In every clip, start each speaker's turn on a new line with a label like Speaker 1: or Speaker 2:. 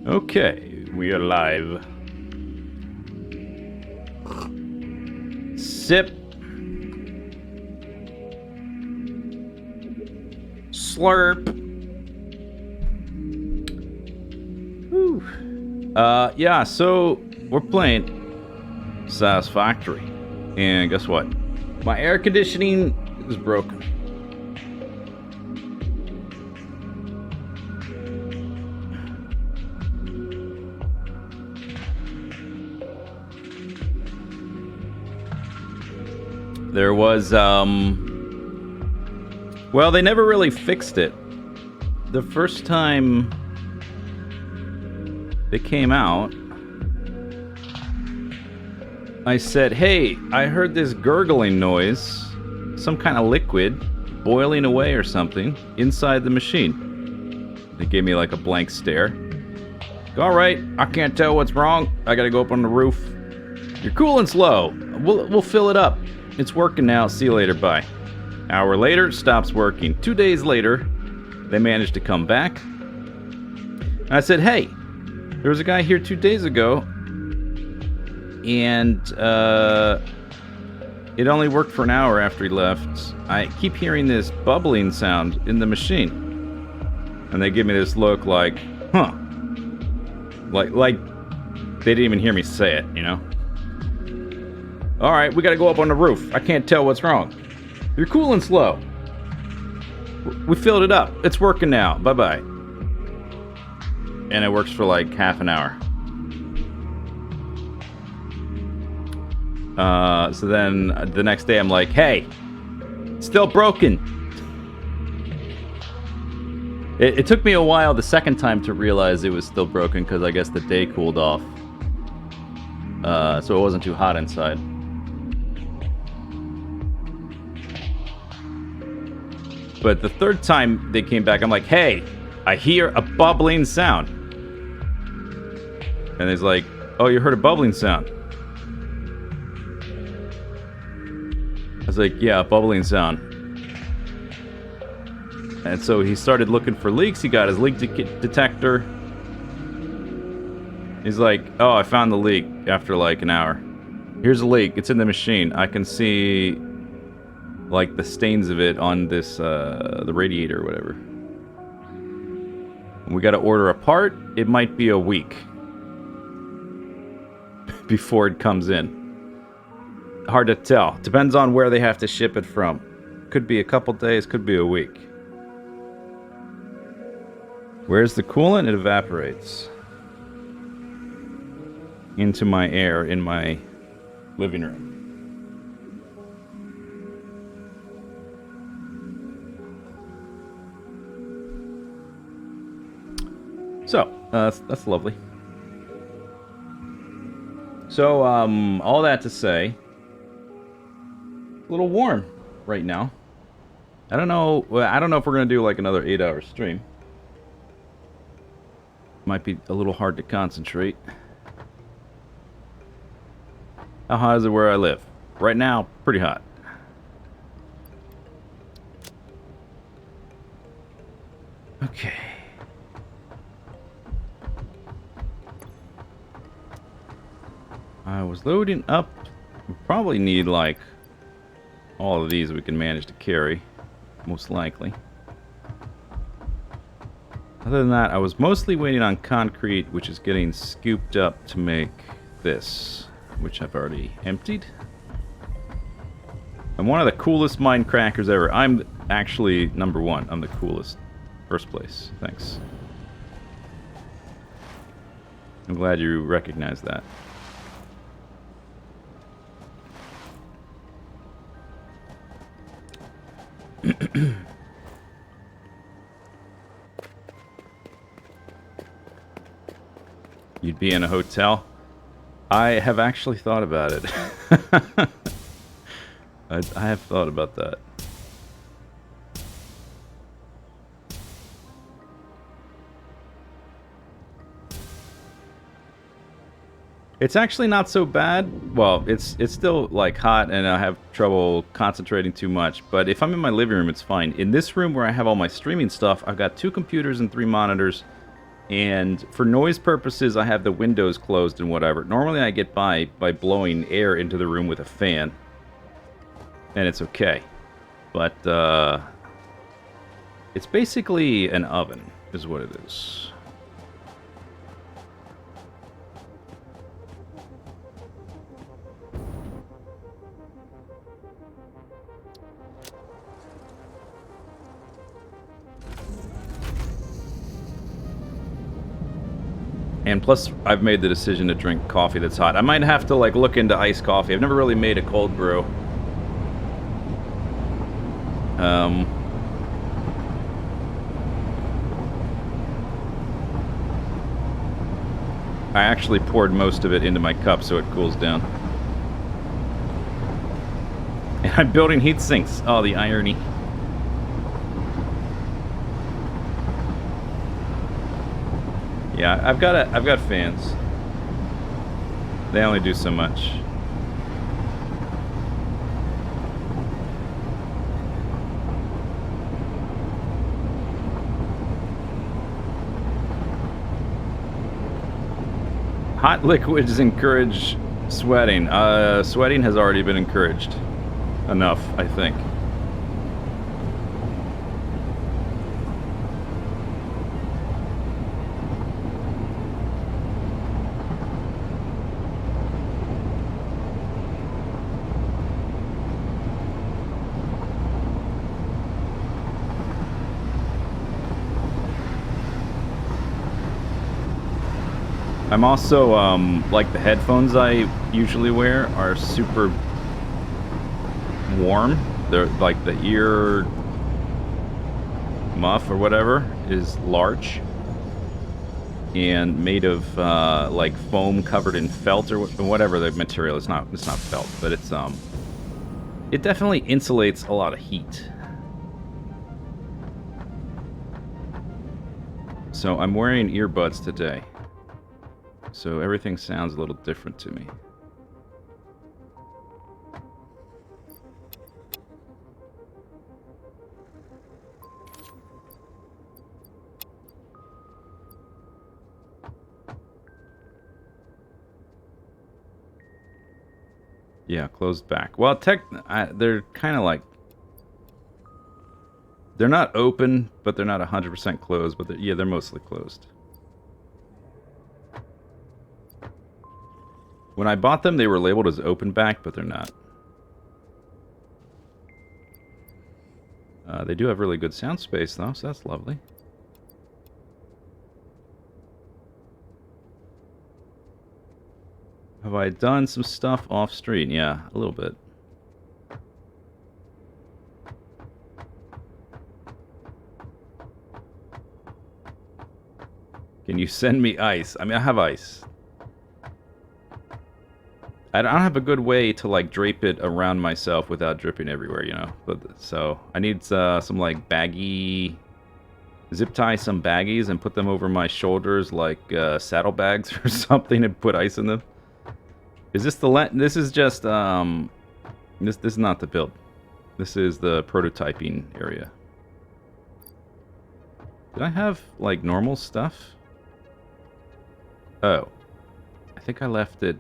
Speaker 1: Okay, we are live. Sip. Slurp. Whew. Yeah, so we're playing Satisfactory. And guess what? My air conditioning is broken. There was, well, they never really fixed it. The first time they came out, I said, hey, I heard this gurgling noise, some kind of liquid boiling away or something inside the machine. They gave me like a blank stare. All right, I can't tell what's wrong. I gotta go up on the roof. You're cooling slow. We'll fill it up. It's working now. See you later. Bye. Hour later, stops working. 2 days later, they managed to come back. And I said, hey, there was a guy here 2 days ago, and it only worked for an hour after he left. I keep hearing this bubbling sound in the machine. And they give me this look like, huh. Like they didn't even hear me say it, you know? All right, we got to go up on the roof. I can't tell what's wrong. You're cooling slow. We filled it up. It's working now. Bye-bye. And it works for like half an hour. So then the next day I'm like, hey, still broken. It took me a while the second time to realize it was still broken because I guess the day cooled off. So it wasn't too hot inside. But the third time they came back, I'm like, hey, I hear a bubbling sound. And he's like, oh, you heard a bubbling sound? I was like, yeah, a bubbling sound. And so he started looking for leaks. He got his leak detector. He's like, oh, I found the leak after like an hour. Here's a leak. It's in the machine. I can see like the stains of it on this, the radiator or whatever. We got to order a part. It might be a week before it comes in. Hard to tell. Depends on where they have to ship it from. Could be a couple days, could be a week. Where's the coolant? It evaporates into my air in my living room. So, that's lovely. So, all that to say, a little warm right now. I don't know if we're gonna do like another 8-hour stream. Might be a little hard to concentrate. How hot is it where I live? Right now, pretty hot. Okay. I was loading up. We probably need like all of these we can manage to carry, most likely. Other than that, I was mostly waiting on concrete, which is getting scooped up to make this, which I've already emptied. I'm one of the coolest mine crackers ever. I'm actually number one. I'm the coolest. First place. Thanks. I'm glad you recognize that. You'd be in a hotel? I have actually thought about it. I have thought about that. It's actually not so bad. Well, it's still like hot and I have trouble concentrating too much, but if I'm in my living room, it's fine. In this room where I have all my streaming stuff, I've got 2 computers and 3 monitors, And for noise purposes, I have the windows closed and whatever. Normally I get by blowing air into the room with a fan. And it's okay. But, it's basically an oven, is what it is. And plus, I've made the decision to drink coffee that's hot. I might have to, like, look into iced coffee. I've never really made a cold brew. I actually poured most of it into my cup so it cools down. And I'm building heat sinks. Oh, the irony. Yeah, I've got fans. They only do so much. Hot liquids encourage sweating. Sweating has already been encouraged. Enough, I think. I'm also, like the headphones I usually wear are super warm. They're like the ear muff or whatever is large and made of like foam covered in felt or whatever the material. It's not felt, but it's it definitely insulates a lot of heat. So I'm wearing earbuds today. So everything sounds a little different to me. Yeah, closed back. Well, they're kind of like... They're not open, but they're not 100% closed. But yeah, they're mostly closed. When I bought them, they were labeled as open back, but they're not. They do have really good sound space, though, so that's lovely. Have I done some stuff off street? Yeah, a little bit. Can you send me ice? I mean, I have ice. I don't have a good way to, like, drape it around myself without dripping everywhere, you know? But so, I need some, like, baggy... Zip tie some baggies and put them over my shoulders like saddlebags or something and put ice in them. Is this the... This is just, This is not the build. This is the prototyping area. Did I have, like, normal stuff? Oh. I think I left it...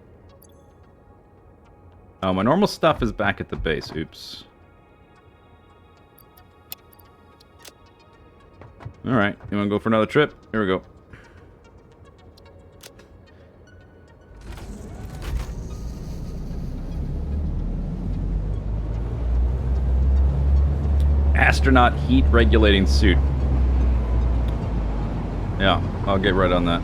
Speaker 1: Oh, my normal stuff is back at the base. Oops. Alright, you wanna go for another trip? Here we go. Astronaut heat regulating suit. Yeah, I'll get right on that.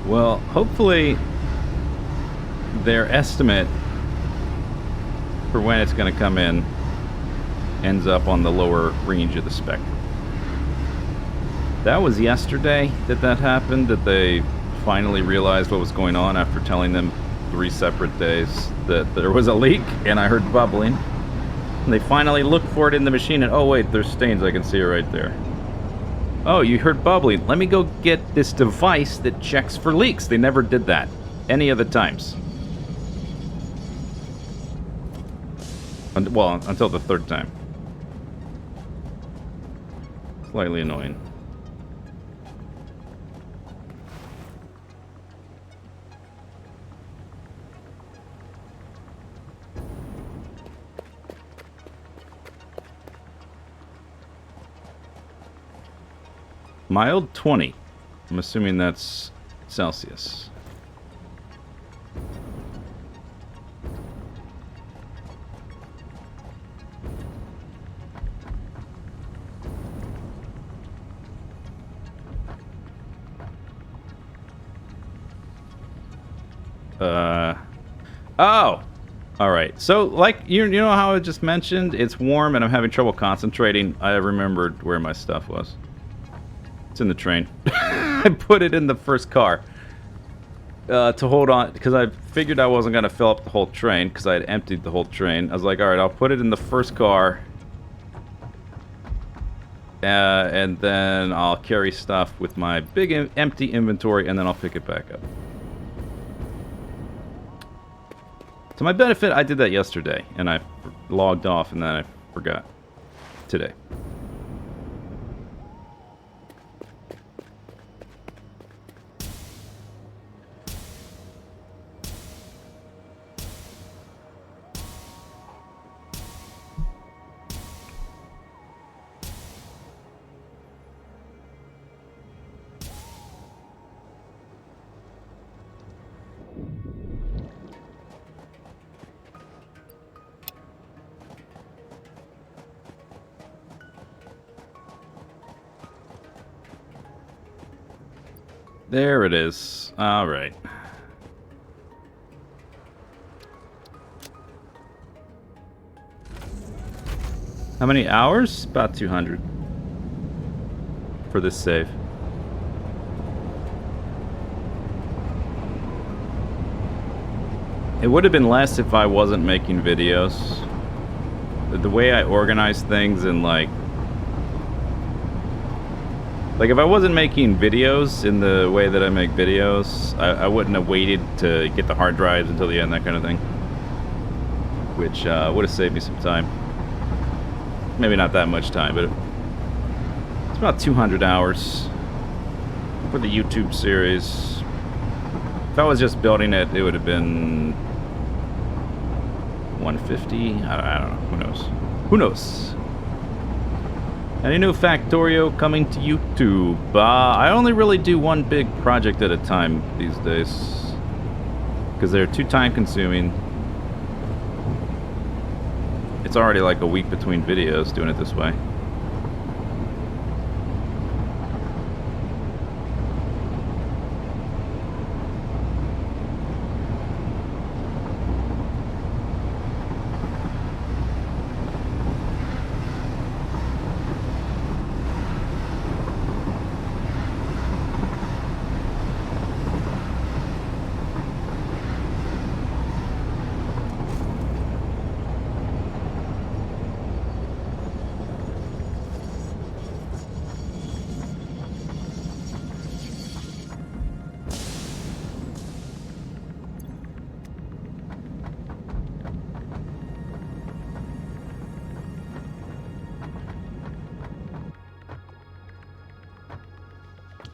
Speaker 1: Well, hopefully their estimate for when it's going to come in ends up on the lower range of the spectrum. That was yesterday that happened, that they finally realized what was going on after telling them 3 separate days that there was a leak, and I heard bubbling. And they finally looked for it in the machine, and oh wait, there's stains, I can see it right there. Oh, you heard bubbling. Let me go get this device that checks for leaks. They never did that any of the times. Well, until the 3rd time. Slightly annoying. Mild 20. I'm assuming that's Celsius. Oh! Alright, so, like, you know how I just mentioned? It's warm and I'm having trouble concentrating. I remembered where my stuff was. It's in the train. I put it in the first car. To hold on, because I figured I wasn't going to fill up the whole train, because I had emptied the whole train. I was like, alright, I'll put it in the first car. And then I'll carry stuff with my big empty inventory, and then I'll pick it back up. To my benefit, I did that yesterday, and I logged off, and then I forgot today. There it is. Alright. How many hours? About 200. For this save. It would have been less if I wasn't making videos. The way I organize things and like if I wasn't making videos in the way that I make videos, I wouldn't have waited to get the hard drives until the end, that kind of thing. Which would have saved me some time. Maybe not that much time, but it's about 200 hours for the YouTube series. If I was just building it, it would have been 150? I don't know. Who knows? Who knows? Any new Factorio coming to YouTube? I only really do one big project at a time these days, because they're too time consuming. It's already like a week between videos doing it this way.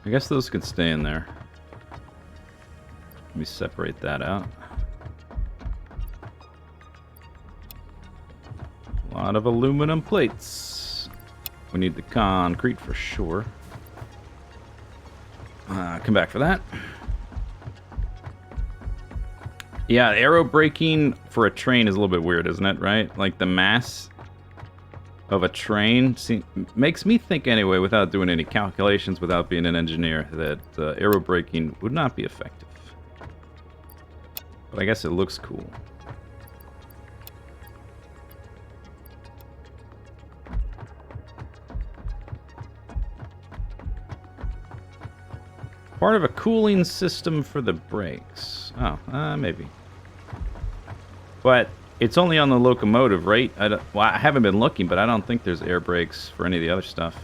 Speaker 1: I guess those could stay in there. Let me separate that out. A lot of aluminum plates. We need the concrete for sure. Come back for that. Yeah, aero braking for a train is a little bit weird, isn't it? Right? Like the mass of a train makes me think anyway, without doing any calculations, without being an engineer, that aero braking would not be effective. But I guess it looks cool. Part of a cooling system for the brakes. Oh, maybe. But it's only on the locomotive, right? Well, I haven't been looking, but I don't think there's air brakes for any of the other stuff.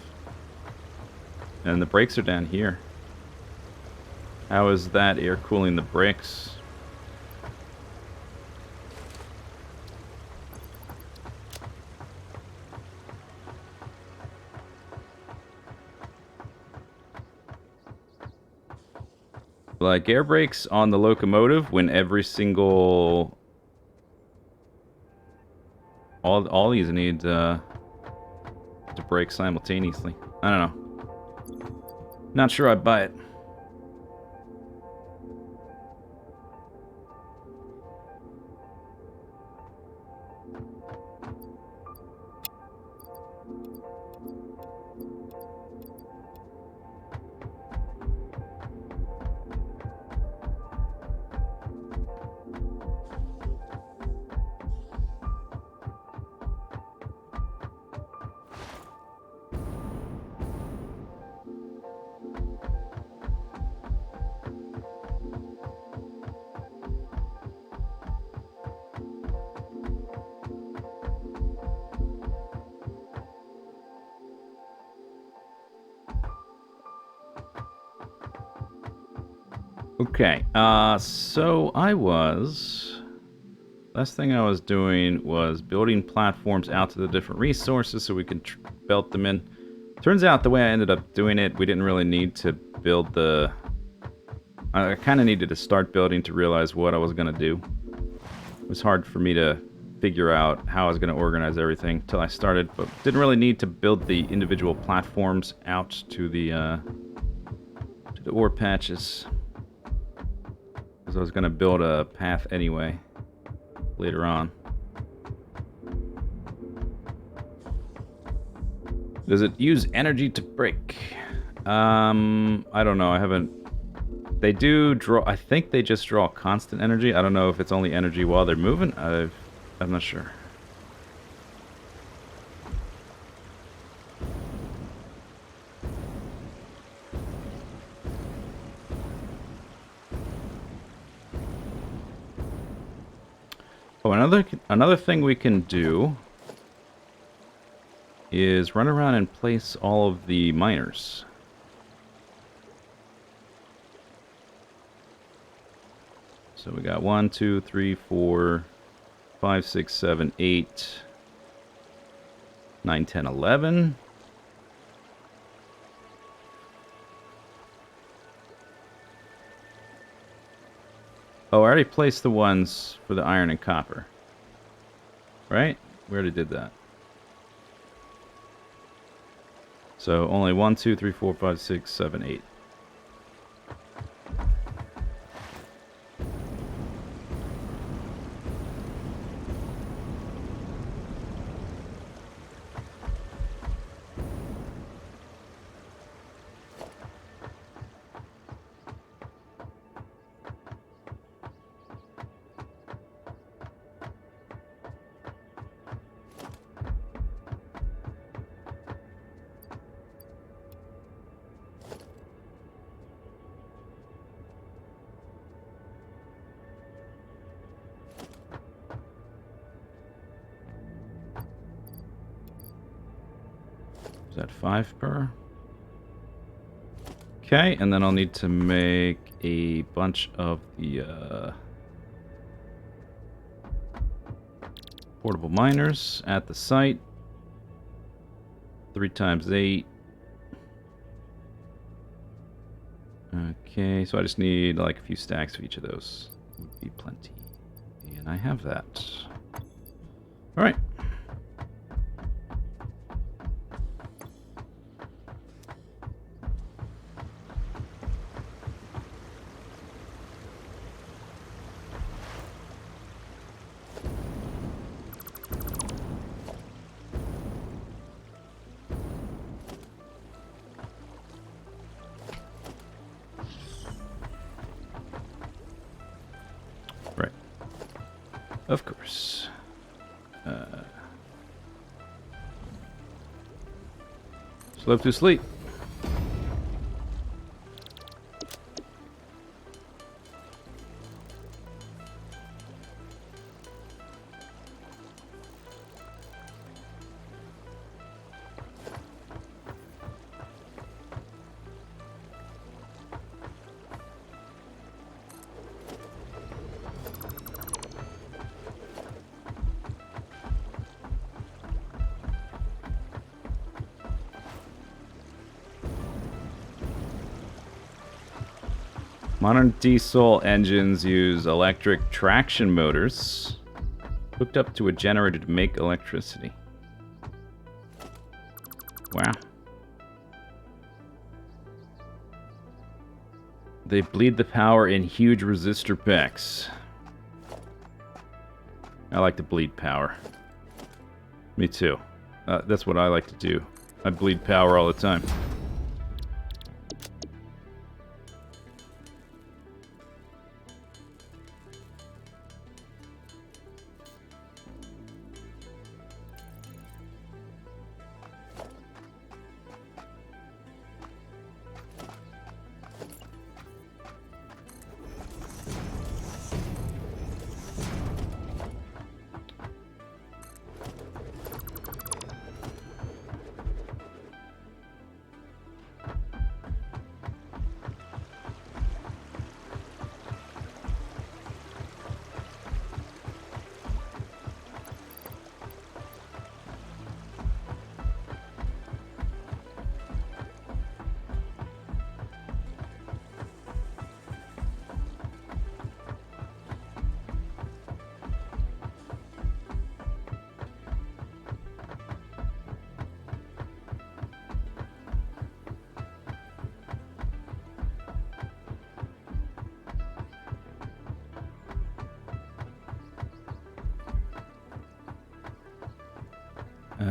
Speaker 1: And the brakes are down here. How is that air cooling the brakes? Like air brakes on the locomotive when every single... All these need to brake simultaneously. I don't know. Not sure I'd buy it. Okay, so last thing I was doing was building platforms out to the different resources so we can belt them in. Turns out the way I ended up doing it, we didn't really need to build I kind of needed to start building to realize what I was going to do. It was hard for me to figure out how I was going to organize everything until I started, but didn't really need to build the individual platforms out to the ore patches. Because I was going to build a path anyway, later on. Does it use energy to brake? I don't know, I haven't... They do draw... I think they just draw constant energy. I don't know if it's only energy while they're moving. I'm not sure. Oh, another thing we can do is run around and place all of the miners. So we got 1, 2, 3, 4, 5, 6, 7, 8, 9, 10, 11. Oh, I already placed the ones for the iron and copper. Right? We already did that. So only 1, 2, 3, 4, 5, 6, 7, 8. Is that 5 per? Okay, and then I'll need to make a bunch of the portable miners at the site. 3 times 8. Okay, so I just need like a few stacks of each of those. Would be plenty. And I have that. Alright. Right. Of course. Slope to sleep. Modern diesel engines use electric traction motors hooked up to a generator to make electricity. Wow. They bleed the power in huge resistor packs. I like to bleed power. Me too. That's what I like to do. I bleed power all the time.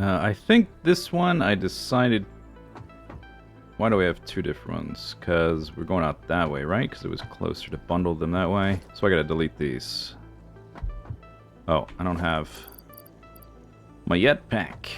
Speaker 1: I think this one I decided... Why do we have two different ones? Because we're going out that way, right? Because it was closer to bundle them that way. So I gotta delete these. Oh, I don't have my jetpack.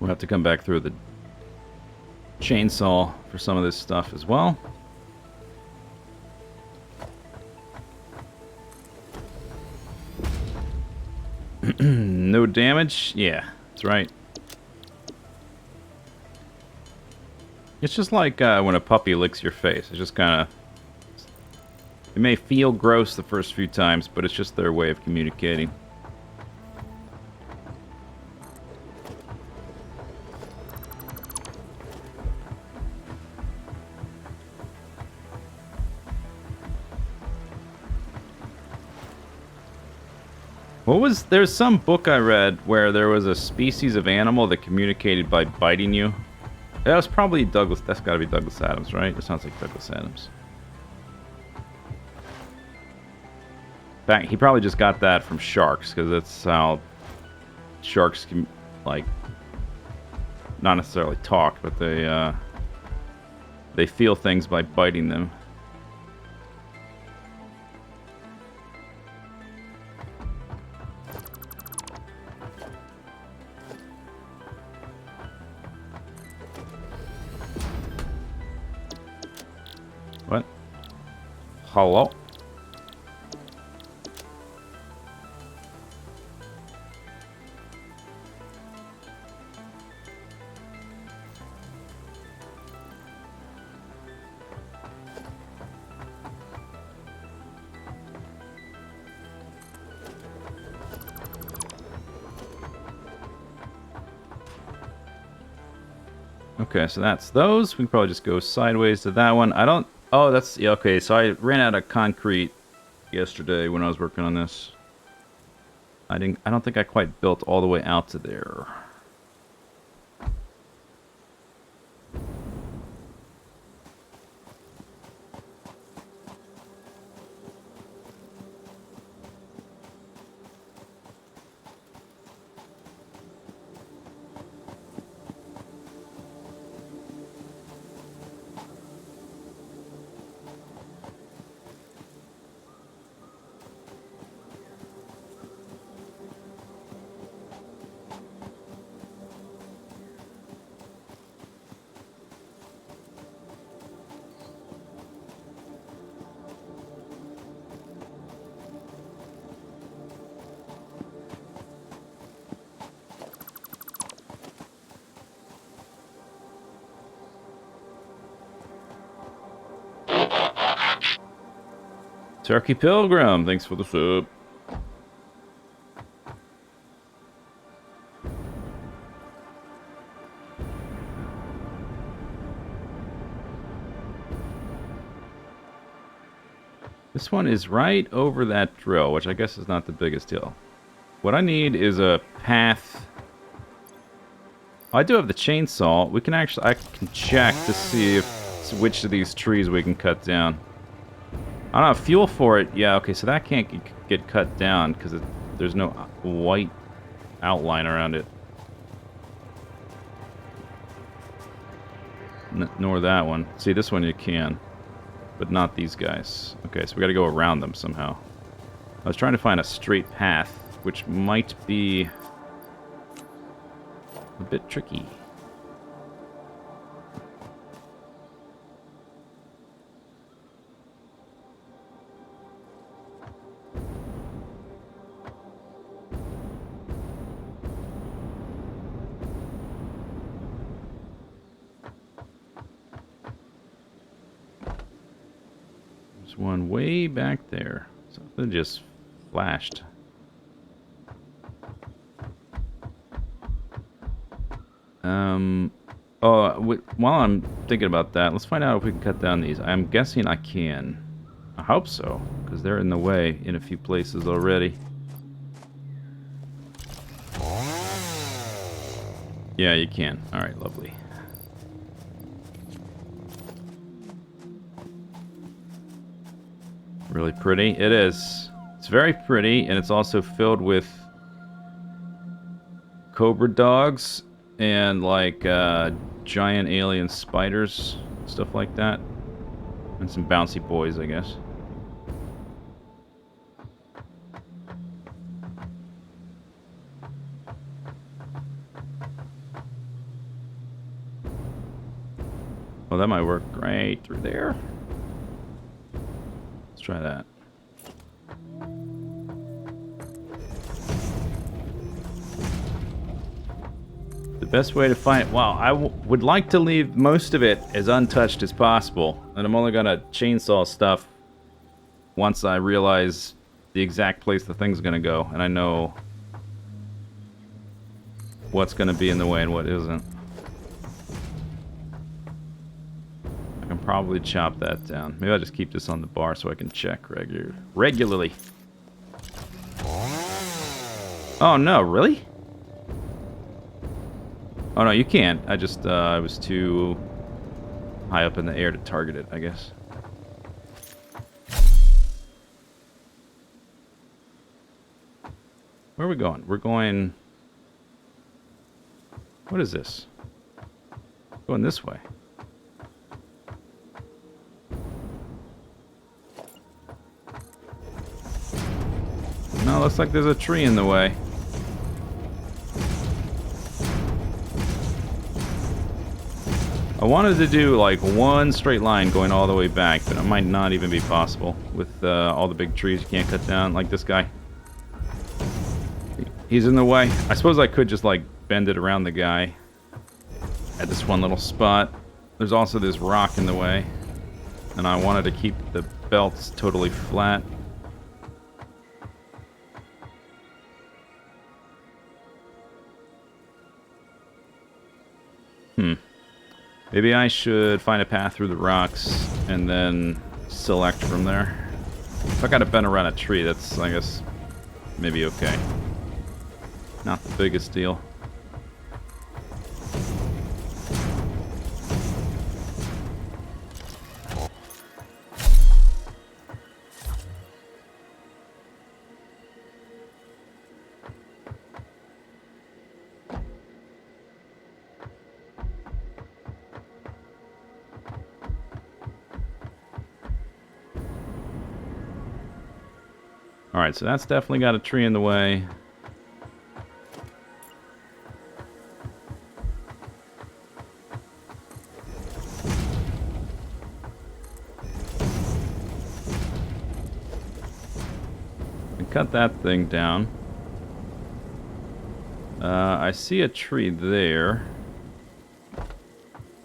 Speaker 1: We'll have to come back through the chainsaw for some of this stuff as well. No damage? Yeah, that's right. It's just like when a puppy licks your face. It's just kind of... It may feel gross the first few times, but it's just their way of communicating. There's some book I read where there was a species of animal that communicated by biting you. That was probably Douglas. That's got to be Douglas Adams, right? It sounds like Douglas Adams. In fact, he probably just got that from sharks, because that's how sharks can, like, not necessarily talk, but they feel things by biting them. What? Hello? Okay, so that's those. We can probably just go sideways to that one. I don't... Oh, that's... Yeah, okay, so I ran out of concrete yesterday when I was working on this. I don't think I quite built all the way out to there. Turkey Pilgrim, thanks for the sub. This one is right over that drill, which I guess is not the biggest deal. What I need is a path. I do have the chainsaw. We can actually, I can check to see if which of these trees we can cut down. I don't know, fuel for it. Yeah, okay, so that can't get cut down because there's no white outline around it. Nor that one. See, this one you can. But not these guys. Okay, so we gotta go around them somehow. I was trying to find a straight path, which might be a bit tricky. One way back there. Something just flashed. While I'm thinking about that, let's find out if we can cut down these. I'm guessing I can. I hope so, because they're in the way in a few places already. Yeah, you can. Alright, lovely. Really pretty. It is. It's very pretty, and it's also filled with cobra dogs and like giant alien spiders, stuff like that, and some bouncy boys, I guess. Well, that might work right through there. Try that. The best way to find it, well, I would like to leave most of it as untouched as possible, and I'm only gonna chainsaw stuff once I realize the exact place the thing's gonna go, and I know what's gonna be in the way and what isn't. I can probably chop that down. Maybe I'll just keep this on the bar so I can check regularly. Oh no, really? Oh no, you can't. I just, I was too high up in the air to target it, I guess. Where are we going? We're going... What is this? Going this way. No, looks like there's a tree in the way. I wanted to do like one straight line going all the way back, but it might not even be possible with all the big trees you can't cut down, like this guy. He's in the way. I suppose I could just like bend it around the guy at this one little spot. There's also this rock in the way, and I wanted to keep the belts totally flat. Maybe I should find a path through the rocks and then select from there. If I gotta bend around a tree, that's, I guess, maybe okay. Not the biggest deal. Alright, so that's definitely got a tree in the way. And cut that thing down. I see a tree there.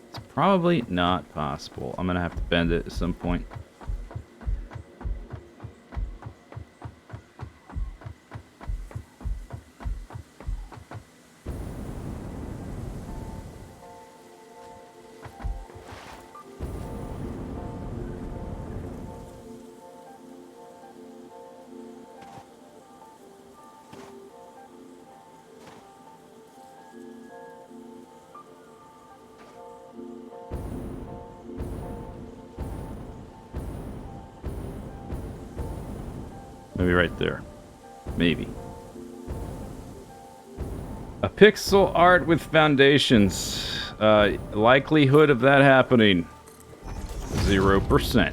Speaker 1: It's probably not possible. I'm gonna have to bend it at some point. Maybe right there. Maybe. A pixel art with foundations. Likelihood of that happening. 0%.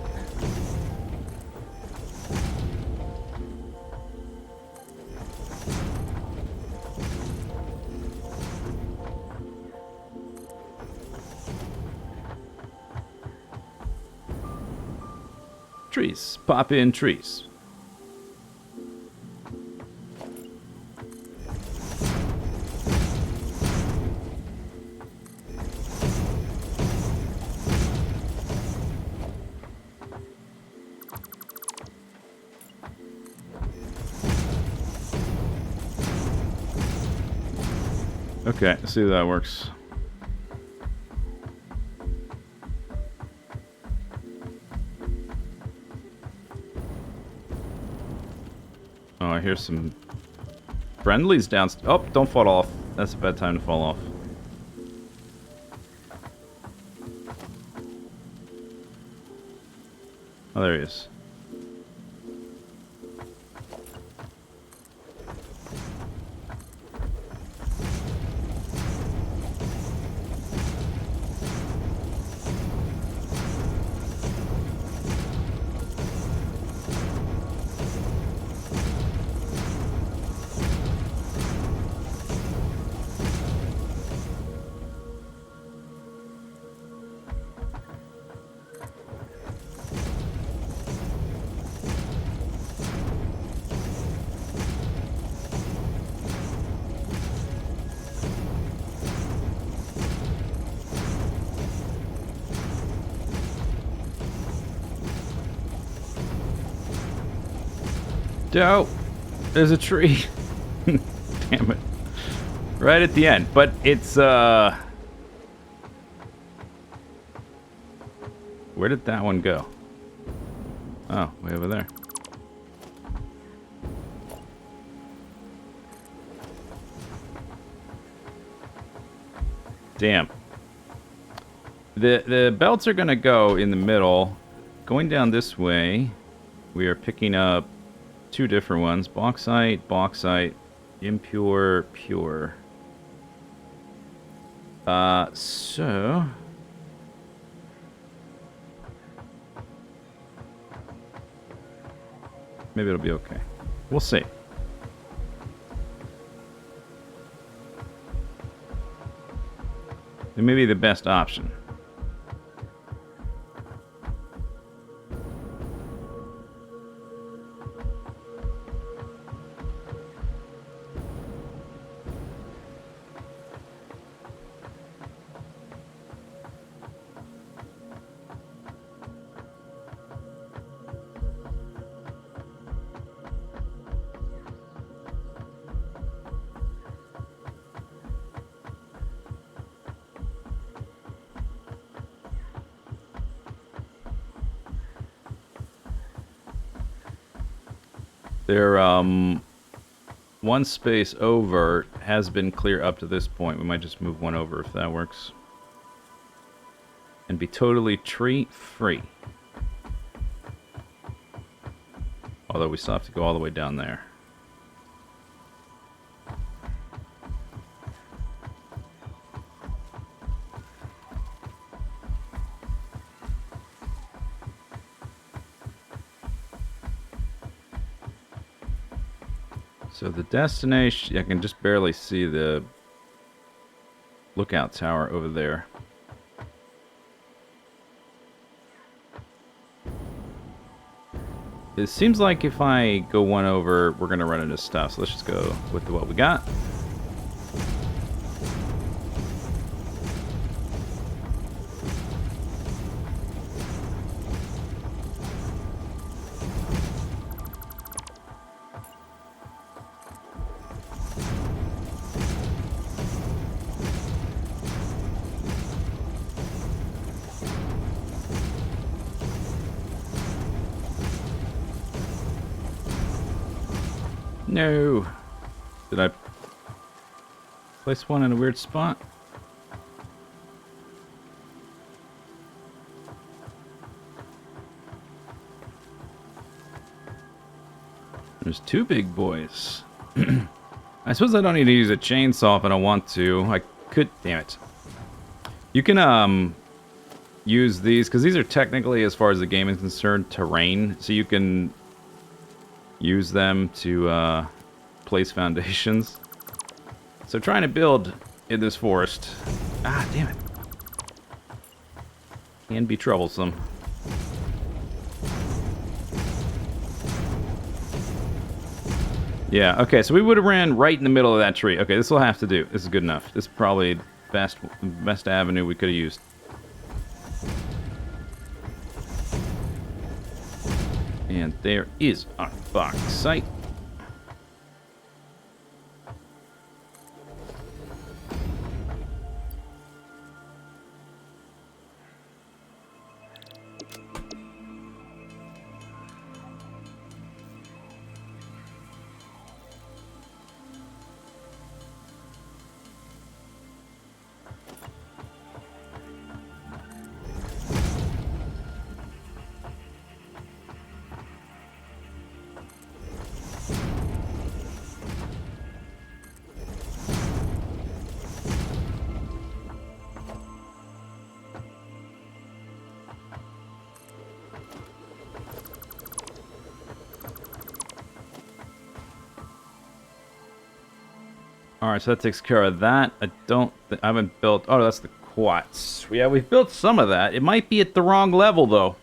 Speaker 1: Trees. Pop in trees. Okay, let's see how that works. Oh, I hear some friendlies downstairs. Oh, don't fall off. That's a bad time to fall off. Oh, there he is. Joe, there's a tree. Damn it. Right at the end. But it's, where did that one go? Oh, way over there. Damn. The belts are gonna go in the middle. Going down this way, we are picking up two different ones. Bauxite, bauxite, impure, pure. So... maybe it'll be okay. We'll see. It may be the best option. There, one space over has been clear up to this point. We might just move one over if that works. And be totally tree-free. Although we still have to go all the way down there. So the destination, I can just barely see the lookout tower over there. It seems like if I go one over, we're going to run into stuff. So let's just go with what we got. No. Did I place one in a weird spot? There's two big boys. I suppose I don't need to use a chainsaw if I don't want to. I could... Damn it. You can, use these, because these are technically, as far as the game is concerned, terrain. So you can use them to, place foundations. So trying to build in this forest... Ah, damn it. Can be troublesome. Yeah, okay, so we would have ran right in the middle of that tree. Okay, this will have to do. This is good enough. This is probably the best avenue we could have used. And there is our box site. Alright, so that takes care of that. I haven't built... Oh, that's the quartz. Yeah, we've built some of that. It might be at the wrong level, though.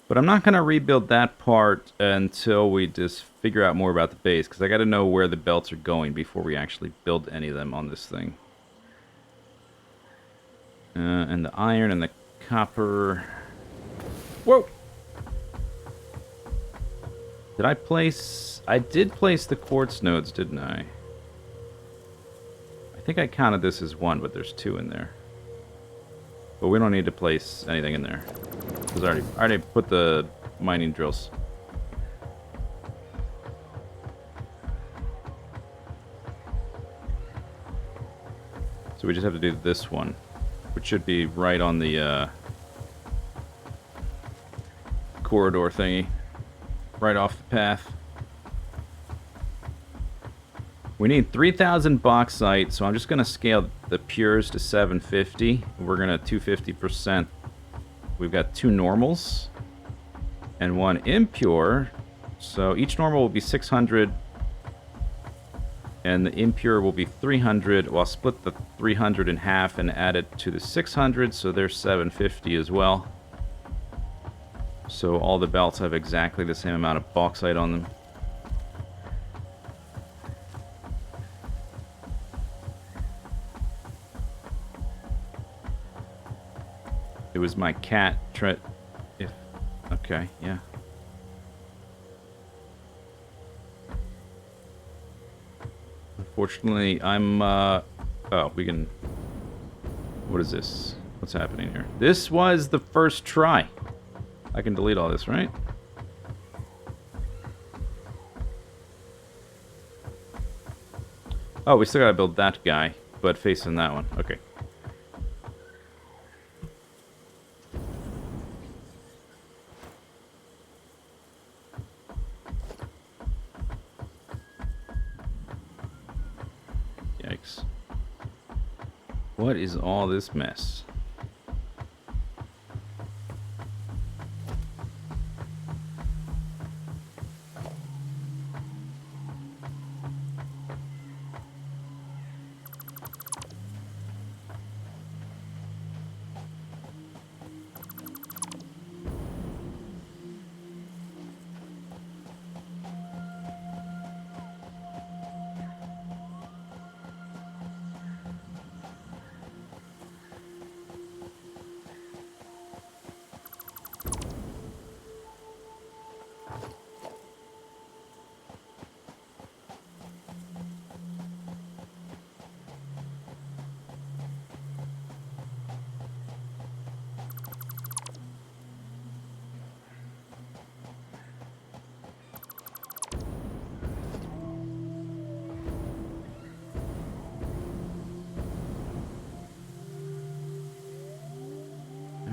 Speaker 1: But I'm not going to rebuild that part until we just figure out more about the base, because I got to know where the belts are going before we actually build any of them on this thing. And the iron and the copper... Whoa! Did I place... I did place the quartz nodes, didn't I? I think I counted this as one, but there's two in there. But we don't need to place anything in there. Because I already put the mining drills. So we just have to do this one, which should be right on the corridor thingy. Right off the path. We need 3,000 bauxite, so I'm just going to scale the pures to 750. We're going to 250%. We've got two normals and one impure. So each normal will be 600 and the impure will be 300. Well, I'll split the 300 in half and add it to the 600, so there's 750 as well. So all the belts have exactly the same amount of bauxite on them. It was my cat. Okay, yeah. Unfortunately, I'm, oh, we can... What is this? What's happening here? This was the first try. I can delete all this, right? Oh, we still gotta build that guy, but facing that one. Okay. Yikes. What is all this mess?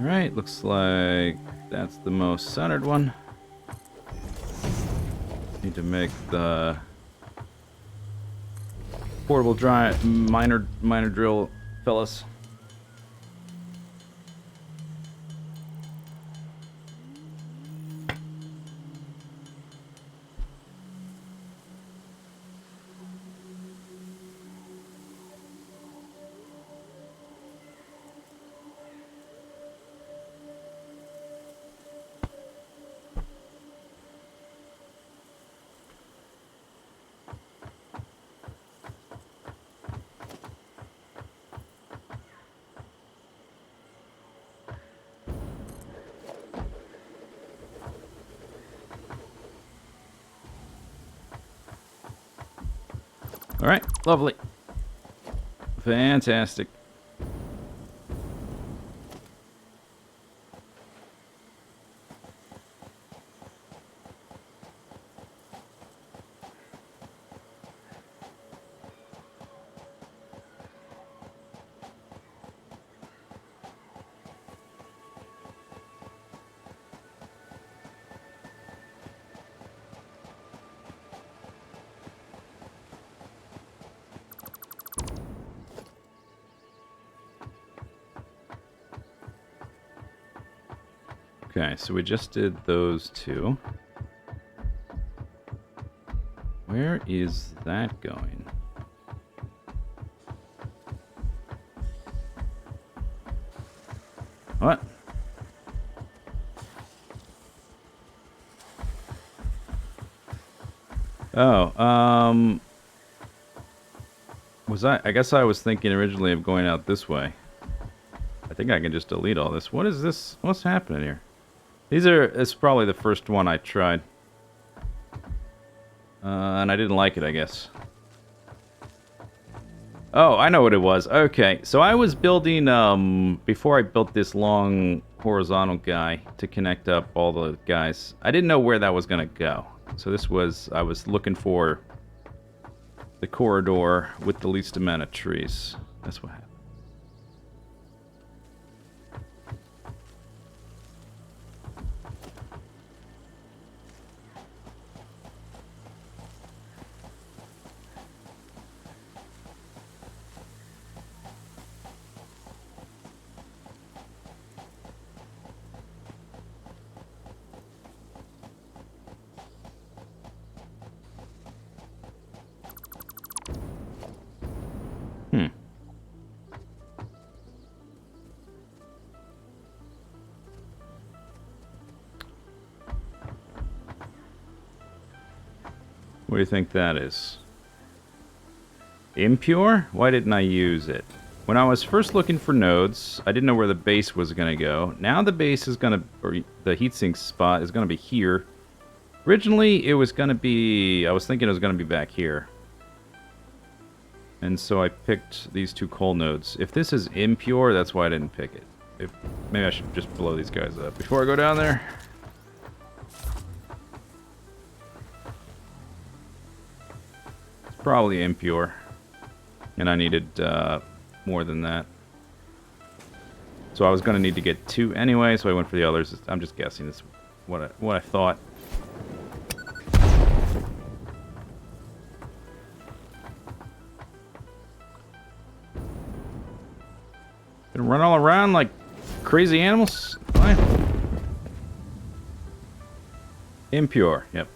Speaker 1: Alright, looks like that's the most centered one. Need to make the portable dry miner drill, fellas. All right, lovely. Fantastic. Okay, so we just did those two. Where is that going? What? Oh, I guess I was thinking originally of going out this way. I think I can just delete all this. What is this? What's happening here? It's probably the first one I tried. And I didn't like it, I guess. Oh, I know what it was. Okay, so I was building, before I built this long horizontal guy to connect up all the guys, I didn't know where that was going to go. So I was looking for the corridor with the least amount of trees. That's what happened. What do you think that is? Impure? Why didn't I use it? When I was first looking for nodes, I didn't know where the base was going to go. Now the base is going to, or the heatsink spot is going to be here. Originally, it was going to be, I was thinking it was going to be back here. And so I picked these two coal nodes. If this is impure, that's why I didn't pick it. Maybe I should just blow these guys up before I go down there. Probably impure, and I needed more than that. So I was going to need to get 2 anyway, so I went for the others. I'm just guessing. That's what I thought. Gonna run all around like crazy animals? Fine. Impure, yep.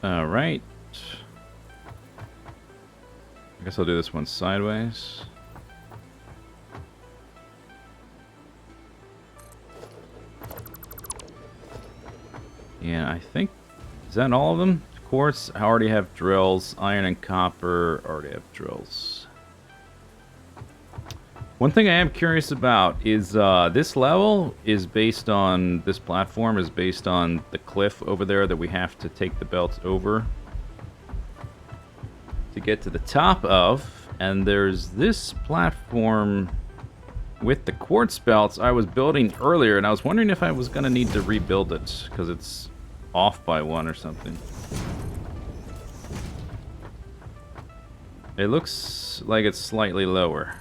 Speaker 1: Alright. I guess I'll do this one sideways. And I think, is that all of them? Quartz, I already have drills. Iron and copper, already have drills. One thing I am curious about is this level is based on, this platform is based on the cliff over there that we have to take the belts over to get to the top of. And there's this platform with the quartz belts I was building earlier, and I was wondering if I was going to need to rebuild it because it's off by one or something. It looks like it's slightly lower.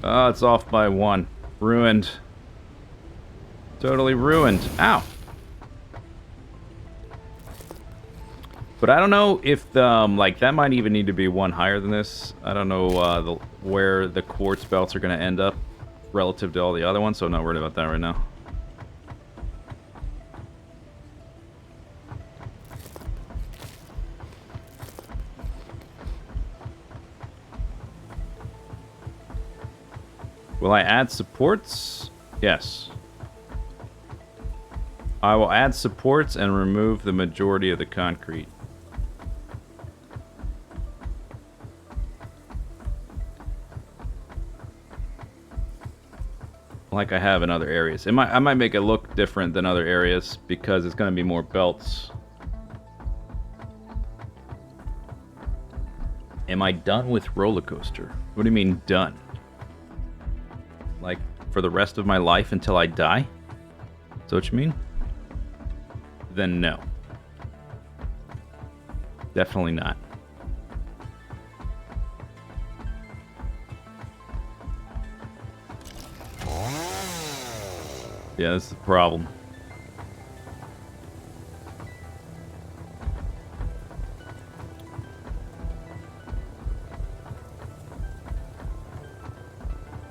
Speaker 1: Oh, it's off by one. Ruined. Totally ruined. Ow! But I don't know if, like, that might even need to be one higher than this. I don't know where the quartz belts are going to end up relative to all the other ones, so I'm not worried about that right now. Will I add supports? Yes. I will add supports and remove the majority of the concrete. Like I have in other areas. I might make it look different than other areas because it's going to be more belts. Am I done with roller coaster? What do you mean done? Like for the rest of my life until I die? Is that what you mean? Then no. Definitely not. Yeah, this is the problem.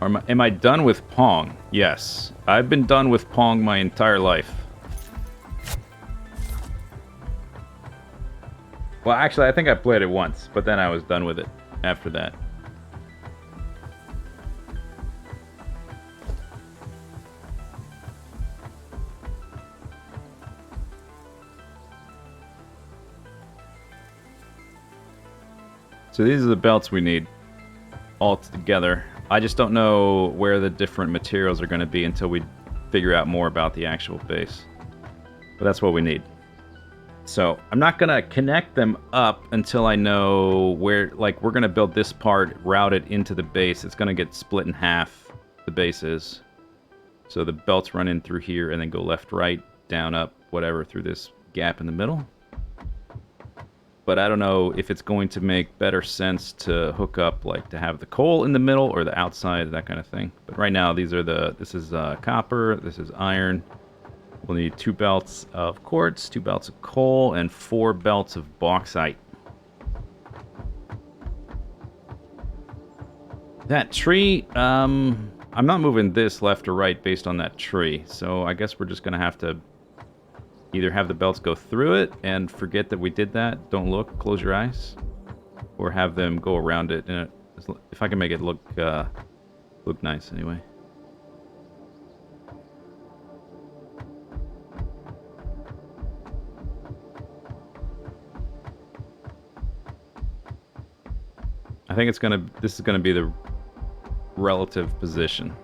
Speaker 1: Am I done with Pong? Yes. I've been done with Pong my entire life. Well, actually, I think I played it once, but then I was done with it after that. So these are the belts we need all together. I just don't know where the different materials are going to be until we figure out more about the actual base. But that's what we need. So I'm not going to connect them up until I know where, like, we're going to build this part, route it into the base. It's going to get split in half, the base is. So the belts run in through here and then go left, right, down, up, whatever, through this gap in the middle. But I don't know if it's going to make better sense to hook up, like, to have the coal in the middle or the outside, that kind of thing. But right now, this is copper, this is iron. We'll need 2 belts of quartz, 2 belts of coal, and 4 belts of bauxite. That tree, I'm not moving this left or right based on that tree. So I guess we're just going to have to either have the belts go through it and forget that we did that. Don't look, close your eyes. Or have them go around it. And if I can make it look nice anyway. I think this is gonna be the relative position.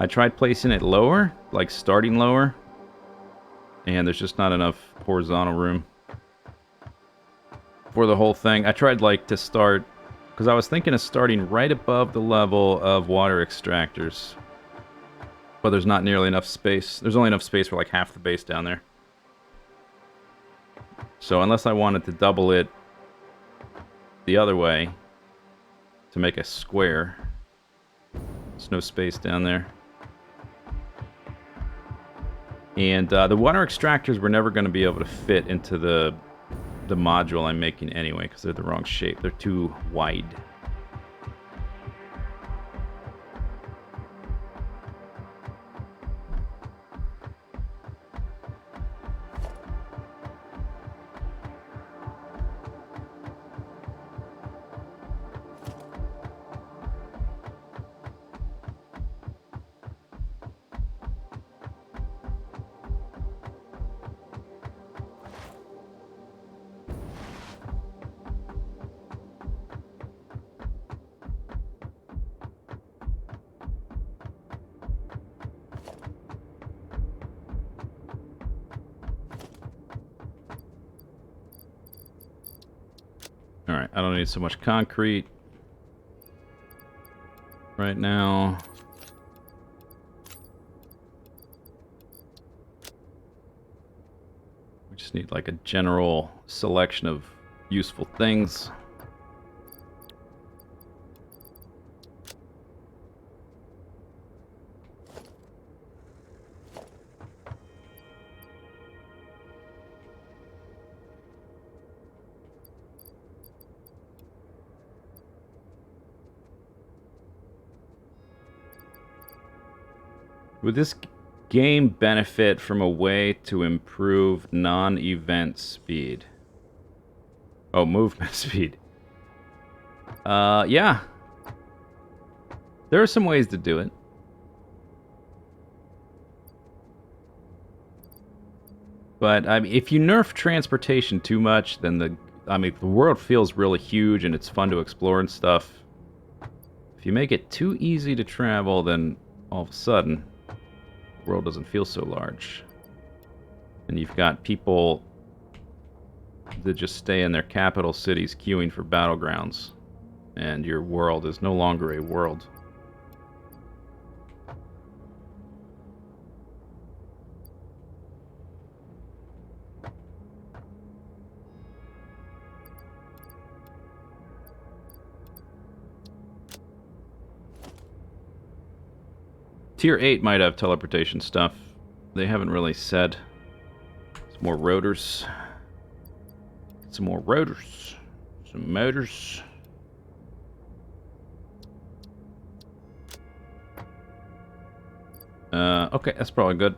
Speaker 1: I tried placing it lower, like starting lower, and there's just not enough horizontal room for the whole thing. I tried like to start, because I was thinking of starting right above the level of water extractors, but there's not nearly enough space. There's only enough space for like half the base down there. So unless I wanted to double it the other way to make a square, there's no space down there. And the water extractors were never going to be able to fit into the module I'm making anyway, because they're the wrong shape. They're too wide. I don't need so much concrete right now. We just need like a general selection of useful things. Would this game benefit from a way to improve non-event speed? Oh, movement speed. Yeah. There are some ways to do it. But, I mean, if you nerf transportation too much, then the world feels really huge and it's fun to explore and stuff. If you make it too easy to travel, then all of a sudden, the world doesn't feel so large. And you've got people that just stay in their capital cities queuing for battlegrounds. And your world is no longer a world. Tier 8 might have teleportation stuff. They haven't really said. Some more rotors. Some more rotors. Some motors. Okay, that's probably good.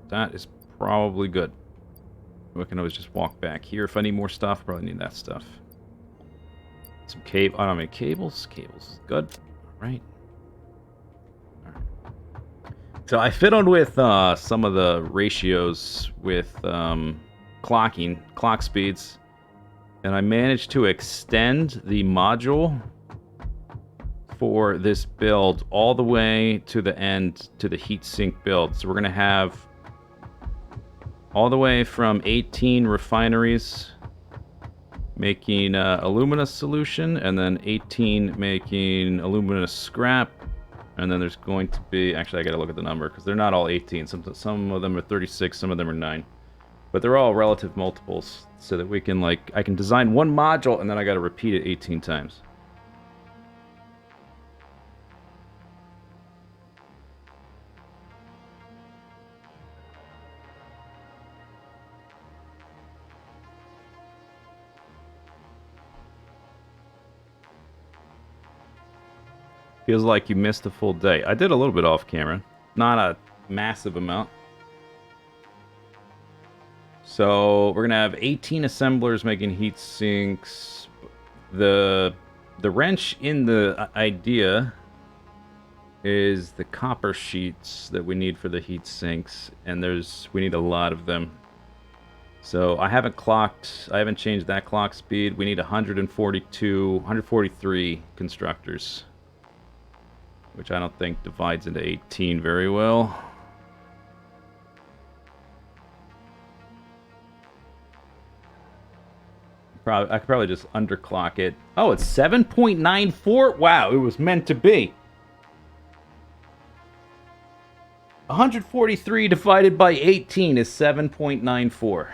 Speaker 1: That is probably good. We can always just walk back here. If I need more stuff, probably need that stuff. Some cable. I don't mean cables. Cables is good. All right. So I fiddled with some of the ratios with clock speeds, and I managed to extend the module for this build all the way to the end to the heatsink build. So we're going to have all the way from 18 refineries making alumina solution, and then 18 making alumina scrap. And then there's going to be... Actually, I gotta look at the number, because they're not all 18. Some of them are 36, some of them are 9. But they're all relative multiples, so that we can, like... I can design one module, and then I gotta repeat it 18 times. Feels like you missed a full day. I did a little bit off camera. Not a massive amount. So we're gonna have 18 assemblers making heat sinks. The wrench in the idea is the copper sheets that we need for the heat sinks, and we need a lot of them. So I haven't changed that clock speed. We need 143 constructors, which I don't think divides into 18 very well. I could probably just underclock it. Oh, it's 7.94? Wow, it was meant to be. 143 divided by 18 is 7.94.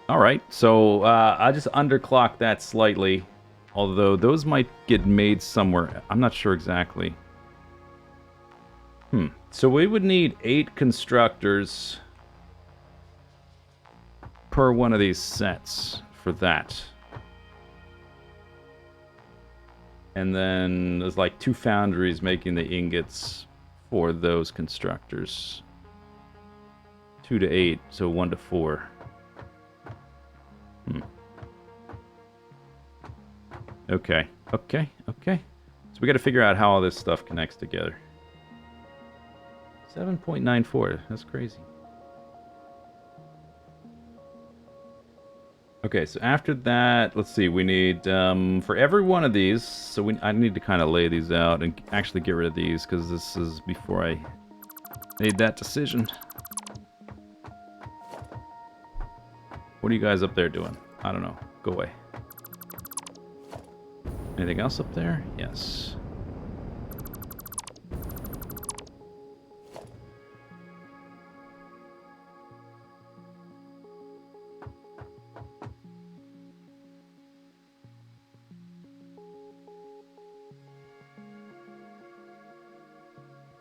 Speaker 1: Alright, so I just underclocked that slightly. Although those might get made somewhere. I'm not sure exactly. So we would need 8 constructors per one of these sets for that. And then there's like 2 foundries making the ingots for those constructors. 2 to 8, so 1 to 4. Okay. So we got to figure out how all this stuff connects together. 7.94. That's crazy. Okay, so after that, let's see. We need for every one of these. So I need to kind of lay these out and actually get rid of these, because this is before I made that decision. What are you guys up there doing? I don't know. Go away. Anything else up there? Yes.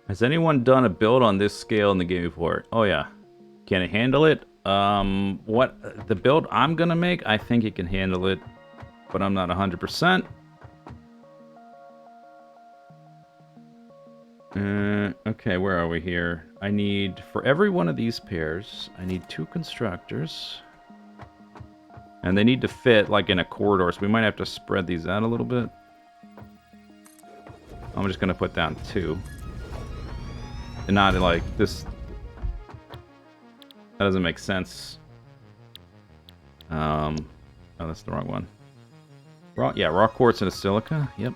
Speaker 1: Has anyone done a build on this scale in the game before? Oh yeah. Can it handle it? What the build I'm gonna make, I think it can handle it, but I'm not 100%. Okay, where are we here? I need, for every one of these pairs, I need 2 constructors. And they need to fit, like, in a corridor, so we might have to spread these out a little bit. I'm just gonna put down 2. And not, like, this... That doesn't make sense. Oh, that's the wrong one. Raw quartz and a silica. Yep.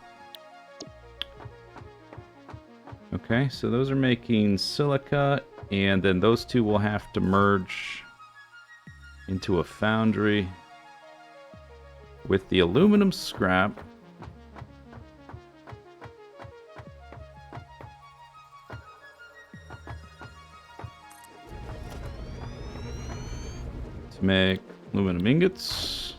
Speaker 1: Okay, so those are making silica, and then those 2 will have to merge into a foundry with the aluminum scrap. To make aluminum ingots.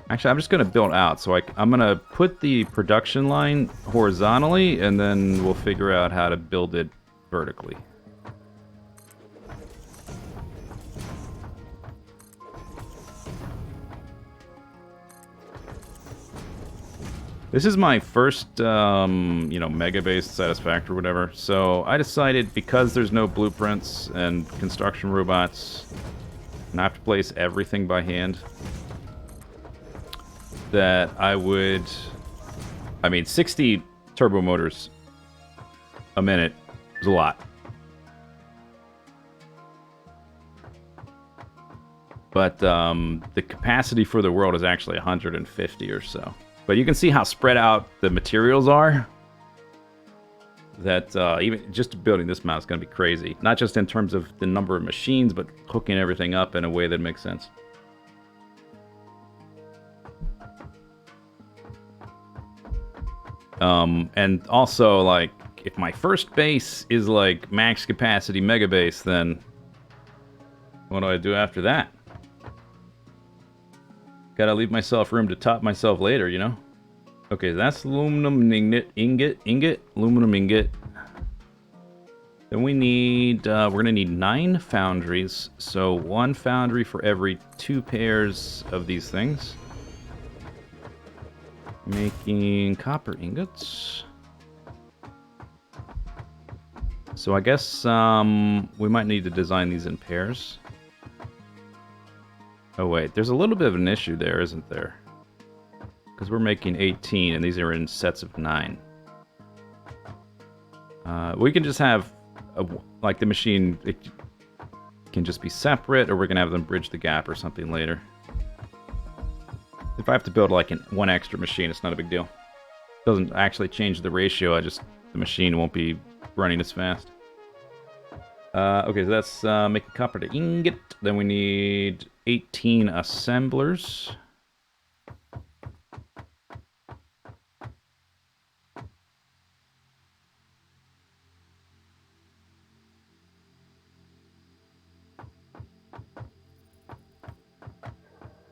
Speaker 1: Actually, I'm just going to build out. So I'm going to put the production line horizontally, and then we'll figure out how to build it vertically. This is my first, mega-based Satisfactory or whatever. So I decided, because there's no blueprints and construction robots, and I have to place everything by hand, that I would... 60 turbo motors a minute is a lot. But the capacity for the world is actually 150 or so. But you can see how spread out the materials are. That even just building this mount is going to be crazy. Not just in terms of the number of machines, but hooking everything up in a way that makes sense. And also, like, if my first base is like max capacity mega base, then what do I do after that? Gotta leave myself room to top myself later, you know? Okay, that's aluminum ingot, aluminum ingot. Then we need, we're gonna need 9 foundries. So 1 foundry for every 2 pairs of these things. Making copper ingots. So I guess we might need to design these in pairs. Oh wait, there's a little bit of an issue there, isn't there? Because we're making 18 and these are in sets of 9. We can just have, like, the machine, it can just be separate, or we're going to have them bridge the gap or something later. If I have to build like one extra machine, it's not a big deal. It doesn't actually change the ratio, the machine won't be running as fast. Okay, so that's making copper to ingot. Then we need 18 assemblers.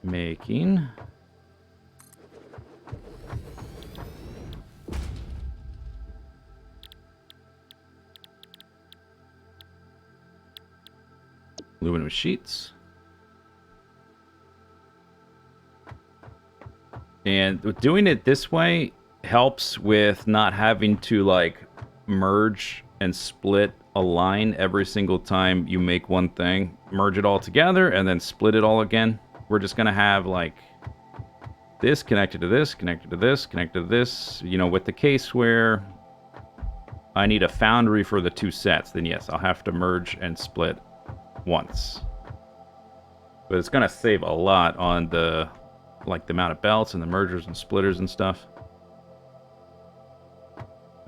Speaker 1: Making... aluminum sheets. And doing it this way helps with not having to, like, merge and split a line every single time you make one thing. Merge it all together and then split it all again. We're just going to have, like, this connected to this, connected to this, connected to this. You know, with the case where I need a foundry for the 2 sets, then yes, I'll have to merge and split once. But it's gonna save a lot on the, like, the amount of belts and the mergers and splitters and stuff.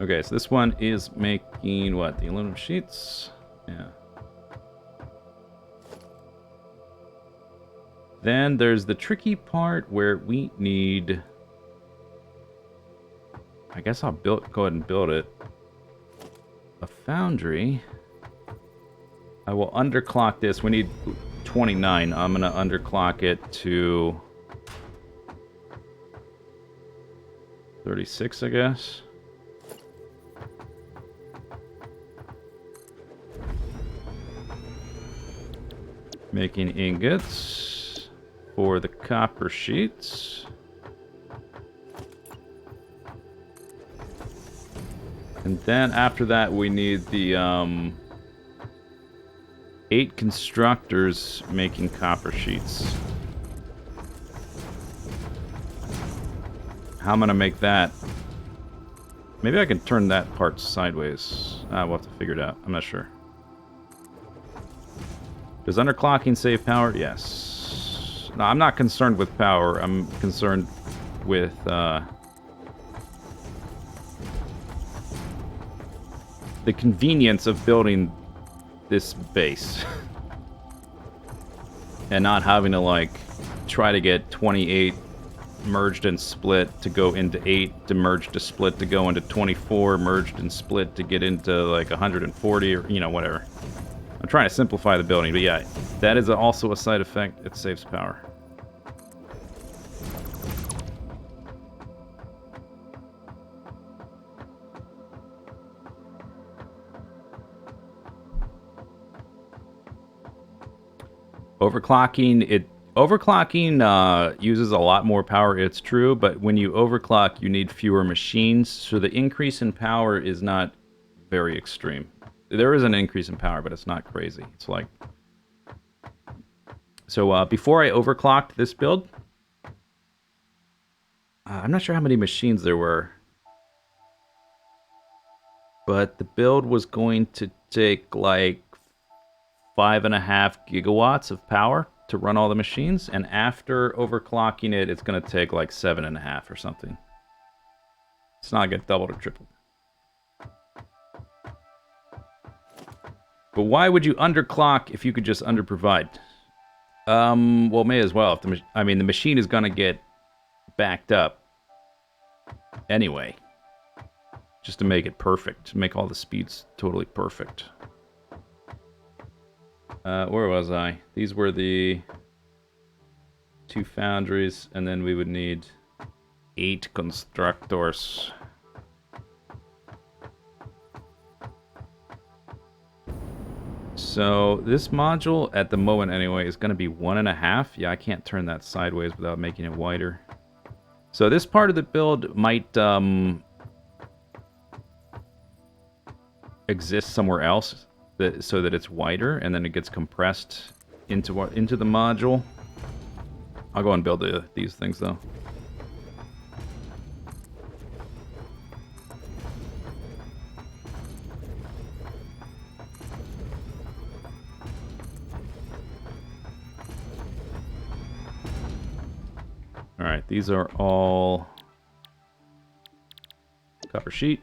Speaker 1: Okay, so this one is making what? The aluminum sheets? Yeah. Then there's the tricky part where we need... I guess I'll go ahead and build it. A foundry. I will underclock this. We need 29. I'm going to underclock it to 36, I guess. Making ingots for the copper sheets. And then after that, we need the 8 constructors making copper sheets. How am I gonna make that? Maybe I can turn that part sideways. We'll have to figure it out. I'm not sure. Does underclocking save power? Yes. No, I'm not concerned with power. I'm concerned with the convenience of building this base. And not having to, like, try to get 28 merged and split to go into 8, to merge to split to go into 24, merged and split to get into, like, 140, or, you know, whatever. I'm trying to simplify the building, but yeah, that is also a side effect. It saves power. Overclocking uses a lot more power, it's true, but when you overclock, you need fewer machines, so the increase in power is not very extreme. There is an increase in power, but it's not crazy. It's like... So, before I overclocked this build, I'm not sure how many machines there were, but the build was going to take, like, 5.5 gigawatts of power to run all the machines, and after overclocking it, it's going to take like 7.5 or something. It's not going to double or triple. But why would you underclock if you could just underprovide? Well, may as well. If the machine is going to get backed up anyway, just to make it perfect, to make all the speeds totally perfect. Where was I? These were the 2 foundries, and then we would need 8 constructors. So this module, at the moment anyway, is going to be 1.5. Yeah, I can't turn that sideways without making it wider. So this part of the build might exist somewhere else, so that it's wider, and then it gets compressed into the module. I'll go and build these things, though. Alright, these are all copper sheet.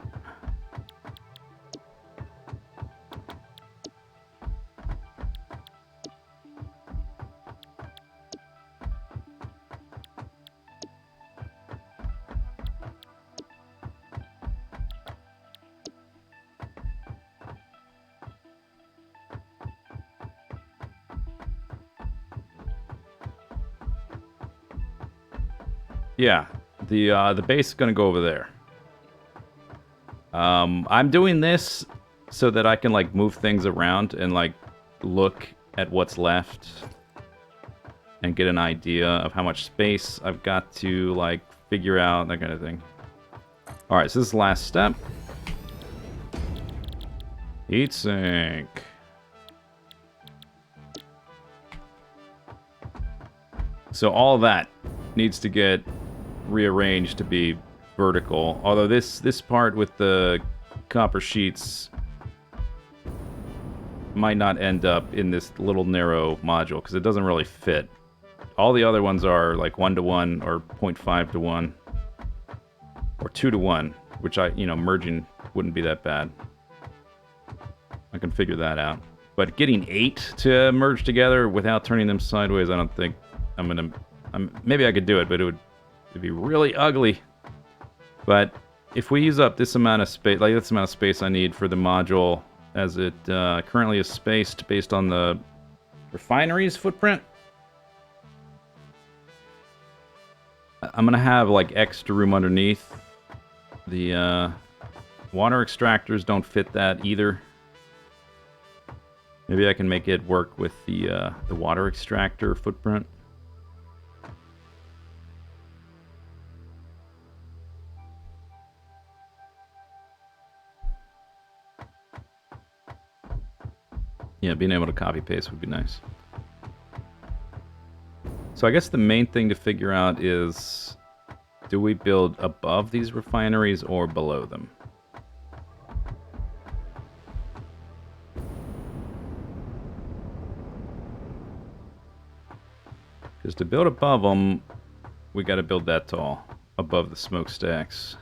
Speaker 1: Yeah, the base is gonna go over there. I'm doing this so that I can like move things around and like look at what's left and get an idea of how much space I've got to like figure out, that kind of thing. All right, so this is the last step. Heat sink. So all of that needs to get rearranged to be vertical. Although this part with the copper sheets might not end up in this little narrow module because it doesn't really fit. All the other ones are like 1:1 or 0.5:1 or 2:1, which merging wouldn't be that bad. I can figure that out. But getting 8 to merge together without turning them sideways, I don't think maybe I could do it, but it'd be really ugly. But if we use up this amount of space, like this amount of space I need for the module as it currently is spaced based on the refinery's footprint, I'm gonna have like extra room underneath. The water extractors don't fit that either. Maybe I can make it work with the water extractor footprint. Yeah, being able to copy paste would be nice. So I guess the main thing to figure out is, do we build above these refineries or below them? Because to build above them, we got to build that tall, above the smokestacks.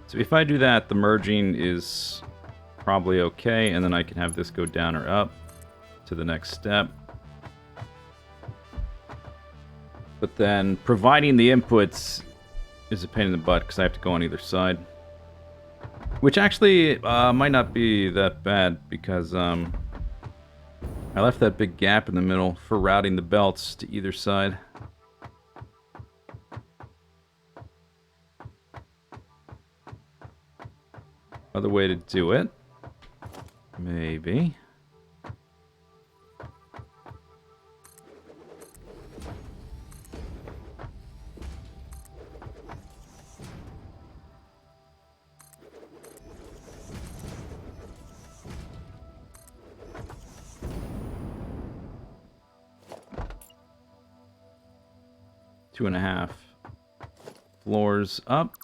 Speaker 1: So if I do that, the merging is probably okay, and then I can have this go down or up to the next step. But then providing the inputs is a pain in the butt because I have to go on either side. Which actually might not be that bad because I left that big gap in the middle for routing the belts to either side. Other way to do it, maybe. Two and a half floors up.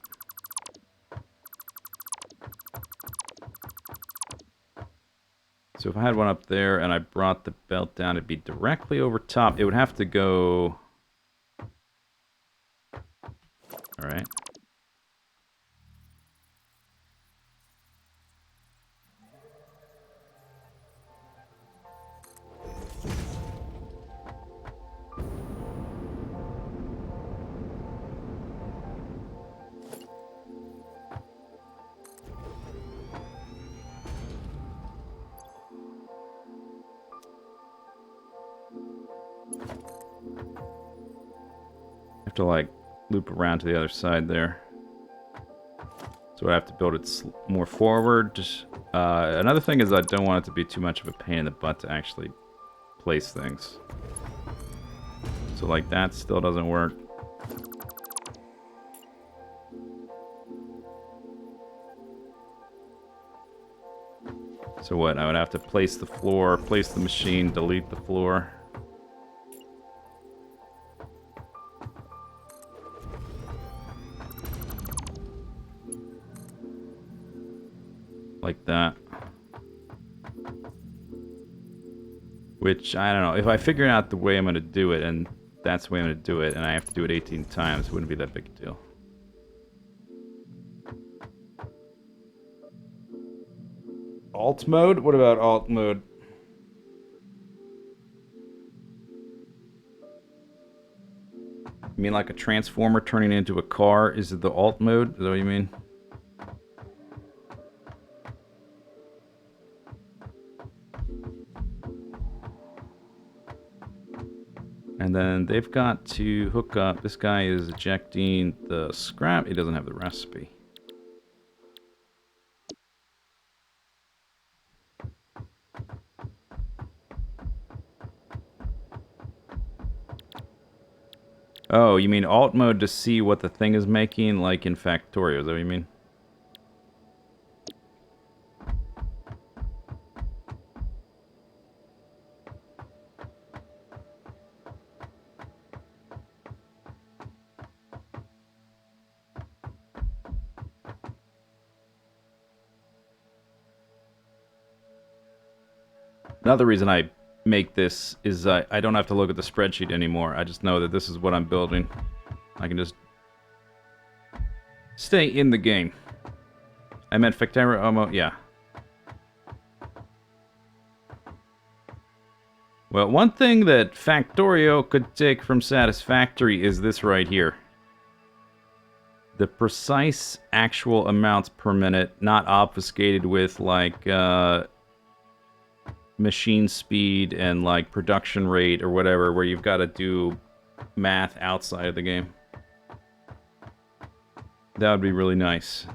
Speaker 1: So if I had one up there and I brought the belt down, it'd be directly over top. It would have to go... Alright. To like loop around to the other side there, so I have to build it more forward. Another thing is I don't want it to be too much of a pain in the butt to actually place things, so like that still doesn't work. So what, I would have to place the floor, place the machine, delete the floor. Like that. Which, I don't know, if I figure out the way I'm going to do it, and that's the way I'm going to do it, and I have to do it 18 times, it wouldn't be that big a deal. Alt mode? What about alt mode? You mean like a transformer turning into a car? Is it the alt mode? Is that what you mean? And then they've got to hook up. This guy is ejecting the scrap. He doesn't have the recipe. Oh, you mean alt mode to see what the thing is making, like in Factorio, is that what you mean? Another reason I make this is I don't have to look at the spreadsheet anymore. I just know that this is what I'm building. I can just stay in the game. I meant Factorio, yeah. Well, one thing that Factorio could take from Satisfactory is this right here. The precise actual amounts per minute, not obfuscated with, like, machine speed and, like, production rate or whatever, where you've got to do math outside of the game. That would be really nice,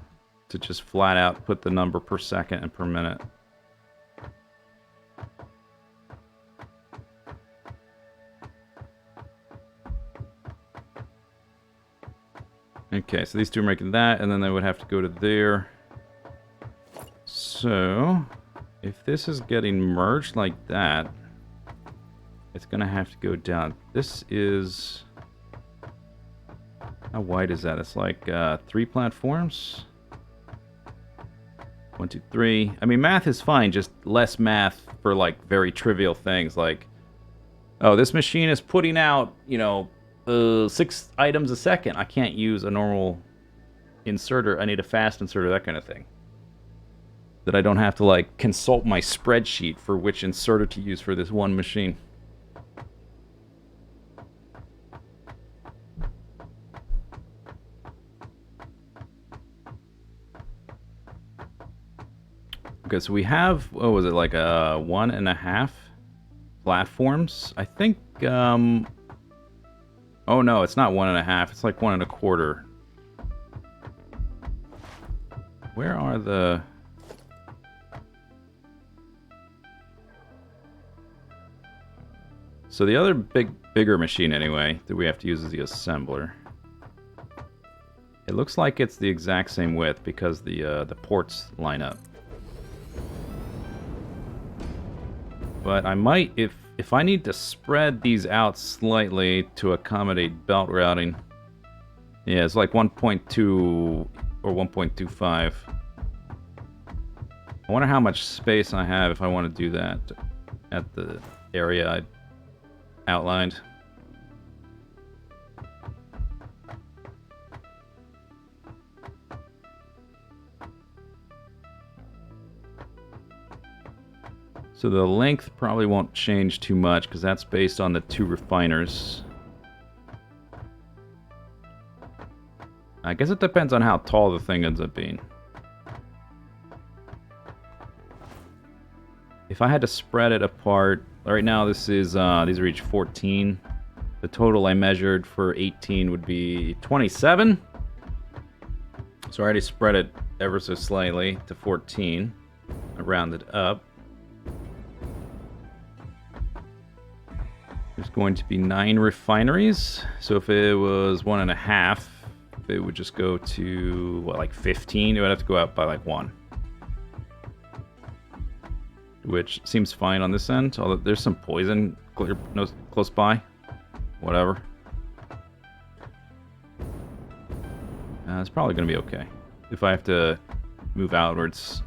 Speaker 1: to just flat out put the number per second and per minute. Okay, so these two are making that, and then they would have to go to there. So, if this is getting merged like that, it's gonna have to go down. This is... How wide is that? It's like 3 platforms? 1, 2, 3. I mean, math is fine, just less math for, like, very trivial things, like... Oh, this machine is putting out, you know, 6 items a second. I can't use a normal inserter. I need a fast inserter, that kind of thing. That I don't have to, like, consult my spreadsheet for which inserter to use for this one machine. Okay, so we have, what was it, like 1.5 platforms? I think, oh no, it's not 1.5, it's like 1.25. Where are the... So the other bigger machine, anyway, that we have to use is the assembler. It looks like it's the exact same width because the ports line up. But I might, if I need to spread these out slightly to accommodate belt routing. Yeah, it's like 1.2 or 1.25. I wonder how much space I have if I want to do that at the area I outlined. So the length probably won't change too much because that's based on the 2 refiners. I guess it depends on how tall the thing ends up being. If I had to spread it apart, right now this is these are each 14. The total I measured for 18 would be 27. So I already spread it ever so slightly to 14. I rounded up. There's going to be 9 refineries. So if it was 1.5, it would just go to, what, like 15? It would have to go out by like 1. Which seems fine on this end, although there's some poison close by. Whatever. It's probably going to be okay. If I have to move outwards.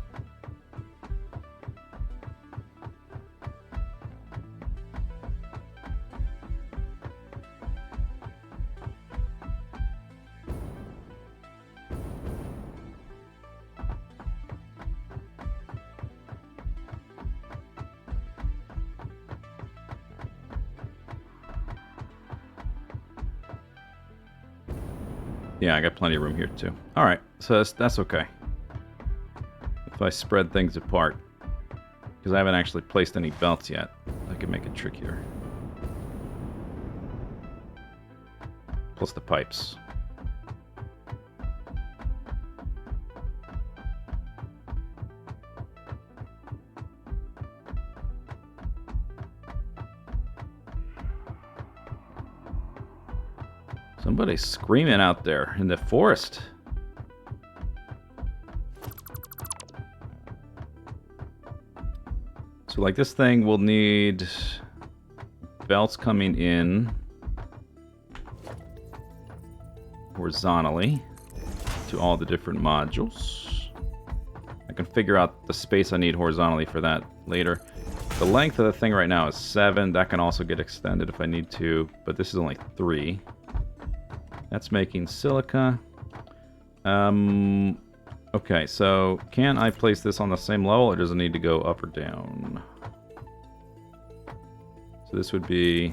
Speaker 1: Yeah, I got plenty of room here too. Alright, so that's okay. If I spread things apart. Because I haven't actually placed any belts yet. I can make it trickier. Plus the pipes. Somebody's screaming out there in the forest. So like this thing will need belts coming in horizontally to all the different modules. I can figure out the space I need horizontally for that later. The length of the thing right now is 7. That can also get extended if I need to, but this is only 3. That's making silica. Okay, so can I place this on the same level, or does it need to go up or down? So this would be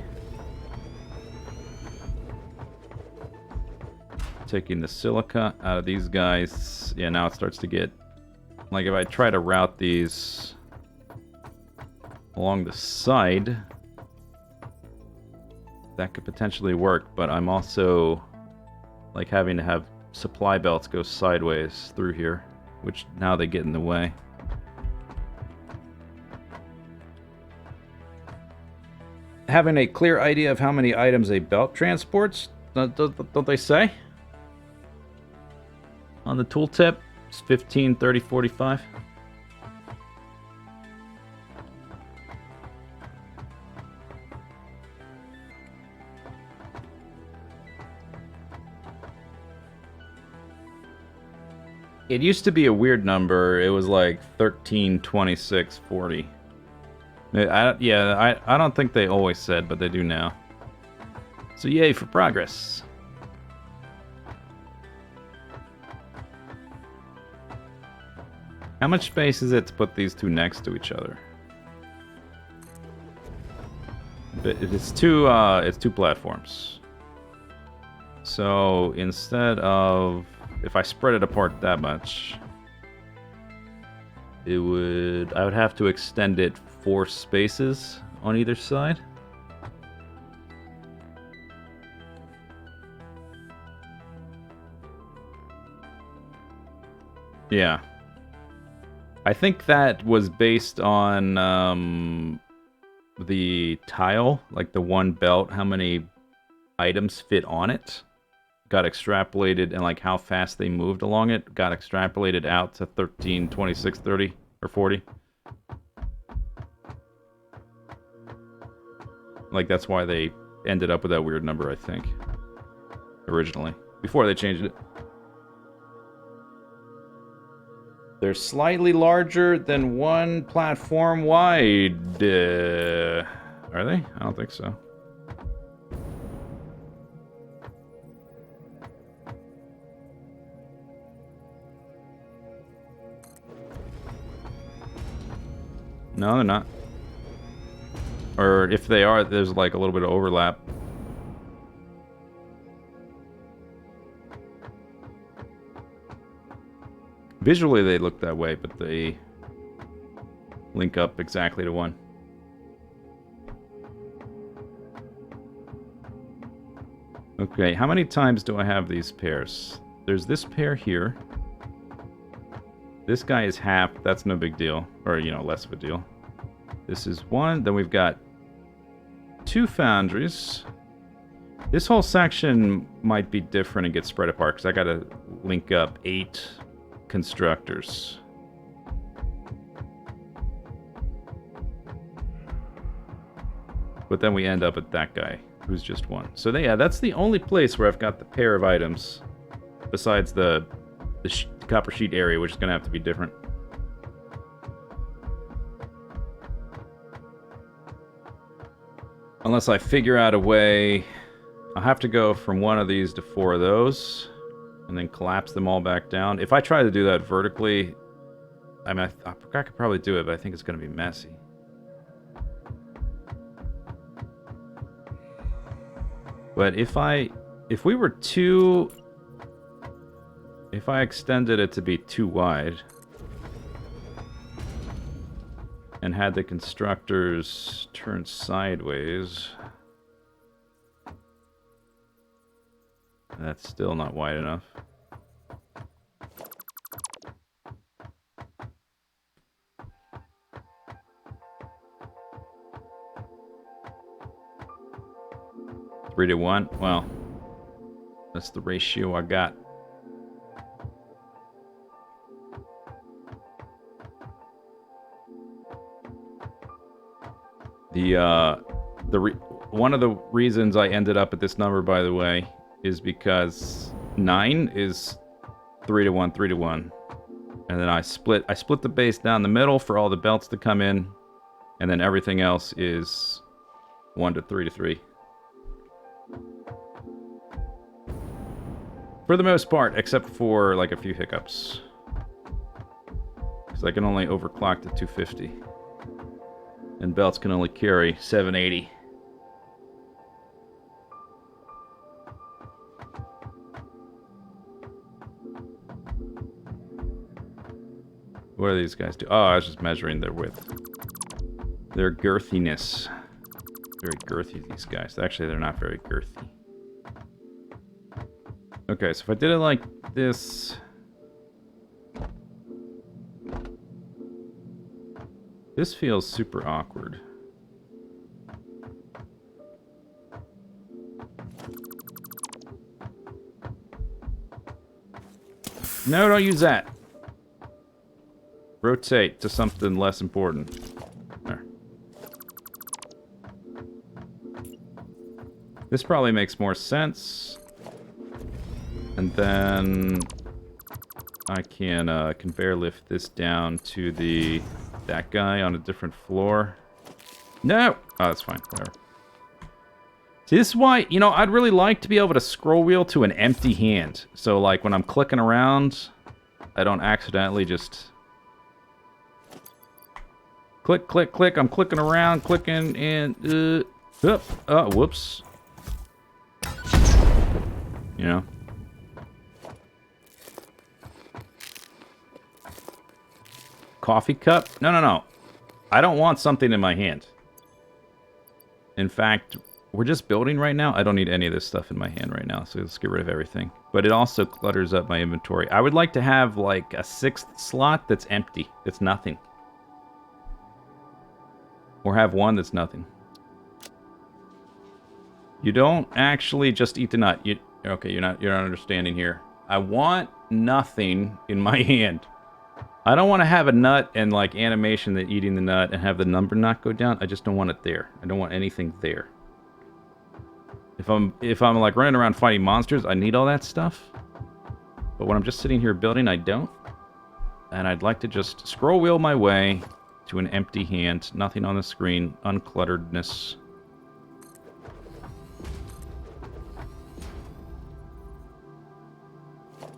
Speaker 1: taking the silica out of these guys. Yeah, now it starts to get... Like if I try to route these along the side, that could potentially work, but I'm also like having to have supply belts go sideways through here, which now they get in the way. Having a clear idea of how many items a belt transports, don't they say? On the tooltip, it's 15, 30, 45. It used to be a weird number. It was like 13, 26, 40. I don't think they always said, but they do now. So yay for progress. How much space is it to put these two next to each other? It's two platforms. So instead of... If I spread it apart that much, I would have to extend it 4 spaces on either side. Yeah. I think that was based on the tile, like the one belt, how many items fit on it. Got extrapolated, and like how fast they moved along it got extrapolated out to 13, 26, 30, or 40. Like that's why they ended up with that weird number, I think. Originally. Before they changed it. They're slightly larger than one platform wide. Are they? I don't think so. No, they're not. Or if they are, there's like a little bit of overlap. Visually they look that way, but they link up exactly to one. Okay, how many times do I have these pairs? There's this pair here. This guy is half, that's no big deal. Or, you know, less of a deal. This is 1, then we've got 2 foundries. This whole section might be different and get spread apart, because I gotta link up 8 constructors. But then we end up at that guy, who's just 1. So yeah, that's the only place where I've got the pair of items, besides the copper sheet area, which is going to have to be different. Unless I figure out a way, I'll have to go from one of these to 4 of those, and then collapse them all back down. If I try to do that vertically, I mean, I could probably do it, but I think it's going to be messy. But if we were too... If I extended it to be too wide and had the constructors turn sideways, that's still not wide enough. Three to 1? Well, That's the ratio I got. One of the reasons I ended up at this number, by the way, is because 9 is 3 to 1, 3 to 1. And then I split the base down the middle for all the belts to come in, and then everything else is 1 to 3 to 3. For the most part, except for like a few hiccups. Because I can only overclock to 250. And belts can only carry 780. What do these guys do? Oh, I was just measuring their width. Their girthiness. Very girthy, these guys. Actually, they're not very girthy. Okay, so if I did it like this... This feels super awkward. No, don't use that. Rotate to something less important. There. This probably makes more sense. And then I can conveyor lift this down to that guy on a different floor. No! Oh, that's fine. Whatever. See, this is why, you know, I'd really like to be able to scroll wheel to an empty hand. So, like, when I'm clicking around, I don't accidentally just... Click, click, click. I'm clicking around, clicking, and... oh, whoops. You know? Coffee cup? No, no, no. I don't want something in my hand. In fact, we're just building right now. I don't need any of this stuff in my hand right now, so let's get rid of everything. But it also clutters up my inventory. I would like to have, like, a 6th slot that's empty. That's nothing. Or have one that's nothing. You don't actually just eat the nut. Okay, you're not understanding here. I want nothing in my hand. I don't want to have a nut and like animation that eating the nut and have the number not go down. I just don't want it there. I don't want anything there. If I'm like running around fighting monsters, I need all that stuff. But when I'm just sitting here building, I don't. And I'd like to just scroll wheel my way to an empty hand. Nothing on the screen. Unclutteredness.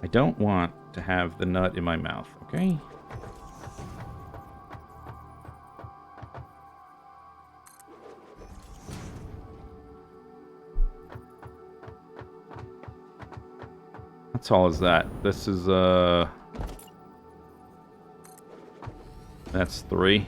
Speaker 1: I don't want to have the nut in my mouth, okay? How tall is that? This is, that's 3.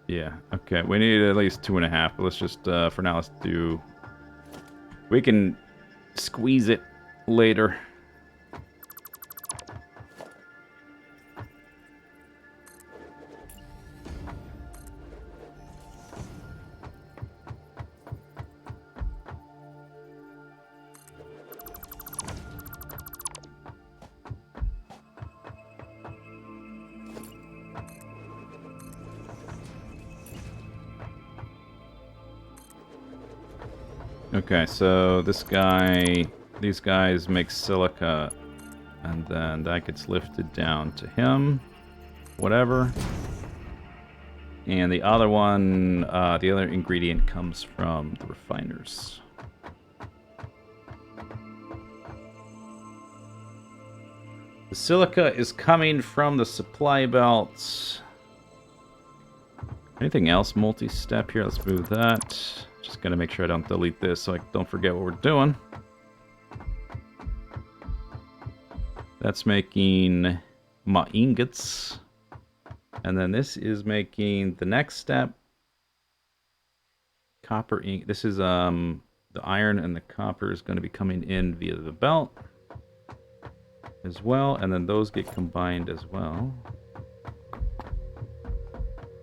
Speaker 1: Yeah, okay. We need at least 2.5, but let's just, for now, let's do... We can squeeze it later. Okay, so this guy, these guys make silica, and then that gets lifted down to him, whatever. And the other one, the other ingredient comes from the refiners. The silica is coming from the supply belts. Anything else multi-step here? Let's move that. Just gotta make sure I don't delete this so I don't forget what we're doing. That's making my ingots. And then this is making the next step. Copper ink. This is the iron and the copper is going to be coming in via the belt as well. And then those get combined as well.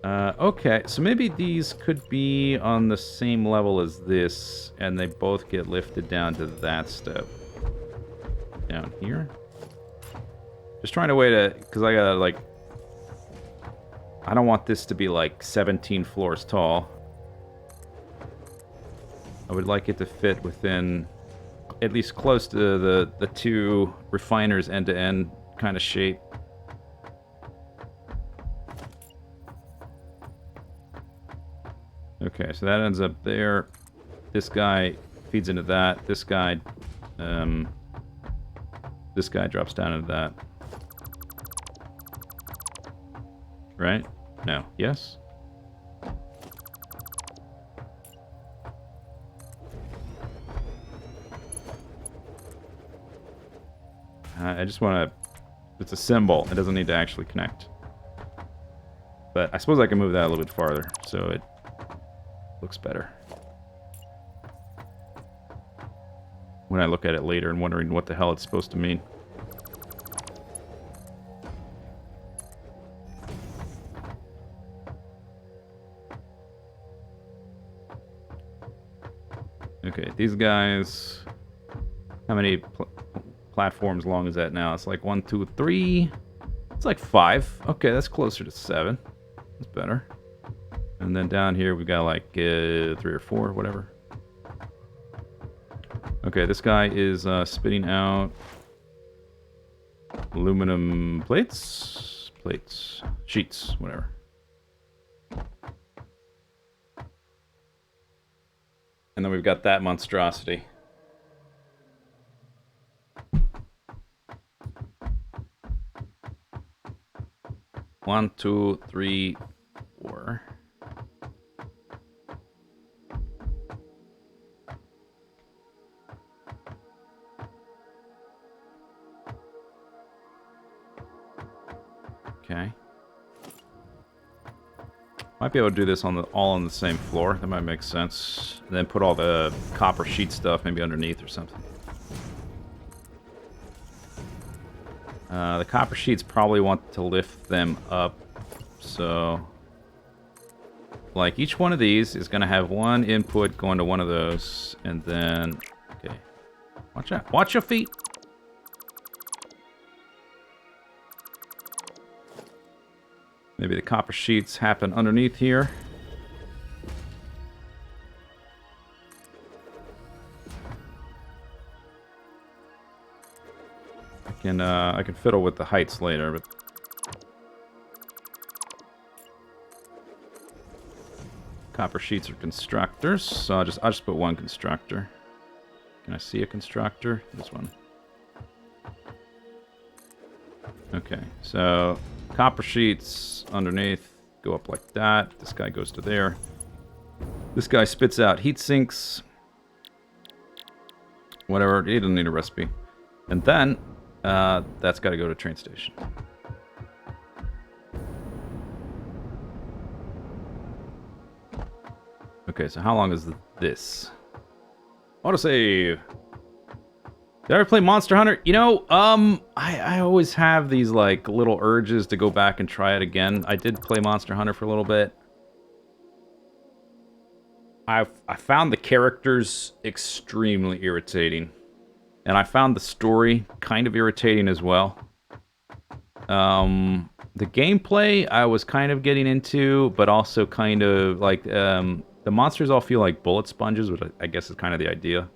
Speaker 1: Okay, so maybe these could be on the same level as this, and they both get lifted down to that step. Down here? Just trying to wait to... Because I gotta, like... I don't want this to be, like, 17 floors tall. I would like it to fit within... at least close to the two refiners end-to-end kind of shape. Okay, so that ends up there. This guy feeds into that. This guy drops down into that. Right? No. Yes? I just want to... It's a symbol. It doesn't need to actually connect. But I suppose I can move that a little bit farther, so it looks better. When I look at it later and wondering what the hell it's supposed to mean. Okay, these guys... How many platforms long is that now? It's like 1, 2, 3... It's like 5. Okay, that's closer to 7. That's better. And then down here we got like 3 or 4, whatever. Okay, this guy is spitting out aluminum plates, sheets, whatever. And then we've got that monstrosity. One, 2, 3, 4. Okay. Might be able to do this on all on the same floor. That might make sense. And then put all the copper sheet stuff maybe underneath or something. The copper sheets probably want to lift them up, so... Like, each one of these is going to have one input going to one of those, and then... Okay. Watch out. Watch your feet! Maybe the copper sheets happen underneath here. I can fiddle with the heights later, but copper sheets are constructors, so I'll just put one constructor. Can I see a constructor? This one. Okay, so copper sheets underneath go up like that. This guy goes to there. This guy spits out heat sinks. Whatever, he doesn't need a recipe. And then that's got to go to train station. Okay, so how long is this? Autosave. Did I ever play Monster Hunter? You know, I always have these, like, little urges to go back and try it again. I did play Monster Hunter for a little bit. I found the characters extremely irritating. And I found the story kind of irritating as well. The gameplay I was kind of getting into, but also kind of, like, the monsters all feel like bullet sponges, which I guess is kind of the idea.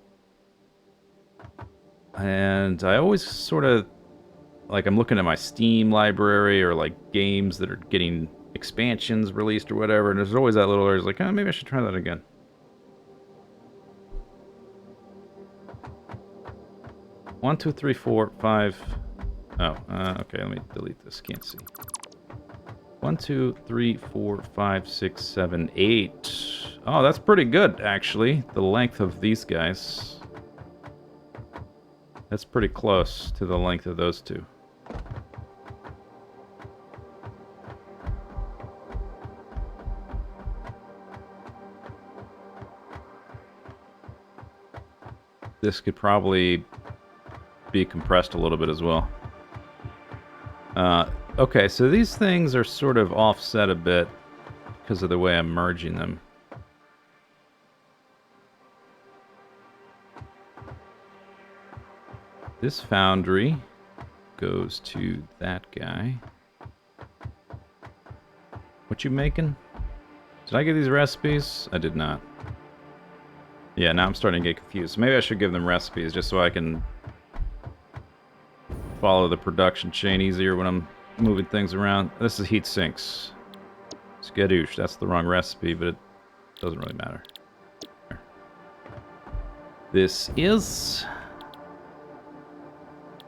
Speaker 1: And I always sort of, like, I'm looking at my Steam library or, like, games that are getting expansions released or whatever, and there's always that little urge, like, oh, maybe I should try that again. One, 2, 3, 4, 5. Oh, okay, let me delete this. Can't see. 1, 2, 3, 4, 5, 6, 7, 8. Oh, that's pretty good, actually. The length of these guys. That's pretty close to the length of those two. This could probably be compressed a little bit as well. Okay, so these things are sort of offset a bit. because of the way I'm merging them. This foundry goes to that guy. What you making? Did I get these recipes? I did not. Yeah, now I'm starting to get confused. Maybe I should give them recipes just so I can follow the production chain easier when I'm moving things around. This is heat sinks. Skadoosh. That's the wrong recipe, but it doesn't really matter. This is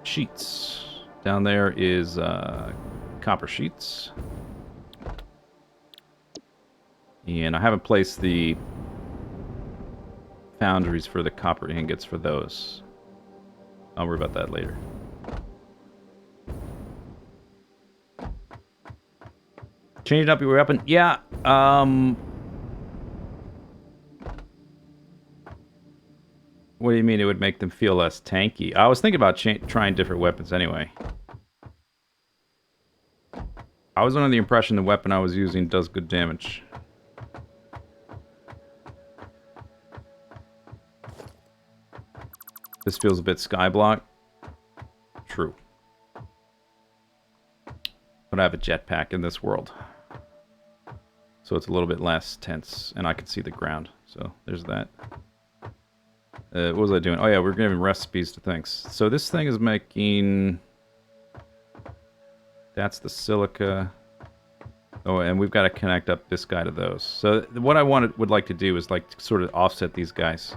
Speaker 1: sheets. Down there is copper sheets. And I haven't placed the foundries for the copper ingots for those. I'll worry about that later. Changing up your weapon? Yeah, what do you mean it would make them feel less tanky? I was thinking about trying different weapons anyway. I was under the impression the weapon I was using does good damage. This feels a bit skyblock. True. But I have a jetpack in this world. So it's a little bit less tense, and I can see the ground. So there's that. What was I doing? Oh yeah, we're giving recipes to things. So this thing is making... That's the silica. Oh, and we've got to connect up this guy to those. So what I would like to do is like sort of offset these guys.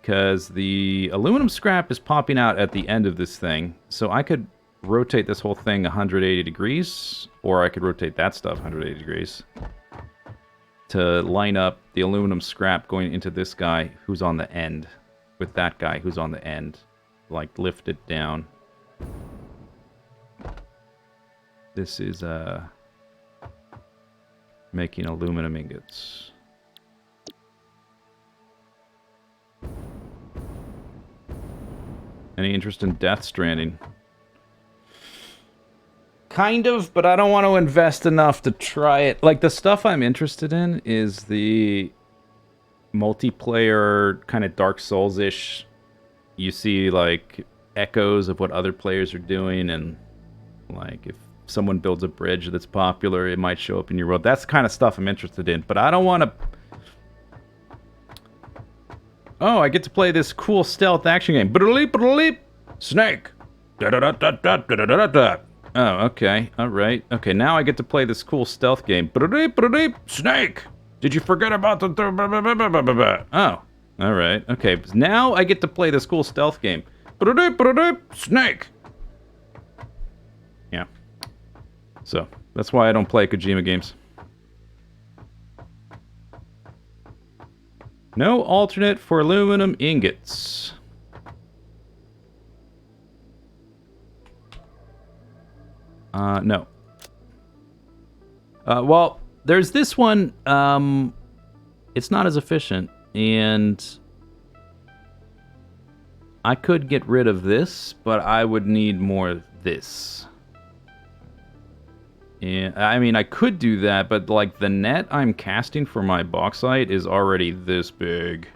Speaker 1: Because the aluminum scrap is popping out at the end of this thing. So I could rotate this whole thing 180 degrees, or I could rotate that stuff 180 degrees to line up the aluminum scrap going into this guy who's on the end with that guy who's on the end. Like, lift it down. This is making aluminum ingots. Any interest in Death Stranding? Kind of, but I don't want to invest enough to try it. Like, the stuff I'm interested in is the multiplayer, kind of Dark Souls-ish. You see, like, echoes of what other players are doing, and, like, if someone builds a bridge that's popular, it might show up in your world. That's the kind of stuff I'm interested in, but I don't want to... Oh, I get to play this cool stealth action game. Snake! Oh, okay. Alright. Okay, now I get to play this cool stealth game. Snake! Did you forget about the... Oh. Alright. Okay, now I get to play this cool stealth game. Snake! Yeah. So, that's why I don't play Kojima games. No alternate for aluminum ingots. No. Well, there's this one. It's not as efficient, and I could get rid of this, but I would need more of this. And I mean, I could do that, but like the net I'm casting for my bauxite is already this big.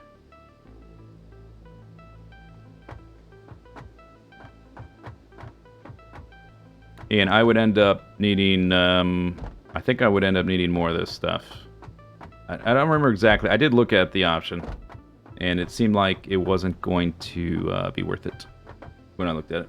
Speaker 1: And I would end up needing, I think I would end up needing more of this stuff. I don't remember exactly. I did look at the option, and it seemed like it wasn't going to be worth it when I looked at it.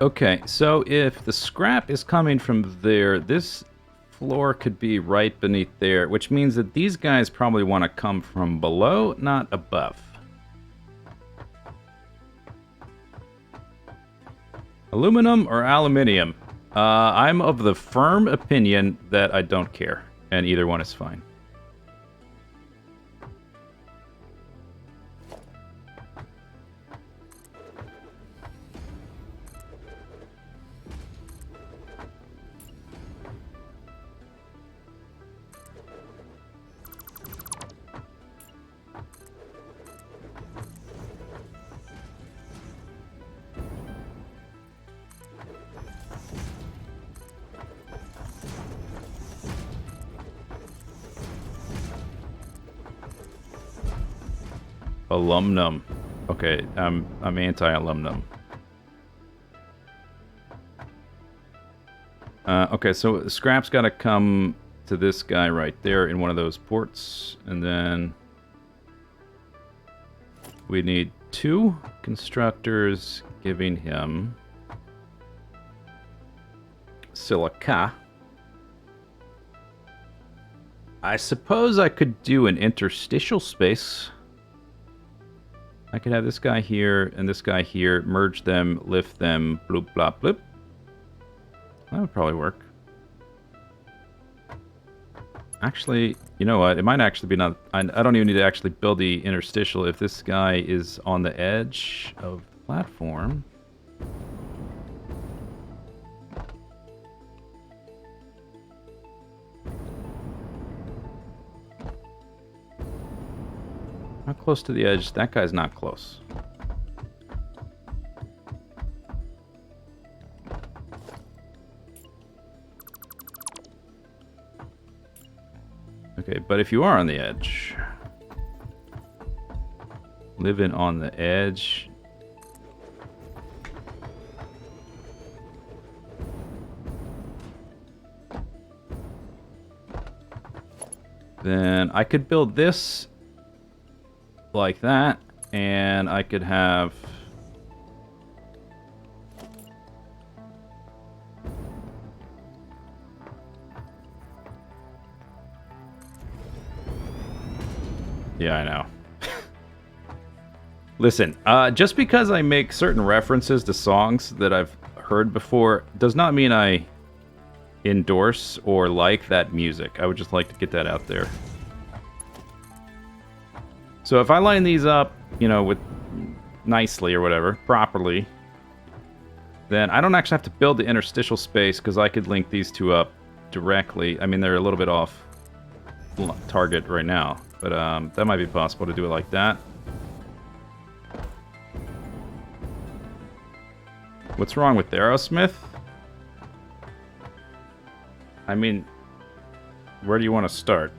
Speaker 1: Okay, so if the scrap is coming from there, this floor could be right beneath there, which means that these guys probably want to come from below, not above. Aluminum or aluminium? I'm of the firm opinion that I don't care, and either one is fine. Alumnum. Okay, I'm anti-alumnum. Okay, so scrap's got to come to this guy right there in one of those ports, and then we need 2 constructors giving him silica. I suppose I could do an interstitial space. I could have this guy here and this guy here, merge them, lift them, bloop, blop, bloop. That would probably work. Actually, you know what? It might actually be not... I don't even need to actually build the interstitial if this guy is on the edge of the platform. How close to the edge? That guy's not close. Okay, but if you are on the edge, living on the edge, then I could build this like that, and I could have yeah, I know. Listen, just because I make certain references to songs that I've heard before does not mean I endorse or like that music. I would just like to get that out there. So if I line these up, you know, with nicely or whatever, properly, then I don't actually have to build the interstitial space because I could link these 2 up directly. I mean, they're a little bit off target right now, but that might be possible to do it like that. What's wrong with Aerosmith? I mean, where do you want to start?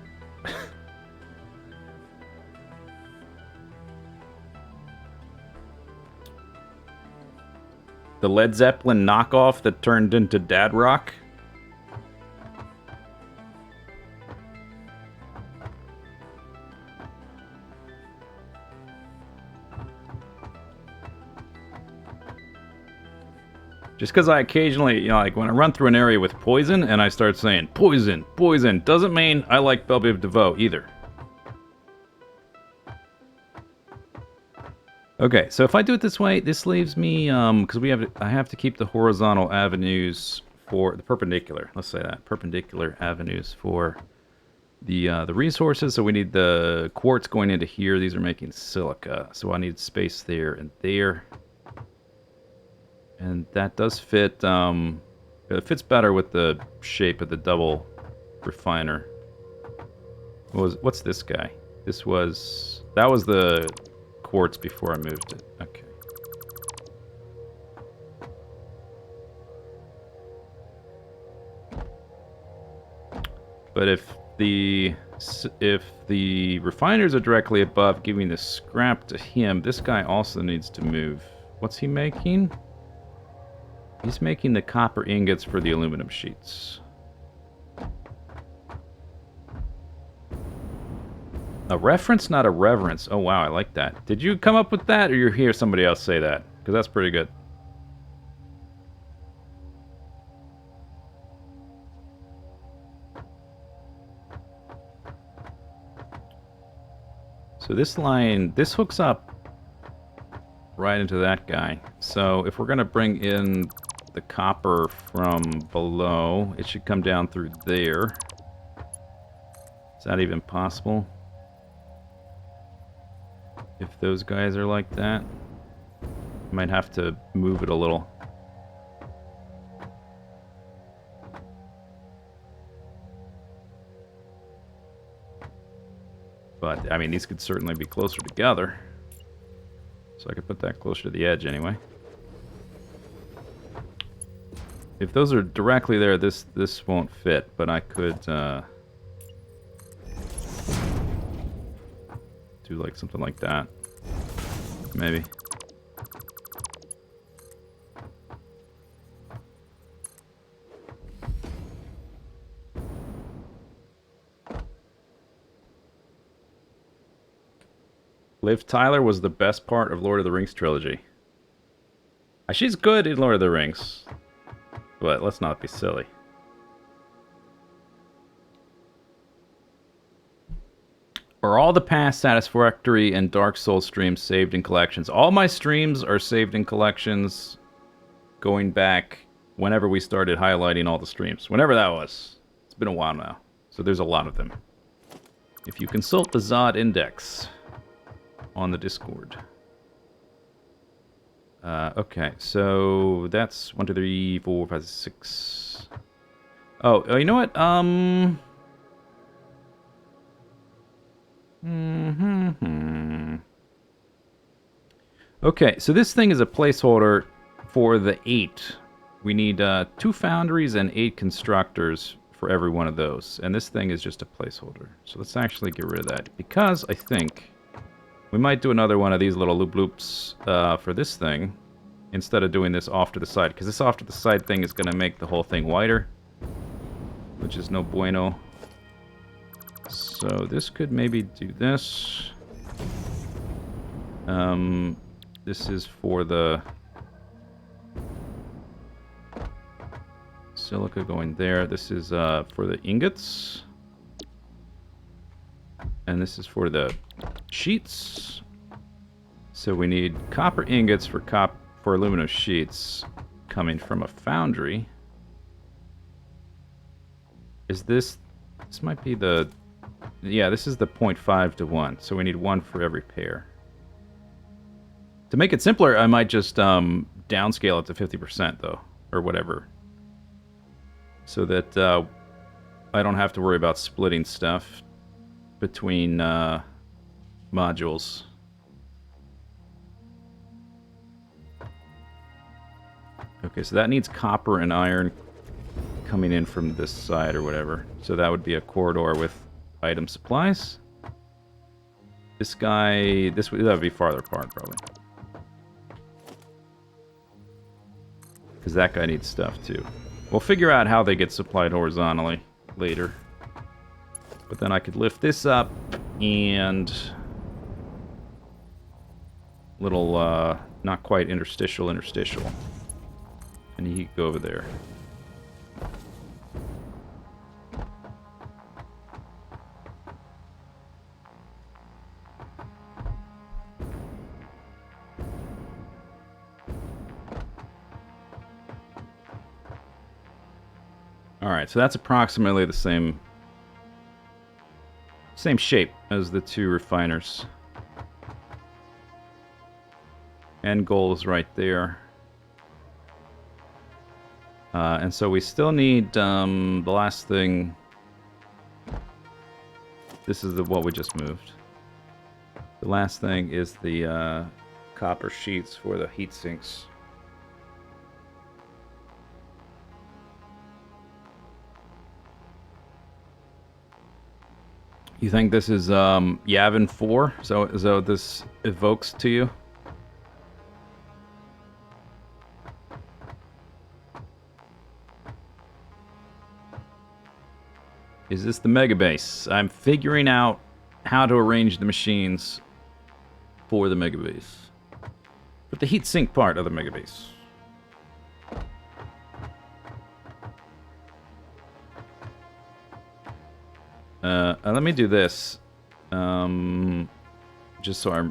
Speaker 1: The Led Zeppelin knockoff that turned into dad rock? Just because I occasionally, you know, like when I run through an area with poison and I start saying poison, poison, doesn't mean I like Belle Biv DeVoe either. Okay, so if I do it this way, this leaves me, because I have to keep the horizontal avenues for the perpendicular. Let's say that perpendicular avenues for the resources. So we need the quartz going into here. These are making silica, so I need space there and there, and that does fit. It fits better with the shape of the double refiner. What's this guy? That was the quartz before I moved it. Okay. But if the refiners are directly above, giving the scrap to him, this guy also needs to move. What's he making? He's making the copper ingots for the aluminum sheets. A reference, not a reverence. Oh, wow, I like that. Did you come up with that, or you hear somebody else say that? Because that's pretty good. So this line, this hooks up right into that guy. So if we're going to bring in the copper from below. It should come down through there. Is that even possible? If those guys are like that, might have to move it a little. But, I mean, these could certainly be closer together. So I could put that closer to the edge anyway. If those are directly there, this won't fit, but I could do like something like that. Maybe. Liv Tyler was the best part of Lord of the Rings trilogy. She's good in Lord of the Rings, but let's not be silly. Are all the past Satisfactory and Dark Souls streams saved in collections? All my streams are saved in collections going back whenever we started highlighting all the streams. Whenever that was. It's been a while now. So there's a lot of them. If you consult the Zod index on the Discord. Okay, so that's 1, 2, 3, 4, 5, 6. Oh, you know what? Okay, so this thing is a placeholder for the 8. We need 2 foundries and 8 constructors for every one of those. And this thing is just a placeholder. So let's actually get rid of that. Because I think we might do another one of these little loop loops for this thing. Instead of doing this off to the side. Because this off to the side thing is going to make the whole thing wider. Which is no bueno. So this could maybe do this. This is for the silica going there. This is for the ingots. And this is for the sheets. So we need copper ingots for aluminum sheets coming from a foundry. Is this might be the... Yeah, this is the 0.5 to 1. So we need 1 for every pair. To make it simpler, I might just downscale it to 50% though. Or whatever. So that I don't have to worry about splitting stuff between modules. Okay, so that needs copper and iron coming in from this side or whatever. So that would be a corridor with item supplies. This guy, that would be farther apart probably. Because that guy needs stuff too. We'll figure out how they get supplied horizontally later. But then I could lift this up and little, not quite interstitial. And he could go over there. Alright, so that's approximately the same shape as the 2 refiners. End goal is right there. And so we still need the last thing. This is what we just moved. The last thing is the copper sheets for the heat sinks. You think this is Yavin 4? So this evokes to you? Is this the mega base? I'm figuring out how to arrange the machines for the mega base. But the heatsink part of the mega base. Let me do this. Just so I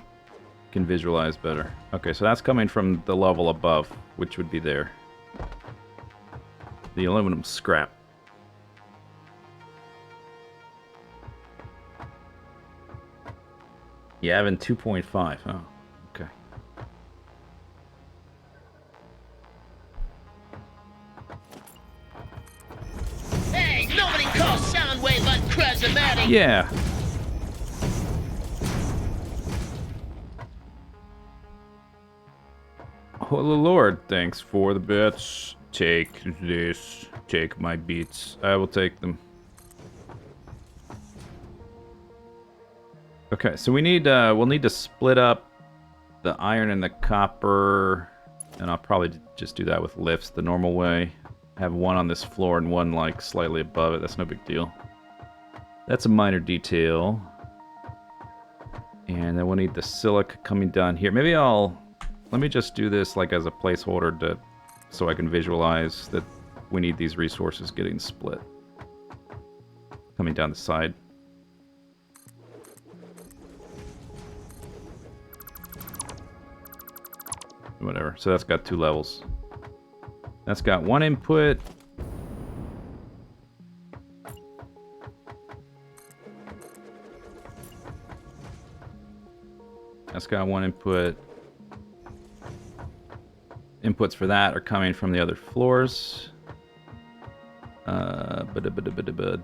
Speaker 1: can visualize better. Okay, so that's coming from the level above, which would be there. The aluminum scrap. Yavin 2.5. Oh, okay.
Speaker 2: Hey, nobody calls Soundwave uncharismatic.
Speaker 1: Yeah. Oh, Lord, thanks for the bits. Take this. Take my beats. I will take them. Okay, so we need, we'll need to split up the iron and the copper, and I'll probably just do that with lifts the normal way. Have one on this floor and one, like, slightly above it. That's no big deal. That's a minor detail. And then we'll need the silica coming down here. Maybe let me just do this, like, as a placeholder so I can visualize that we need these resources getting split. Coming down the side. Whatever. So that's got 2 levels. That's got 1 input. That's got 1 input. Inputs for that are coming from the other floors.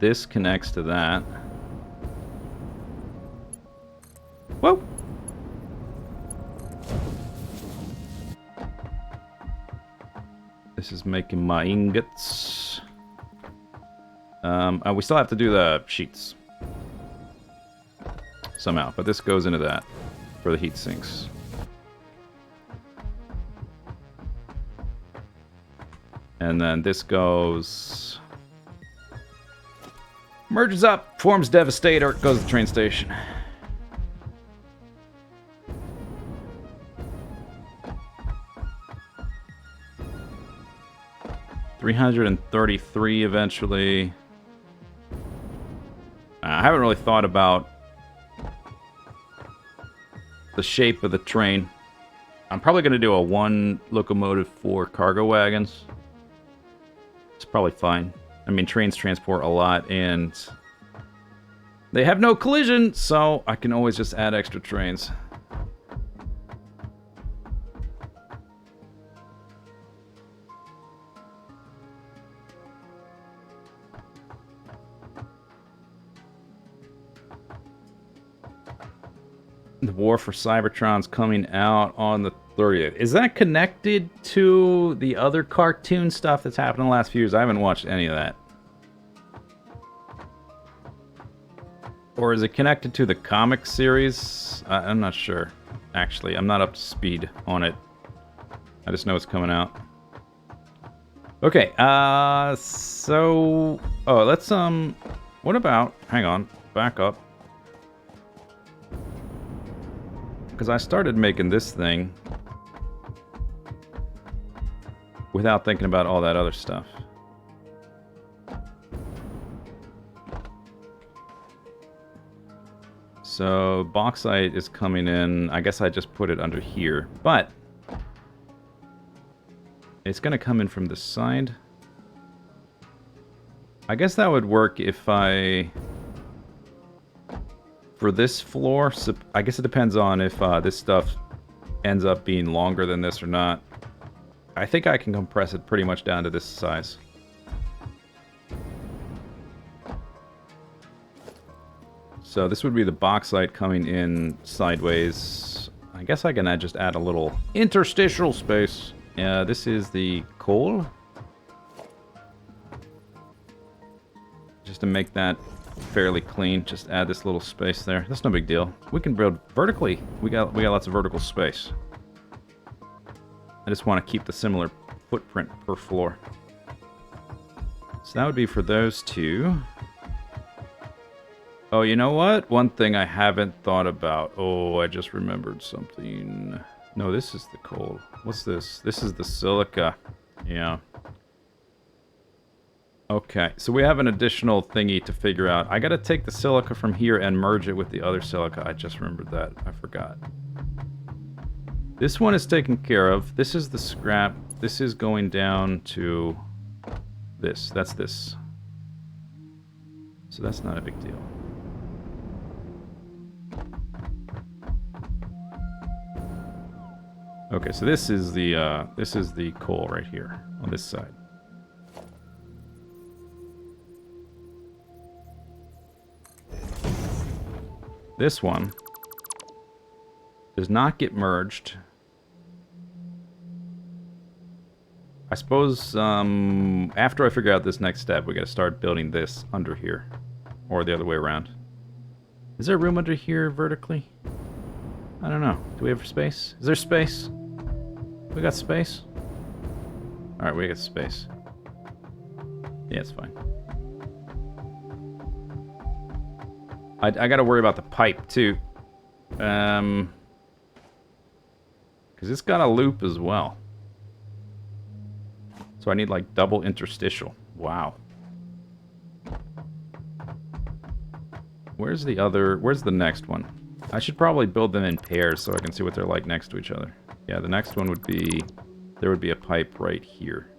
Speaker 1: This connects to that. Whoa! This is making my ingots. We still have to do the sheets. Somehow, but this goes into that for the heat sinks. And then this goes... merges up, forms Devastator, goes to the train station. $333 eventually. I haven't really thought about the shape of the train. I'm probably going to do a 1 locomotive 4 cargo wagons. It's probably fine. I mean, trains transport a lot, and they have no collision, so I can always just add extra trains. The War for Cybertron's coming out on the 30th. Is that connected to the other cartoon stuff that's happened in the last few years? I haven't watched any of that. Or is it connected to the comic series? I'm not sure. Actually, I'm not up to speed on it. I just know it's coming out. Okay, so... oh, let's, what about... hang on, back up. Because I started making this thing without thinking about all that other stuff. So bauxite is coming in. I guess I just put it under here, but it's going to come in from this side. I guess that would work if I... for this floor, I guess it depends on if this stuff ends up being longer than this or not. I think I can compress it pretty much down to this size. So this would be the bauxite coming in sideways. I guess I can just add a little interstitial space. This is the coal. Just to make that fairly clean, just add this little space there. That's no big deal. We can build vertically. We got lots of vertical space. I just want to keep the similar footprint per floor. So that would be for those two. Oh, you know what? One thing I haven't thought about. Oh, I just remembered something. No, this is the coal. What's this? This is the silica. Yeah. Okay, so we have an additional thingy to figure out. I gotta take the silica from here and merge it with the other silica. I just remembered that. I forgot. This one is taken care of. This is the scrap. This is going down to This. That's this. So that's not a big deal. Okay, so this is the coal right here on this side. This one does not get merged. I suppose after I figure out this next step, we gotta start building this under here. Or the other way around. Is there room under here vertically? I don't know. Do we have space? Is there space? We got space? Alright, we got space. Yeah, it's fine. I gotta worry about the pipe, too. Because it's got a loop as well. So I need, like, double interstitial. Wow. Where's the next one? I should probably build them in pairs so I can see what they're like next to each other. Yeah, the next one would be... There would be a pipe right here.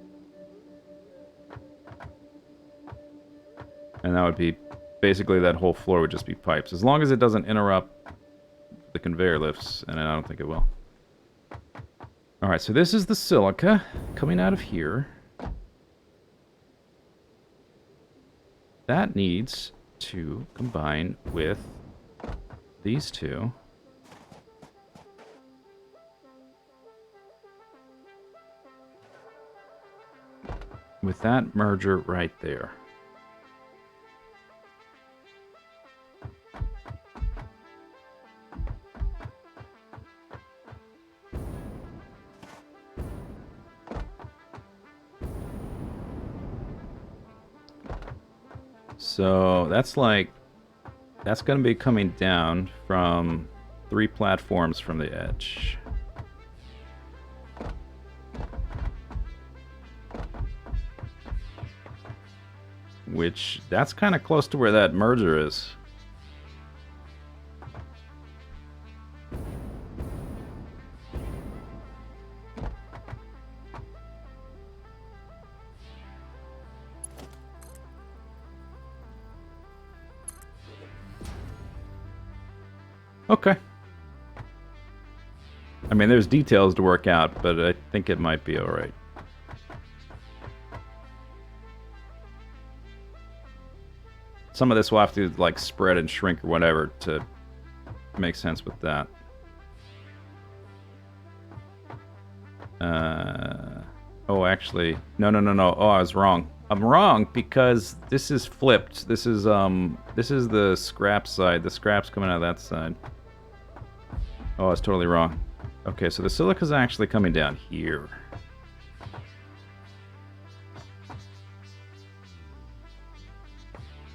Speaker 1: And that would be... Basically, that whole floor would just be pipes. As long as it doesn't interrupt the conveyor lifts, and I don't think it will. Alright, so this is the silica coming out of here. That needs to combine with these two. With that merger right there. So that's like, that's going to be coming down from 3 platforms from the edge. Which, that's kind of close to where that merger is. Okay. I mean, there's details to work out, but I think it might be alright. Some of this will have to, like, spread and shrink or whatever to make sense with that. Oh, actually... No. Oh, I was wrong. I'm wrong because this is flipped. This is the scrap side. The scrap's coming out of that side. Oh, I was totally wrong. Okay, so the silica's actually coming down here.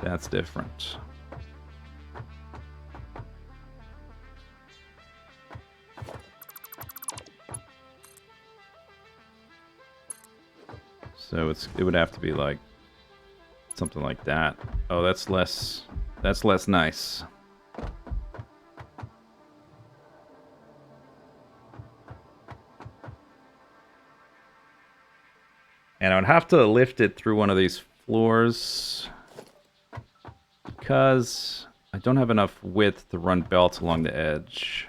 Speaker 1: That's different. So it would have to be like something like that. Oh, that's less nice. And I would have to lift it through one of these floors because I don't have enough width to run belts along the edge.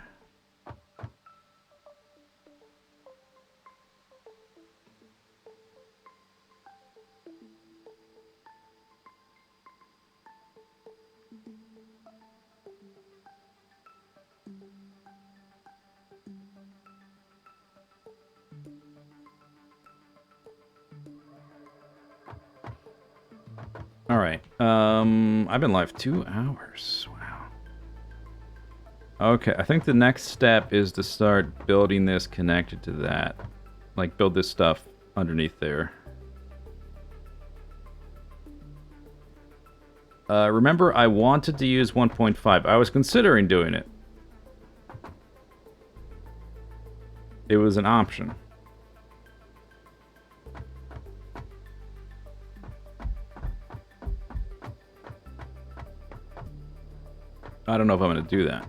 Speaker 1: Alright, I've been live 2 hours. Wow. Okay, I think the next step is to start building this connected to that. Like, build this stuff underneath there. Remember, I wanted to use 1.5. I was considering doing it. It was an option. I don't know if I'm going to do that.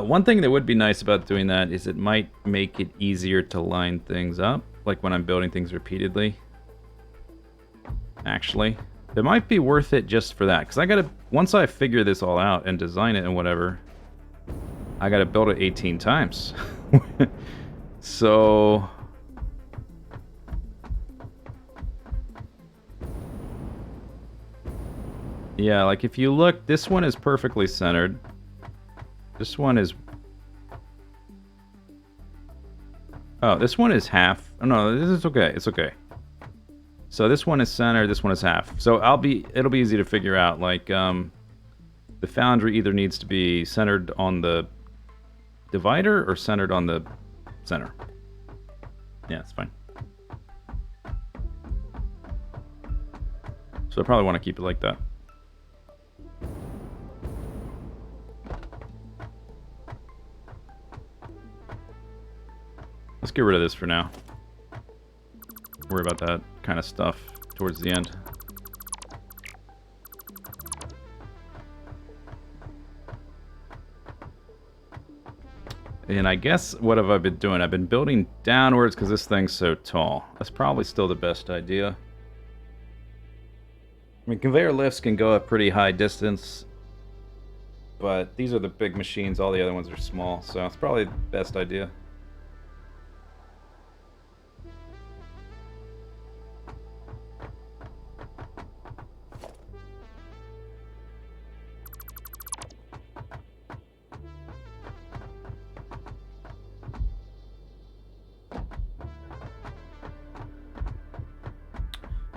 Speaker 1: One thing that would be nice about doing that is it might make it easier to line things up, like when I'm building things repeatedly. actually. It might be worth it just for that, because I gotta, once I figure this all out and design it and whatever, I gotta build it 18 times. So... yeah, like if you look, this one is perfectly centered. This one is... oh, this one is half. Oh, no, this is okay. It's okay. So this one is centered, this one is half. So it'll be easy to figure out. Like, the foundry either needs to be centered on the divider or centered on the center. Yeah, it's fine. So I probably want to keep it like that. Let's get rid of this for now. Worry about that kind of stuff towards the end. And I guess, what have I been doing? I've been building downwards because this thing's so tall. That's probably still the best idea. I mean, conveyor lifts can go a pretty high distance, but these are the big machines, all the other ones are small, so it's probably the best idea.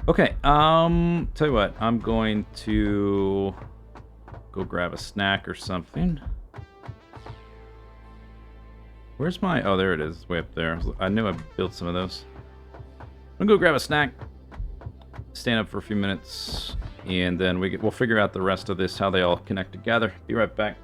Speaker 1: Okay, tell you what, I'm going to go grab a snack or something. Where's my... oh, there it is. It's way up there. I knew I built some of those. I'm gonna go grab a snack, stand up for a few minutes, and then we'll figure out the rest of this, how they all connect together. Be right back.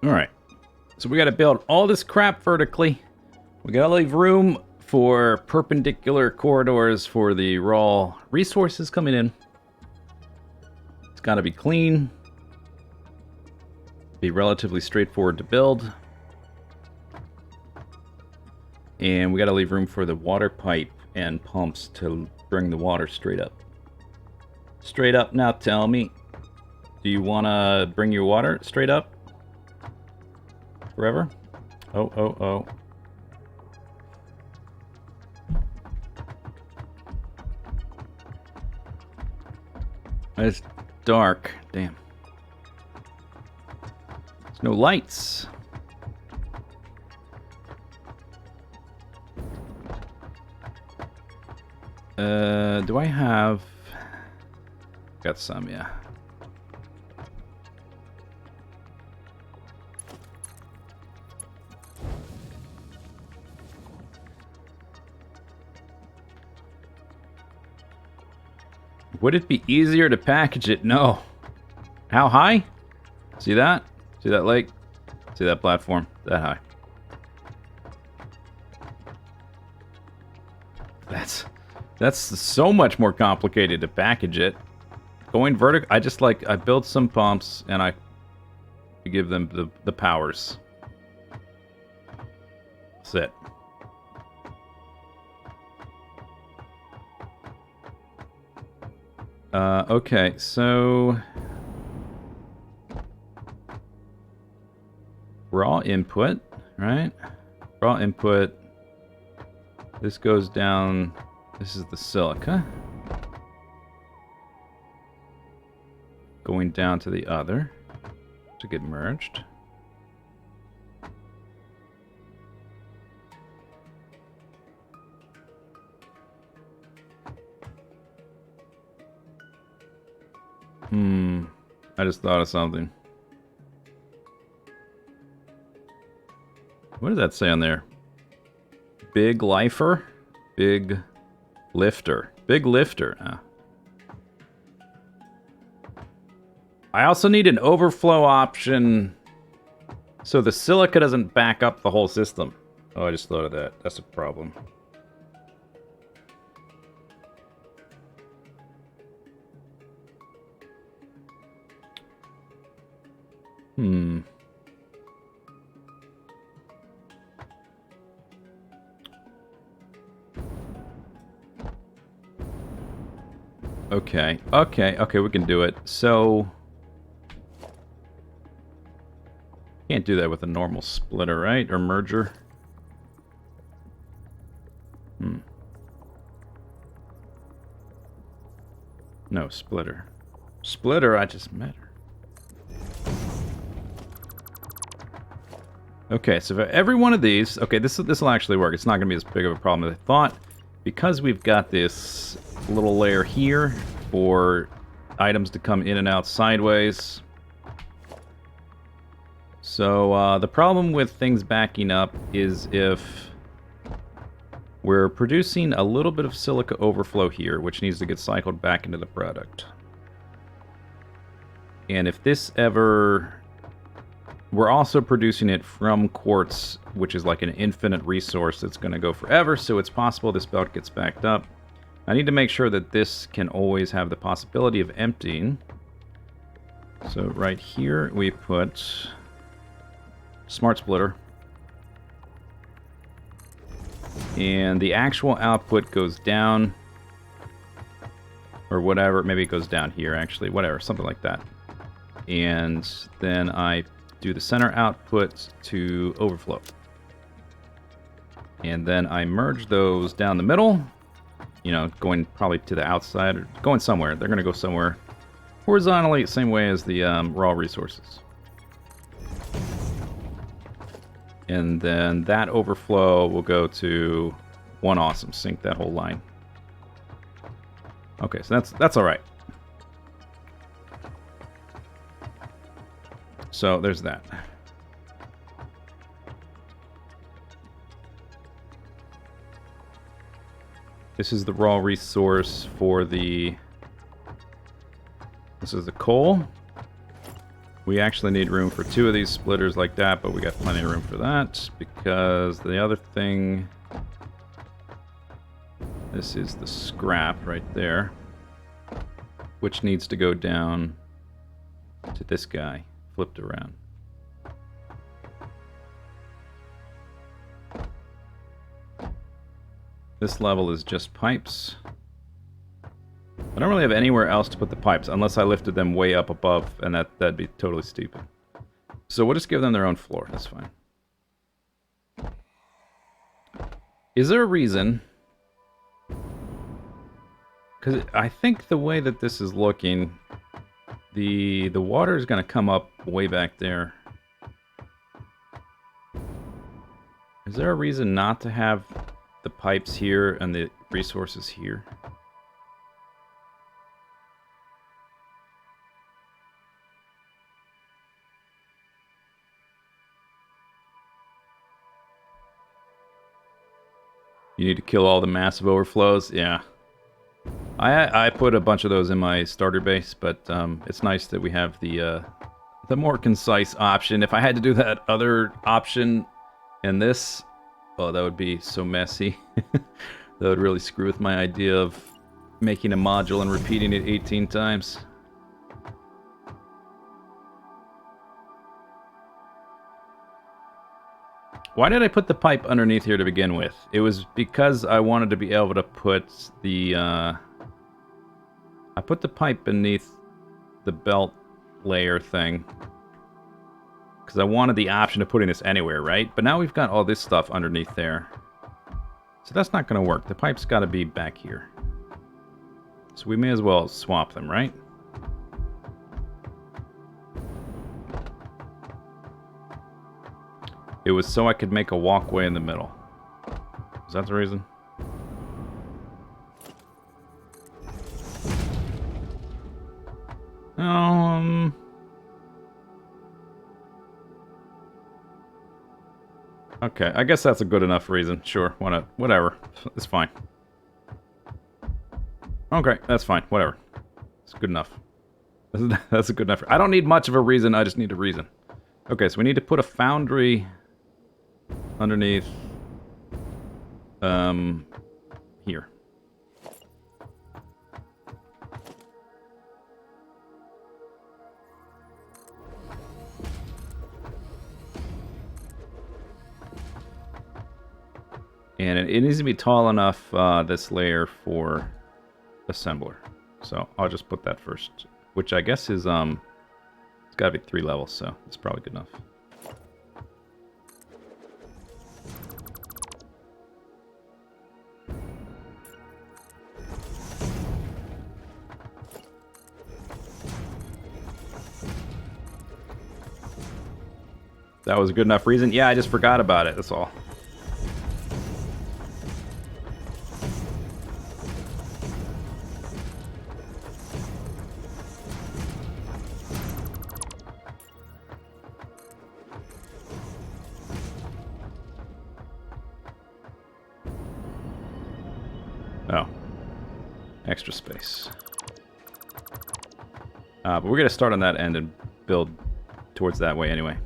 Speaker 1: Alright. So we gotta build all this crap vertically. We gotta leave room for perpendicular corridors for the raw resources coming in. It's gotta be clean. Be relatively straightforward to build. And we gotta leave room for the water pipe and pumps to bring the water straight up. Straight up now, tell me. Do you wanna bring your water straight up? Forever? Oh, oh, oh. It's dark. Damn. There's no lights. Do I have... Got some, yeah. Would it be easier to package it? No. How high? See that? See that lake? See that platform? That high. That's so much more complicated to package it. Going vertical, I build some pumps and I give them the powers. That's it. Okay, so raw input, right? Raw input. This goes down. This is the silica. Going down to the other to get merged. I just thought of something. What does that say on there? Big lifer? Big lifter. Big lifter. I also need an overflow option so the silica doesn't back up the whole system. Oh, I just thought of that. That's a problem. Okay, we can do it. So... Can't do that with a normal splitter, right? Or merger? No, splitter. Splitter, I just met her. Okay, so for every one of these... Okay, this will actually work. It's not going to be as big of a problem as I thought. Because we've got this little layer here for items to come in and out sideways. So the problem with things backing up is if we're producing a little bit of silica overflow here, which needs to get cycled back into the product. And if this ever... We're also producing it from quartz, which is like an infinite resource that's going to go forever, so it's possible this belt gets backed up. I need to make sure that this can always have the possibility of emptying. So right here we put smart splitter. And the actual output goes down. Or whatever, maybe it goes down here actually, whatever, something like that. And then I do the center output to overflow. And then I merge those down the middle. You know, going probably to the outside or going somewhere. They're going to go somewhere horizontally, same way as the raw resources. And then that overflow will go to one awesome sink, that whole line. Okay, so that's all right. So there's that. This is the raw resource for the... This is the coal. We actually need room for 2 of these splitters like that, but we got plenty of room for that because the other thing... This is the scrap right there, which needs to go down to this guy, flipped around. This level is just pipes. I don't really have anywhere else to put the pipes unless I lifted them way up above, and that'd be totally stupid. So we'll just give them their own floor. That's fine. Is there a reason? Because I think the way that this is looking, the water is going to come up way back there. Is there a reason not to have the pipes here and the resources here? You need to kill all the massive overflows? Yeah. I put a bunch of those in my starter base, but it's nice that we have the more concise option. If I had to do that other option and this, oh, that would be so messy. That would really screw with my idea of making a module and repeating it 18 times. Why did I put the pipe underneath here to begin with? It was because I wanted to be able to put the... I put the pipe beneath the belt layer thing because I wanted the option of putting this anywhere, right? But now we've got all this stuff underneath there. So that's not going to work. The pipe's got to be back here. So we may as well swap them, right? It was so I could make a walkway in the middle. Is that the reason? Okay, I guess that's a good enough reason. Sure, whatever. It's fine. Okay, that's fine. Whatever. It's good enough. That's a good enough. I don't need much of a reason, I just need a reason. Okay, so we need to put a foundry underneath here. And it needs to be tall enough, this layer, for assembler. So I'll just put that first, which I guess is, it's gotta be 3 levels, so it's probably good enough. That was a good enough reason? Yeah, I just forgot about it, that's all. Oh. Extra space. But we're going to start on that end and build towards that way anyway.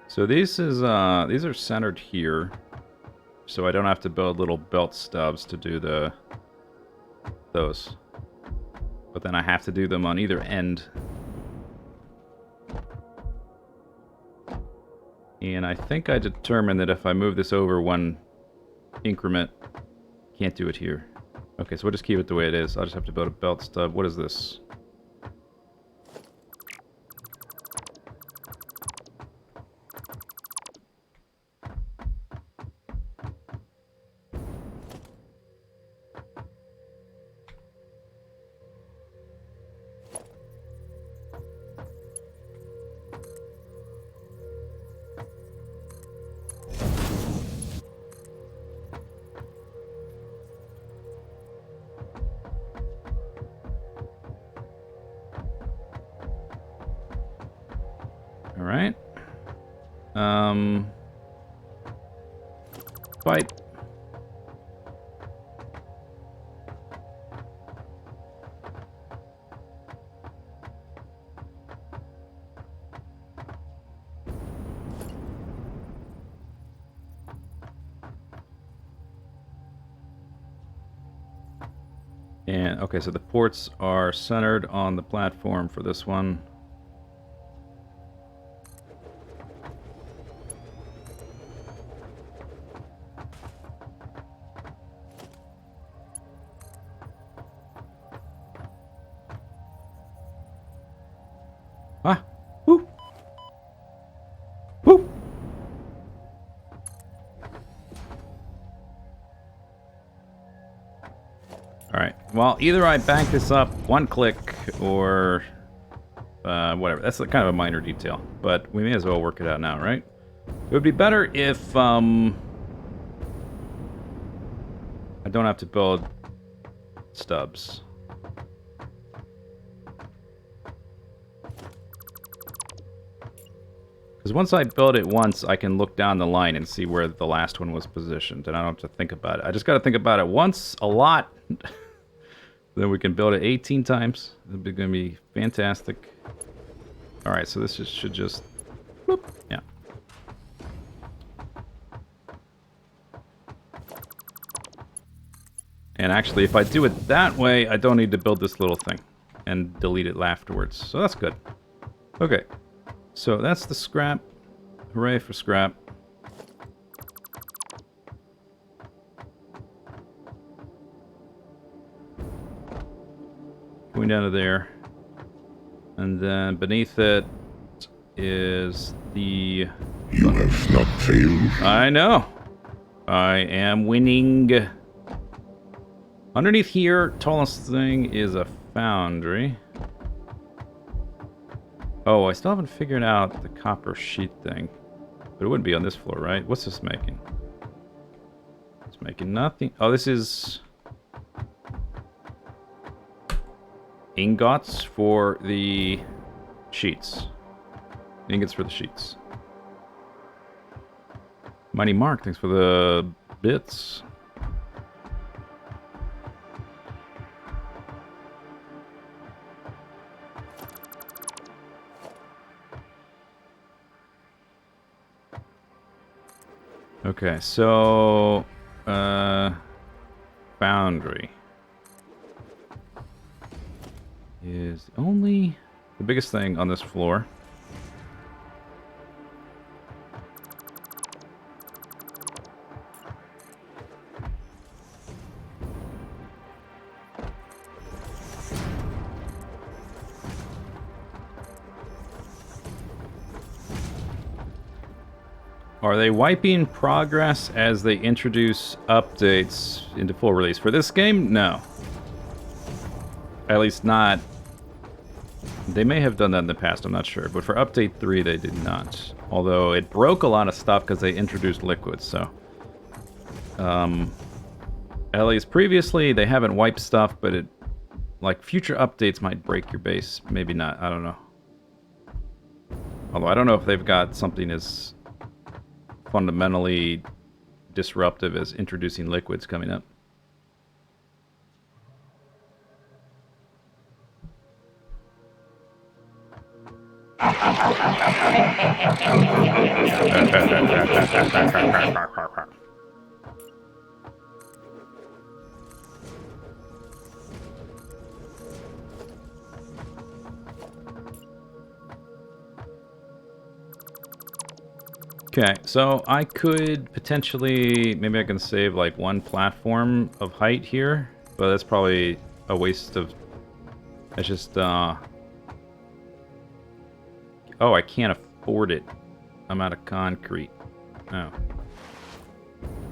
Speaker 1: So these are centered here, so I don't have to build little belt stubs to do those. But then I have to do them on either end. And I think I determined that if I move this over 1 increment, can't do it here. Okay, so we'll just keep it the way it is. I'll just have to build a belt stub. What is this? Alright. Fight. And, okay, so the ports are centered on the platform for this one. Ah! Woo! Woo! Alright, well, either I bank this up one click, or whatever. That's kind of a minor detail, but we may as well work it out now, right? It would be better if I don't have to build stubs. Because once I build it once, I can look down the line and see where the last one was positioned, and I don't have to think about it. I just got to think about it once, a lot. Then we can build it 18 times. It'll be going to be fantastic. Alright, so this should just... Whoop, yeah. And actually, if I do it that way, I don't need to build this little thing and delete it afterwards. So that's good. Okay. So that's the scrap. Hooray for scrap. Going down to there. And then beneath it is the...
Speaker 3: You have not failed.
Speaker 1: I know. I am winning. Underneath here, tallest thing is a foundry. Oh, I still haven't figured out the copper sheet thing. But it wouldn't be on this floor, right? What's this making? It's making nothing. Oh, this is... ingots for the sheets. Ingots for the sheets. Mighty Mark, thanks for the bits. Okay, so foundry is the biggest thing on this floor. Are they wiping progress as they introduce updates into full release? For this game, no. At least not... They may have done that in the past, I'm not sure. But for Update 3, they did not. Although it broke a lot of stuff because they introduced liquids, so... at least previously, they haven't wiped stuff, but it... like, future updates might break your base. Maybe not, I don't know. Although I don't know if they've got something as... fundamentally disruptive as introducing liquids coming up. Okay, so I could potentially, maybe I can save like one platform of height here, but that's probably a waste of, it's just, oh, I can't afford it. I'm out of concrete. Oh.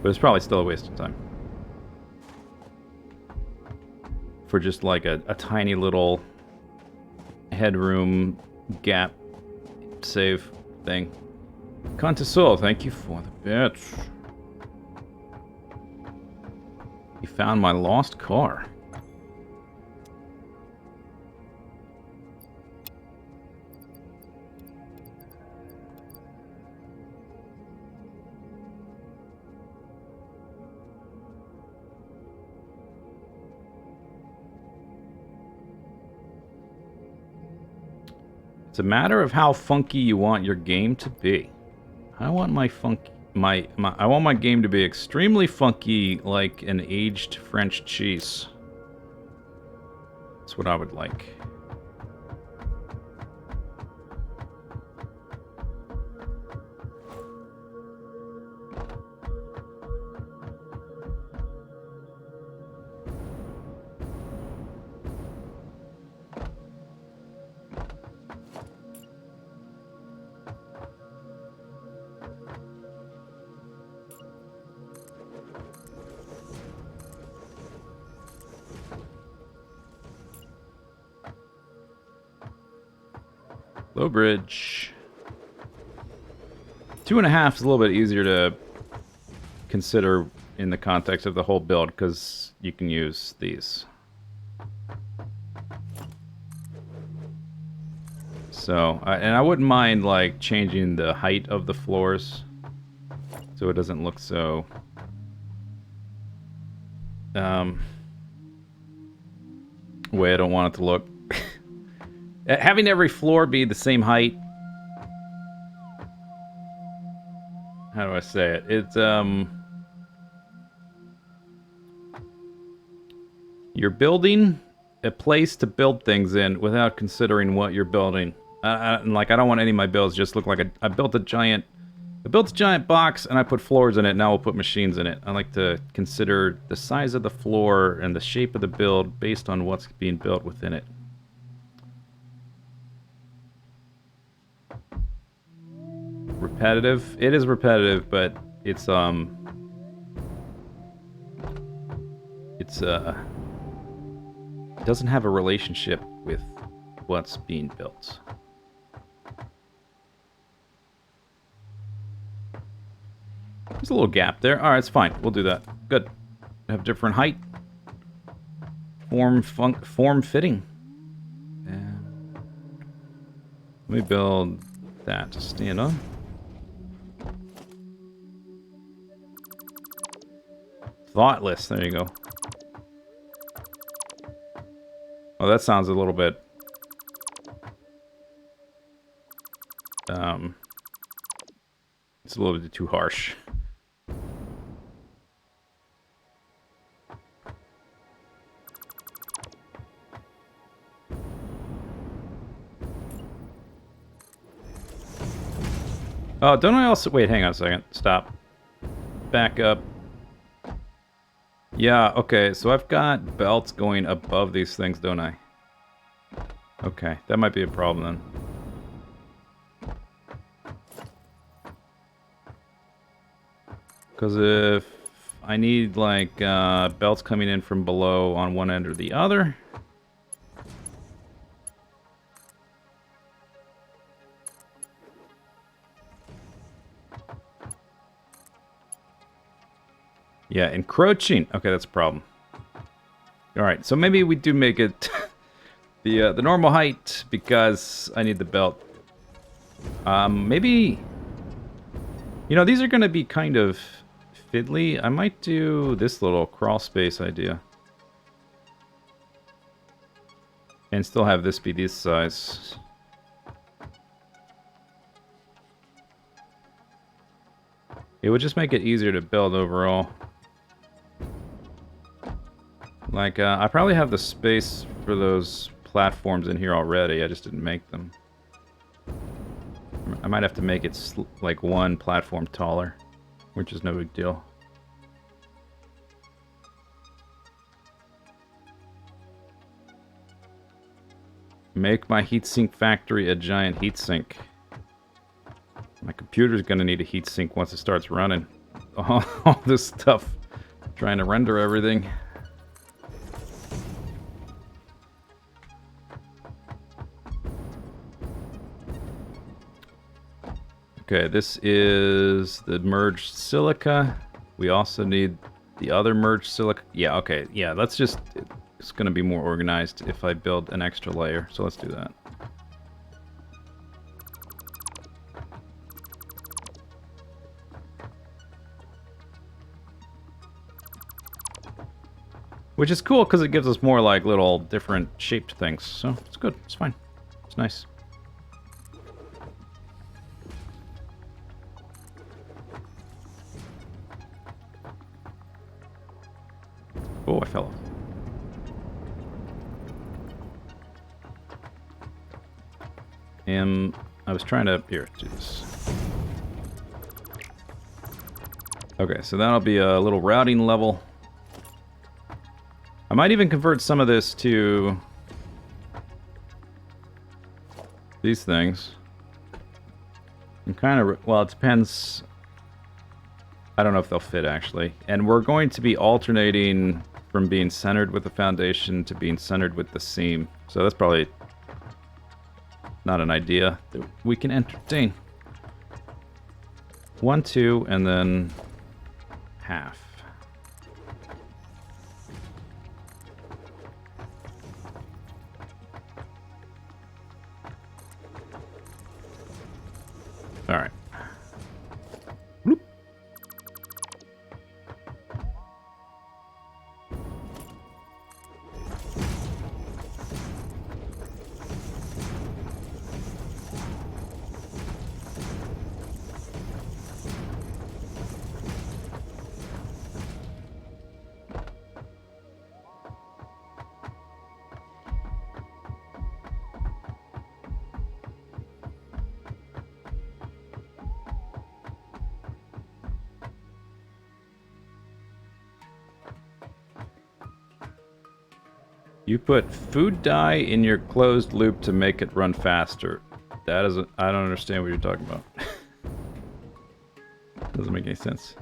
Speaker 1: But it's probably still a waste of time. For just like a tiny little headroom gap save thing. Contasol, thank you for the bits. You found my lost car. It's a matter of how funky you want your game to be. I want my funky... I want my game to be extremely funky, like an aged French cheese. That's what I would like. Low bridge. 2.5 is a little bit easier to consider in the context of the whole build because you can use these. So, and I wouldn't mind like changing the height of the floors so it doesn't look so way I don't want it to look. Having every floor be the same height. How do I say it? It's you're building a place to build things in without considering what you're building. Like I don't want any of my builds just look like I built a giant box and I put floors in it. Now we'll put machines in it. I like to consider the size of the floor and the shape of the build based on what's being built within it. Repetitive. It is repetitive, but it doesn't have a relationship with what's being built. There's a little gap there. All right, it's fine. We'll do that. Good. Have different height. Form fitting. Let me build that to stand on. Thoughtless. There you go. Oh, that sounds a little bit... it's a little bit too harsh. Oh, don't I also... Wait, hang on a second. Stop. Back up. Yeah, okay, so I've got belts going above these things, don't I? Okay, that might be a problem then. Because if I need, like, belts coming in from below on one end or the other... Yeah, encroaching. Okay, that's a problem. Alright, so maybe we do make it the normal height because I need the belt. Maybe... You know, these are going to be kind of fiddly. I might do this little crawl space idea. And still have this be this size. It would just make it easier to build overall. Like, I probably have the space for those platforms in here already. I just didn't make them. I might have to make it like one platform taller, which is no big deal. Make my heatsink factory a giant heatsink. My computer's gonna need a heatsink once it starts running. All this stuff, trying to render everything. Okay, this is the merged silica. We also need the other merged silica. Yeah, okay, yeah, let's just... It's gonna be more organized if I build an extra layer, so let's do that. Which is cool because it gives us more like little different shaped things. So it's good. It's fine. It's nice. Oh, I fell off. I was trying to... Here, do this. Okay, so that'll be a little routing level. I might even convert some of this to... these things. I'm kind of... well, it depends... I don't know if they'll fit, actually. And we're going to be alternating from being centered with the foundation to being centered with the seam. So that's probably not an idea that we can entertain. 1, 2, and then half. All right. Bloop. You put food dye in your closed loop to make it run faster. That is... I don't understand what you're talking about. Doesn't make any sense.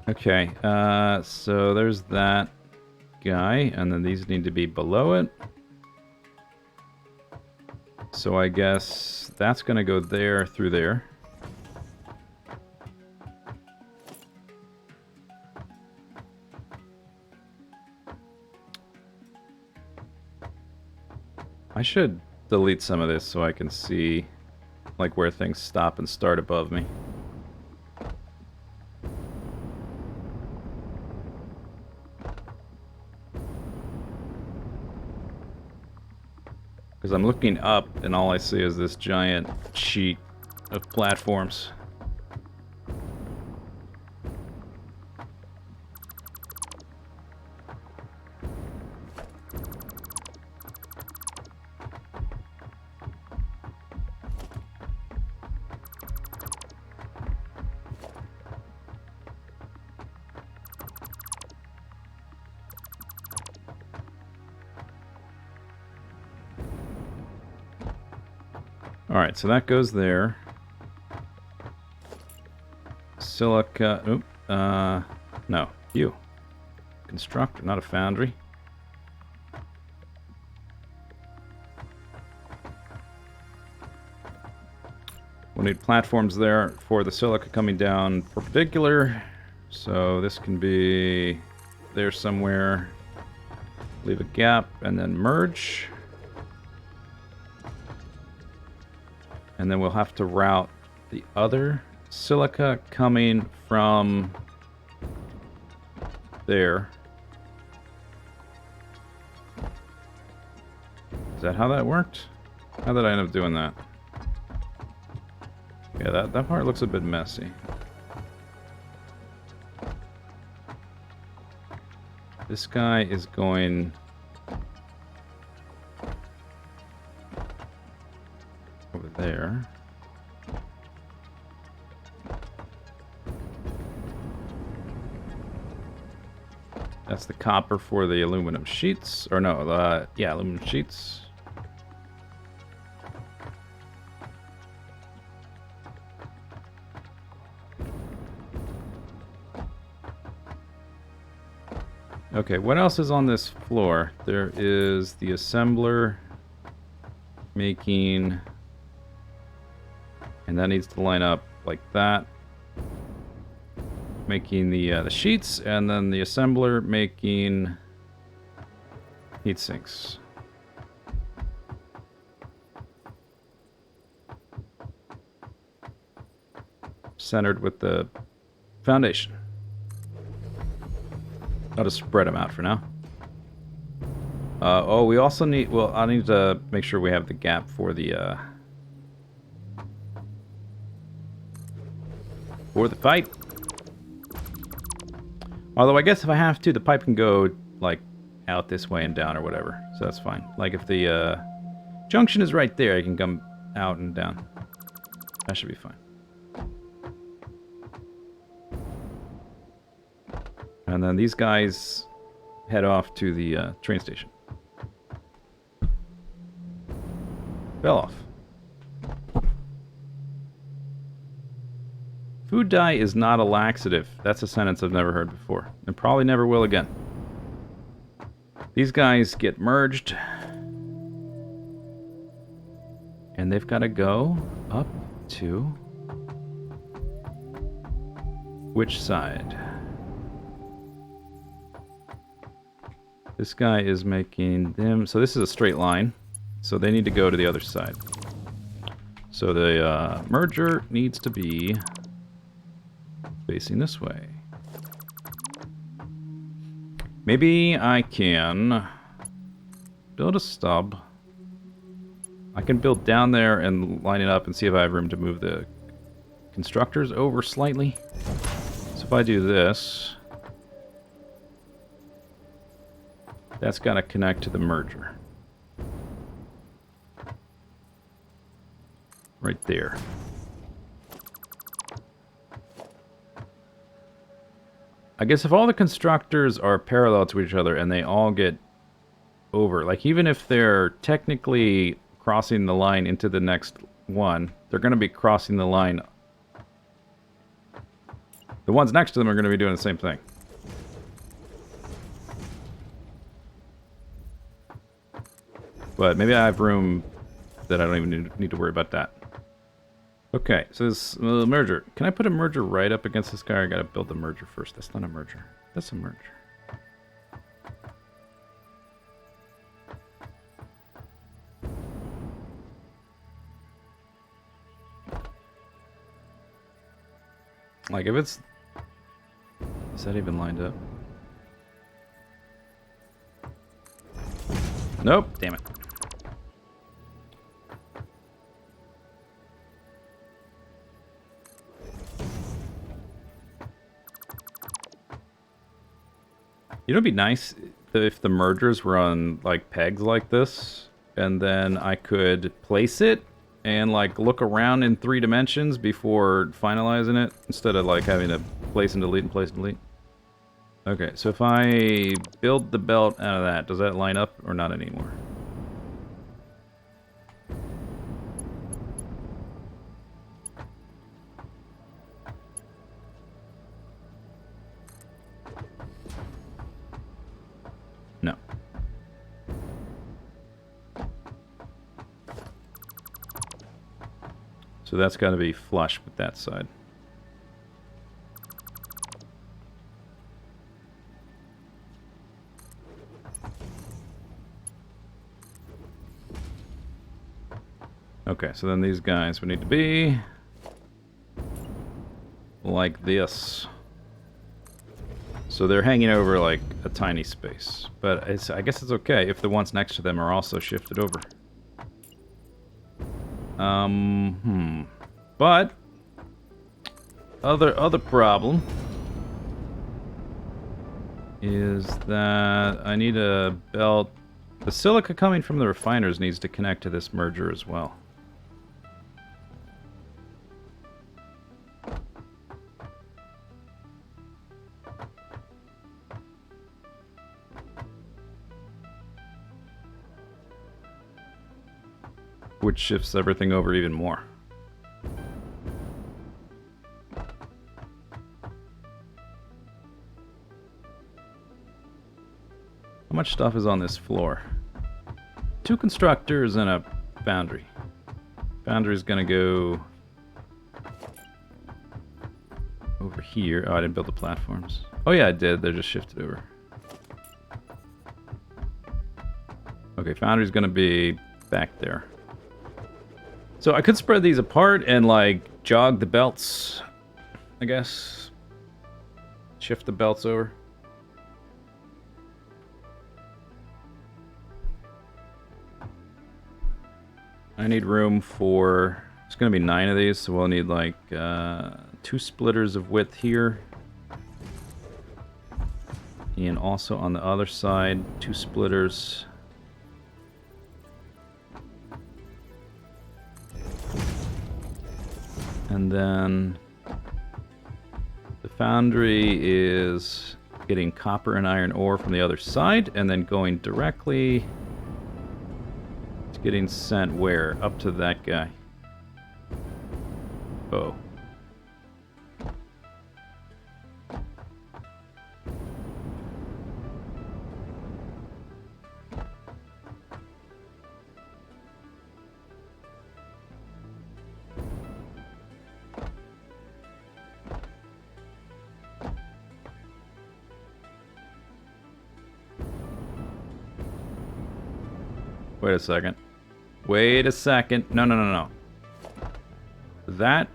Speaker 1: Okay, so there's that guy, and then these need to be below it. So I guess that's gonna go there through there. I should delete some of this so I can see like where things stop and start above me. Because I'm looking up and all I see is this giant sheet of platforms. Alright, so that goes there. Silica... oop, no, you. Constructor, not a foundry. We'll need platforms there for the silica coming down perpendicular. So this can be there somewhere. Leave a gap and then merge. And then we'll have to route the other silica coming from there. Is that how that worked? How did I end up doing that? Yeah, that part looks a bit messy. This guy is going over there. That's the copper for the aluminum sheets. Or no, yeah, aluminum sheets. Okay, what else is on this floor? There is the assembler making... And that needs to line up like that. Making the sheets, and then the assembler making heat sinks. Centered with the foundation. I'll just spread them out for now. Oh, we also need... Well, I need to make sure we have the gap for the... for the pipe. Although I guess if I have to, the pipe can go, like, out this way and down or whatever. So that's fine. Like, if the junction is right there, I can come out and down. That should be fine. And then these guys head off to the train station. Fell off. Food dye is not a laxative. That's a sentence I've never heard before. And probably never will again. These guys get merged. And they've got to go up to... which side? This guy is making them... So this is a straight line. So they need to go to the other side. So the merger needs to be facing this way. Maybe I can build a stub. I can build down there and line it up and see if I have room to move the constructors over slightly. So if I do this, that's got to connect to the merger. Right there. I guess if all the constructors are parallel to each other and they all get over, like even if they're technically crossing the line into the next one, they're going to be crossing the line. The ones next to them are going to be doing the same thing. But maybe I have room that I don't even need to worry about that. Okay, so this merger. Can I put a merger right up against this guy? Or I gotta build the merger first. That's not a merger. That's a merger. Like if it's... Is that even lined up? Nope, damn it. You know, it'd be nice if the mergers were on, like, pegs like this, and then I could place it and, like, look around in 3 dimensions before finalizing it, instead of, like, having to place and delete and place and delete. Okay, so if I build the belt out of that, does that line up or not anymore? No. So that's got to be flush with that side. Okay, so then these guys would need to be like this. So they're hanging over like a tiny space. But I guess it's okay if the ones next to them are also shifted over. But other problem is that I need a belt. The silica coming from the refiners needs to connect to this merger as well. Which shifts everything over even more. How much stuff is on this floor? 2 constructors and a foundry. Foundry's gonna go over here. Oh, I didn't build the platforms. Oh yeah, I did. They're just shifted over. Okay, foundry's gonna be back there. So I could spread these apart and, like, jog the belts, I guess. Shift the belts over. I need room for... It's going to be 9 of these, so we'll need like 2 splitters of width here. And also on the other side, 2 splitters. And then the foundry is getting copper and iron ore from the other side, and then going directly... It's getting sent where? Up to that guy. Oh. Wait a second. Wait a second. No, no, no, no.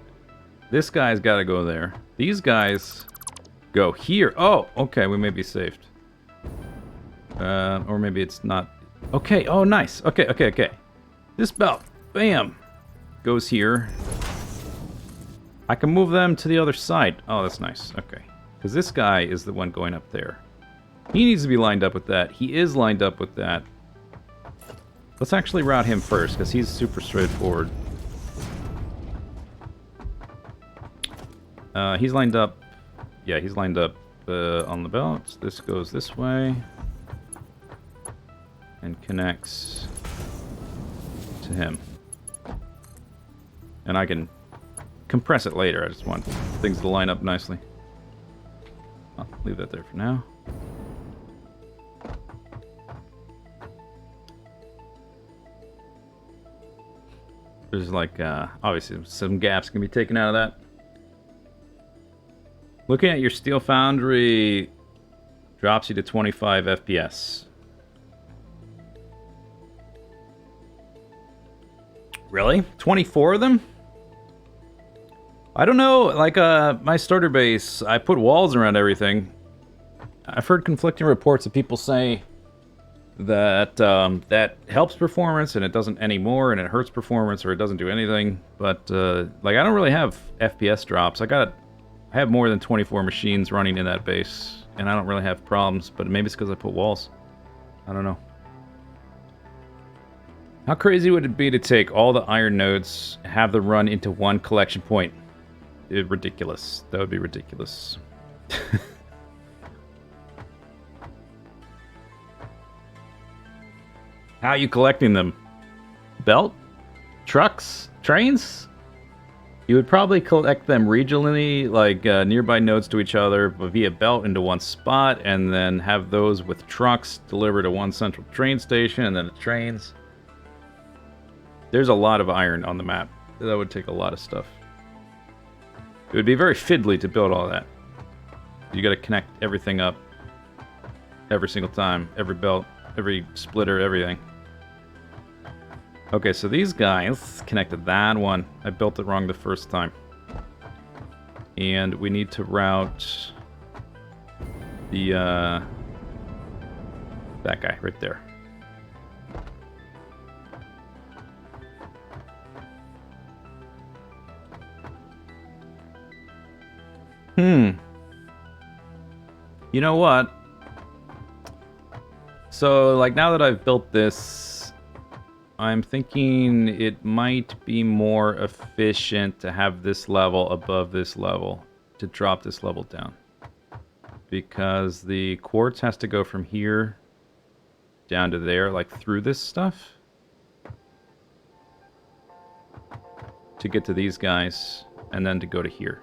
Speaker 1: This guy's got to go there. These guys go here. Oh, okay. We may be saved. Or maybe it's not. Okay. Oh, nice. Okay, okay, okay. This belt, bam, goes here. I can move them to the other side. Oh, that's nice. Okay. Because this guy is the one going up there. He needs to be lined up with that. He is lined up with that. Let's actually route him first, because he's super straightforward. He's lined up... Yeah, he's lined up on the belt. This goes this way. And connects to him. And I can compress it later. I just want things to line up nicely. I'll leave that there for now. There's like, obviously some gaps can be taken out of that. Looking at your Steel Foundry drops you to 25 FPS. Really? 24 of them? I don't know, like my starter base, I put walls around everything. I've heard conflicting reports of people say that that helps performance and it doesn't anymore, and it hurts performance or it doesn't do anything. But like I don't really have FPS drops. I have more than 24 machines running in that base, and I don't really have problems. But maybe it's because I put walls. I don't know. How crazy would it be to take all the iron nodes, have them run into one collection point? Ridiculous. That would be ridiculous. How are you collecting them? Belt? Trucks? Trains? You would probably collect them regionally, like nearby nodes to each other, but via belt into one spot, and then have those with trucks delivered to one central train station, and then the trains. There's a lot of iron on the map. That would take a lot of stuff. It would be very fiddly to build all that. You gotta connect everything up. Every single time. Every belt. Every splitter, everything. Okay, so these guys connected that one. I built it wrong the first time. And we need to route the, that guy right there. You know what? So, like, now that I've built this, I'm thinking it might be more efficient to have this level above this level, to drop this level down. Because the quartz has to go from here down to there, like through this stuff, to get to these guys, and then to go to here.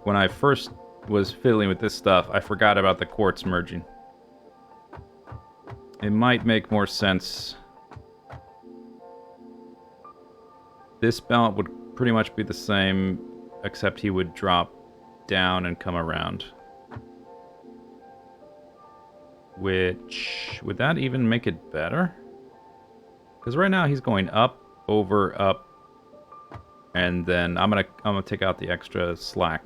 Speaker 1: When I first was fiddling with this stuff, I forgot about the quartz merging. It might make more sense. This belt would pretty much be the same, except he would drop down and come around. Which, would that even make it better? Because right now he's going up, over, up, and then I'm gonna take out the extra slack.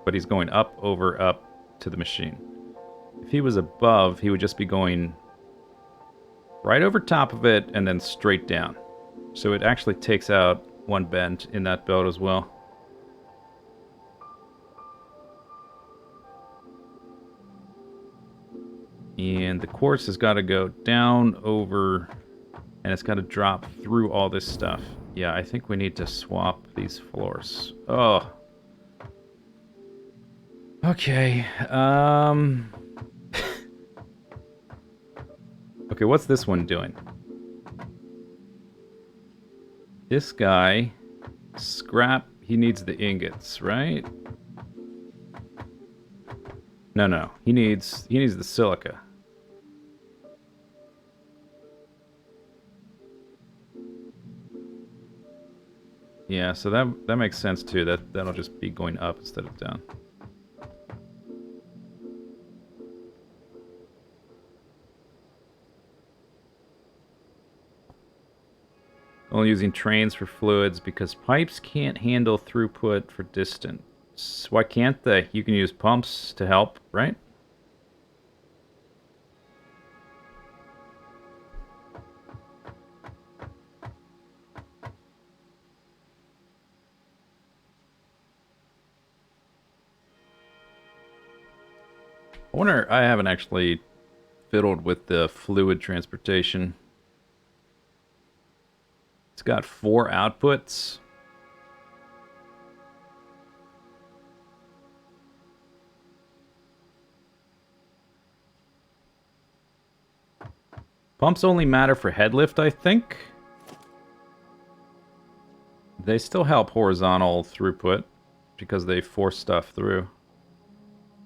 Speaker 1: but he's going up, over, up to the machine. If he was above, he would just be going right over top of it and then straight down. So it actually takes out one bend in that belt as well. And the quartz has got to go down, over, and it's got to drop through all this stuff. Yeah, I think we need to swap these floors. Oh. Okay. Okay, what's this one doing? This guy, scrap, he needs the ingots, right? No. He needs the silica. Yeah, so that makes sense too. That'll just be going up instead of down. Only using trains for fluids because pipes can't handle throughput for distance. Why can't they? You can use pumps to help, right? I wonder, I haven't actually fiddled with the fluid transportation. It's got 4 outputs. Pumps only matter for head lift, I think. They still help horizontal throughput because they force stuff through.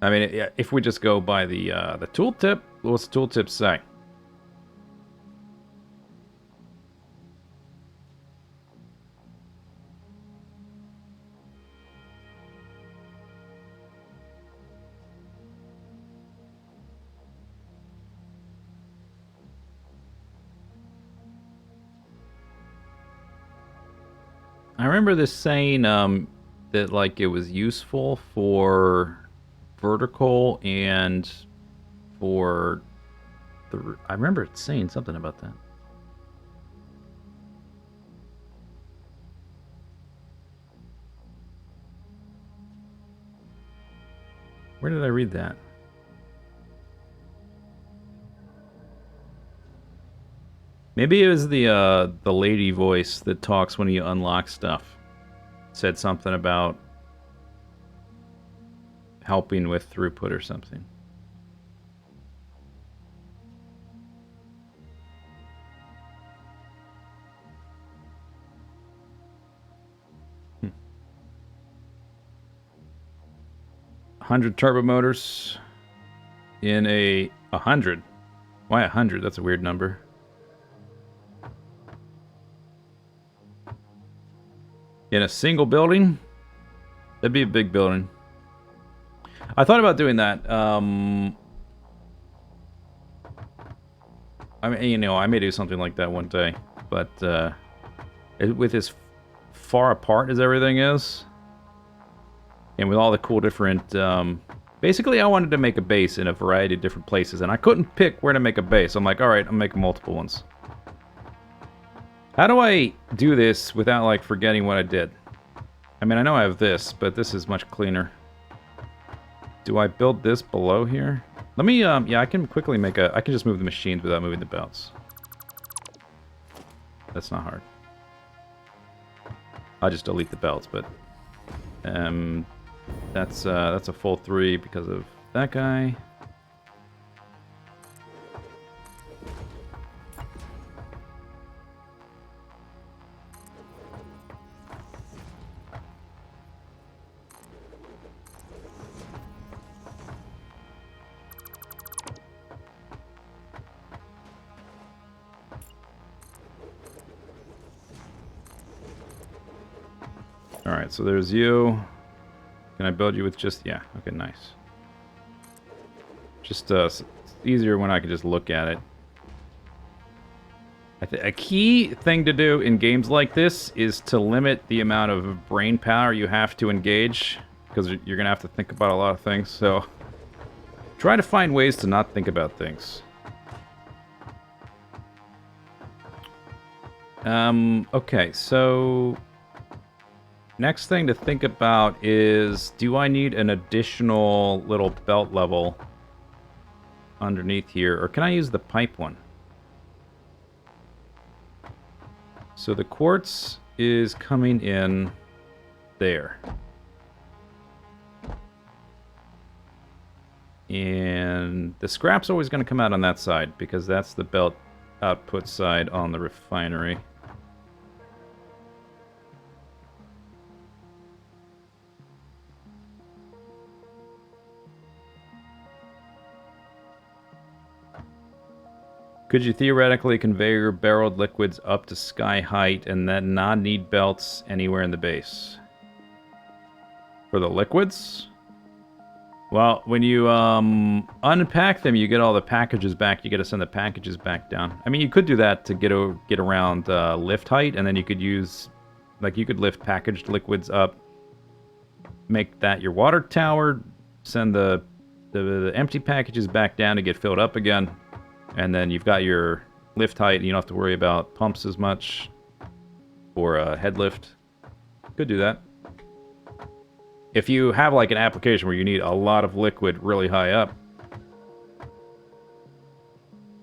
Speaker 1: I mean, if we just go by the tooltip, what's the tooltip say? I remember this saying that like it was useful for vertical and for the... I remember it saying something about that. Where did I read that? Maybe it was the lady voice that talks when you unlock stuff. Said something about helping with throughput or something. Hmm. 100 turbo motors in a 100. Why 100? That's a weird number. In a single building? That'd be a big building. I thought about doing that. I mean, you know, I may do something like that one day, but with as far apart as everything is, and with all the cool different... basically, I wanted to make a base in a variety of different places, and I couldn't pick where to make a base. I'm like, alright, I'm making multiple ones. How do I do this without, like, forgetting what I did? I mean, I know I have this, but this is much cleaner. Do I build this below here? Let me, yeah, I can quickly make a... I can just move the machines without moving the belts. That's not hard. I'll just delete the belts, but... that's a full 3 because of that guy. Alright, so there's you. Can I build you with just... Yeah, okay, nice. Just it's easier when I can just look at it. A key thing to do in games like this is to limit the amount of brain power you have to engage because you're going to have to think about a lot of things. So try to find ways to not think about things. Okay, so next thing to think about is, do I need an additional little belt level underneath here, or can I use the pipe one? So the quartz is coming in there. And the scrap's always going to come out on that side, because that's the belt output side on the refinery. Could you theoretically convey your barreled liquids up to sky height and then not need belts anywhere in the base? For the liquids? Well, when you unpack them, you get all the packages back. You got to send the packages back down. I mean, you could do that to get around lift height, and then you could use, like, you could lift packaged liquids up, make that your water tower, send the empty packages back down to get filled up again. And then you've got your lift height, and you don't have to worry about pumps as much or head lift. Could do that. If you have like an application where you need a lot of liquid really high up,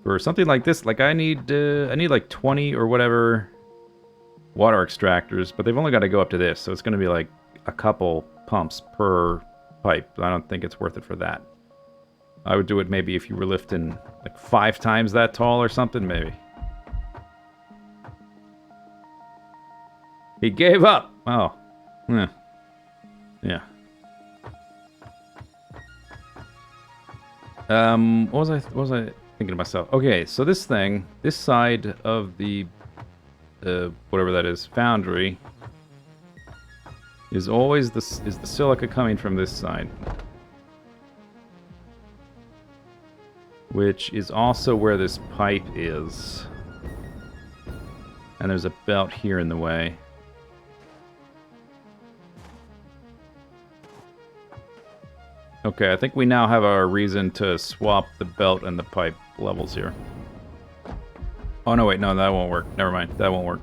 Speaker 1: for something like this, like I need like 20 or whatever water extractors, but they've only got to go up to this, so it's going to be like a couple pumps per pipe. I don't think it's worth it for that. I would do it maybe if you were lifting like 5 times that tall or something, maybe. He gave up. Oh. Yeah. Yeah. What was I thinking to myself? Okay, so this thing, this side of the whatever that is, foundry, is always the silica coming from this side. Which is also where this pipe is. And there's a belt here in the way. Okay, I think we now have our reason to swap the belt and the pipe levels here. Oh, no, wait, no, that won't work. Never mind, that won't work.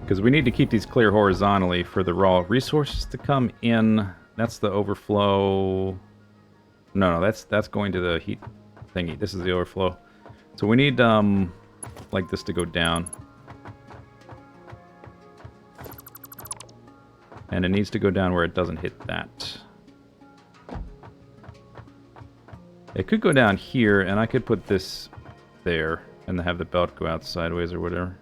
Speaker 1: Because we need to keep these clear horizontally for the raw resources to come in. That's the overflow... No, that's going to the heat thingy. This is the overflow. So we need, like this to go down. And it needs to go down where it doesn't hit that. It could go down here, and I could put this there, and have the belt go out sideways or whatever.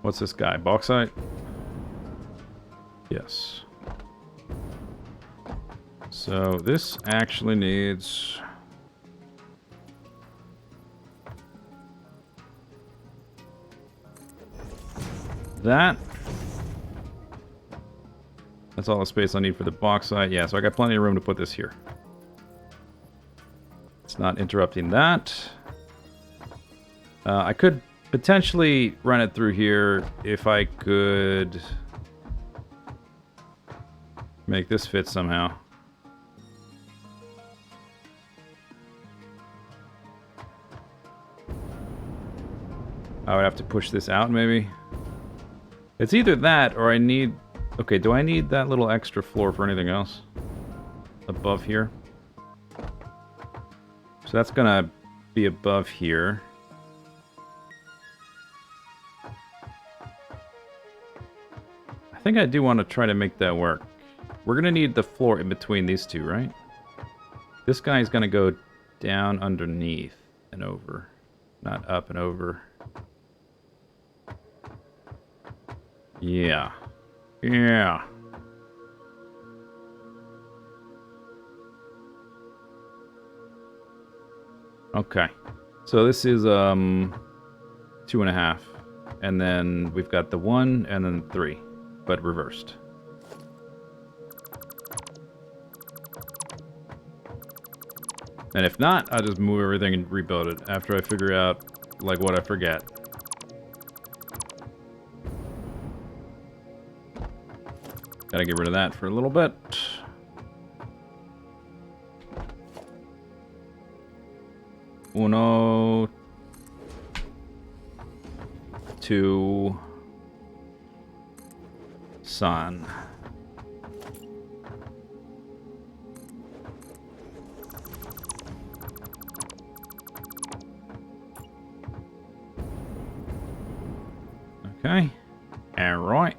Speaker 1: What's this guy? Bauxite? Yes. So this actually needs... that. That's all the space I need for the bauxite. Yeah, so I got plenty of room to put this here. It's not interrupting that. I could potentially run it through here if I could make this fit somehow. I would have to push this out, maybe. It's either that or I need... Okay, do I need that little extra floor for anything else? Above here? So that's gonna be above here. I think I do want to try to make that work. We're gonna need the floor in between these two, right? This guy's gonna go down underneath and over. Not up and over. Yeah. Yeah. Okay. So this is 2.5. And then we've got the 1 and then 3, but reversed. And if not, I'll just move everything and rebuild it after I figure out, like, what I forget. Gotta get rid of that for a little bit. Uno. 2. San. Okay. All right.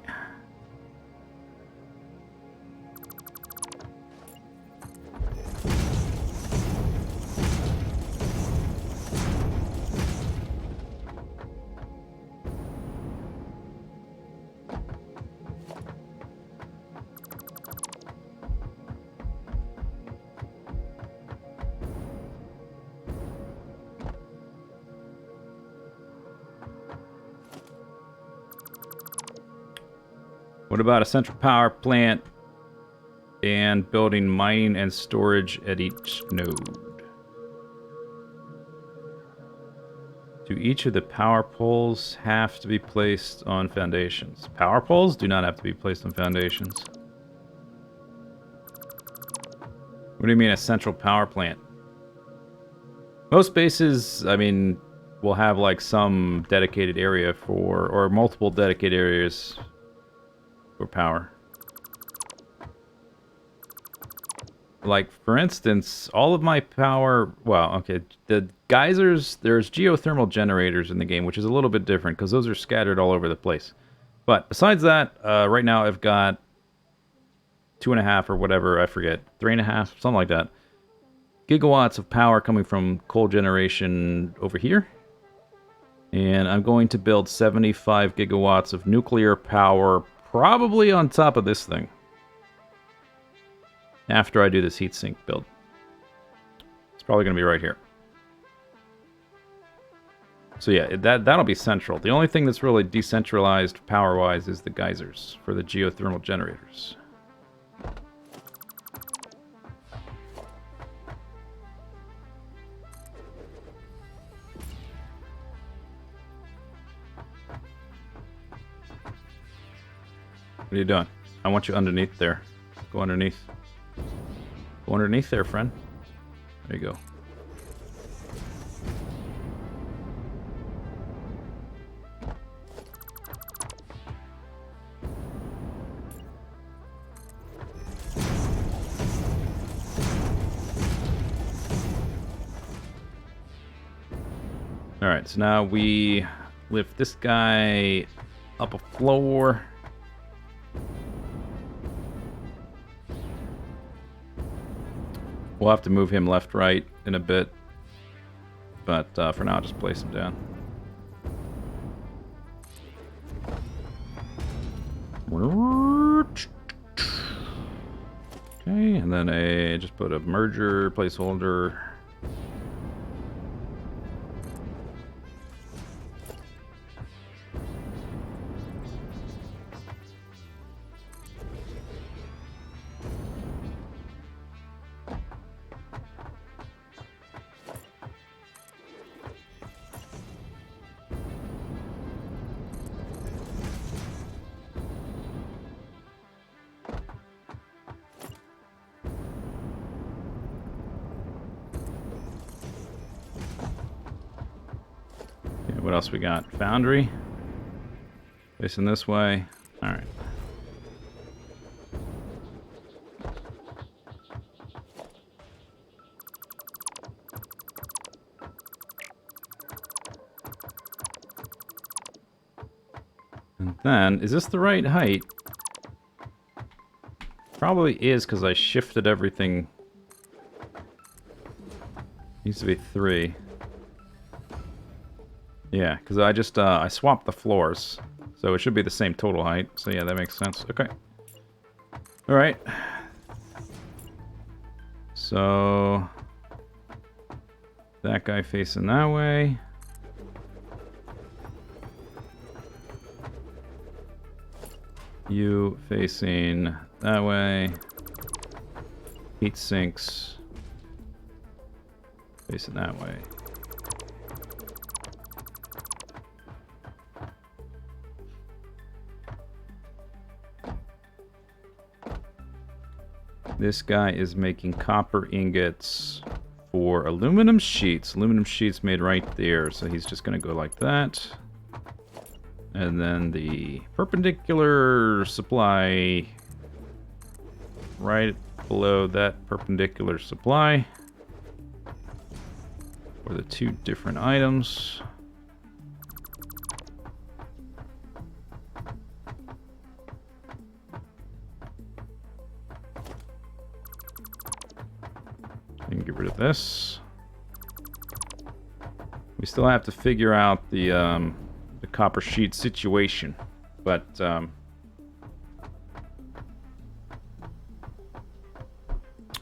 Speaker 1: What about a central power plant and building mining and storage at each node? Do each of the power poles have to be placed on foundations? Power poles do not have to be placed on foundations. What do you mean a central power plant? Most bases, I mean, will have like some dedicated area for, or multiple dedicated areas for power. Like, for instance, all of my power... Well, okay, the geysers... There's geothermal generators in the game, which is a little bit different, because those are scattered all over the place. But besides that, right now I've got 2.5 or whatever, I forget, 3.5, something like that, gigawatts of power coming from coal generation over here. And I'm going to build 75 gigawatts of nuclear power, probably on top of this thing, after I do this heatsink build. It's probably going to be right here. So yeah, that'll be central. The only thing that's really decentralized power-wise is the geysers for the geothermal generators. What are you doing? I want you underneath there. Go underneath. Go underneath there, friend. There you go. Alright, so now we lift this guy up a floor. We'll have to move him left, right in a bit. But for now, I'll just place him down. Okay, and then just put a merger placeholder. What else we got? Foundry. Facing this way. Alright. And then, is this the right height? Probably is, because I shifted everything. Needs to be 3. Yeah, because I just, I swapped the floors. So it should be the same total height. So yeah, that makes sense. Okay. All right. So that guy facing that way. You facing that way. Heat sinks facing that way. This guy is making copper ingots for aluminum sheets. Aluminum sheets made right there. So he's just going to go like that. And then the perpendicular supply right below that perpendicular supply for the two different items. I can get rid of this. We still have to figure out the copper sheet situation, but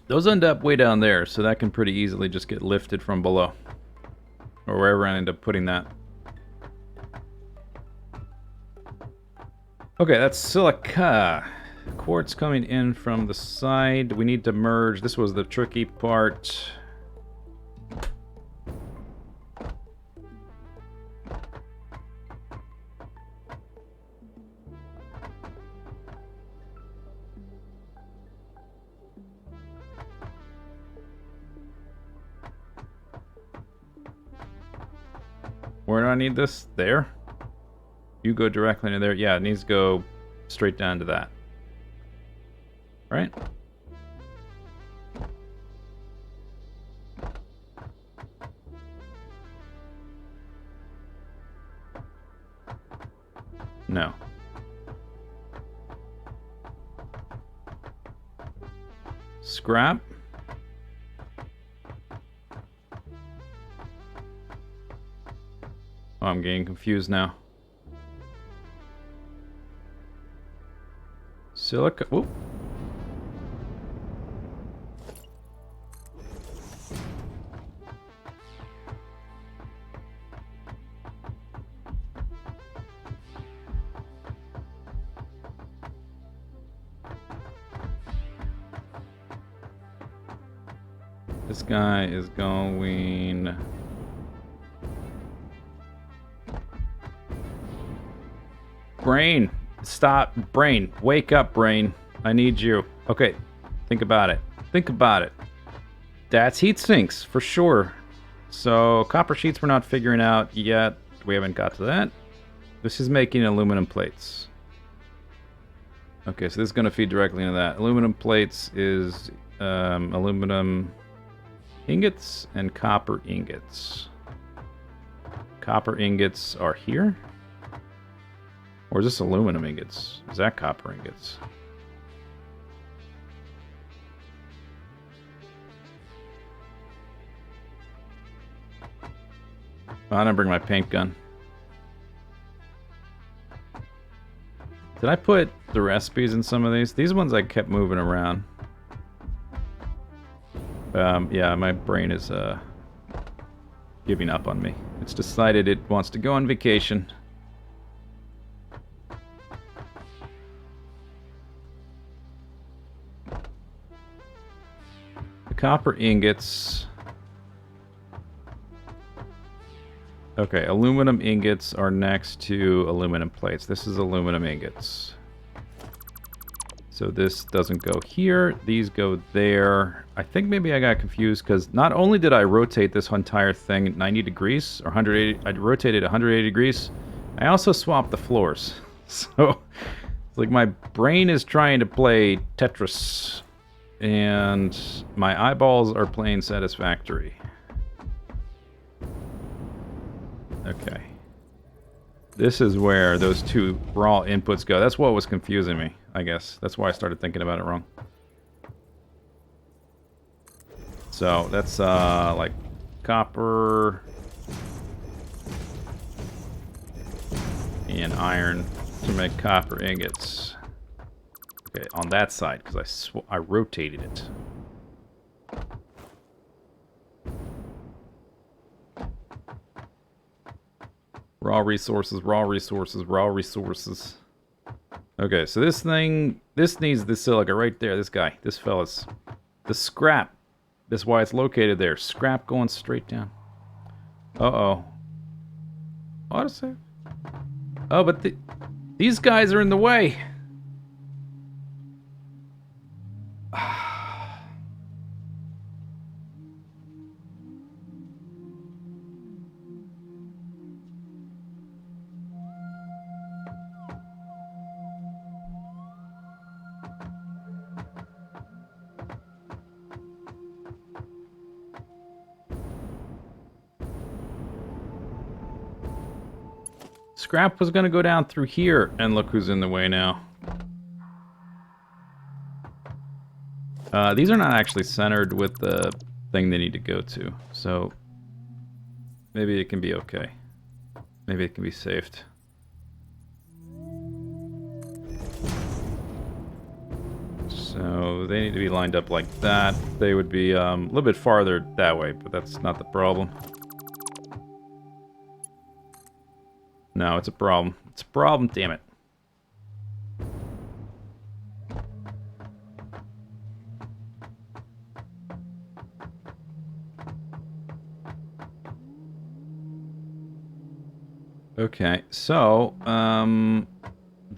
Speaker 1: those end up way down there, so that can pretty easily just get lifted from below, or wherever I end up putting that. Okay, that's silica. Quartz coming in from the side. We need to merge. This was the tricky part. Where do I need this? There? You go directly into there. Yeah, it needs to go straight down to that. Right? No. Scrap. Oh, I'm getting confused now. Silica. Whoop. This guy is going... Brain, stop. Brain, wake up, brain. I need you. Okay, think about it. Think about it. That's heat sinks, for sure. So, copper sheets we're not figuring out yet. We haven't got to that. This is making aluminum plates. Okay, so this is going to feed directly into that. Aluminum plates is aluminum ingots and copper ingots. Copper ingots are here. Or is this aluminum ingots? Is that copper ingots? Oh, I didn't bring my paint gun. Did I put the recipes in some of these? These ones I kept moving around. Yeah, my brain is giving up on me. It's decided it wants to go on vacation. The copper ingots. Okay, aluminum ingots are next to aluminum plates. This is aluminum ingots. So this doesn't go here. These go there. I think maybe I got confused because not only did I rotate this entire thing 90 degrees or 180, I rotated 180 degrees. I also swapped the floors. So it's like my brain is trying to play Tetris and my eyeballs are playing Satisfactory. Okay. This is where those two raw inputs go. That's what was confusing me, I guess. That's why I started thinking about it wrong. So that's like copper and iron to make copper ingots. Okay, on that side, because I rotated it. Raw resources, raw resources, raw resources. Okay, so this needs the silica right there, this guy, this fella's. The scrap. That's why it's located there. Scrap going straight down. Uh-oh. Autosave? Oh, but these guys are in the way. Scrap was going to go down through here, and look who's in the way now. These are not actually centered with the thing they need to go to, so maybe it can be okay. Maybe it can be saved. So they need to be lined up like that. They would be a little bit farther that way, but that's not the problem. No, it's a problem. It's a problem, damn it. Okay, so,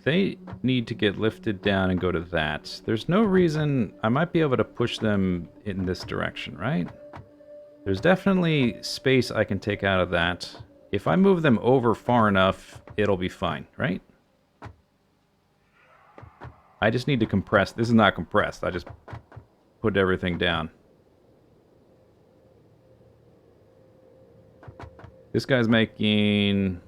Speaker 1: they need to get lifted down and go to that. There's no reason I might be able to push them in this direction, right? There's definitely space I can take out of that. If I move them over far enough, it'll be fine, right? I just need to compress. This is not compressed. I just put everything down. This guy's making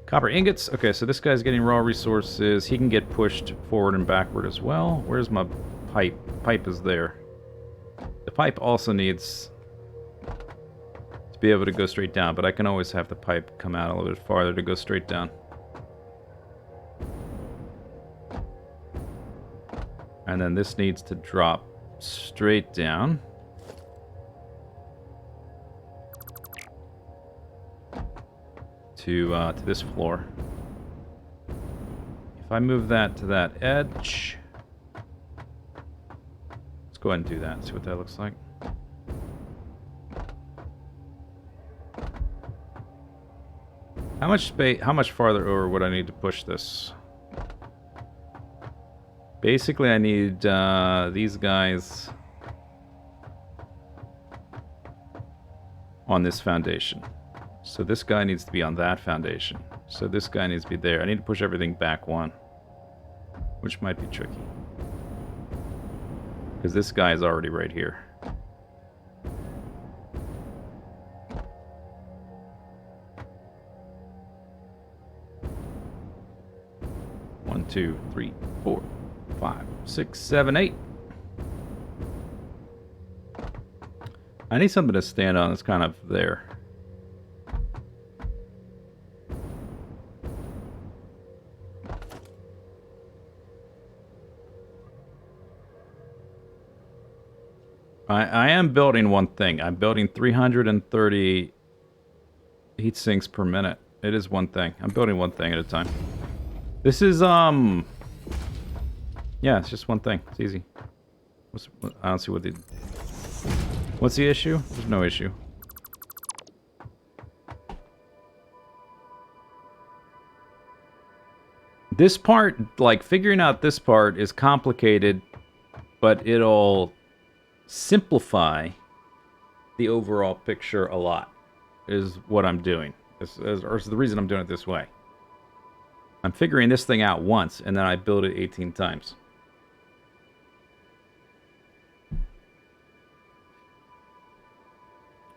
Speaker 1: copper ingots. Okay, so this guy's getting raw resources. He can get pushed forward and backward as well. Where's my pipe? Pipe is there. The pipe also needs to be able to go straight down, but I can always have the pipe come out a little bit farther to go straight down. And then this needs to drop straight down. To this floor. If I move that to that edge... Let's go ahead and do that, see what that looks like. How much space, how much farther over would I need to push this? Basically, I need these guys on this foundation. So this guy needs to be on that foundation. So this guy needs to be there. I need to push everything back one, which might be tricky. Because this guy is already right here. One, 2, 3, 4, 5, 6, 7, 8. I need something to stand on that's kind of there. I am building one thing. I'm building 330 heat sinks per minute. It is one thing. I'm building one thing at a time. This is, yeah, it's just one thing. It's easy. I don't see what the... What's the issue? There's no issue. This part, like, figuring out this part is complicated, but it'll simplify the overall picture a lot, is what I'm doing. Or is the reason I'm doing it this way. I'm figuring this thing out once, and then I build it 18 times.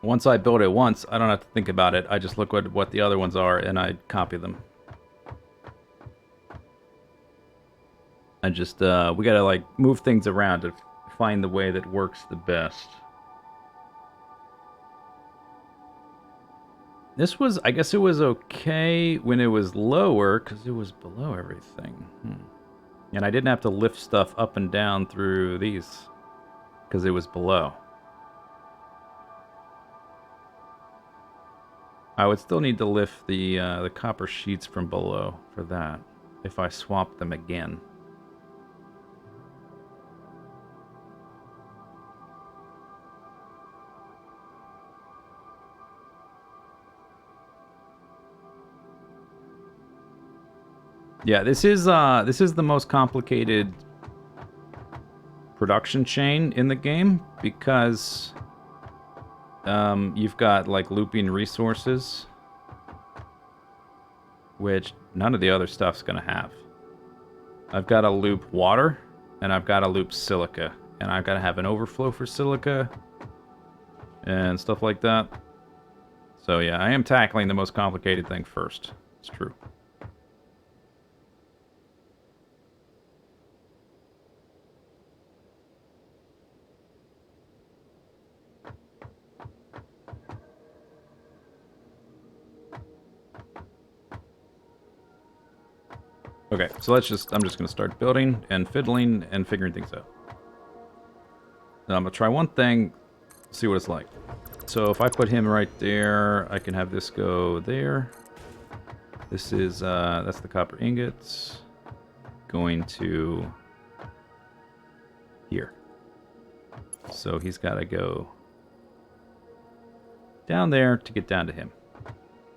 Speaker 1: Once I build it once, I don't have to think about it. I just look at what the other ones are, and I copy them. I just, we gotta, like, move things around to find the way that works the best. This was, I guess it was okay when it was lower, because it was below everything. And I didn't have to lift stuff up and down through these, because it was below. I would still need to lift the copper sheets from below for that, if I swap them again. Yeah, this is the most complicated production chain in the game because you've got like looping resources, which none of the other stuff's gonna have. I've got to loop water, and I've got to loop silica, and I've got to have an overflow for silica and stuff like that. So yeah, I am tackling the most complicated thing first. It's true. Okay, so I'm just going to start building and fiddling and figuring things out. Now I'm going to try one thing, see what it's like. So if I put him right there, I can have this go there. This is, that's the copper ingots. Going to here. So he's got to go down there to get down to him.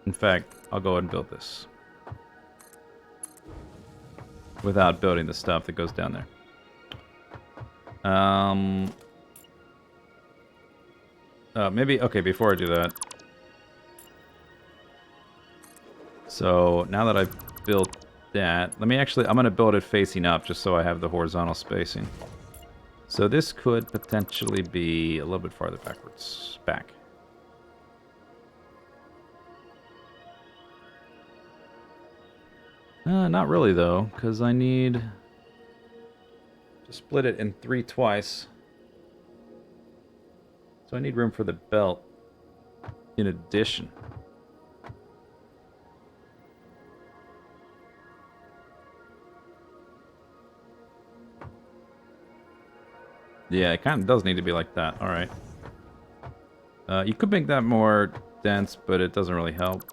Speaker 1: In fact, I'll go ahead and build this without building the stuff that goes down there. Maybe, okay, before I do that. So, now that I've built that, let me actually, I'm going to build it facing up just so I have the horizontal spacing. So this could potentially be a little bit farther backwards. Back. Not really, though, because I need to split it in 3 twice. So I need room for the belt in addition. Yeah, it kind of does need to be like that. All right. You could make that more dense, but it doesn't really help.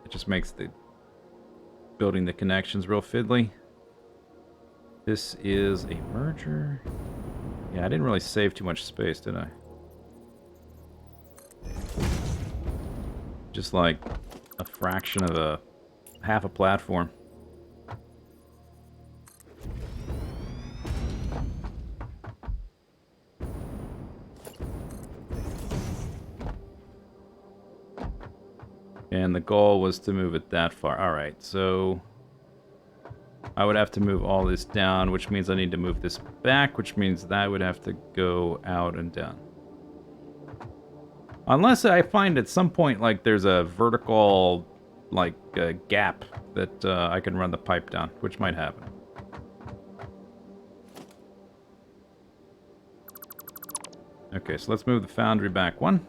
Speaker 1: It just makes the building the connections real fiddly. This is a merger. Yeah, I didn't really save too much space, did I? Just like a fraction of a half a platform. And the goal was to move it that far. Alright, so I would have to move all this down, which means I need to move this back, which means that would have to go out and down. Unless I find at some point, like, there's a vertical, like, gap that I can run the pipe down, which might happen. Okay, so let's move the foundry back 1.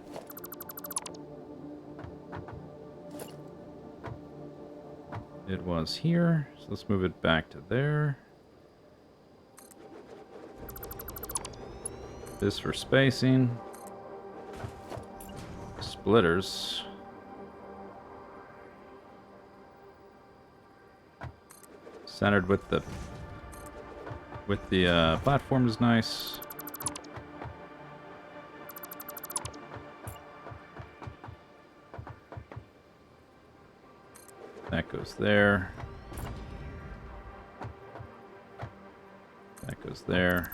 Speaker 1: It was here, so let's move it back to there. This for spacing. Splitters. Centered with the platform is nice. That goes there. That goes there.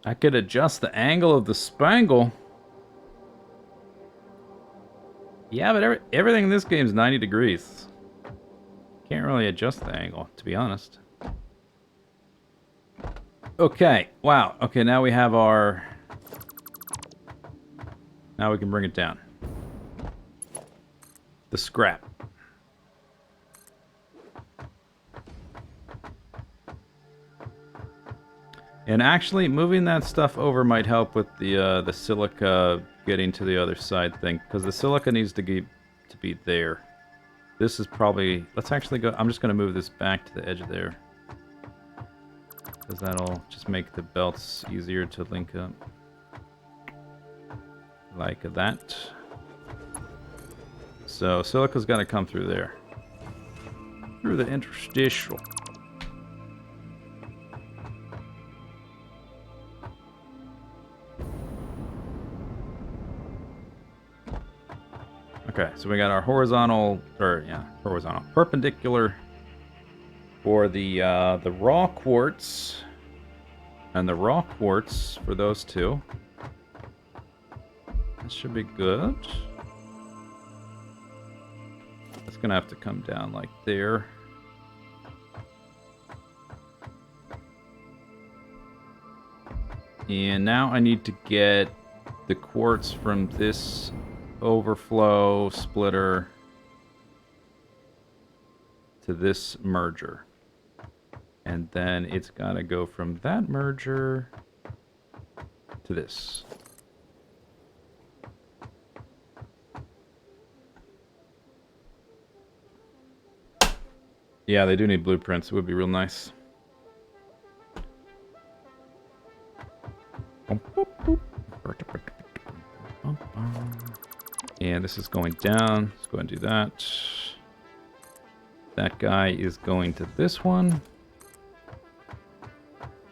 Speaker 1: I could adjust the angle of the spangle. Yeah, but everything in this game is 90 degrees. Can't really adjust the angle, to be honest. Okay, wow. Okay, now we have our... Now we can bring it down. The scrap. And actually, moving that stuff over might help with the silica getting to the other side thing, because the silica needs to be there. This is probably... Let's actually go... I'm just going to move this back to the edge there. Because that'll just make the belts easier to link up. Like that. So silica's got to come through there. Through the interstitial. Okay, so we got our horizontal, perpendicular for the raw quartz, and the raw quartz for those two. That should be good. That's gonna have to come down like there. And now I need to get the quartz from this overflow splitter to this merger. And then it's got to go from that merger to this. Yeah, they do need blueprints. It would be real nice. And this is going down. Let's go ahead and do that. That guy is going to this one.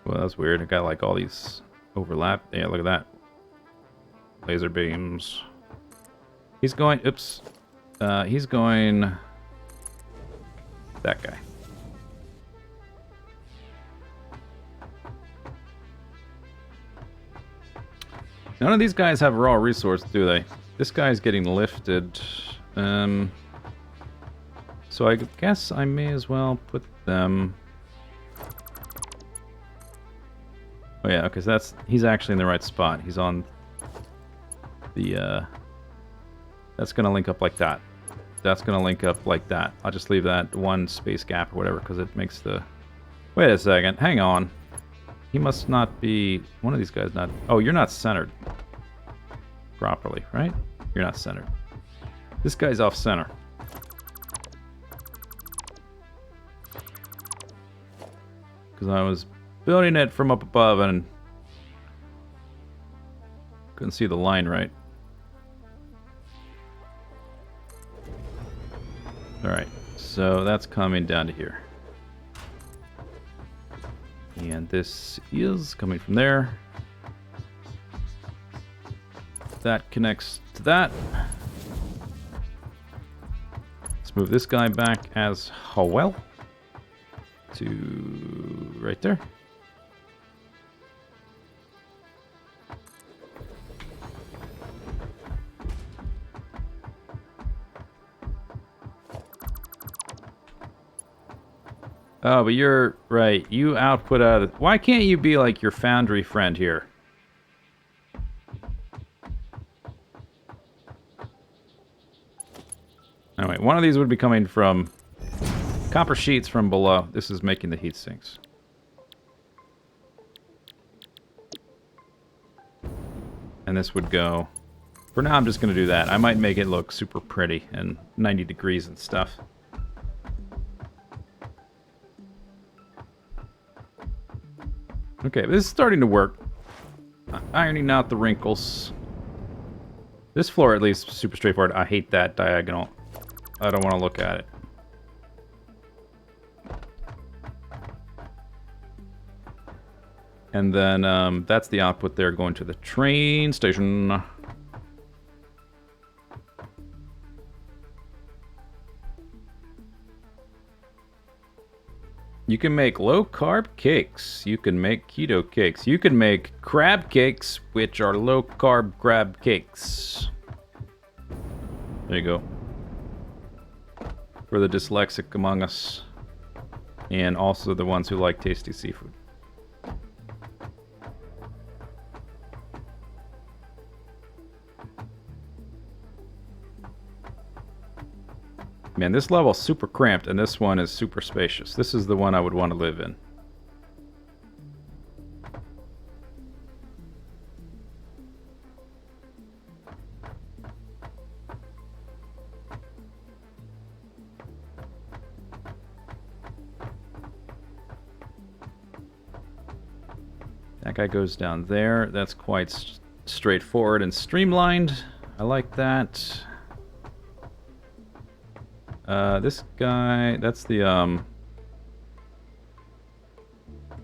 Speaker 1: Well, that's weird. I got like all these overlap. Yeah, look at that. Laser beams. He's going... Oops. He's going... That guy. None of these guys have raw resource, do they? This guy's getting lifted. So I guess I may as well put them... Oh yeah, okay, so he's actually in the right spot. He's on the... That's gonna link up like that. That's gonna link up like that. I'll just leave that one space gap or whatever, because it makes the... Wait a second, hang on. He must not be... One of these guys not... Oh, you're not centered properly, right? You're not centered. This guy's off center. Because I was building it from up above and couldn't see the line right. Alright, so that's coming down to here. And this is coming from there. That connects to that. Let's move this guy back as well to right there. Oh, but you're right. You output out of... Why can't you be like your foundry friend here? Anyway, one of these would be coming from copper sheets from below. This is making the heat sinks. And this would go... For now, I'm just going to do that. I might make it look super pretty and 90 degrees and stuff. Okay, this is starting to work. Ironing out the wrinkles. This floor, at least, is super straightforward. I hate that diagonal. I don't want to look at it. And then that's the output there going to the train station. You can make low-carb cakes. You can make keto cakes. You can make crab cakes, which are low-carb crab cakes. There you go. For the dyslexic among us. And also the ones who like tasty seafood. Man, this level's super cramped, and this one is super spacious. This is the one I would want to live in. That guy goes down there. That's quite straightforward and streamlined. I like that. This guy, that's the,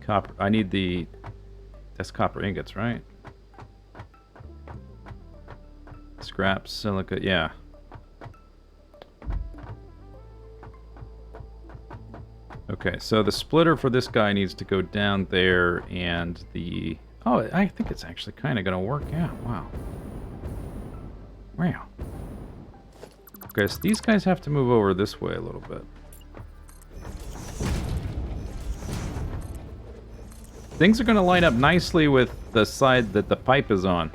Speaker 1: copper. I need the, that's copper ingots, right? Scrap, silica, yeah. Okay, so the splitter for this guy needs to go down there, and the... Oh, I think it's actually kind of going to work out. Wow. Wow. Okay, so these guys have to move over this way a little bit. Things are going to line up nicely with the side that the pipe is on.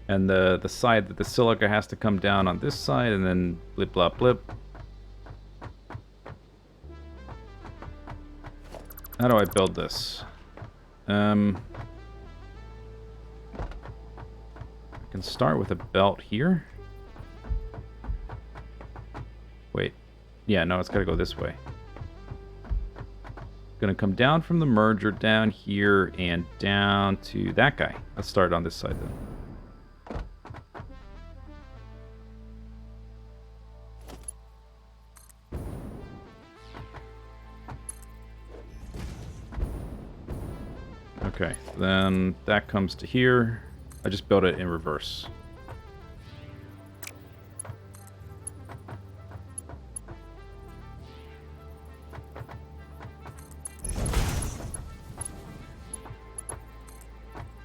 Speaker 1: And the side that the silica has to come down on this side, and then blip, blop, blip. How do I build this? I can start with a belt here. Wait. Yeah, no, it's got to go this way. Gonna come down from the merger down here and down to that guy. Let's start on this side then. Okay, then that comes to here. I just built it in reverse.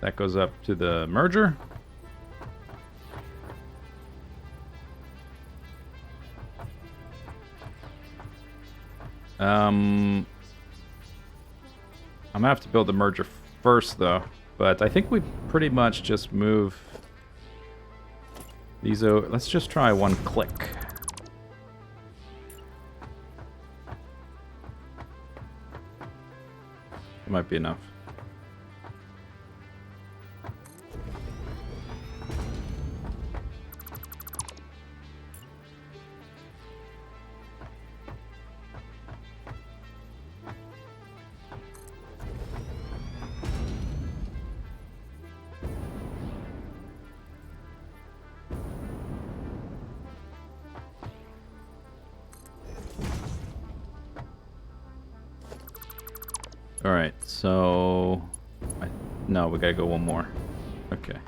Speaker 1: That goes up to the merger. I'm gonna have to build the merger first, though. But I think we pretty much just move these over. Let's just try one click. It might be enough. Alright, so... No, we gotta go one more. Okay.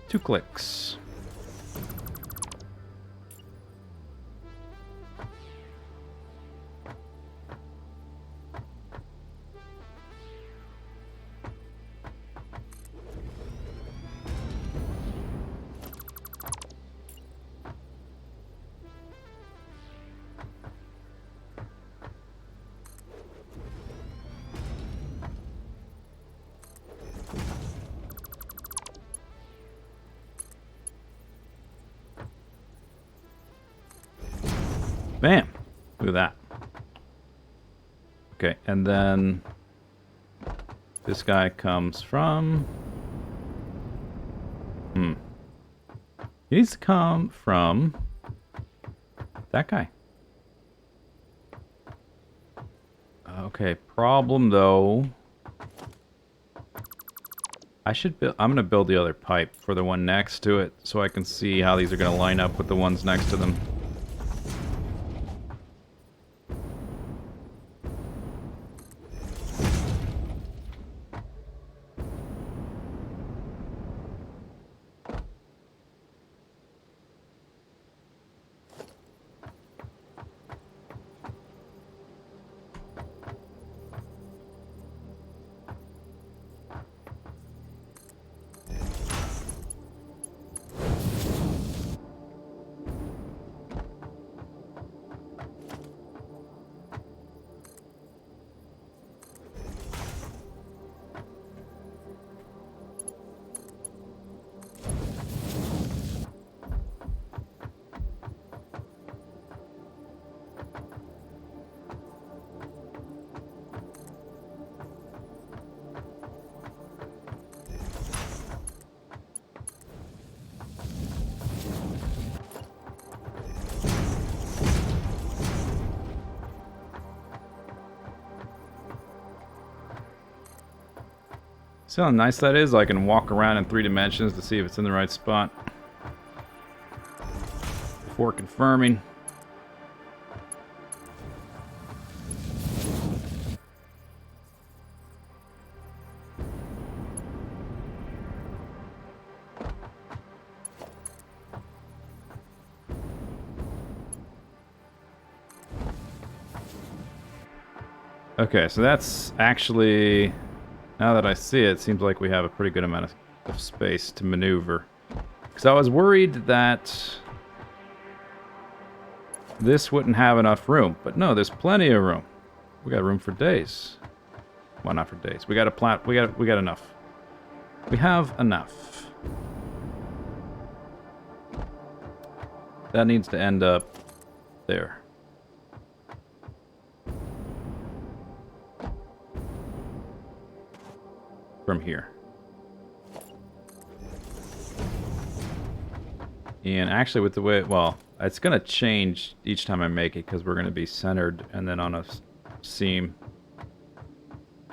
Speaker 1: 2 clicks. Bam! Look at that. Okay, and then this guy comes from... He needs to come from that guy. Okay, problem though. I should build... I'm gonna build the other pipe for the one next to it so I can see how these are gonna line up with the ones next to them. See how nice that is? I can walk around in 3 dimensions to see if it's in the right spot before confirming. Okay, so that's actually, now that I see it, seems like we have a pretty good amount of space to maneuver. Because I was worried that this wouldn't have enough room, but no, there's plenty of room. We got room for days. Well, not for days. We got enough. We have enough. That needs to end up there. From here. And actually with the way, well, it's going to change each time I make it because we're going to be centered and then on a seam.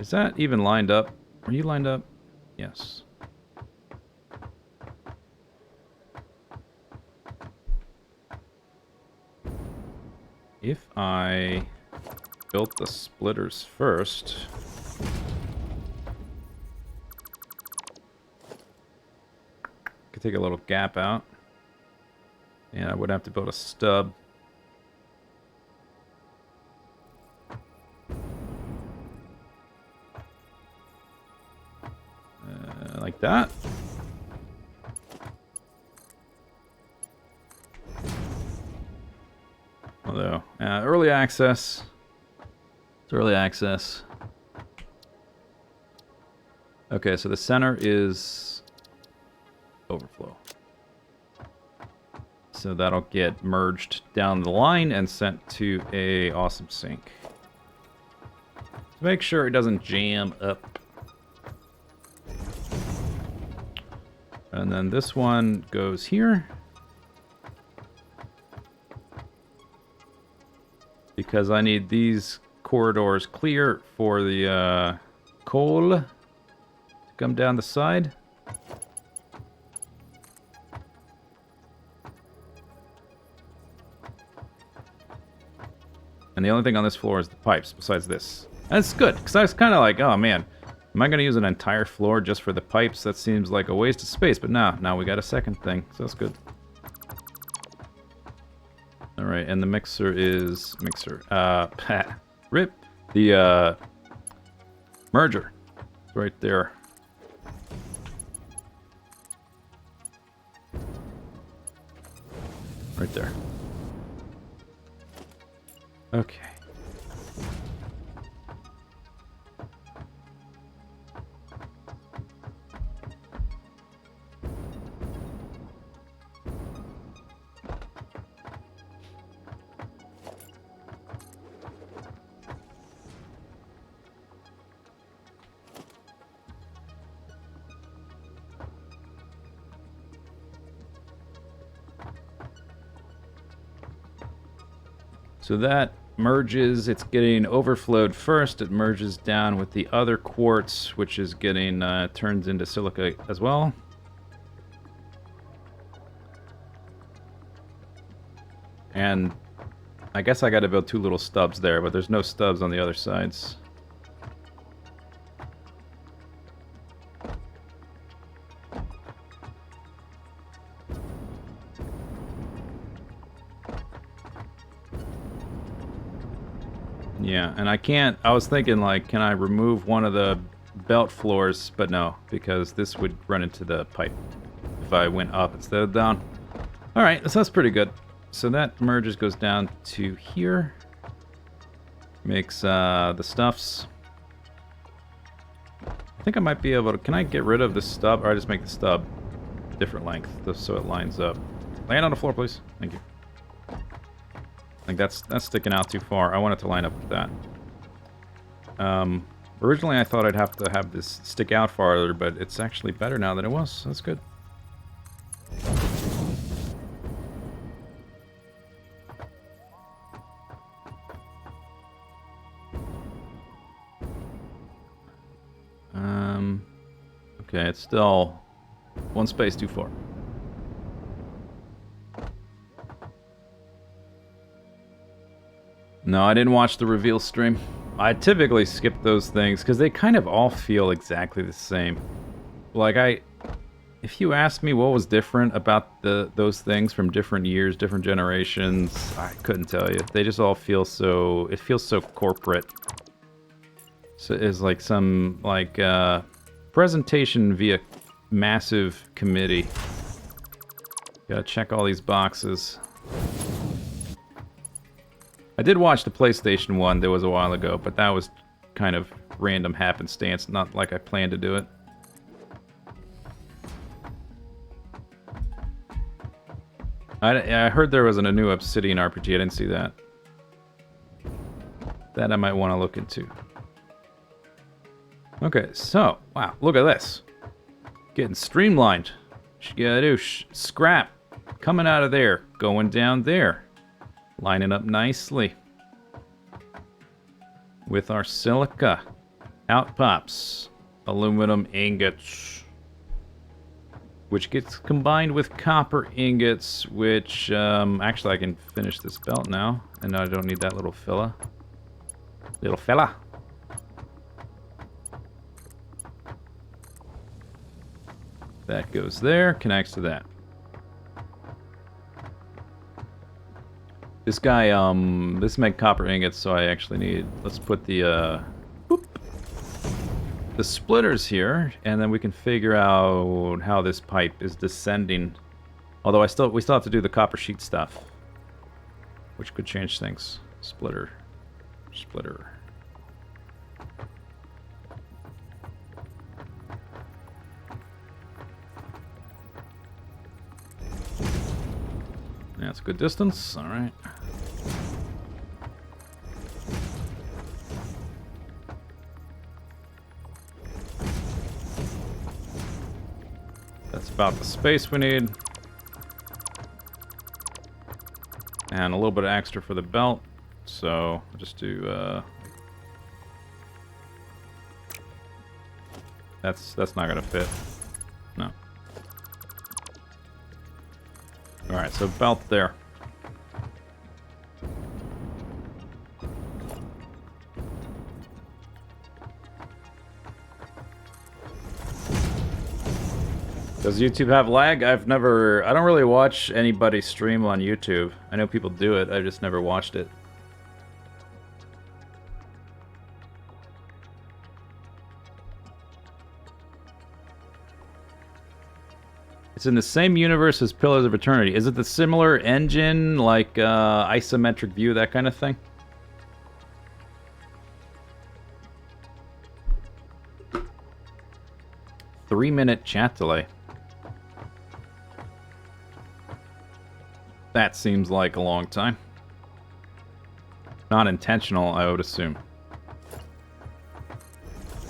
Speaker 1: Is that even lined up? Are you lined up? Yes. If I built the splitters first... could take a little gap out. And I would have to build a stub. Like that. Although, early access. It's early access. Okay, so the center is overflow. So that'll get merged down the line and sent to a awesome sink. Make sure it doesn't jam up. And then this one goes here. Because I need these corridors clear for the coal to come down the side. And the only thing on this floor is the pipes, besides this. And it's good, because I was kind of like, oh man, am I going to use an entire floor just for the pipes? That seems like a waste of space, but now we got a second thing, so that's good. Alright, and the mixer is... rip. The, merger. It's right there. Right there. Okay. So that merges, it's getting overflowed first, it merges down with the other quartz, which is getting, turns into silica as well. And I guess I gotta build 2 little stubs there, but there's no stubs on the other sides. Yeah, and I can't, I was thinking like, can I remove one of the belt floors? But no, because this would run into the pipe if I went up instead of down. Alright, so that's pretty good. So that merges, goes down to here. Makes the stuffs. I think I might be able to, can I get rid of the stub? Or I just make the stub different length just so it lines up. Land on the floor, please. Thank you. I think that's sticking out too far. I want it to line up with that. Originally I thought I'd have to have this stick out farther, but it's actually better now than it was. That's good. Okay, it's still one space too far. No, I didn't watch the reveal stream. I typically skip those things because they kind of all feel exactly the same. Like, if you asked me what was different about those things from different years, different generations, I couldn't tell you. They just all feel so... It feels so corporate. So it's like some, like, presentation via massive committee. Gotta check all these boxes. I did watch the PlayStation 1, that was a while ago, but that was kind of random happenstance, not like I planned to do it. I heard there was a new Obsidian RPG, I didn't see that. That I might want to look into. Okay, so, wow, look at this. Getting streamlined. Shgadoosh. Scrap. Coming out of there. Going down there. Lining up nicely. With our silica. Out pops. Aluminum ingots. Which gets combined with copper ingots, which, actually I can finish this belt now. And I don't need that little fella. Little fella. That goes there, connects to that. This guy, this make copper ingots, so I actually need, let's put the splitters here, and then we can figure out how this pipe is descending. Although we still have to do the copper sheet stuff, which could change things. Splitter. That's a good distance, alright. That's about the space we need. And a little bit of extra for the belt. So, I'll just do, That's not gonna fit. No. Alright, so belt there. Does YouTube have lag? I don't really watch anybody stream on YouTube. I know people do it, I just never watched it. It's in the same universe as Pillars of Eternity. Is it the similar engine, like isometric view, that kind of thing? Three-minute chat delay. That seems like a long time. Not intentional, I would assume.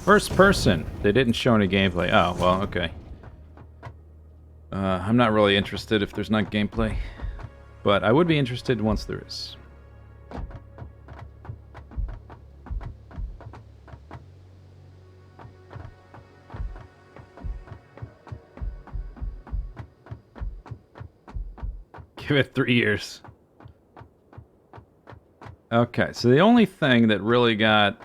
Speaker 1: First person. They didn't show any gameplay. Oh, well, okay. I'm not really interested if there's not gameplay. But I would be interested once there is. Give it 3 years. Okay, so the only thing that really got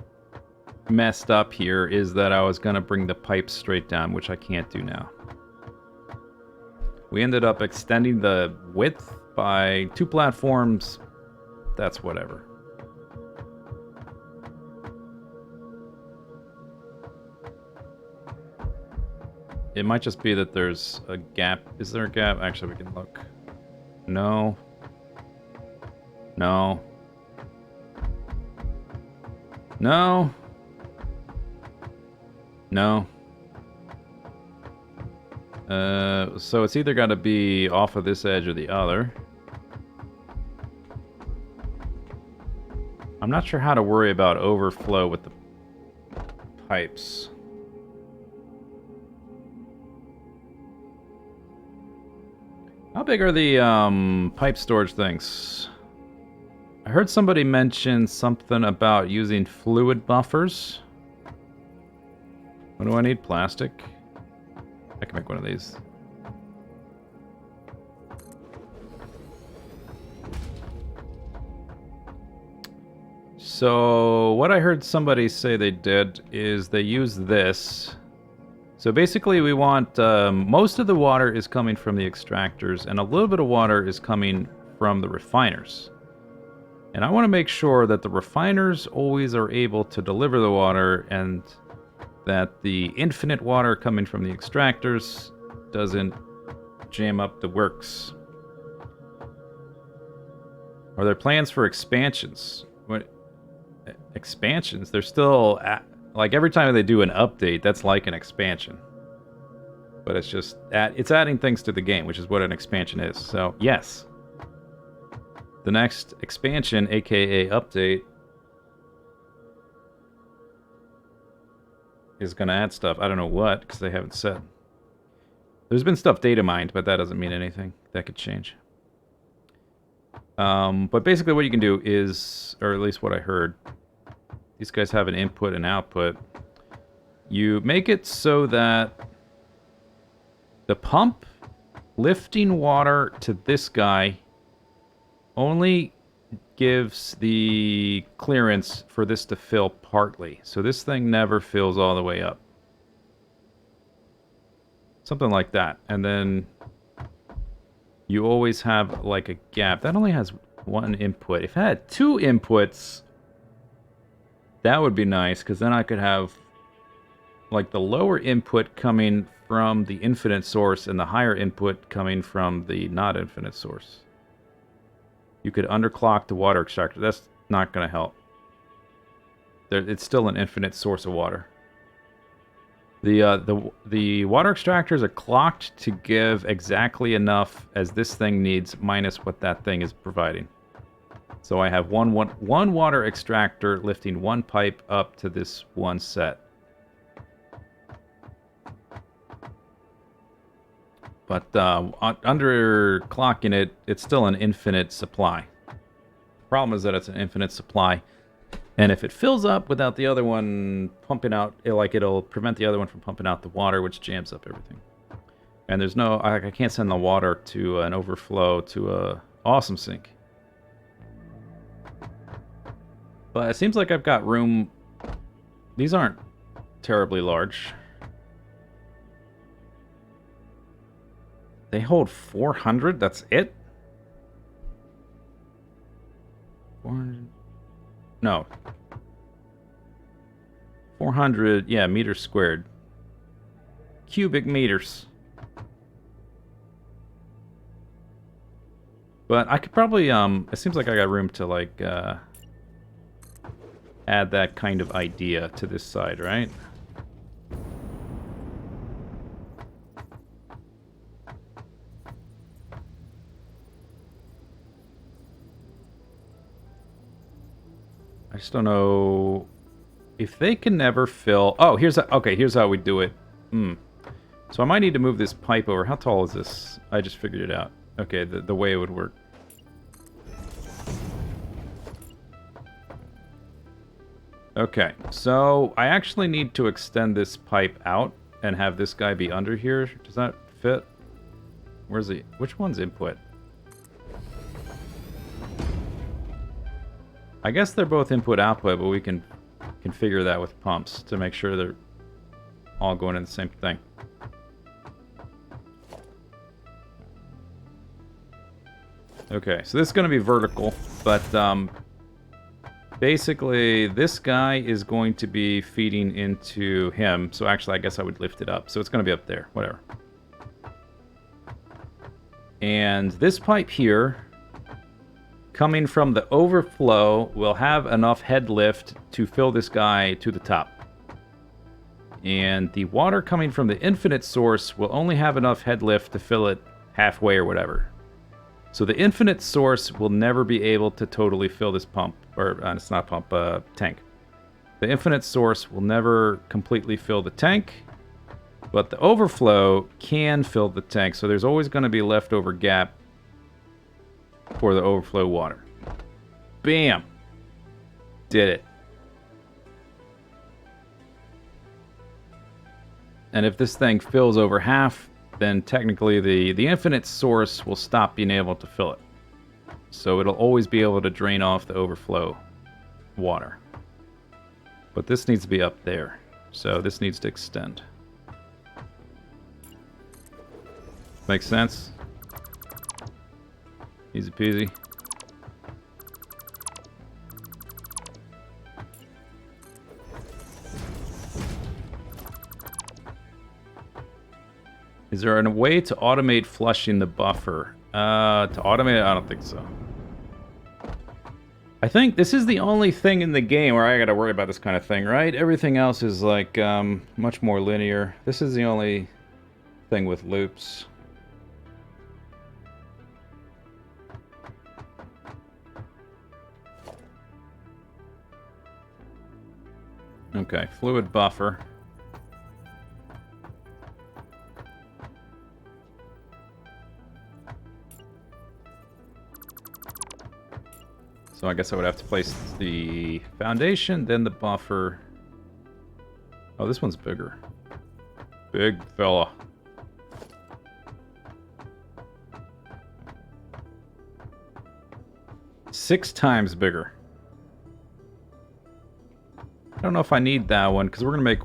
Speaker 1: messed up here is that I was going to bring the pipes straight down, which I can't do now. We ended up extending the width by 2 platforms. That's whatever. It might just be that there's a gap. Is there a gap? Actually, we can look. No. No. No. No. So it's either got to be off of this edge or the other. I'm not sure how to worry about overflow with the pipes. How big are the pipe storage things? I heard somebody mention something about using fluid buffers. What do I need? Plastic. I can make one of these. So what I heard somebody say they did is they use this. So basically we want, most of the water is coming from the extractors and a little bit of water is coming from the refiners. And I want to make sure that the refiners always are able to deliver the water and that the infinite water coming from the extractors doesn't jam up the works. Are there plans for expansions? What expansions? They're still like every time they do an update, that's like an expansion. But it's just it's adding things to the game, which is what an expansion is. So yes, the next expansion, aka update, is going to add stuff. I don't know what, because they haven't said. There's been stuff data mined, but that doesn't mean anything. That could change. But basically what you can do is, or at least what I heard, these guys have an input and output. You make it so that the pump lifting water to this guy only gives the clearance for this to fill partly. So this thing never fills all the way up. Something like that. And then you always have like a gap. That only has one input. If I had two inputs, that would be nice, because then I could have like the lower input coming from the infinite source and the higher input coming from the not infinite source. You could underclock the water extractor. That's not going to help. It's still an infinite source of water. The water extractors are clocked to give exactly enough as this thing needs minus what that thing is providing. So I have one water extractor lifting one pipe up to this one set. But underclocking it, it's still an infinite supply. The problem is that it's an infinite supply. And if it fills up without the other one pumping out, it'll prevent the other one from pumping out the water, which jams up everything. And there's no, I can't send the water to an overflow to a awesome sink. But it seems like I've got room. These aren't terribly large. They hold 400? That's it? 400? No. 400, yeah, meters squared. Cubic meters. But I could probably, it seems like I got room to, like, add that kind of idea to this side, right? I just don't know if they can never fill. Oh, here's how we do it. So I might need to move this pipe over. How tall is this? I just figured it out. Okay, the way it would work. Okay, so I actually need to extend this pipe out and have this guy be under here. Does that fit? Where's he? Which one's input? I guess they're both input-output, but we can configure that with pumps to make sure they're all going in the same thing. Okay, so this is going to be vertical, but basically this guy is going to be feeding into him. So actually, I guess I would lift it up. So it's going to be up there, whatever. And this pipe here, coming from the overflow, will have enough head lift to fill this guy to the top. And the water coming from the infinite source will only have enough head lift to fill it halfway or whatever. So the infinite source will never be able to totally fill this pump, or it's not pump, tank. The infinite source will never completely fill the tank, but the overflow can fill the tank, so there's always going to be a leftover gap for the overflow water. Bam! Did it. And if this thing fills over half, then technically the infinite source will stop being able to fill it. So it'll always be able to drain off the overflow water. But this needs to be up there. So this needs to extend. Makes sense? Easy peasy. Is there a way to automate flushing the buffer? To automate it? I don't think so. I think this is the only thing in the game where I gotta worry about this kind of thing, right? Everything else is like much more linear. This is the only thing with loops. Okay, fluid buffer. So I guess I would have to place the foundation, then the buffer. Oh, this one's bigger. Big fella. Six times bigger. I don't know if I need that one, because we're going to make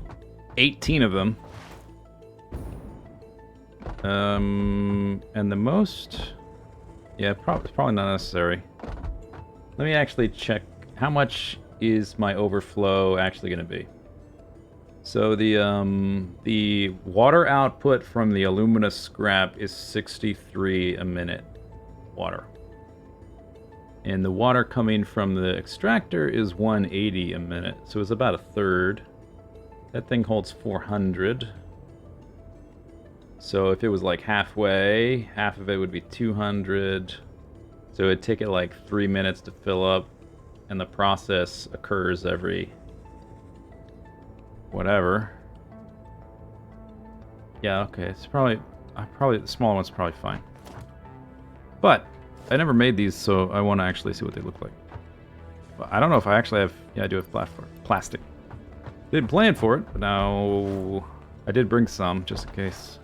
Speaker 1: 18 of them. And the most... Yeah, it's probably not necessary. Let me actually check how much is my overflow actually going to be. So the water output from the alumina scrap is 63 a minute water. And the water coming from the extractor is 180 a minute. So it's about a third. That thing holds 400. So if it was like halfway, half of it would be 200. So it'd take it like 3 minutes to fill up, and the process occurs every whatever. Yeah, okay, it's probably the smaller one's probably fine. But I never made these, so I want to actually see what they look like. But I don't know if I actually have. Yeah, I do have plastic. Didn't plan for it, but now I did bring some just in case.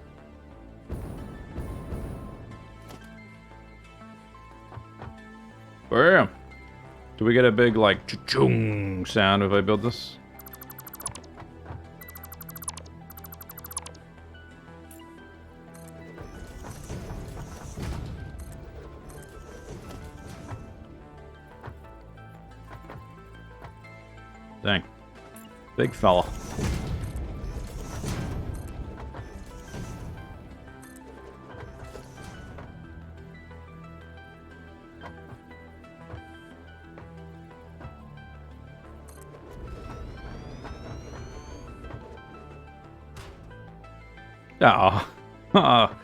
Speaker 1: Bam! Do we get a big, like, cha-chung sound if I build this? Dang. Big fella. Oh,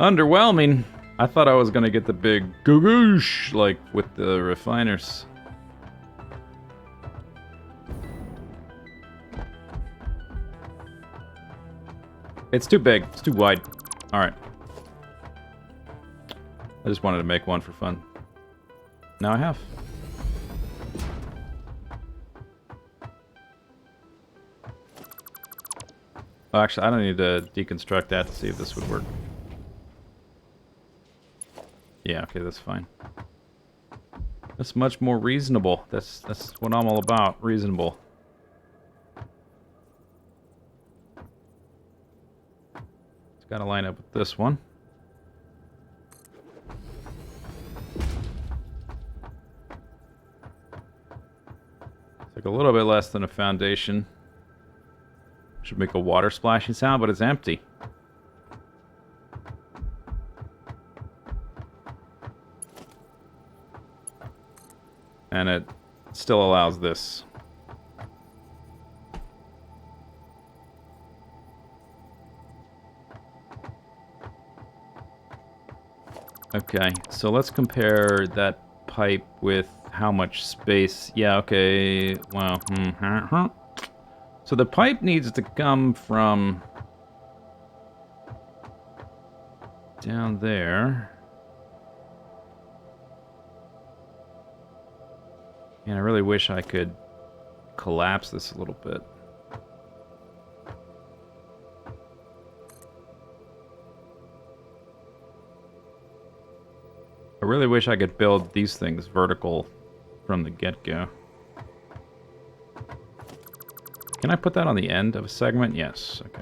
Speaker 1: underwhelming. I thought I was gonna get the big googoosh like with the refiners. It's too big. It's too wide. All right. I just wanted to make one for fun. Now I have. Oh, actually, I don't need to deconstruct that to see if this would work. Yeah, okay, that's fine. That's much more reasonable. That's what I'm all about. Reasonable. It's got to line up with this one. It's like a little bit less than a foundation. Should make a water splashing sound, but it's empty. And it still allows this. Okay, so let's compare that pipe with how much space. Yeah, okay. Well, so the pipe needs to come from down there. And I really wish I could collapse this a little bit. I really wish I could build these things vertical from the get-go. Can I put that on the end of a segment? Yes. Okay.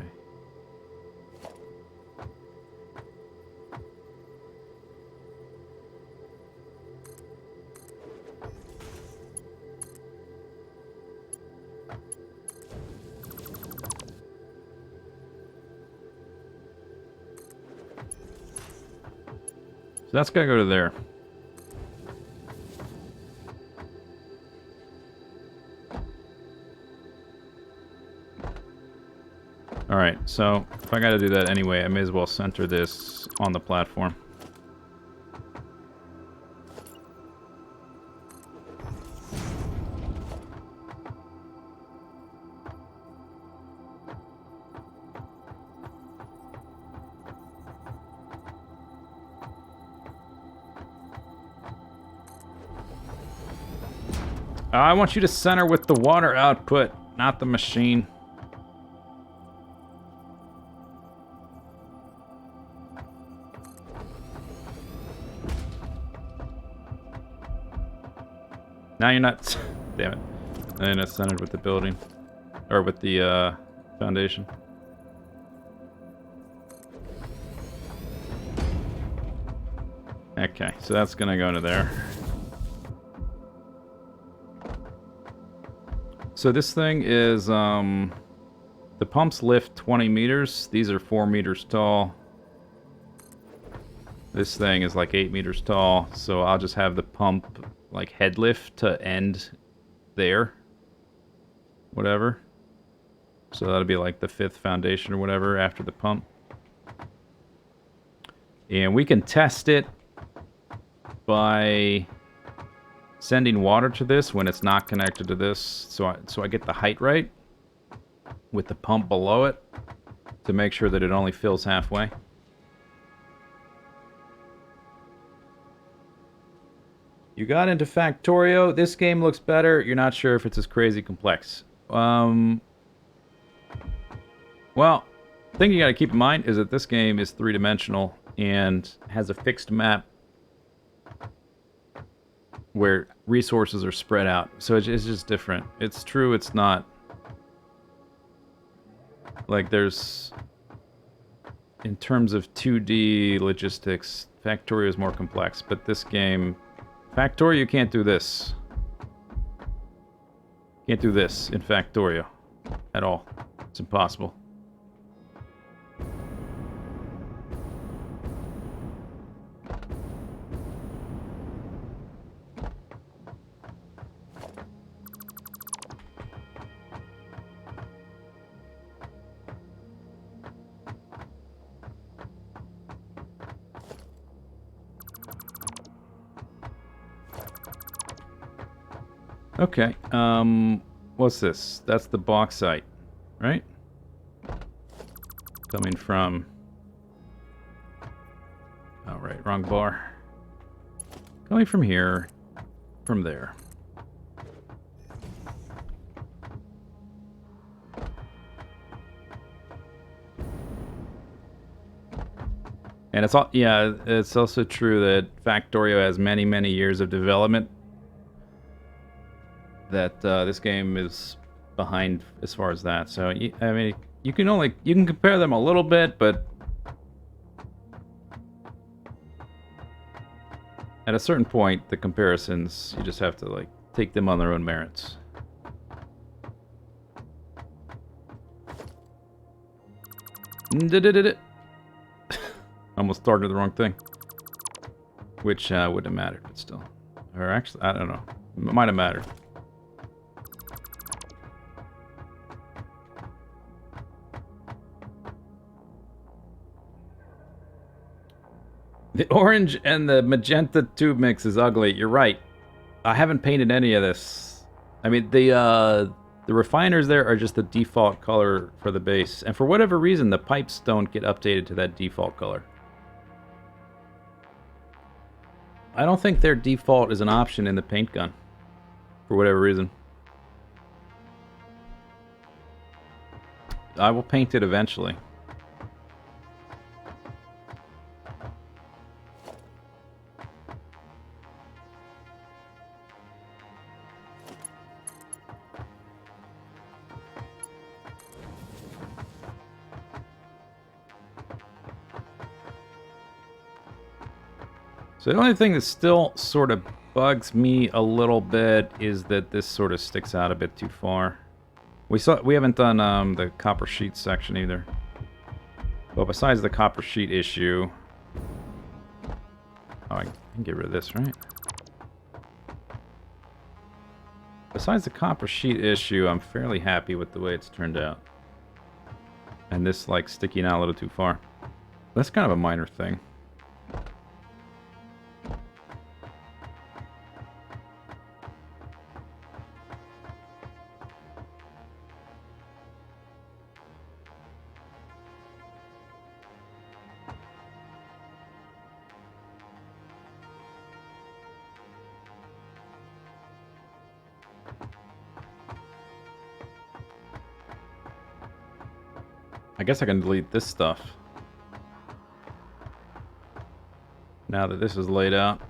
Speaker 1: So that's gotta go to there. Alright, so if I gotta do that anyway, I may as well center this on the platform. I want you to center with the water output, not the machine. Now you're not... Damn it. Now you're not centered with the building. Or with the foundation. Okay, so that's gonna go into there. So this thing is, the pumps lift 20 meters. These are 4 meters tall. This thing is like 8 meters tall, so I'll just have the pump, like, head lift to end there. Whatever. So that'll be like the 5th foundation or whatever after the pump. And we can test it by sending water to this when it's not connected to this, so I get the height right with the pump below it to make sure that it only fills halfway. You got into Factorio. This game looks better. You're not sure if it's as crazy complex. Well, the thing you got to keep in mind is that this game is 3-dimensional and has a fixed map where resources are spread out. So it's just different. It's true, it's not... Like, there's... In terms of 2D logistics, Factorio is more complex. But this game... Factorio, you can't do this. Can't do this in Factorio. At all. It's impossible. Okay, what's this? That's the bauxite, right? Coming from... Oh, right, wrong bar. Coming from here, from there. And it's all, yeah, it's also true that Factorio has many, many years of development. That this game is behind as far as that. So I mean, you can compare them a little bit, but at a certain point, the comparisons you just have to like take them on their own merits. Almost started the wrong thing, which wouldn't have mattered, but still, or actually, I don't know, it might have mattered. The orange and the magenta tube mix is ugly. You're right. I haven't painted any of this. I mean, the refiners there are just the default color for the base. And for whatever reason, the pipes don't get updated to that default color. I don't think their default is an option in the paint gun. For whatever reason. I will paint it eventually. So the only thing that still sort of bugs me a little bit is that this sort of sticks out a bit too far. We haven't done the copper sheet section either. Well, besides the copper sheet issue... Oh, I can get rid of this, right? Besides the copper sheet issue, I'm fairly happy with the way it's turned out. And this, like, sticking out a little too far. That's kind of a minor thing. I guess I can delete this stuff. Now that this is laid out.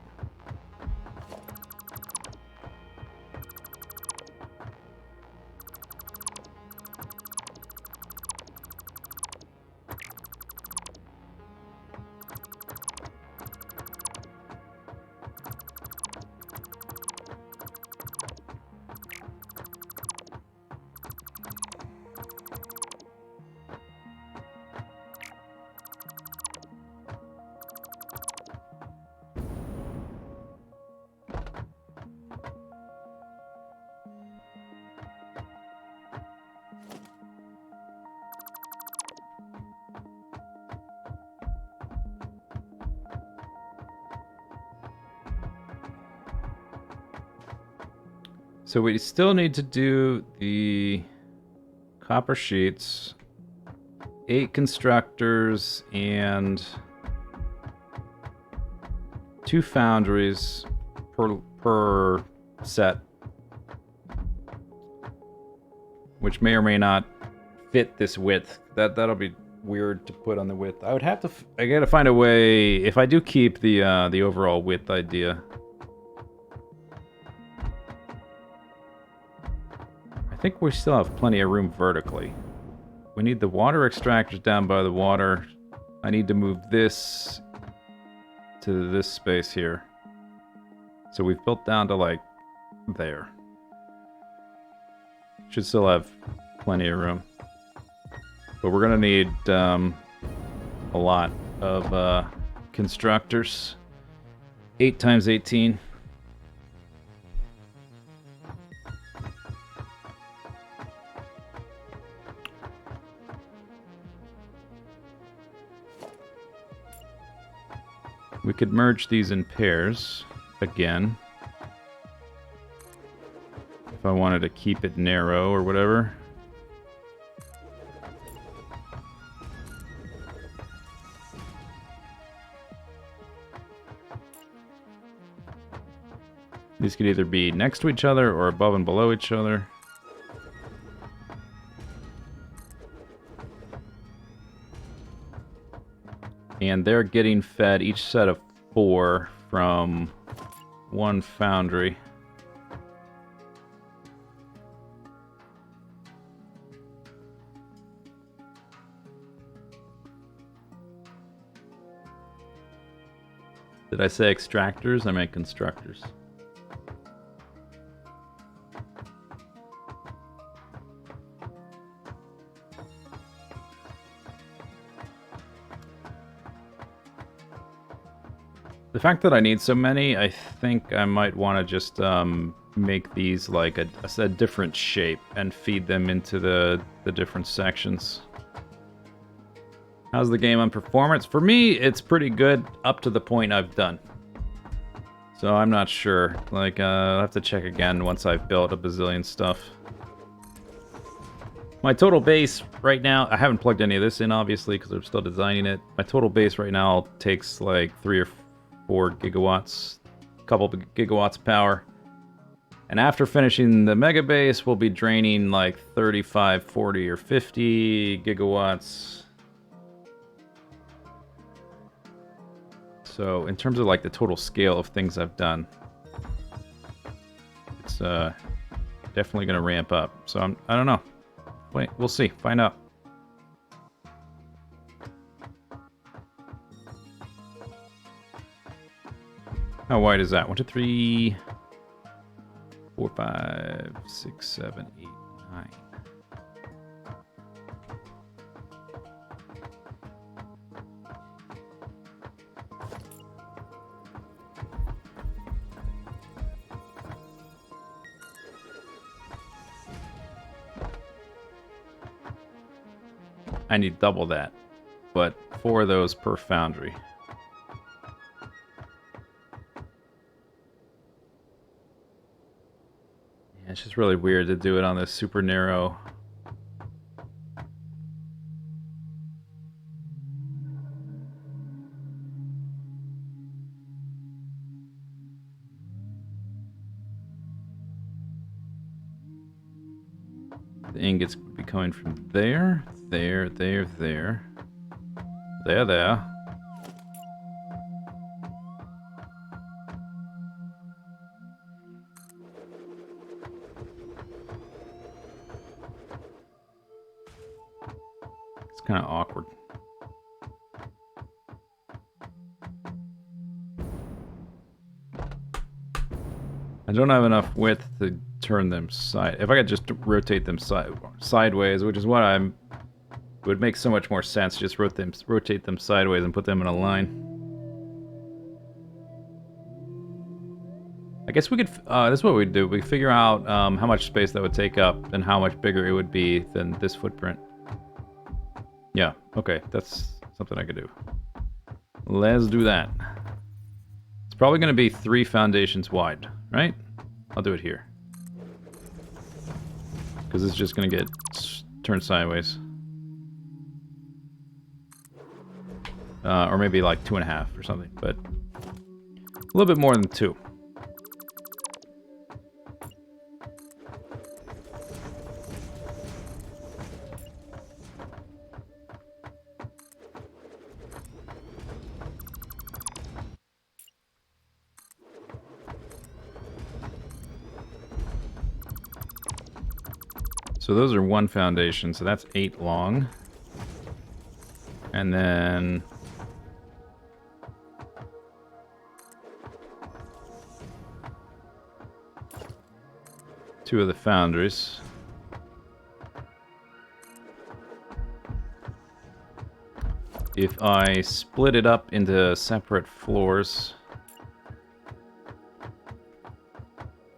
Speaker 1: So we still need to do the copper sheets, 8 constructors, and 2 foundries per set, which may or may not fit this width. That'll be weird to put on the width. I would have to. I gotta find a way. If I do keep the overall width idea. I think we still have plenty of room vertically. We need the water extractors down by the water. I need to move this to this space here. So we've built down to like there. Should still have plenty of room. But we're gonna need a lot of constructors. 8 times 18. We could merge these in pairs again. If I wanted to keep it narrow or whatever. These could either be next to each other or above and below each other. And they're getting fed each set of 4 from 1 foundry. Did I say extractors? I meant constructors. The fact that I need so many, I think I might want to just make these like a different shape and feed them into the different sections. How's the game on performance? For me, it's pretty good up to the point I've done. So I'm not sure. Like, I'll have to check again once I've built a bazillion stuff. My total base right now, I haven't plugged any of this in, obviously, because I'm still designing it. My total base right now takes like 3 or 4 gigawatts, a couple of gigawatts of power. And after finishing the mega base, we'll be draining like 35, 40, or 50 gigawatts. So in terms of like the total scale of things I've done, it's definitely going to ramp up. So I don't know. Wait, we'll see. Find out. How wide is that? 1, 2, 3, 4, 5, 6, 7, 8, 9. I need double that, but 4 of those per foundry. Yeah, it's just really weird to do it on this super narrow. The ingots would be coming from there, there, there, there, there. It's kind of awkward. I don't have enough width to turn them side. If I could just rotate them sideways, which is what I'm, it would make so much more sense. Just rotate them sideways and put them in a line. I guess we could. This is what we'd do. We figure out how much space that would take up and how much bigger it would be than this footprint. Yeah. Okay, that's something I could do. Let's do that. It's probably going to be 3 foundations wide, right? I'll do it here. Because it's just going to get turned sideways. Or maybe like 2.5 or something, but a little bit more than 2. So those are 1 foundation, so that's 8 long. And then two of the foundries. If I split it up into separate floors,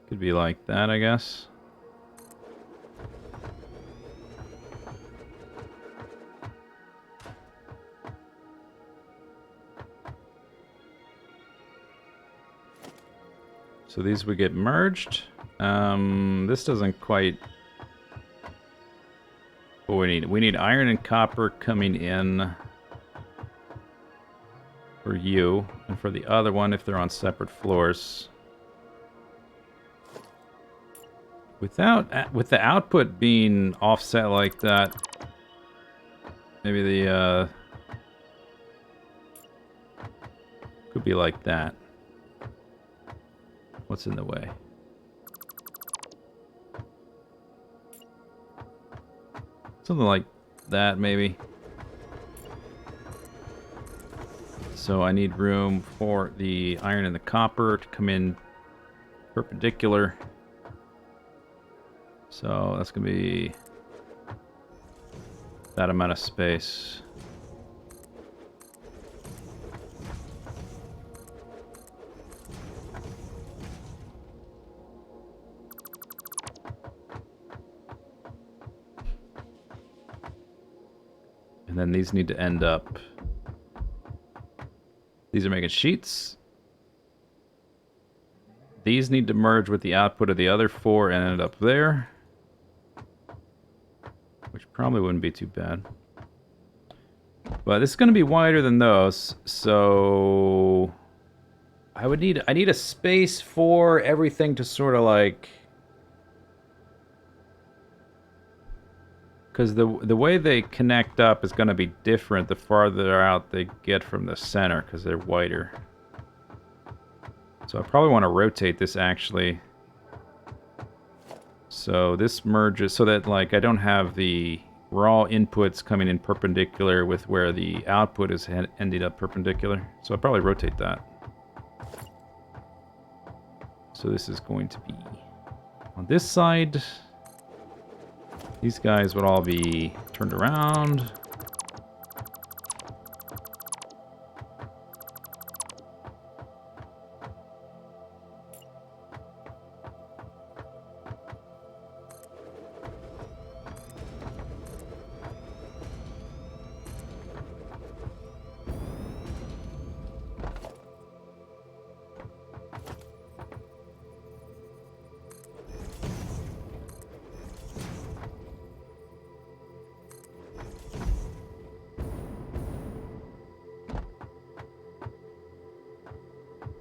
Speaker 1: could be like that, I guess. So these would get merged. This doesn't quite... What we need iron and copper coming in for you, and for the other one if they're on separate floors. With the output being offset like that, maybe the could be like that. What's in the way? Something like that, maybe. So I need room for the iron and the copper to come in perpendicular. So that's going to be that amount of space. And then these need to end up... These are making sheets. These need to merge with the output of the other 4 and end up there. Which probably wouldn't be too bad. But this is going to be wider than those, so... I need a space for everything to sort of like... Because the way they connect up is going to be different the farther out they get from the center, because they're wider. So I probably want to rotate this, actually. So this merges so that, like, I don't have the raw inputs coming in perpendicular with where the output is ending up perpendicular. So I'll probably rotate that. So this is going to be on this side. These guys would all be turned around.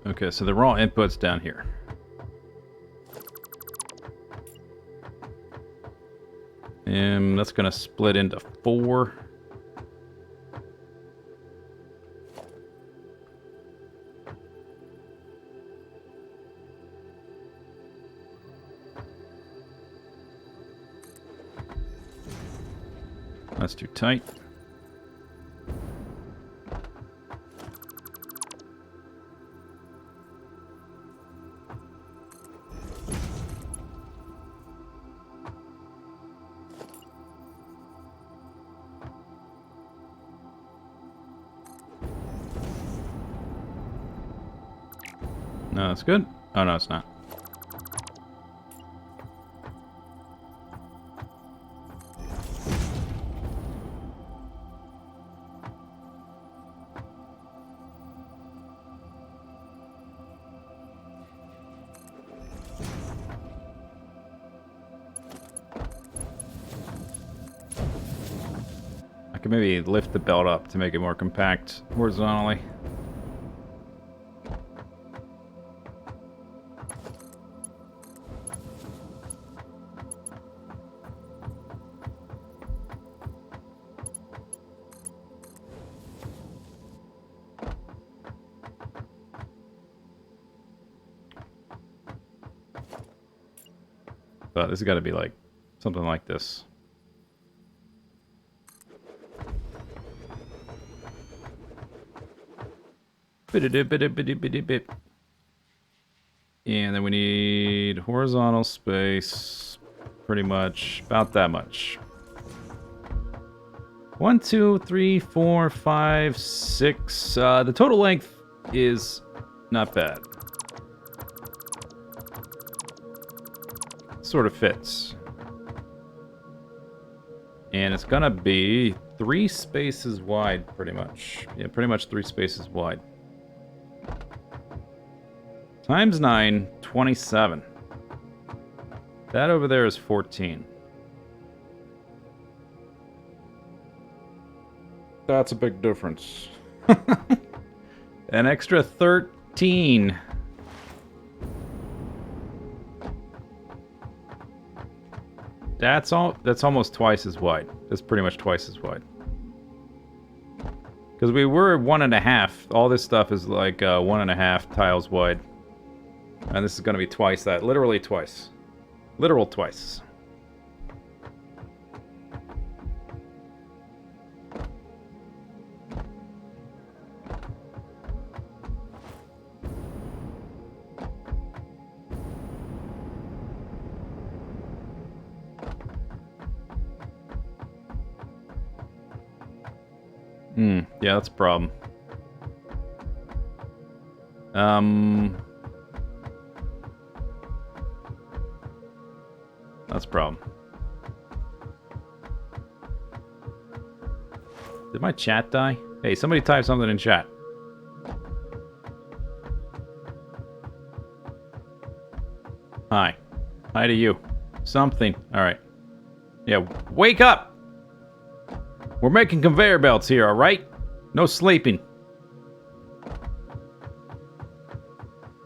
Speaker 1: Okay, so the raw input's down here. And that's going to split into 4. That's too tight. No, that's good. Oh, no, it's not. I can maybe lift the belt up to make it more compact horizontally. But this has got to be like something like this. And then we need horizontal space, pretty much about that much. 1, 2, 3, 4, 5, 6. The total length is not bad. Sort of fits. And it's gonna be 3 spaces wide, pretty much. Yeah, pretty much 3 spaces wide. Times 9, 27. That over there is 14. That's a big difference. An extra 13. That's almost twice as wide. That's pretty much twice as wide. Because we were 1.5. All this stuff is like 1.5 tiles wide. And this is going to be twice that. Literally twice. Literal twice. Yeah, that's a problem. That's a problem. Did my chat die? Hey, somebody type something in chat. Hi. Hi to you. Something. Alright. Yeah, wake up! We're making conveyor belts here, alright? No sleeping.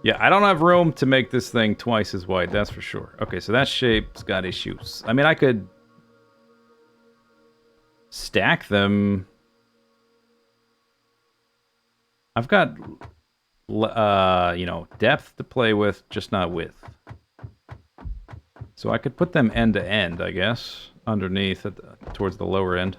Speaker 1: Yeah, I don't have room to make this thing twice as wide, that's for sure. Okay, so that shape's got issues. I mean, I could stack them. I've got, you know, depth to play with, just not width. So I could put them end to end, I guess, underneath towards the lower end.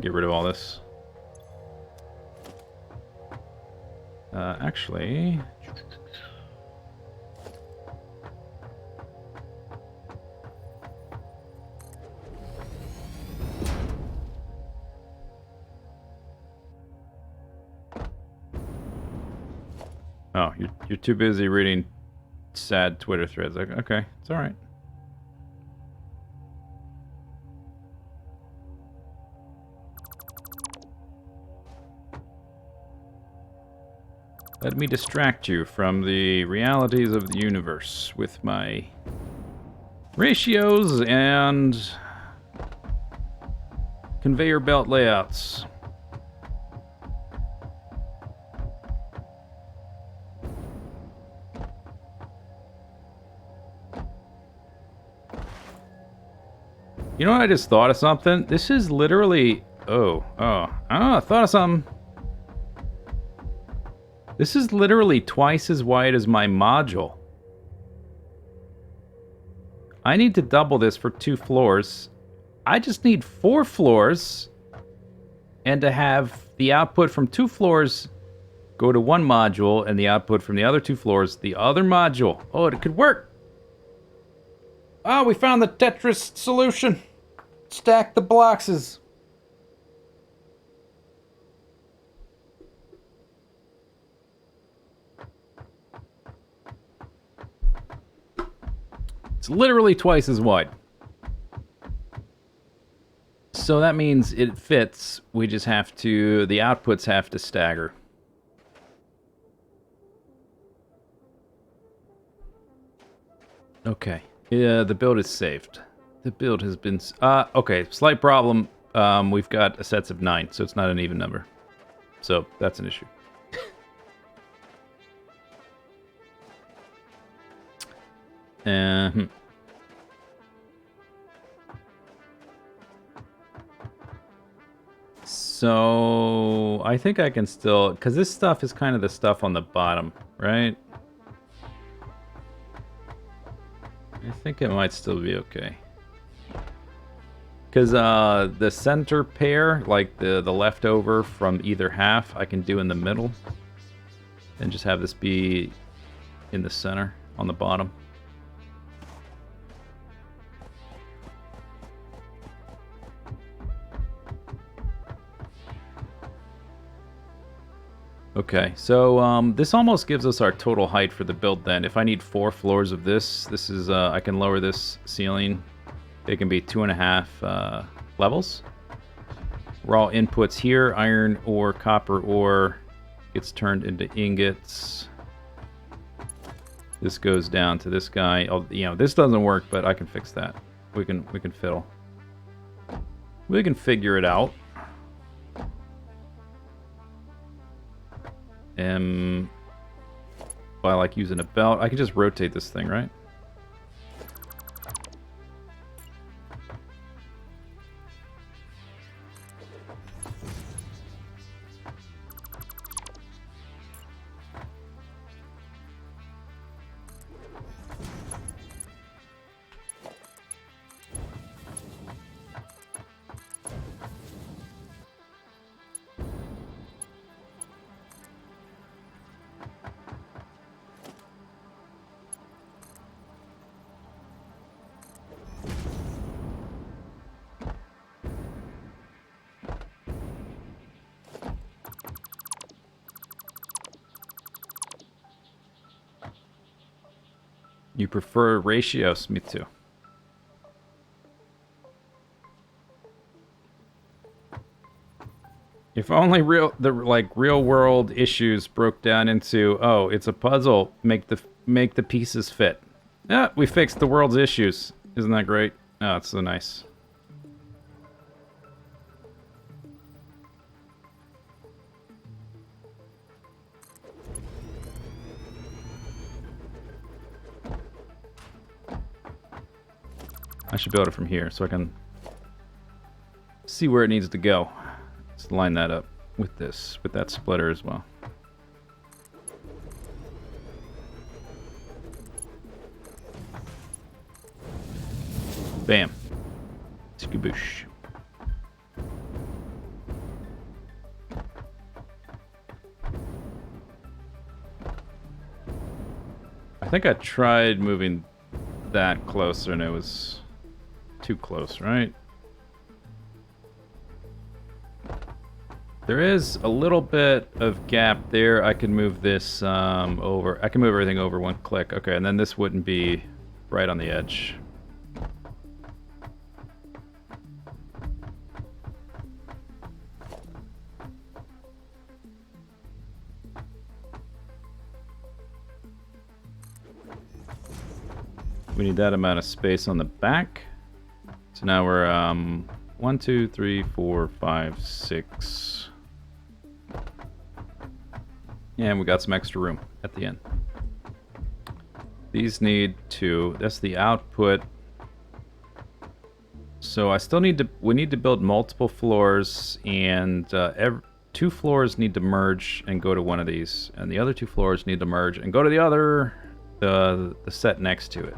Speaker 1: Get rid of all this. Actually... Oh, you're too busy reading sad Twitter threads. Okay, it's all right. Let me distract you from the realities of the universe with my ratios and conveyor belt layouts. You know what? I just thought of something. This is literally... I thought of something. This is literally twice as wide as my module. I need to double this for 2 floors. I just need 4 floors. And to have the output from 2 floors go to 1 module, and the output from the other 2 floors, the other module. Oh, it could work. Oh, we found the Tetris solution. Stack the blocks. It's literally twice as wide. So that means it fits. We just have to... The outputs have to stagger. Okay. Yeah, the build is saved. The build has been... okay, slight problem. We've got sets of 9, so it's not an even number. So, that's an issue. So, I think I can still... Because this stuff is kind of the stuff on the bottom, right? I think it might still be okay. Because the center pair, like the leftover from either half, I can do in the middle. And just have this be in the center, on the bottom. Okay, so this almost gives us our total height for the build then. If I need 4 floors of this, this is I can lower this ceiling. It can be 2.5 levels. Raw inputs here, iron ore, copper ore gets turned into ingots. This goes down to this guy. You know, this doesn't work, but I can fix that. We can fiddle. We can figure it out. By like using a belt, I can just rotate this thing, right? You prefer ratios? Me too. If only real world issues broke down into, oh, it's a puzzle, make the pieces fit. Ah, we fixed the world's issues. Isn't that great? Oh, it's so nice. I should build it from here so I can see where it needs to go. Let's line that up with this, with that splitter as well. Bam. Skaboosh. think I tried moving that closer and it was too close, right? There is a little bit of gap there. I can move this over. I can move everything over one click. Okay, and then this wouldn't be right on the edge. We need that amount of space on the back. So now we're 1, 2, 3, 4, 5, 6. And we got some extra room at the end. These need 2. That's the output. So I still need to. We need to build multiple floors, and 2 floors need to merge and go to one of these, and the other 2 floors need to merge and go to the other, the set next to it.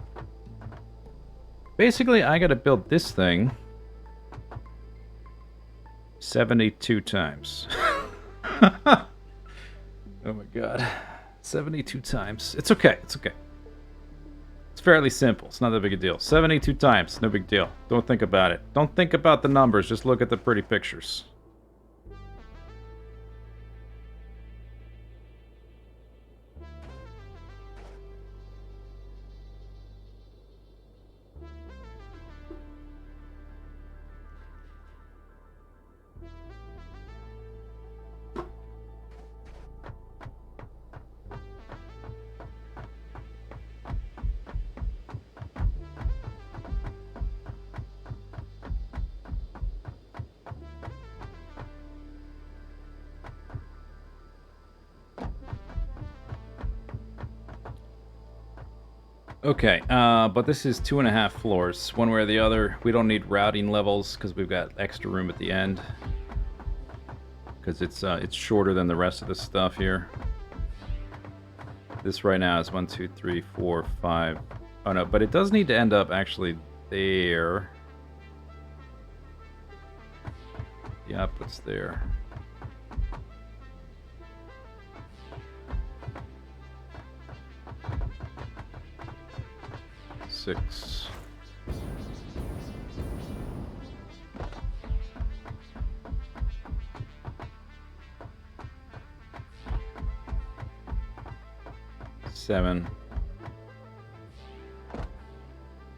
Speaker 1: Basically, I got to build this thing 72 times. Oh my god. 72 times. It's okay. It's okay. It's fairly simple. It's not that big a deal. 72 times. No big deal. Don't think about it. Don't think about the numbers. Just look at the pretty pictures. Okay, but this is 2.5 floors, one way or the other. We don't need routing levels because we've got extra room at the end. Because it's shorter than the rest of the stuff here. This right now is 1, 2, 3, 4, 5. Oh no, but it does need to end up actually there. The output's there. Six. Seven.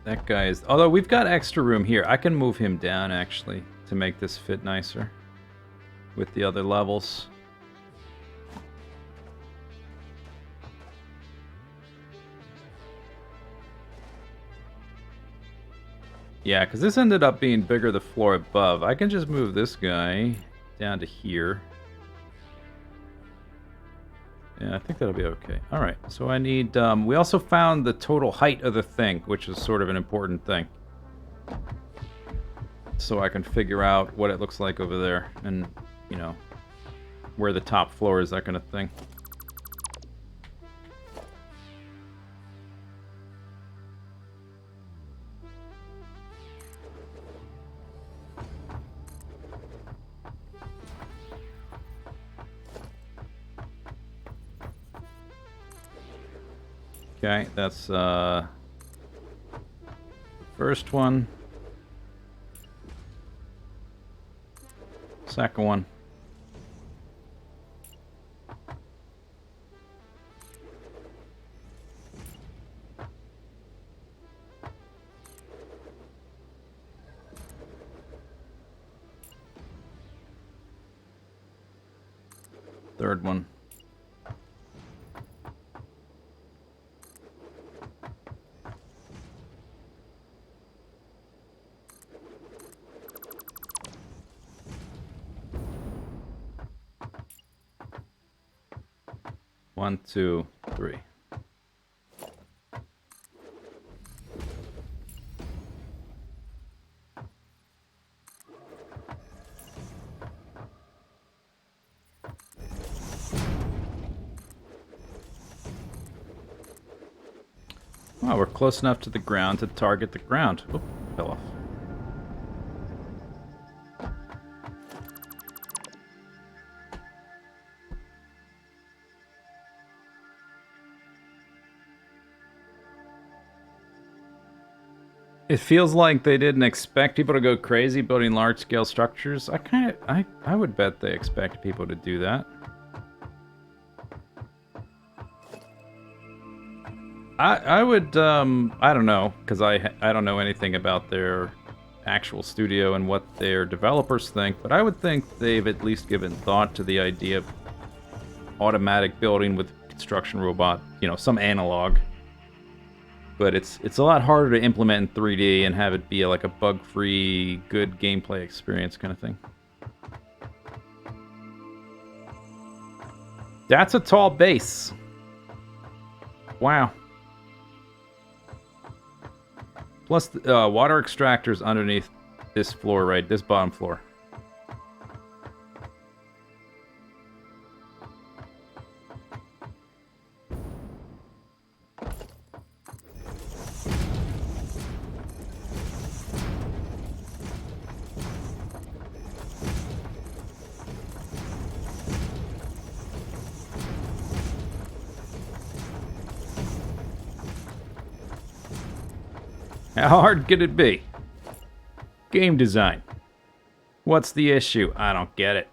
Speaker 1: That guy is... Although we've got extra room here. I can move him down, actually, to make this fit nicer with the other levels. Yeah, because this ended up being bigger the floor above. I can just move this guy down to here. Yeah, I think that'll be okay. All right, so I need... we also found the total height of the thing, which is sort of an important thing. So I can figure out what it looks like over there and, you know, where the top floor is, that kind of thing. Okay, that's the first one. Second one. Third one. One, two, three. Well, we're close enough to the ground to target the ground. Oop, fell off. It feels like they didn't expect people to go crazy building large-scale structures. I would bet they expect people to do that. I would, I don't know, because I don't know anything about their actual studio and what their developers think, but I would think they've at least given thought to the idea of automatic building with construction robot, you know, some analog. But it's a lot harder to implement in 3D and have it be like a bug-free, good gameplay experience kind of thing. That's a tall base. Wow. Plus, water extractors underneath this floor, right? This bottom floor. How hard could it be? Game design. What's the issue? I don't get it.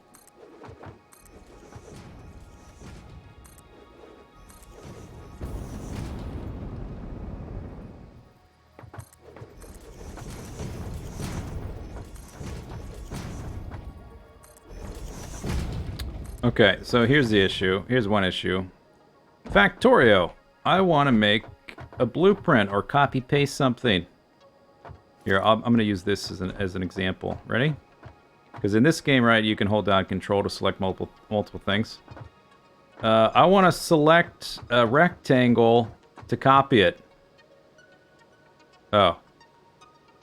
Speaker 1: Okay, so here's the issue. Here's one issue. Factorio. I want to make a blueprint or copy-paste something. Here, I'm going to use this as an example. Ready? Because in this game, right, you can hold down Control to select multiple things. I want to select a rectangle to copy it. Oh.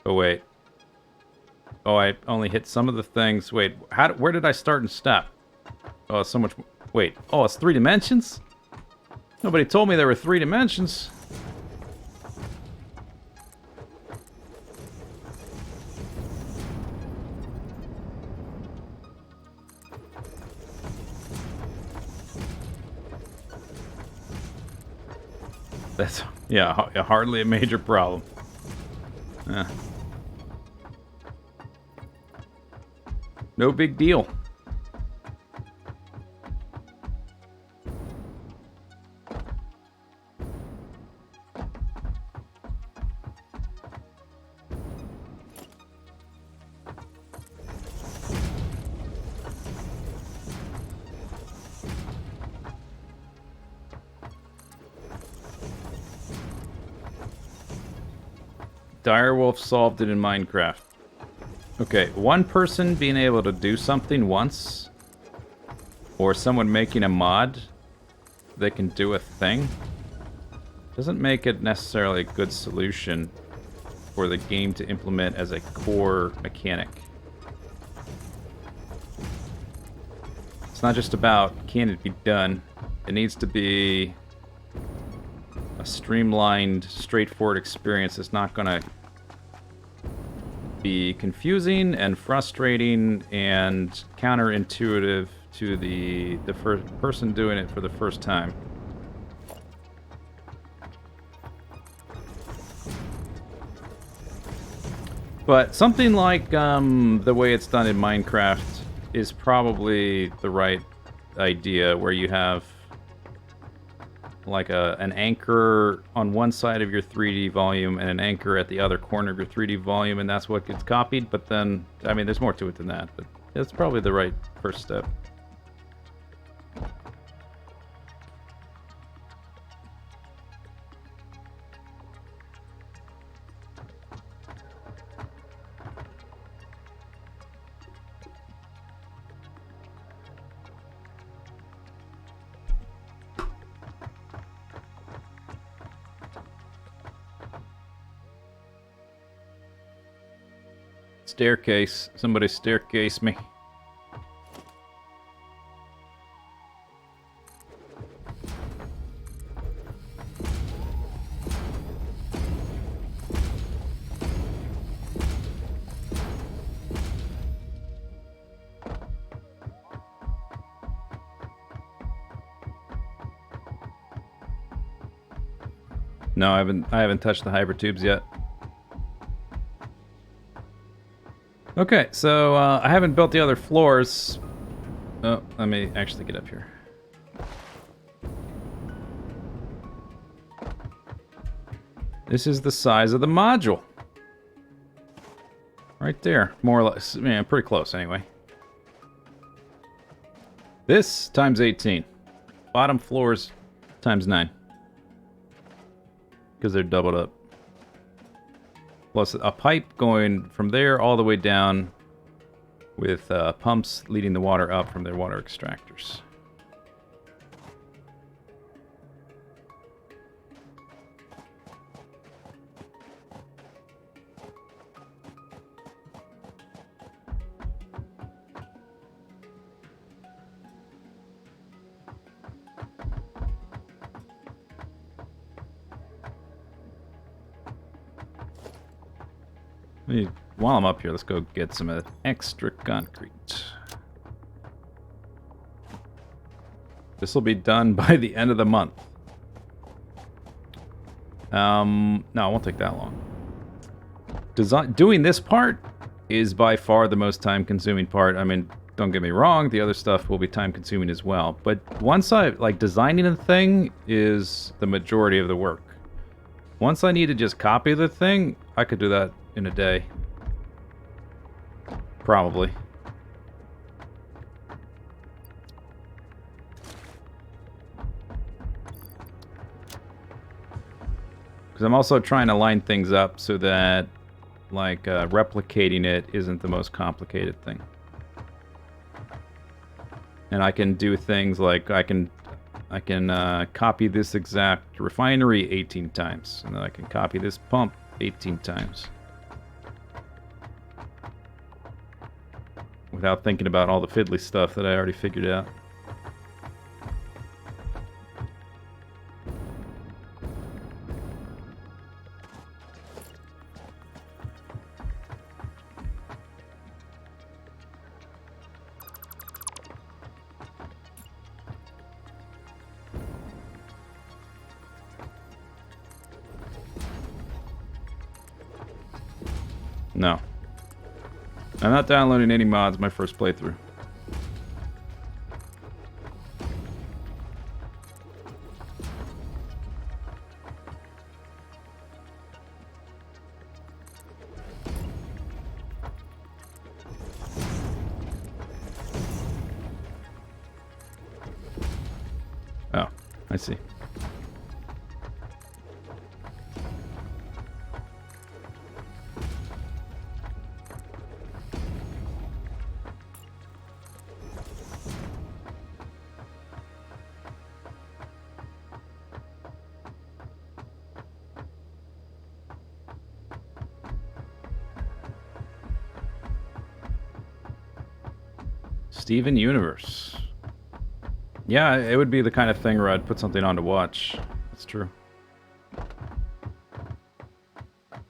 Speaker 1: Oh, wait. Oh, I only hit some of the things. Wait, where did I start and stop? Oh, so much... Wait. Oh, it's 3 dimensions? Nobody told me there were 3 dimensions. That's, yeah, hardly a major problem. No big deal. Direwolf solved it in Minecraft. Okay, one person being able to do something once, or someone making a mod that can do a thing, doesn't make it necessarily a good solution for the game to implement as a core mechanic. It's not just about can it be done, it needs to be a streamlined, straightforward experience that's not going to be confusing and frustrating and counterintuitive to the first person doing it for the first time. But something like the way it's done in Minecraft is probably the right idea, where you have like an anchor on one side of your 3D volume and an anchor at the other corner of your 3D volume, and that's what gets copied. But then, I mean, there's more to it than that, but that's probably the right first step. Staircase. Somebody staircase me. No, I haven't touched the hyper tubes yet. Okay, so I haven't built the other floors. Oh, let me actually get up here. This is the size of the module. Right there, more or less. Yeah, pretty close anyway. This times 18. Bottom floors times 9. Because they're doubled up. Plus a pipe going from there all the way down with pumps leading the water up from their water extractors. While I'm up here, let's go get some extra concrete. This will be done by the end of the month. No, it won't take that long. Doing this part is by far the most time-consuming part. I mean, don't get me wrong, the other stuff will be time-consuming as well. But once designing a thing is the majority of the work. Once I need to just copy the thing, I could do that in a day. Probably. Because I'm also trying to line things up so that, like, replicating it isn't the most complicated thing. And I can do things like I can copy this exact refinery 18 times, and then I can copy this pump 18 times. Without thinking about all the fiddly stuff that I already figured out. No. I'm not downloading any mods my first playthrough. Oh, I see. Steven Universe. Yeah, it would be the kind of thing where I'd put something on to watch. That's true.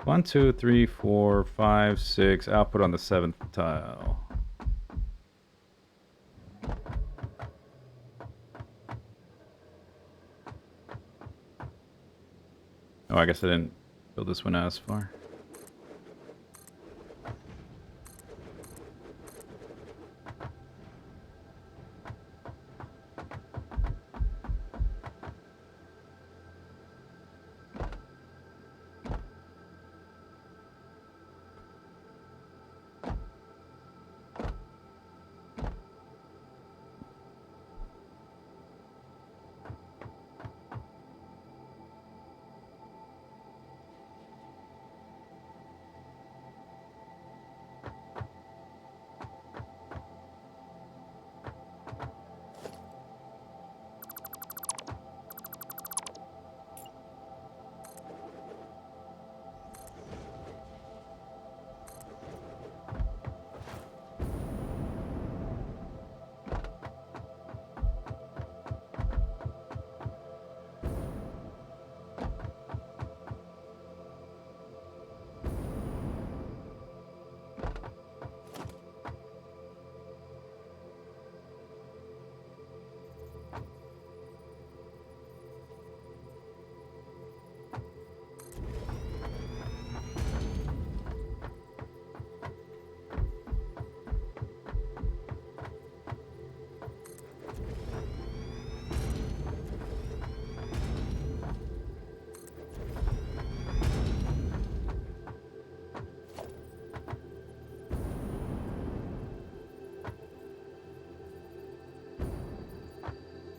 Speaker 1: 1, 2, 3, 4, 5, 6. Output on the 7th tile. Oh, I guess I didn't build this one out as far.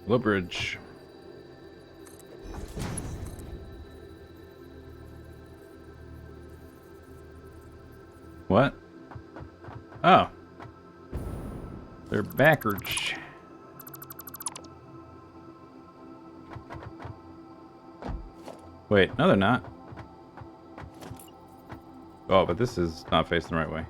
Speaker 1: Low bridge. What? Oh. They're backwards. Wait, no they're not. Oh, but this is not facing the right way.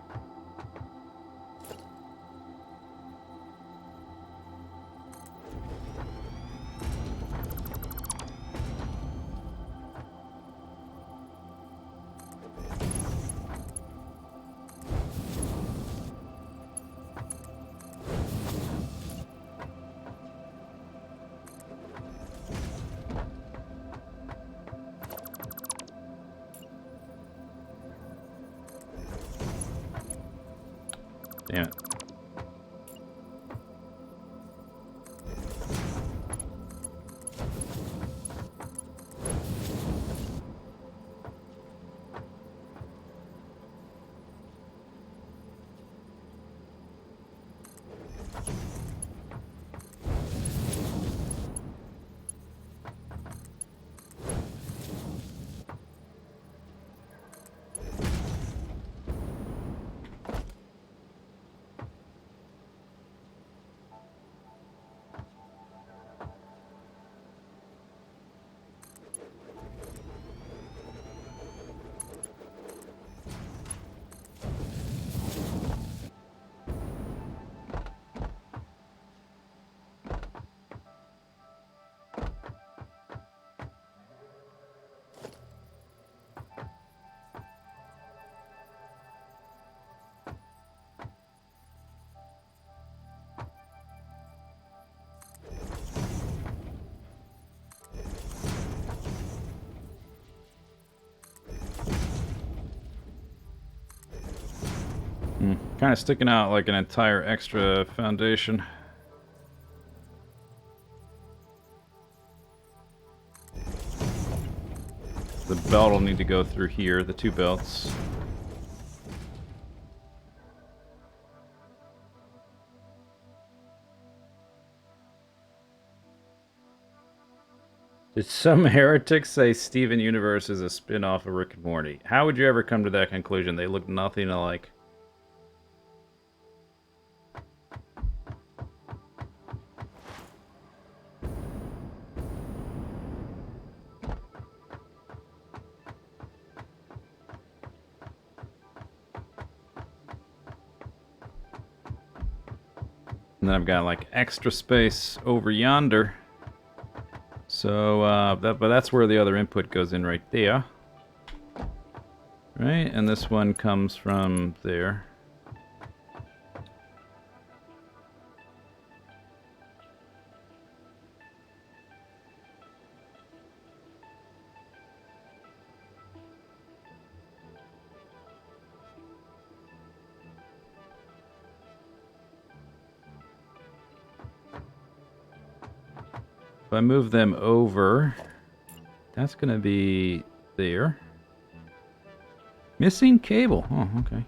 Speaker 1: Damn it. Kind of sticking out like an entire extra foundation. The belt will need to go through here, the two belts. Did some heretics say Steven Universe is a spin-off of Rick and Morty? How would you ever come to that conclusion? They look nothing alike. And then I've got like extra space over yonder. So, but that's where the other input goes in right there. Right, and this one comes from there. If I move them over, that's going to be there. Missing cable. Oh, okay.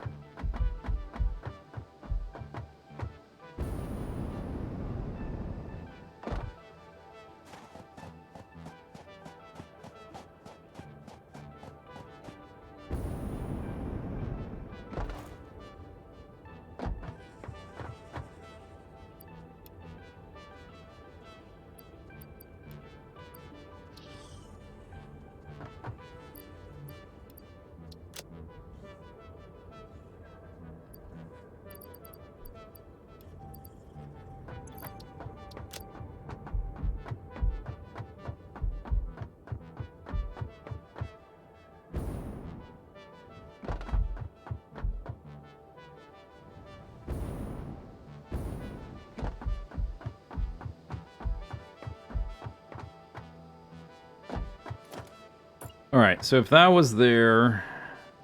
Speaker 1: Alright, so if that was there,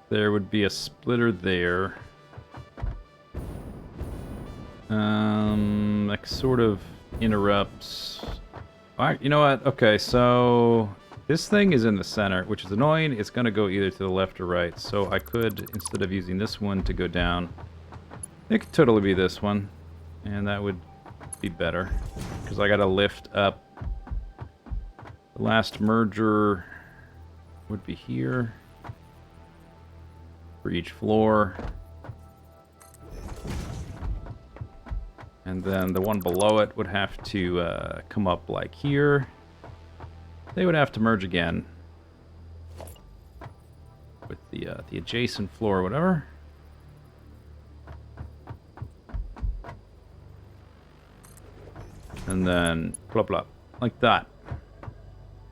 Speaker 1: there would be a splitter there. That sort of interrupts... You know what? Okay, so this thing is in the center, which is annoying. It's going to go either to the left or right. So I could, instead of using this one to go down, it could totally be this one. And that would be better. Because I gotta lift up. The last merger would be here. For each floor. And then the one below it would have to come up like here. They would have to merge again. With the adjacent floor or whatever. And then blah blah like that.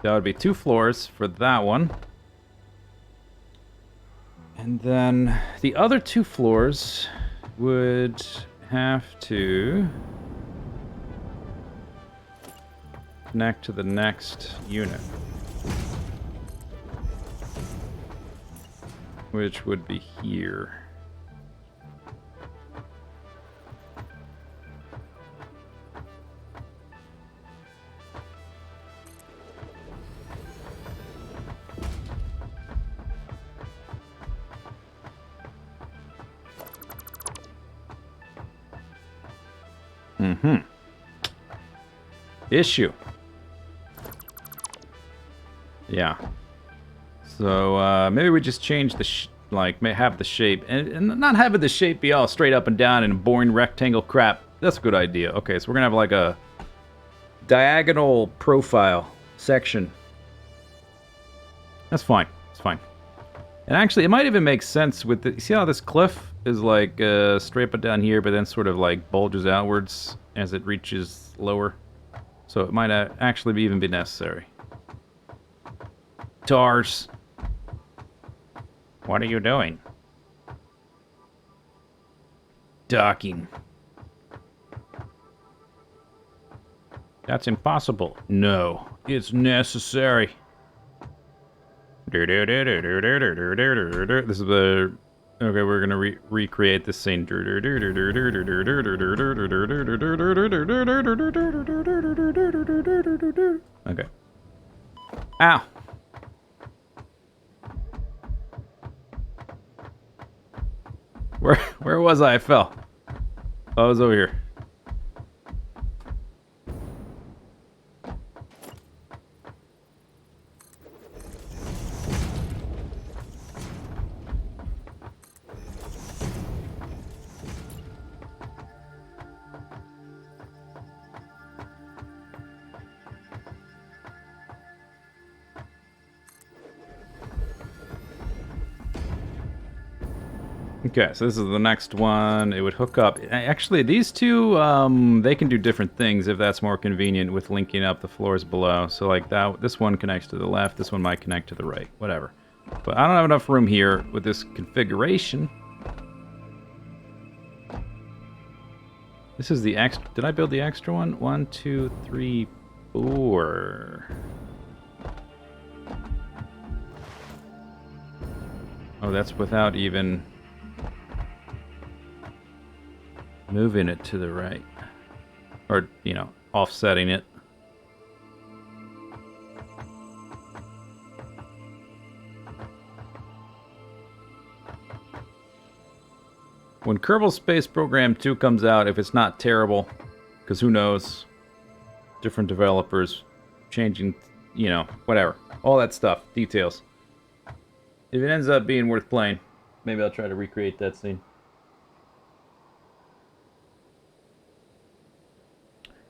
Speaker 1: That would be 2 floors for that one. And then the other 2 floors would have to connect to the next unit. Which would be here. Issue. Yeah. So maybe we just change the have the shape and not having the shape be all straight up and down and boring rectangle crap. That's a good idea. Okay, so we're gonna have like a diagonal profile section. That's fine. It's fine. And actually, it might even make sense with the. You see how this cliff is like straight up down here, but then sort of like bulges outwards as it reaches lower. So it might actually even be necessary. Tars. What are you doing? Docking. That's impossible. No, it's necessary. This is the... Okay, we're gonna recreate this scene. Okay. Ow! Where was I? I fell. Oh, I was over here. Okay, so this is the next one. It would hook up. Actually, these two, they can do different things if that's more convenient with linking up the floors below. So like that, this one connects to the left, this one might connect to the right, whatever. But I don't have enough room here with this configuration. This is the extra. Did I build the extra one? 1, 2, 3, 4. Oh, that's without even moving it to the right. Or, you know, offsetting it. When Kerbal Space Program 2 comes out, if it's not terrible, because who knows, different developers changing, you know, whatever. All that stuff, details. If it ends up being worth playing, maybe I'll try to recreate that scene.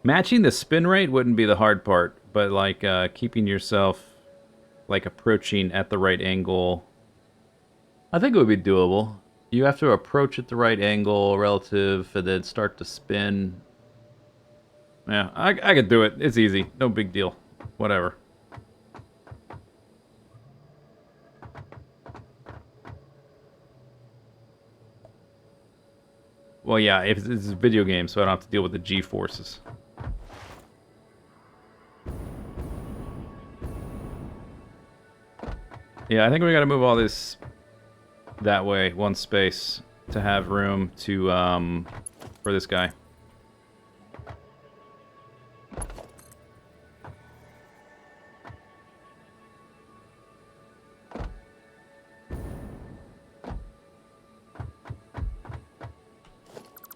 Speaker 1: Matching the spin rate wouldn't be the hard part, but like keeping yourself like approaching at the right angle, I think it would be doable. You have to approach at the right angle relative and then start to spin. Yeah, I could do it. It's easy. No big deal. Whatever. Well, yeah, if it's a video game, so I don't have to deal with the G-forces. Yeah, I think we gotta move all this that way, one space, to have room to, for this guy.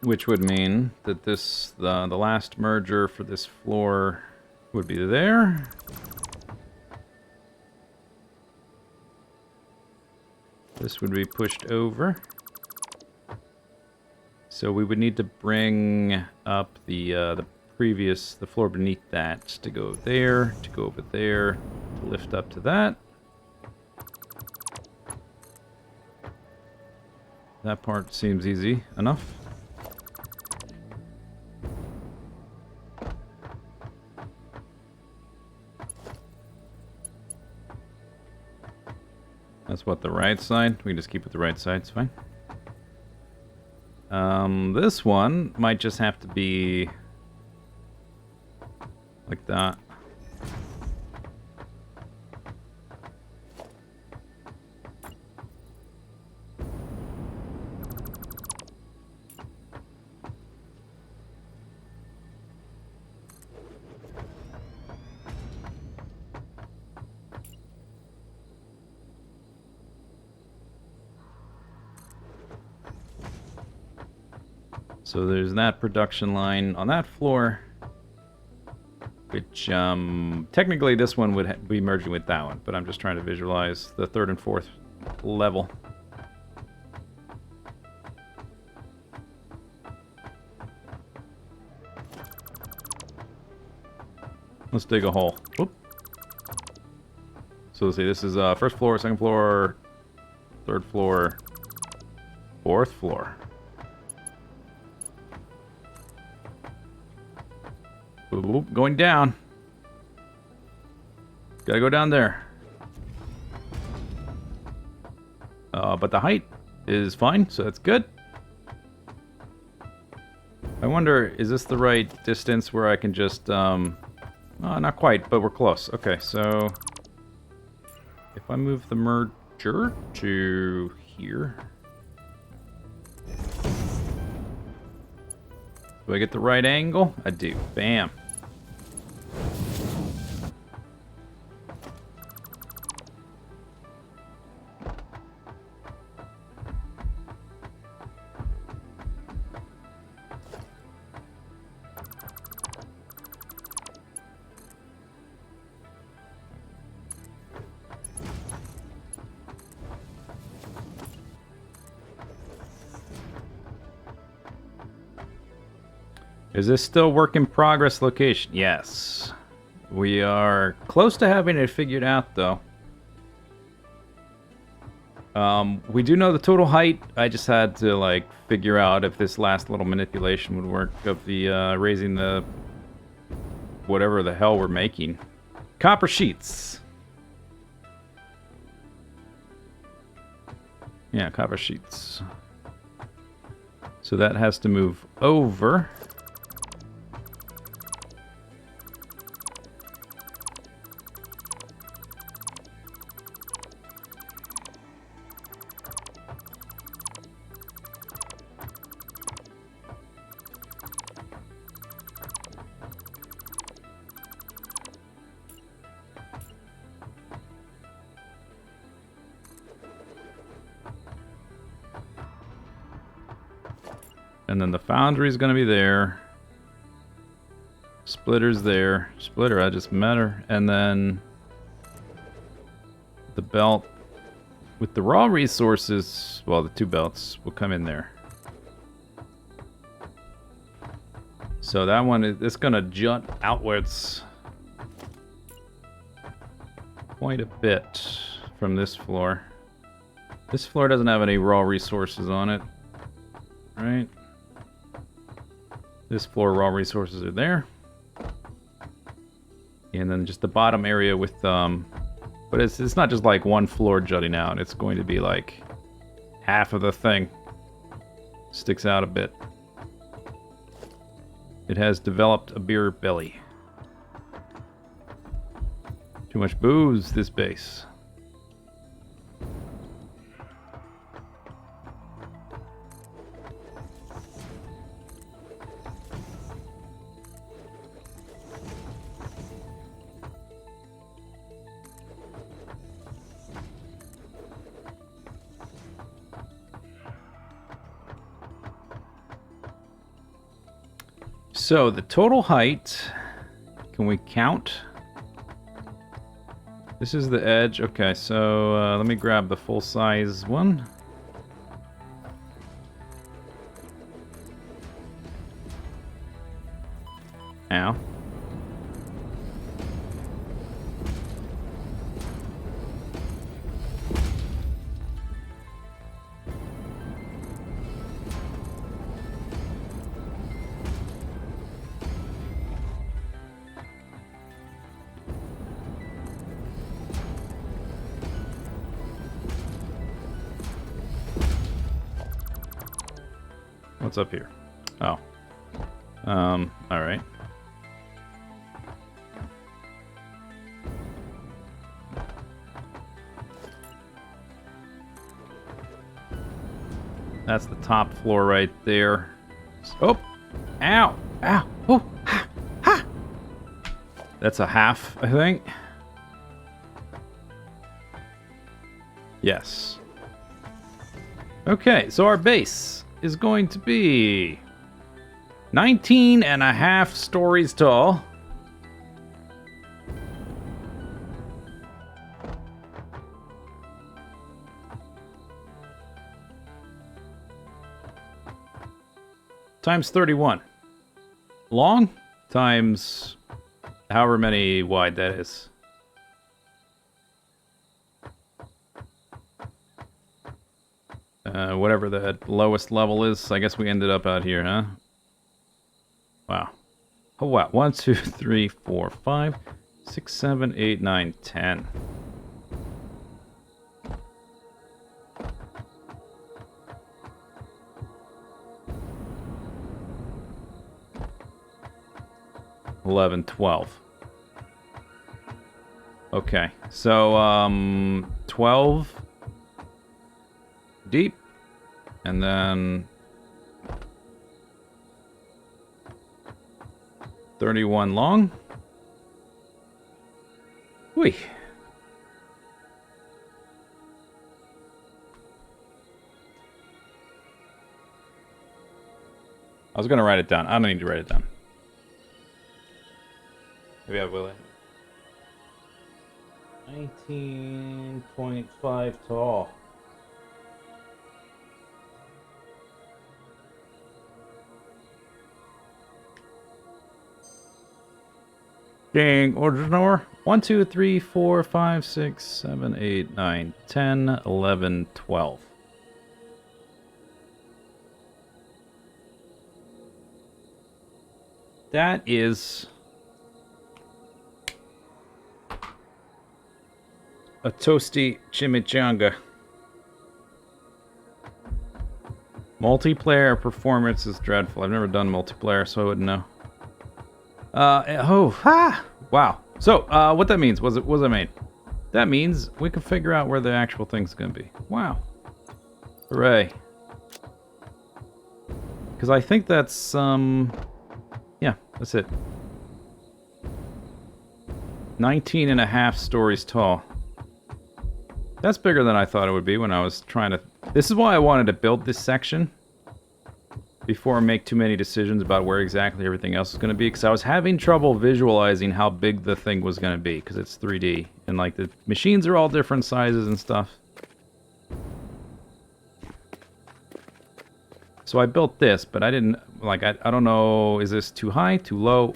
Speaker 1: which would mean that this the last merger for this floor would be there. This would be pushed over. So we would need to bring up the floor beneath that to go there, to go over there, to lift up to that. That part seems easy enough. That's what, the right side? We can just keep it the right side, it's fine. This one might just have to be like that. So there's that production line on that floor, which technically this one would be merging with that one, but I'm just trying to visualize the third and fourth level. Let's dig a hole. Whoop. So let's see, this is first floor, second floor, third floor, fourth floor. Oop, going down. Gotta go down there. But the height is fine, so that's good. I wonder, is this the right distance where I can just, not quite, but we're close. Okay, so if I move the merger to here. Do I get the right angle? I do. Bam. Is this still work in progress location? Yes. We are close to having it figured out, though. We do know the total height. I just had to, like, figure out if this last little manipulation would work of the, raising the... whatever the hell we're making. Copper sheets. Yeah, copper sheets. So that has to move over. And then the foundry is going to be there. Splitter's there. Splitter, I just met her. And then the belt with the raw resources, well, the two belts will come in there. So that one is going to jut outwards quite a bit from this floor. This floor doesn't have any raw resources on it, right? This floor, raw resources are there. And then just the bottom area with, but it's not just like one floor jutting out. It's going to be like half of the thing sticks out a bit. It has developed a beer belly. Too much booze, this base. So the total height, can we count? This is the edge. Okay, so let me grab the full size one. Ow. What's up here? Oh. Alright. That's the top floor right there. Oh! Ow! Ow! Oh! Ha! Ha! That's a half, I think. Yes. Okay, so our base is going to be 19 and a half stories tall. Times 31. Long times however many wide that is. Whatever the lowest level is, I guess we ended up out here, huh? Wow. Oh, wow. 1, 2, 3, 4, 5, 6, 7, 8, 9, 10. $11, $12. Okay, so 12 deep, and then 31 long. Whee. I was gonna write it down. I don't need to write it down. Maybe I will. 19.5 tall. Dang, order number 1, 2, 3, 4, 5, 6, 7, 8, 9, 10, 11, 12. That is a toasty chimichanga. Multiplayer performance is dreadful. I've never done multiplayer, so I wouldn't know. Wow. So, what that means, what does that mean? That means we can figure out where the actual thing's gonna be. Wow. Hooray. Because I think that's, yeah, that's it. 19 and a half stories tall. That's bigger than I thought it would be when I was trying to... This is why I wanted to build this section before I make too many decisions about where exactly everything else is going to be, because I was having trouble visualizing how big the thing was going to be, because it's 3D, and like the machines are all different sizes and stuff. So I built this, but I didn't, like, I don't know, is this too high, too low?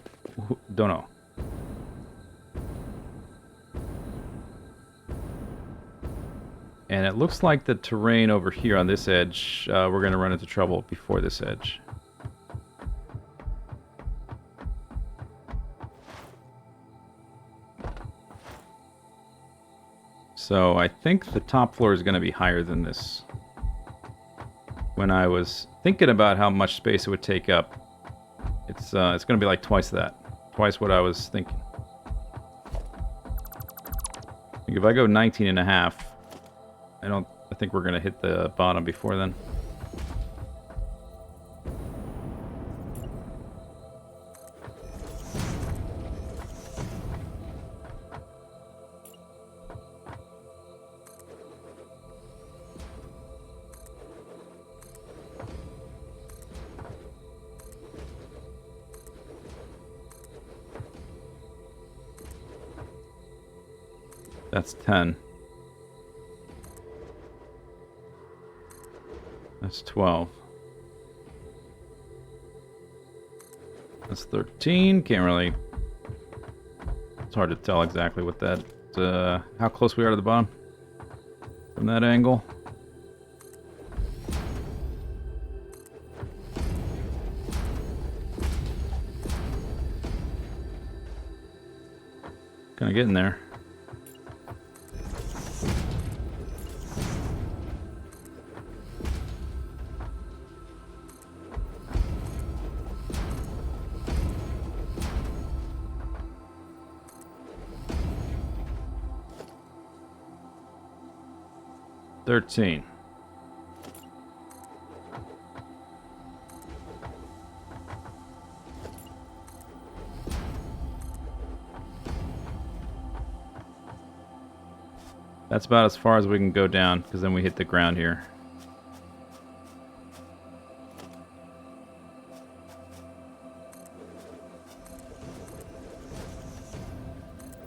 Speaker 1: Don't know. And it looks like the terrain over here on this edge, we're going to run into trouble before this edge. So I think the top floor is going to be higher than this. When I was thinking about how much space it would take up, it's going to be like twice that. Twice what I was thinking. Like if I go 19 and a half, I think we're going to hit the bottom before then. That's 10. That's 12. That's 13. Can't really... It's hard to tell exactly what that... how close we are to the bottom. From that angle. Kind of getting there. $13. That's about as far as we can go down, because then we hit the ground here.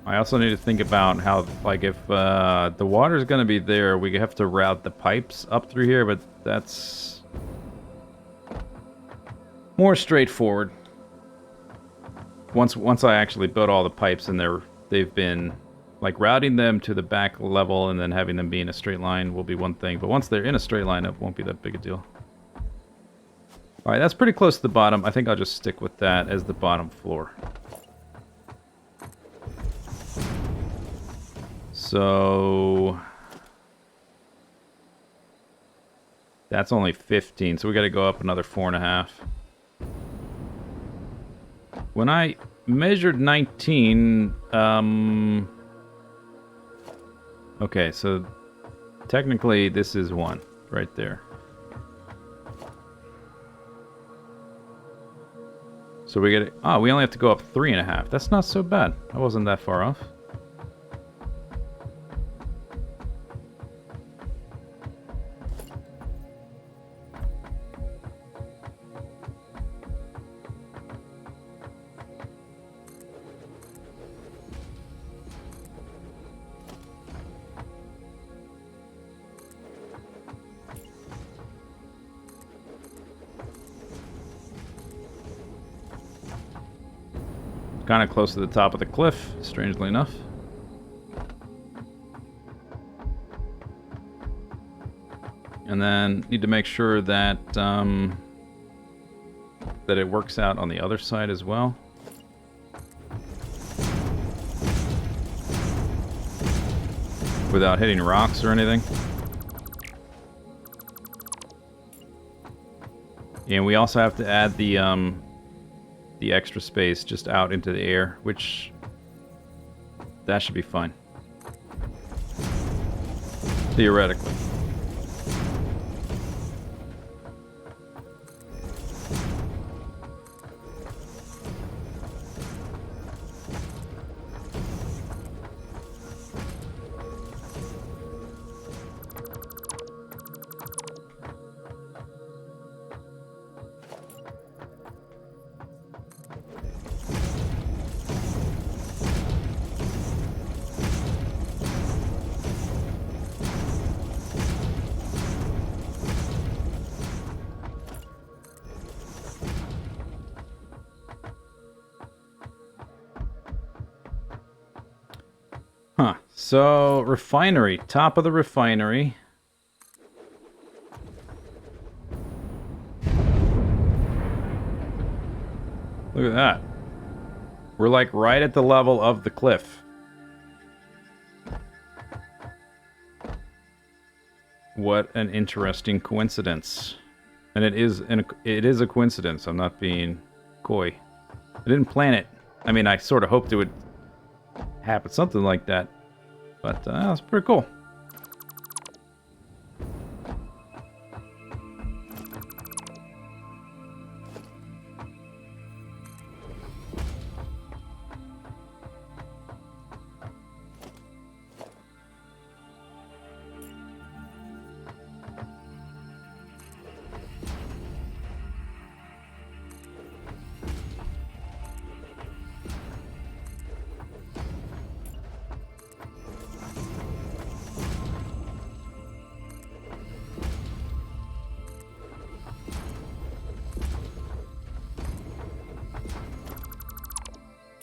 Speaker 1: I also need to think about how, like, if the water's going to be there, we have to route the pipes up through here, but that's more straightforward. Once I actually built all the pipes and they've been, like, routing them to the back level and then having them be in a straight line will be one thing, but once they're in a straight line, it won't be that big a deal. Alright, that's pretty close to the bottom. I think I'll just stick with that as the bottom floor. So that's only 15, so we got to go up another 4.5. When I measured 19, okay, so technically this is 1 right there. So we get, oh, we only have to go up 3.5. That's not so bad. I wasn't that far off. Kind of close to the top of the cliff, strangely enough. And then need to make sure that that it works out on the other side as well. Without hitting rocks or anything. And we also have to add the extra space just out into the air, which that should be fine. Theoretically. Huh. So, refinery. Top of the refinery. Look at that. We're like right at the level of the cliff. What an interesting coincidence. And it is a coincidence. I'm not being coy. I didn't plan it. I mean, I sort of hoped it would happen, something like that. But that's pretty cool.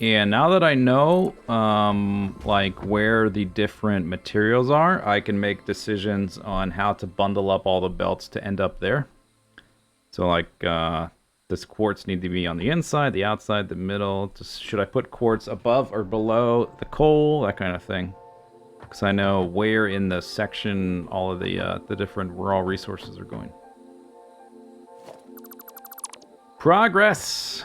Speaker 1: And now that I know, like, where the different materials are, I can make decisions on how to bundle up all the belts to end up there. So, like, does quartz need to be on the inside, the outside, the middle? Should I put quartz above or below the coal? That kind of thing. Because I know where in the section all of the different raw resources are going. Progress!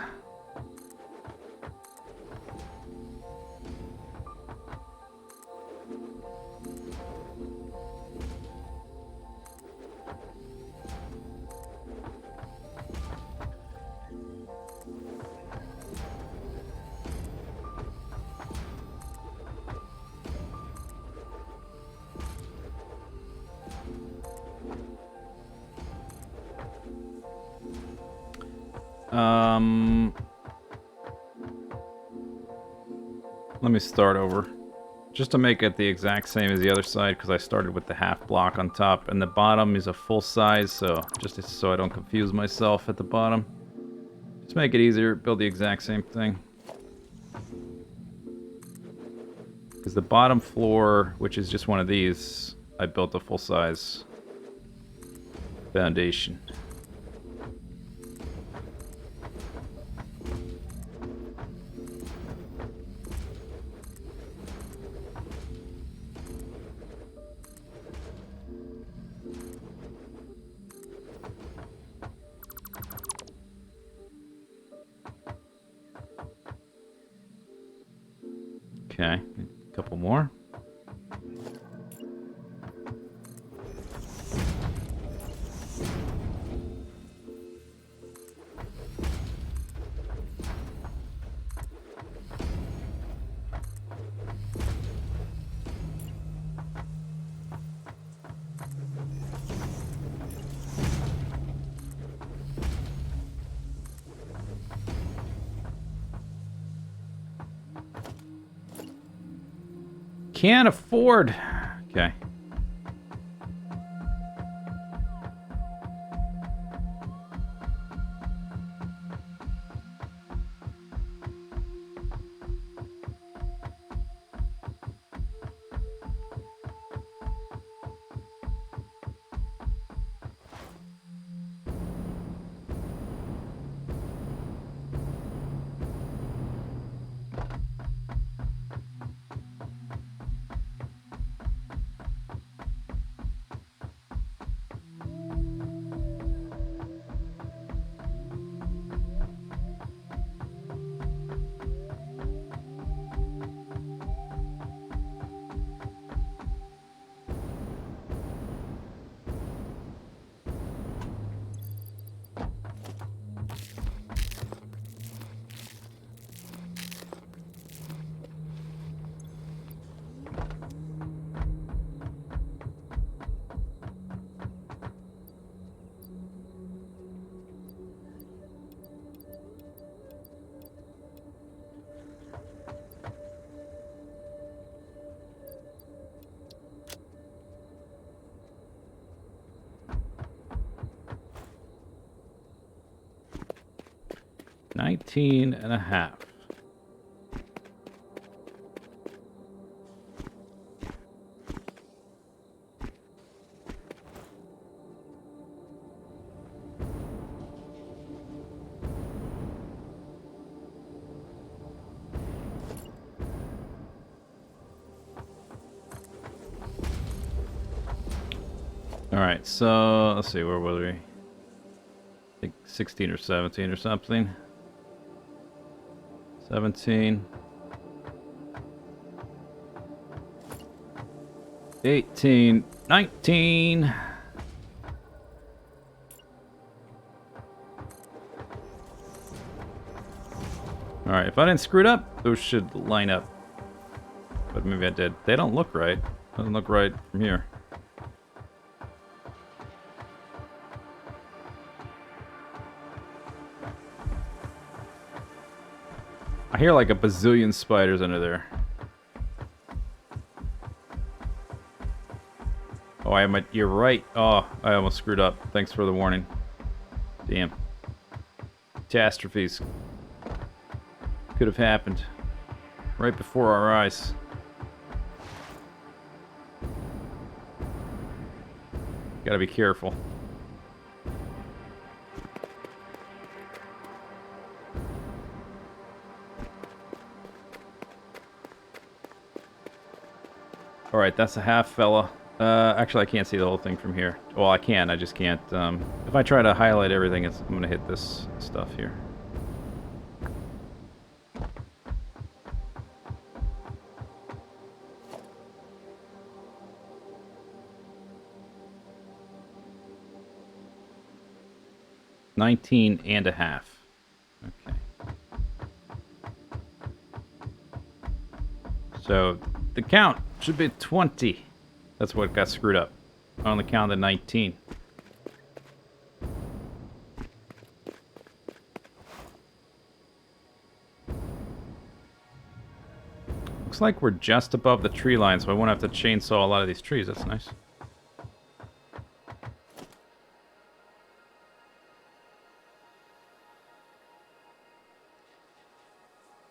Speaker 1: Let me start over. Just to make it the exact same as the other side, because I started with the half block on top, and the bottom is a full size, so just so I don't confuse myself at the bottom. Just make it easier, build the exact same thing. Because the bottom floor, which is just one of these, I built a full size foundation. Okay, a couple more. Can't afford. Okay. $19.50. Alright, so let's see, where was we? I think 16 or 17 or something. 17. 18. 19. Alright, if I didn't screw it up, those should line up. But maybe I did. They don't look right. Doesn't look right from here. I hear like a bazillion spiders under there. Oh, you're right. Oh, I almost screwed up. Thanks for the warning. Damn. Catastrophes. Could have happened. right before our eyes. Gotta be careful. Alright, that's a half, fella. Actually, I can't see the whole thing from here. Well, I can, I just can't. If I try to highlight everything, I'm gonna hit this stuff here. $19 and a half. Okay. So the count should be 20. That's what got screwed up. I only counted 19. Looks like we're just above the tree line, so I won't have to chainsaw a lot of these trees. That's nice.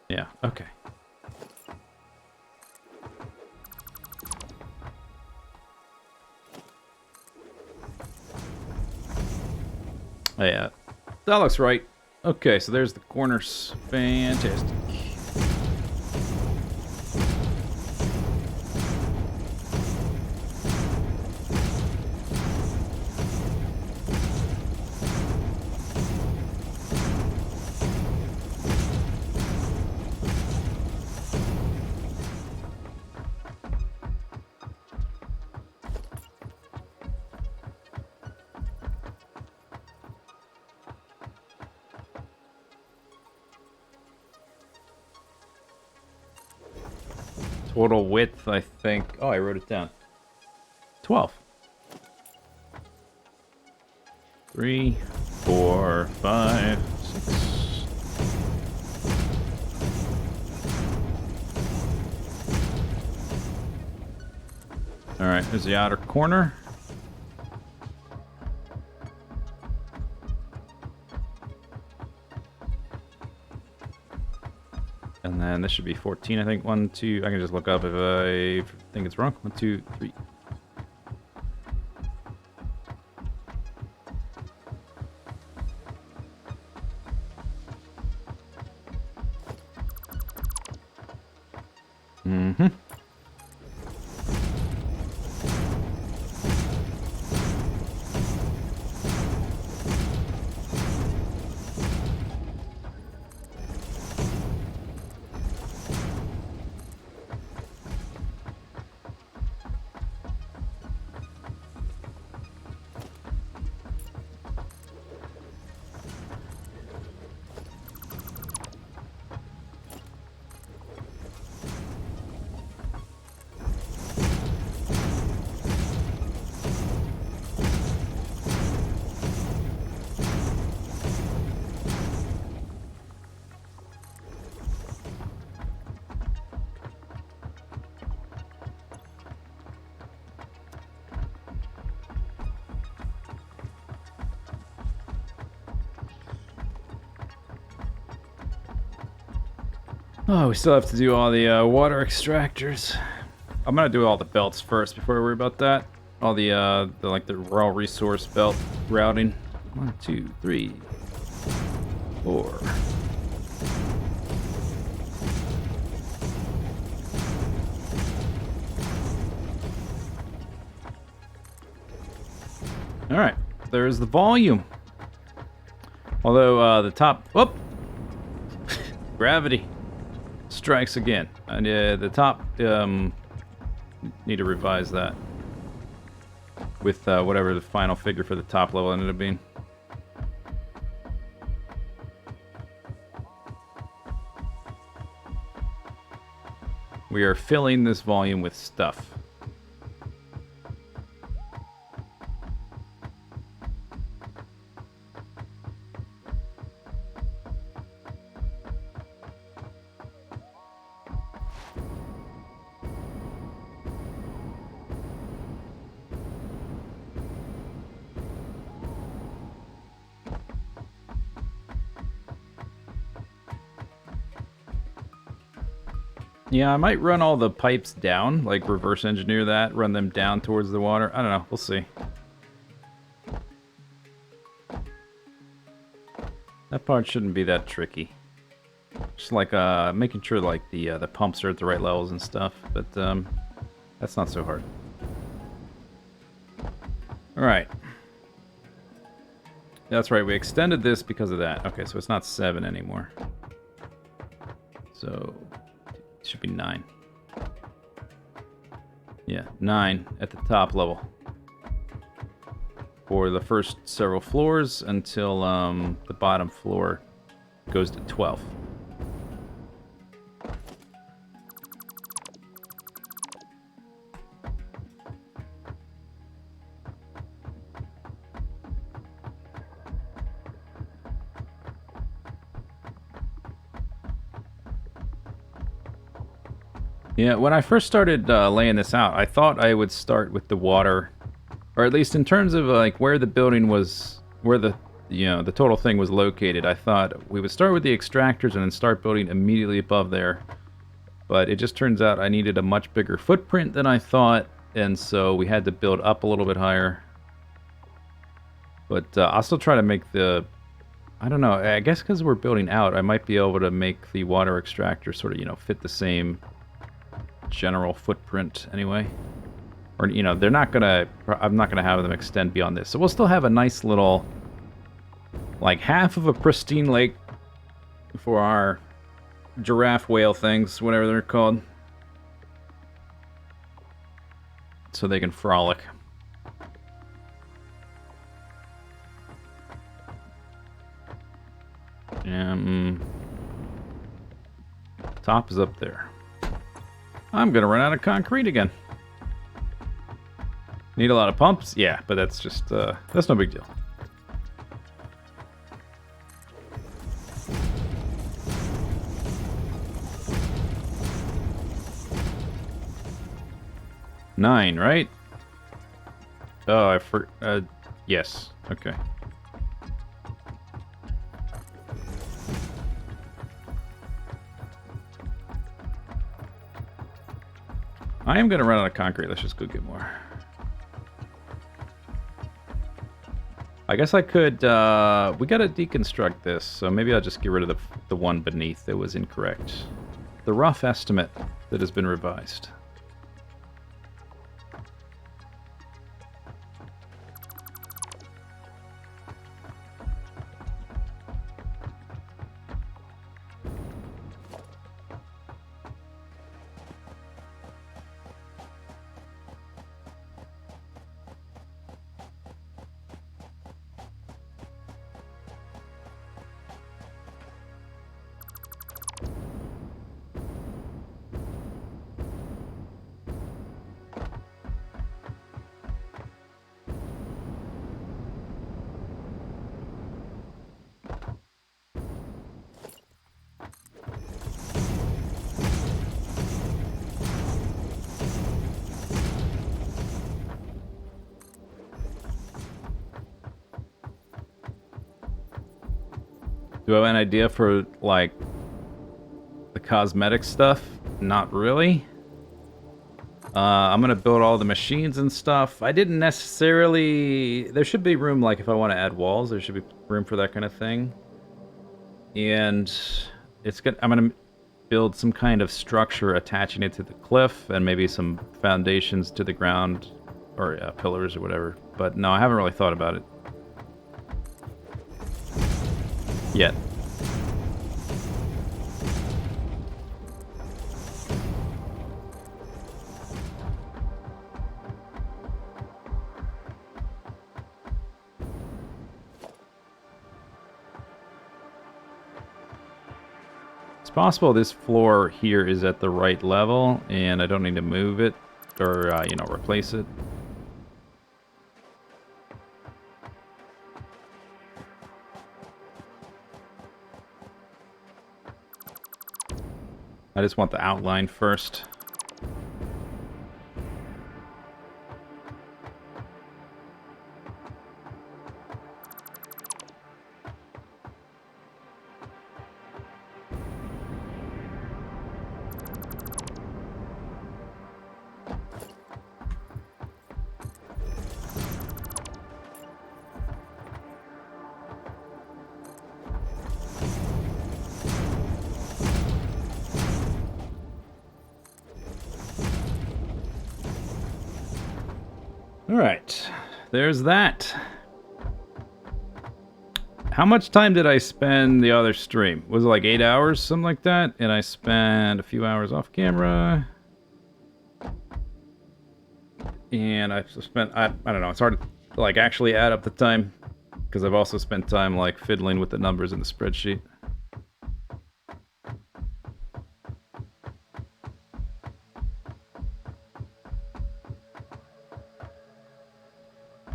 Speaker 1: Yeah, okay. Yeah, that looks right. Okay, so there's the corners. Fantastic. Total width, I think. Oh, I wrote it down. 12. 3, 4, 5, 6. Alright, there's the outer corner. And then this should be 14, I think. 1, 2. I can just look up if I think it's wrong. 1, 2, 3. Mm-hmm. Oh, we still have to do all the water extractors. I'm gonna do all the belts first before I worry about that. All the raw resource belt routing. 1, 2, 3, 4. All right, there's the volume. Although the top, whoop, gravity strikes again, and the top need to revise that with whatever the final figure for the top level ended up being. We are filling this volume with stuff. Yeah, I might run all the pipes down, like reverse engineer that, run them down towards the water. I don't know, we'll see. That part shouldn't be that tricky. Just like making sure like the pumps are at the right levels and stuff, but that's not so hard. All right. That's right, we extended this because of that. Okay, so it's not 7 anymore. So it should be 9. Yeah, 9 at the top level. For the first several floors until the bottom floor goes to 12. Yeah, when I first started laying this out, I thought I would start with the water, or at least in terms of like where the building was, where the the total thing was located. I thought we would start with the extractors and then start building immediately above there. But it just turns out I needed a much bigger footprint than I thought, and so we had to build up a little bit higher. But I'll still try to make the... I don't know, I guess because we're building out, I might be able to make the water extractor sort of, fit the same general footprint anyway. Or, they're not gonna... I'm not gonna have them extend beyond this. So we'll still have a nice little... like half of a pristine lake for our giraffe whale things, whatever they're called. So they can frolic. Top is up there. I'm gonna run out of concrete again. Need a lot of pumps? Yeah, but that's just, that's no big deal. Nine, right? Oh, yes. Okay. I am gonna run out of concrete. Let's just go get more. I guess I could, we gotta deconstruct this, so maybe I'll just get rid of the one beneath that was incorrect. The rough estimate that has been revised. Do I have an idea for, like, the cosmetic stuff? Not really. I'm gonna build all the machines and stuff. I didn't necessarily... There should be room, like, if I want to add walls, there should be room for that kind of thing. And I'm gonna build some kind of structure attaching it to the cliff, and maybe some foundations to the ground, or pillars or whatever. But no, I haven't really thought about it. Yet. It's possible this floor here is at the right level, and I don't need to move it, or, replace it. I just want the outline first. Alright. There's that. How much time did I spend the other stream? Was it like 8 hours, something like that? And I spent a few hours off camera. And I've spent, I don't know, it's hard to like actually add up the time. Because I've also spent time like fiddling with the numbers in the spreadsheet.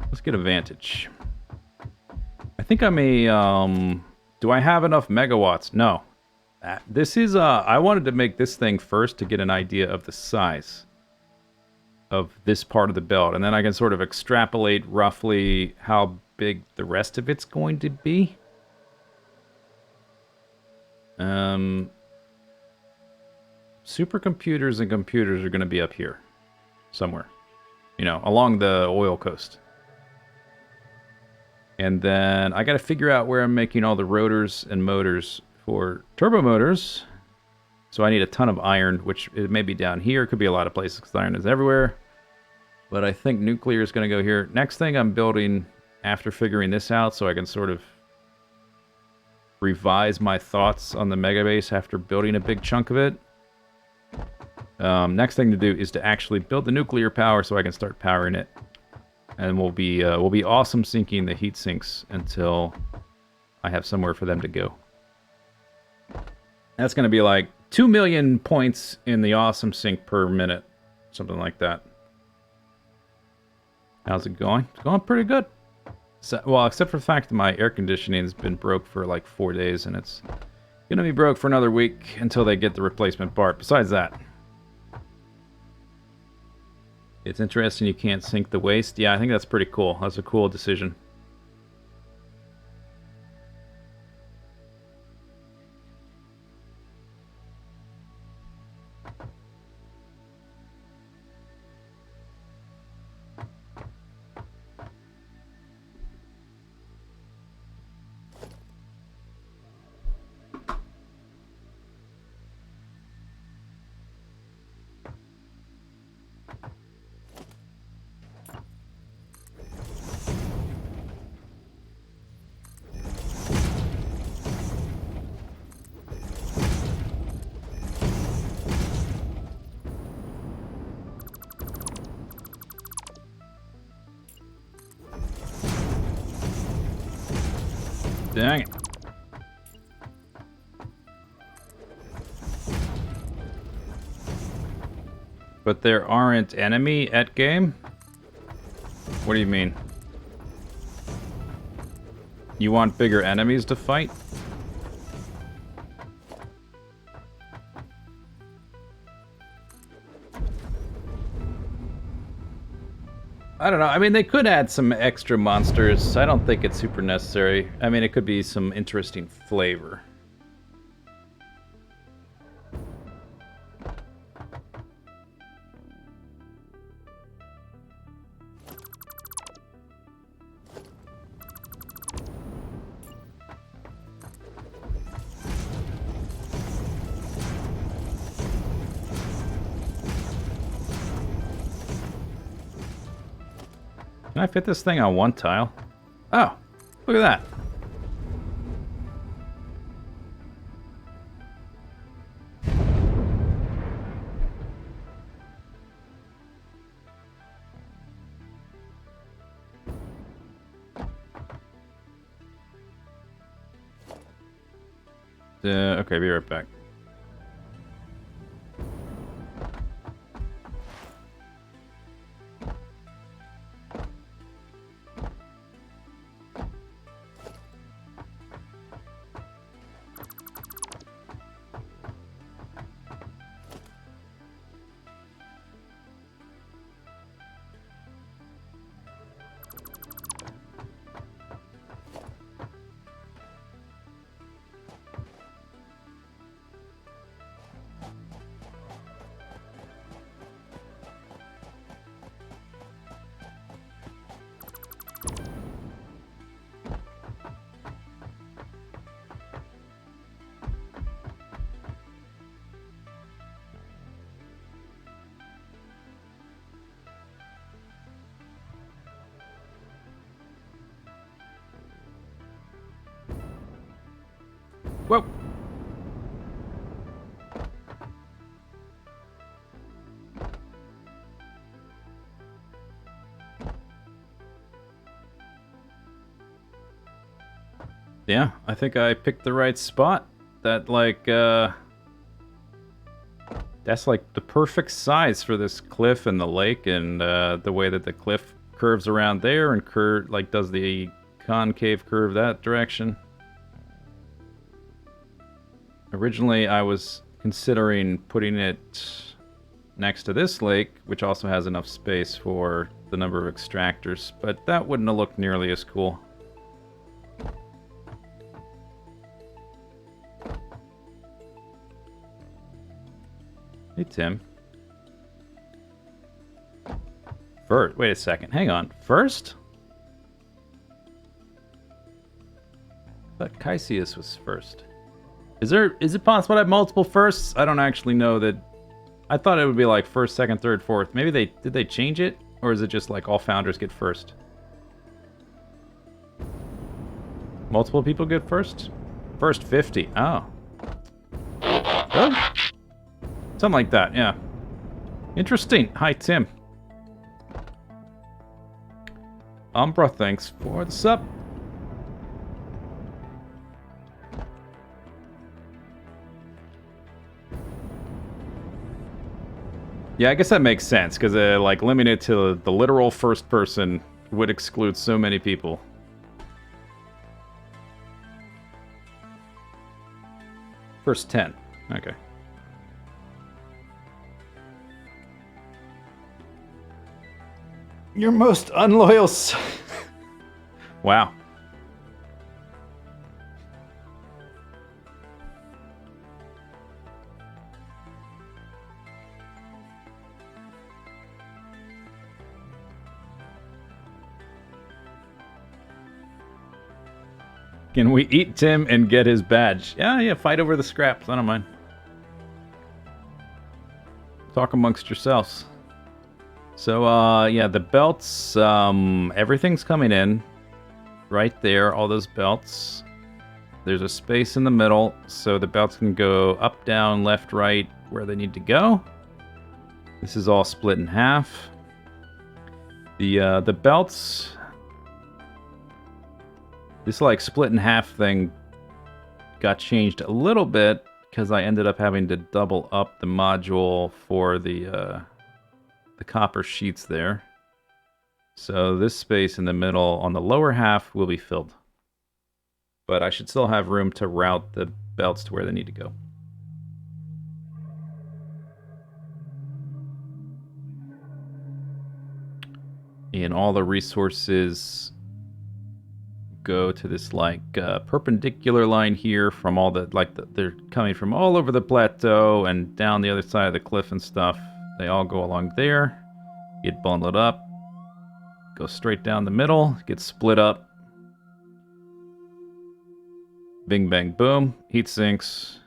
Speaker 1: Let's get a vantage. I think I'm a, do I have enough megawatts? No. This is, I wanted to make this thing first to get an idea of the size of this part of the belt. And then I can sort of extrapolate roughly how big the rest of it's going to be. Supercomputers and computers are going to be up here. Somewhere. You know, along the oil coast. And then I got to figure out where I'm making all the rotors and motors for turbo motors. So I need a ton of iron, which it may be down here. It could be a lot of places because iron is everywhere. But I think nuclear is going to go here. Next thing I'm building after figuring this out so I can sort of revise my thoughts on the megabase after building a big chunk of it. Next thing to do is to actually build the nuclear power so I can start powering it. And we'll be awesome sinking the heat sinks until I have somewhere for them to go. That's going to be like 2 million points in the awesome sink per minute. Something like that. How's it going? It's going pretty good. So, well, except for the fact that my air conditioning has been broke for like 4 days. And it's going to be broke for another week until they get the replacement part. Besides that. It's interesting you can't sink the waste. Yeah, I think that's pretty cool. That's a cool decision. Dang it. But there aren't enemy at game? What do you mean? You want bigger enemies to fight? I don't know. I mean, they could add some extra monsters. I don't think it's super necessary. I mean, it could be some interesting flavor. Can I fit this thing on one tile? Oh, look at that. Okay, be right back. Whoa! Yeah, I think I picked the right spot. That, like, that's like the perfect size for this cliff and the lake, and the way that the cliff curves around there and like does the concave curve that direction. Originally, I was considering putting it next to this lake, which also has enough space for the number of extractors, but that wouldn't have looked nearly as cool. Hey, Tim. First, wait a second. Hang on. First? I thought Caesius was first. Is it possible to have multiple firsts? I don't actually know that. I thought it would be like first, second, third, fourth. Maybe did they change it? Or is it just like all founders get first? Multiple people get first? First 50. Oh. Really? Something like that, yeah. Interesting. Hi, Tim. Umbra, thanks for the sub. Yeah, I guess that makes sense, because like limited to the literal first person would exclude so many people. First 10. Okay. Your most unloyal Wow. Can we eat Tim and get his badge? Yeah, fight over the scraps. I don't mind. Talk amongst yourselves. So, yeah, the belts, everything's coming in. Right there, all those belts. There's a space in the middle, so the belts can go up, down, left, right, where they need to go. This is all split in half. The belts... This, like, split in half thing got changed a little bit, because I ended up having to double up the module for the copper sheets there. So this space in the middle on the lower half will be filled. But I should still have room to route the belts to where they need to go. And all the resources go to this like perpendicular line here from all the they're coming from all over the plateau and down the other side of the cliff and stuff. They all go along there, get bundled up, go straight down the middle, get split up. Bing, bang, boom, heat sinks.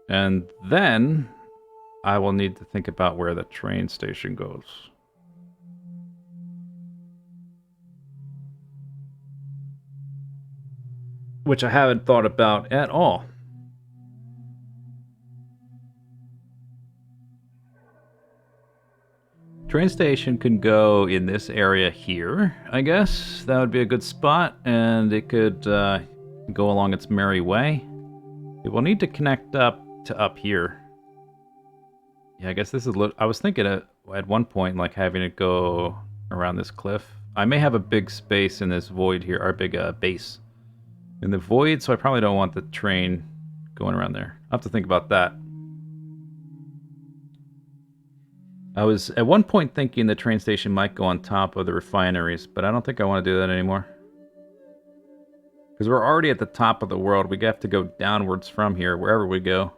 Speaker 1: And then I will need to think about where the train station goes. Which I haven't thought about at all. Train station can go in this area here, I guess. That would be a good spot, and it could go along its merry way. It will need to connect up to up here. Yeah, I guess this is... I was thinking at one point, like, having it go around this cliff. I may have a big space in this void here, our big base in the void, so I probably don't want the train going around there. I'll have to think about that. I was at one point thinking the train station might go on top of the refineries, but I don't think I want to do that anymore. Because we're already at the top of the world. We have to go downwards from here, wherever we go.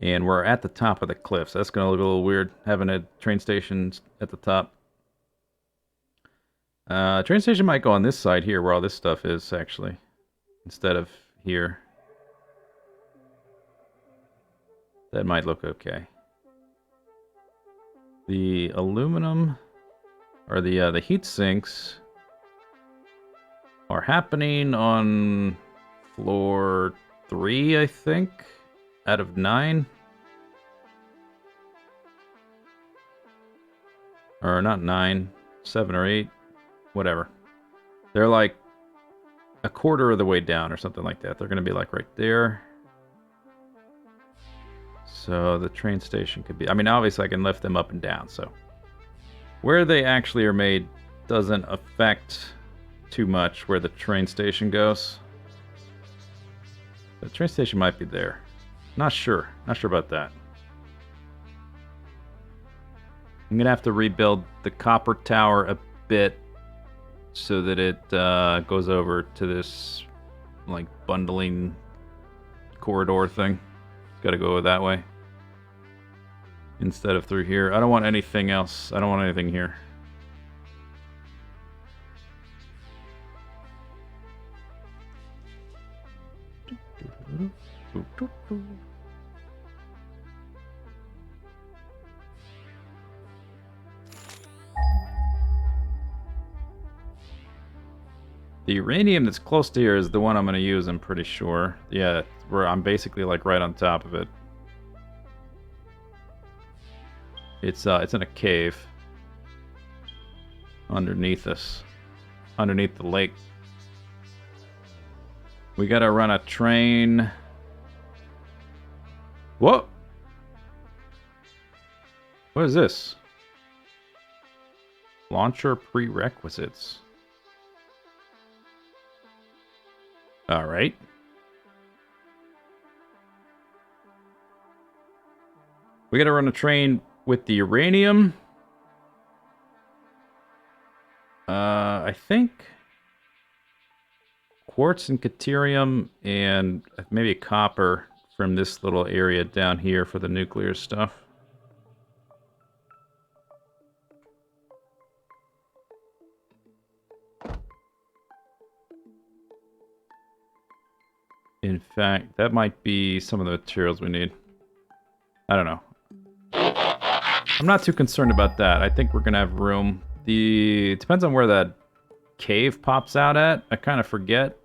Speaker 1: And we're at the top of the cliff, so that's going to look a little weird, having a train station at the top. Train station might go on this side here, where all this stuff is, actually. Instead of here. That might look okay. The aluminum, or the heat sinks, are happening on floor 3, I think, out of 9. Or not 9, 7 or 8, whatever. They're like a quarter of the way down or something like that. They're going to be like right there. So the train station could be... I mean, obviously I can lift them up and down, so... Where they actually are made doesn't affect too much where the train station goes. The train station might be there. Not sure. Not sure about that. I'm going to have to rebuild the copper tower a bit so that it goes over to this like bundling corridor thing. Got to go that way instead of through here. I don't want anything else. I don't want anything here. The uranium that's close to here is the one I'm going to use, I'm pretty sure. Yeah, where I'm basically like right on top of it. It's in a cave underneath us, underneath the lake. We gotta run a train. Whoa! What is this? Launcher prerequisites. Alright. We gotta run a train with the uranium. I think quartz and caterium and maybe copper from this little area down here for the nuclear stuff. In fact, that might be some of the materials we need. I don't know. I'm not too concerned about that. I think we're gonna have room. It depends on where that cave pops out at. I kind of forget.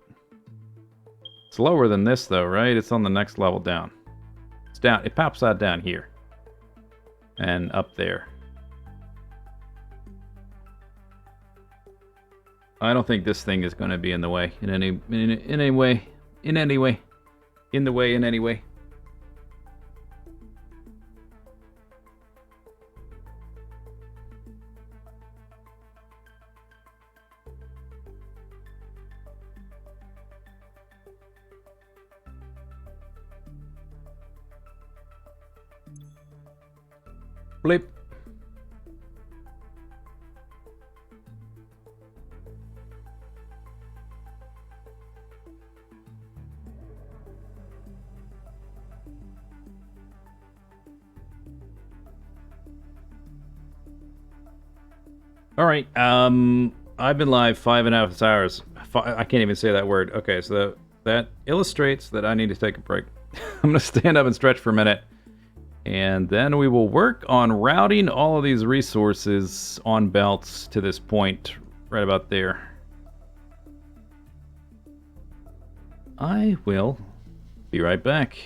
Speaker 1: It's lower than this though, right? It's on the next level down. It's down. It pops out down here. And up there. I don't think this thing is going to be in the way in any way. In any way. In the way in any way. Bleep. All right. I've been live 5.5 hours. I can't even say that word. Okay, so that illustrates that I need to take a break. I'm gonna stand up and stretch for a minute. And then we will work on routing all of these resources on belts to this point, right about there. I will be right back.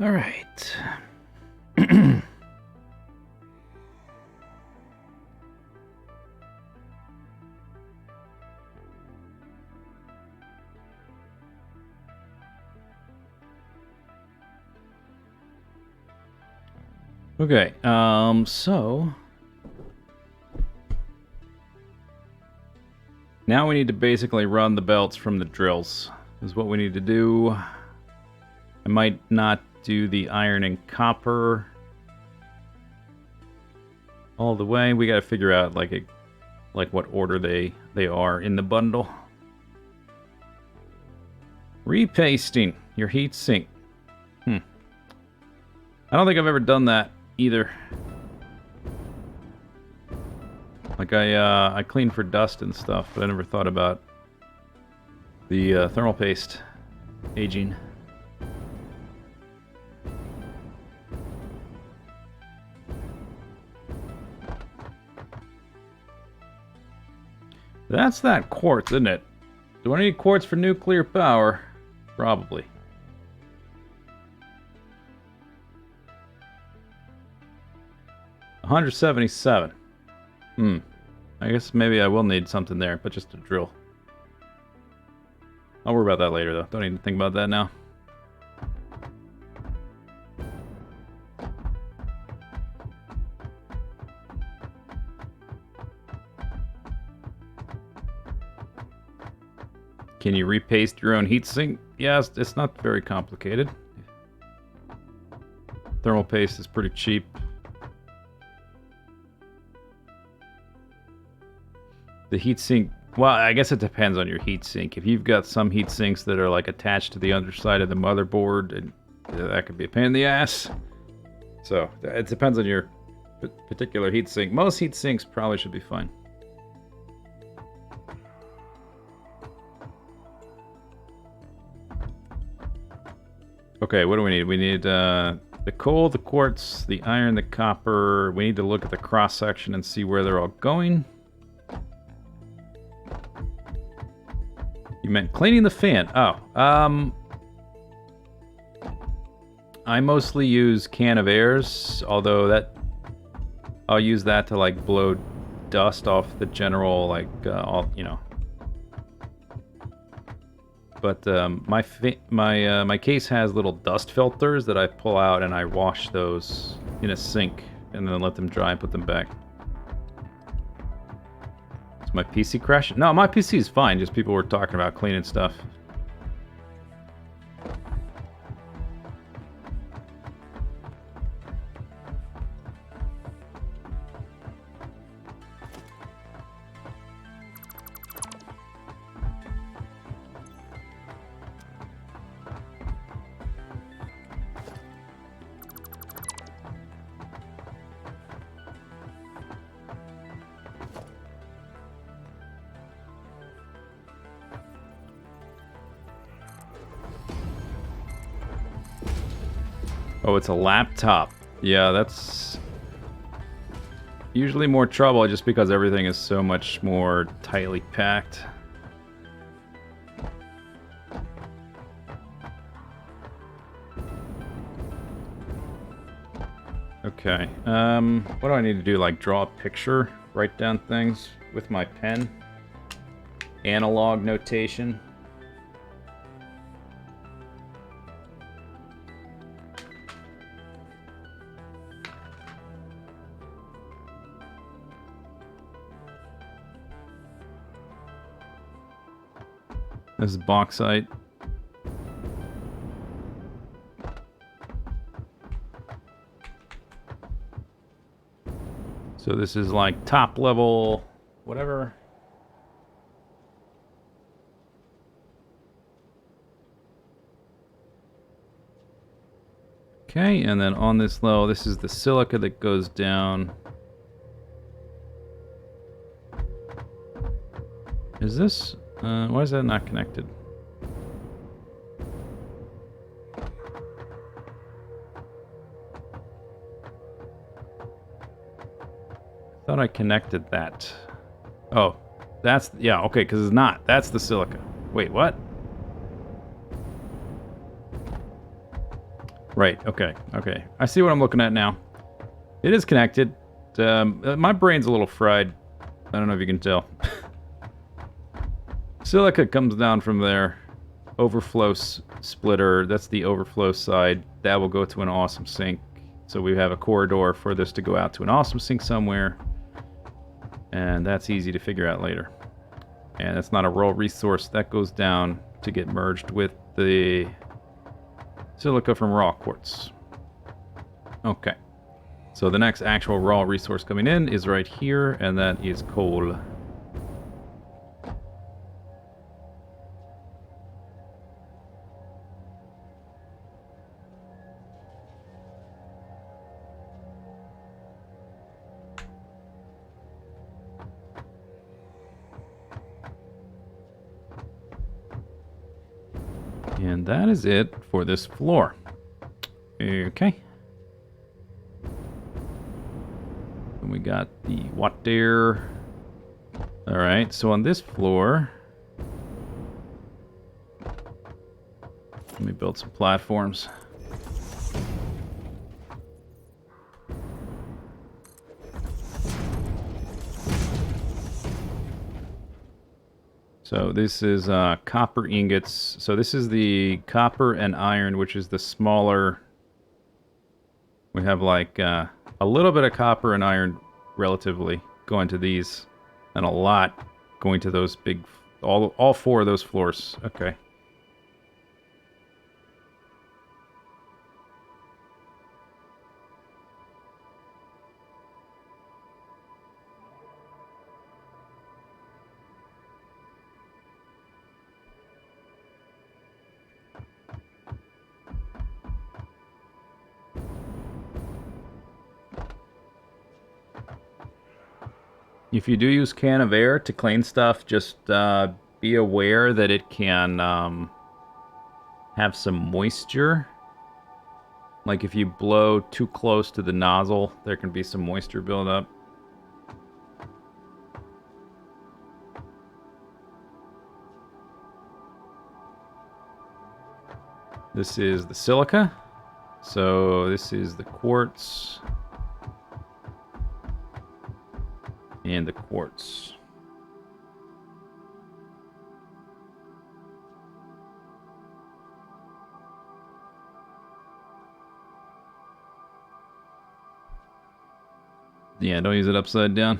Speaker 1: All right. Okay, so now we need to basically run the belts from the drills, is what we need to do. I might not do the iron and copper all the way. We got to figure out like what order they are in the bundle. Repasting your heat sink. I don't think I've ever done that either. Like I cleaned for dust and stuff, but I never thought about the thermal paste aging. That's that quartz, isn't it? Do I need quartz for nuclear power? Probably. $177. I guess maybe I will need something there, but just a drill. I'll worry about that later, though. Don't need to think about that now. Can you repaste your own heatsink? Yes, it's not very complicated. Thermal paste is pretty cheap. The heatsink, well, I guess it depends on your heatsink. If you've got some heatsinks that are like attached to the underside of the motherboard, and that could be a pain in the ass. So it depends on your particular heatsink. Most heatsinks probably should be fine. Okay, what do we need? We need the coal, the quartz, the iron, the copper. We need to look at the cross-section and see where they're all going. You meant cleaning the fan. Oh, I mostly use can of airs, although I'll use that to like blow dust off the general, like, all, you know. But my case has little dust filters that I pull out, and I wash those in a sink and then let them dry and put them back. Is my PC crashing? No, my PC is fine. Just people were talking about cleaning stuff. Oh, it's a laptop. Yeah, that's usually more trouble just because everything is so much more tightly packed. Okay, what do I need to do? Like draw a picture, write down things with my pen? Analog notation. This is bauxite. So this is like top level, whatever. Okay, and then on this level, this is the silica that goes down. Is this... why is that not connected? Thought I connected that. Oh, that's... yeah, okay, because it's not. That's the silica. Wait, what? Right, okay, okay. I see what I'm looking at now. It is connected. My brain's a little fried. I don't know if you can tell. Silica comes down from there. Overflow splitter, that's the overflow side. That will go to an awesome sink. So we have a corridor for this to go out to an awesome sink somewhere. And that's easy to figure out later. And that's not a raw resource. That goes down to get merged with the silica from raw quartz. Okay. So the next actual raw resource coming in is right here, and that is coal. And that is it for this floor. Okay. And we got the water. Alright, so on this floor... Let me build some platforms. So this is copper ingots. So this is the copper and iron, which is the smaller. We have like a little bit of copper and iron relatively going to these, and a lot going to those big, all four of those floors. Okay. If you do use can of air to clean stuff, just be aware that it can have some moisture. Like if you blow too close to the nozzle, there can be some moisture buildup. This is the silica. So this is the quartz. And the quartz. Yeah, don't use it upside down.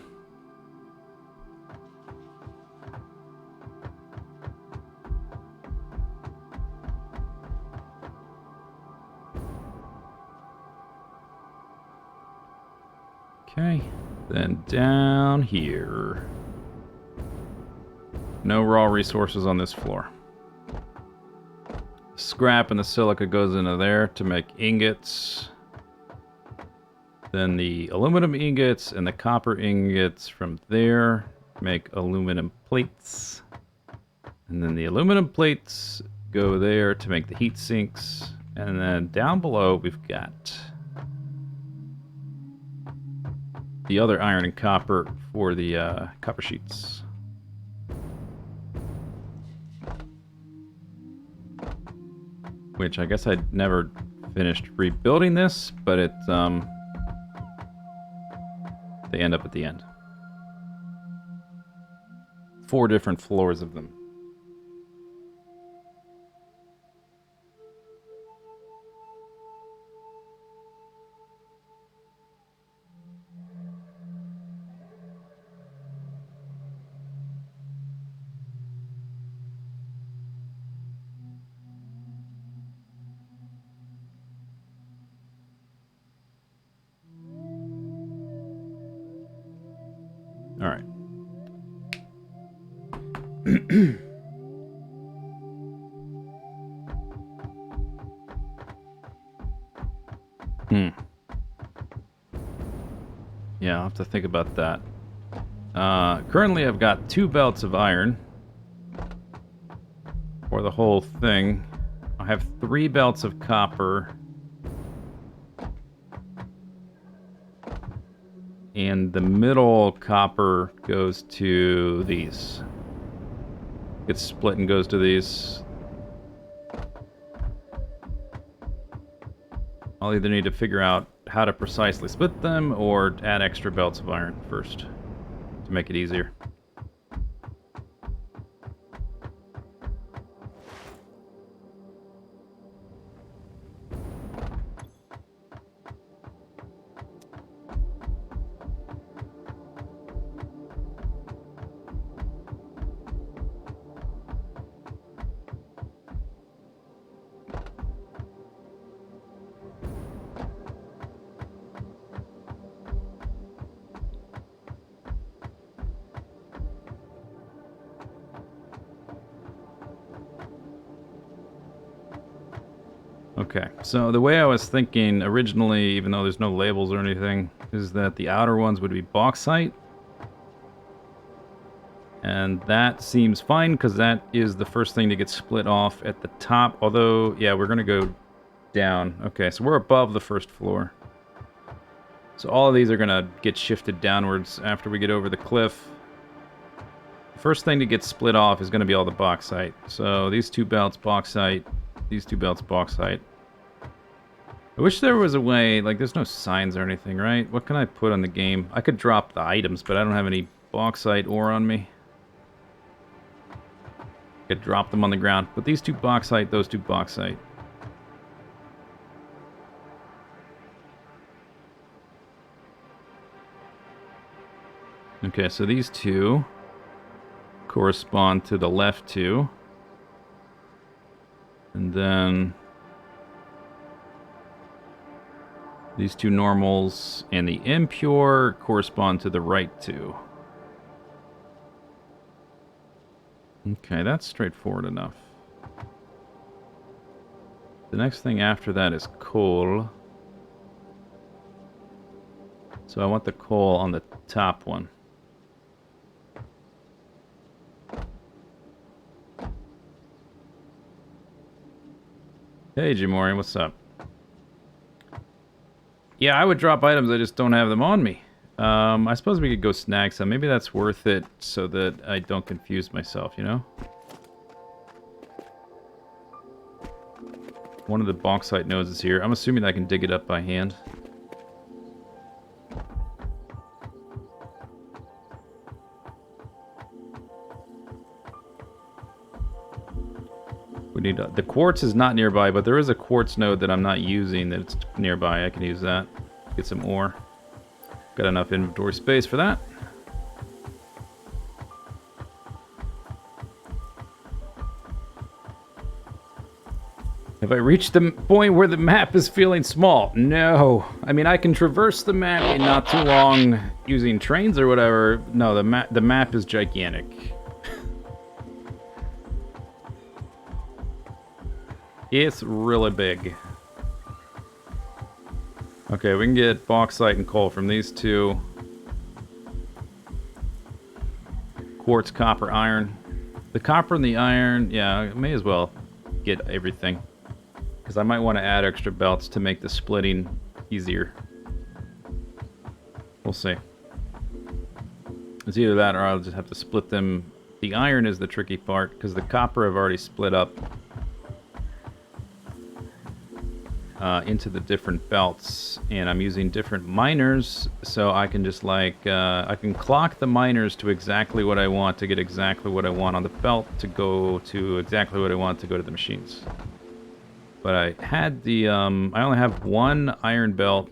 Speaker 1: Okay. Then down here. No raw resources on this floor. Scrap and the silica goes into there to make ingots. Then the aluminum ingots and the copper ingots from there make aluminum plates. And then the aluminum plates go there to make the heat sinks. And then down below we've got the other iron and copper for the copper sheets. Which I guess I never finished rebuilding this, but it they end up at the end. 4 different floors of them. All right. Yeah, I'll have to think about that. Currently, I've got 2 belts of iron for the whole thing. I have 3 belts of copper. And the middle copper goes to these. Gets split and goes to these. I'll either need to figure out how to precisely split them or add extra belts of iron first to make it easier. Okay, so the way I was thinking originally, even though there's no labels or anything, is that the outer ones would be bauxite. And that seems fine, because that is the first thing to get split off at the top. Although, yeah, we're going to go down. Okay, so we're above the first floor. So all of these are going to get shifted downwards after we get over the cliff. The first thing to get split off is going to be all the bauxite. So these two belts, bauxite. These two belts, bauxite. I wish there was a way, like there's no signs or anything, right? What can I put on the game? I could drop the items, but I don't have any bauxite ore on me. I could drop them on the ground. But these two bauxite, those two bauxite. Okay, so these two correspond to the left two. And then these two normals and the impure correspond to the right two. Okay, that's straightforward enough. The next thing after that is coal. So I want the coal on the top one. Hey, Jimori, what's up? Yeah, I would drop items, I just don't have them on me. I suppose we could go snag some. Maybe that's worth it so that I don't confuse myself, you know? One of the bauxite nodes is here. I'm assuming I can dig it up by hand. We need the quartz is not nearby, but there is a quartz node that I'm not using that's nearby. I can use that. Get some ore. Got enough inventory space for that. Have I reached the point where the map is feeling small? No. I mean, I can traverse the map in not too long using trains or whatever. No, the map is gigantic. It's really big. Okay, we can get bauxite and coal from these two. Quartz, copper, iron. The copper and the iron, yeah, I may as well get everything. Because I might want to add extra belts to make the splitting easier. We'll see. It's either that or I'll just have to split them. The iron is the tricky part, because the copper I've already split up into the different belts, and I'm using different miners, so I can just like I can clock the miners to exactly what I want to get exactly what I want on the belt to go to exactly what I want to go to the machines. But I had the I only have one iron belt.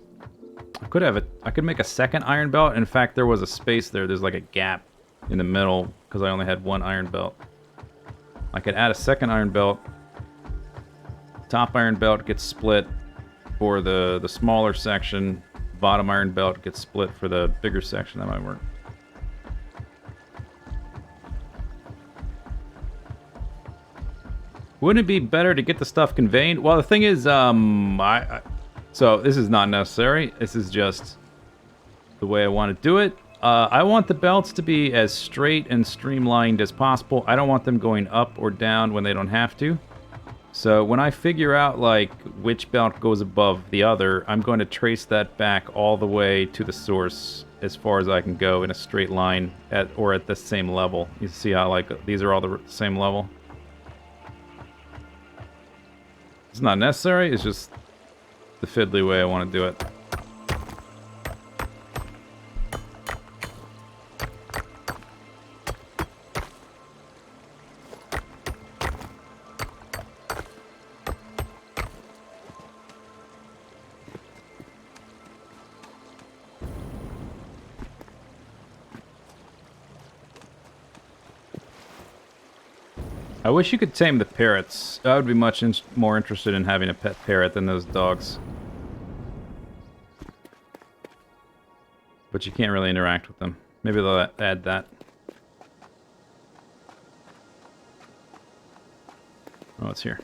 Speaker 1: I could make a second iron belt. In fact, there was a space there. There's like a gap in the middle because I only had one iron belt. I could add a second iron belt. Top iron belt gets split for the smaller section. Bottom iron belt gets split for the bigger section. That might work. Wouldn't it be better to get the stuff conveyed? Well, the thing is, so this is not necessary. This is just the way I want to do it. I want the belts to be as straight and streamlined as possible. I don't want them going up or down when they don't have to. So when I figure out like which belt goes above the other, I'm going to trace that back all the way to the source as far as I can go in a straight line at the same level. You see how like these are all the same level? It's not necessary, it's just the fiddly way I want to do it. I wish you could tame the parrots. I would be much more interested in having a pet parrot than those dogs. But you can't really interact with them. Maybe they'll add that. Oh, it's here.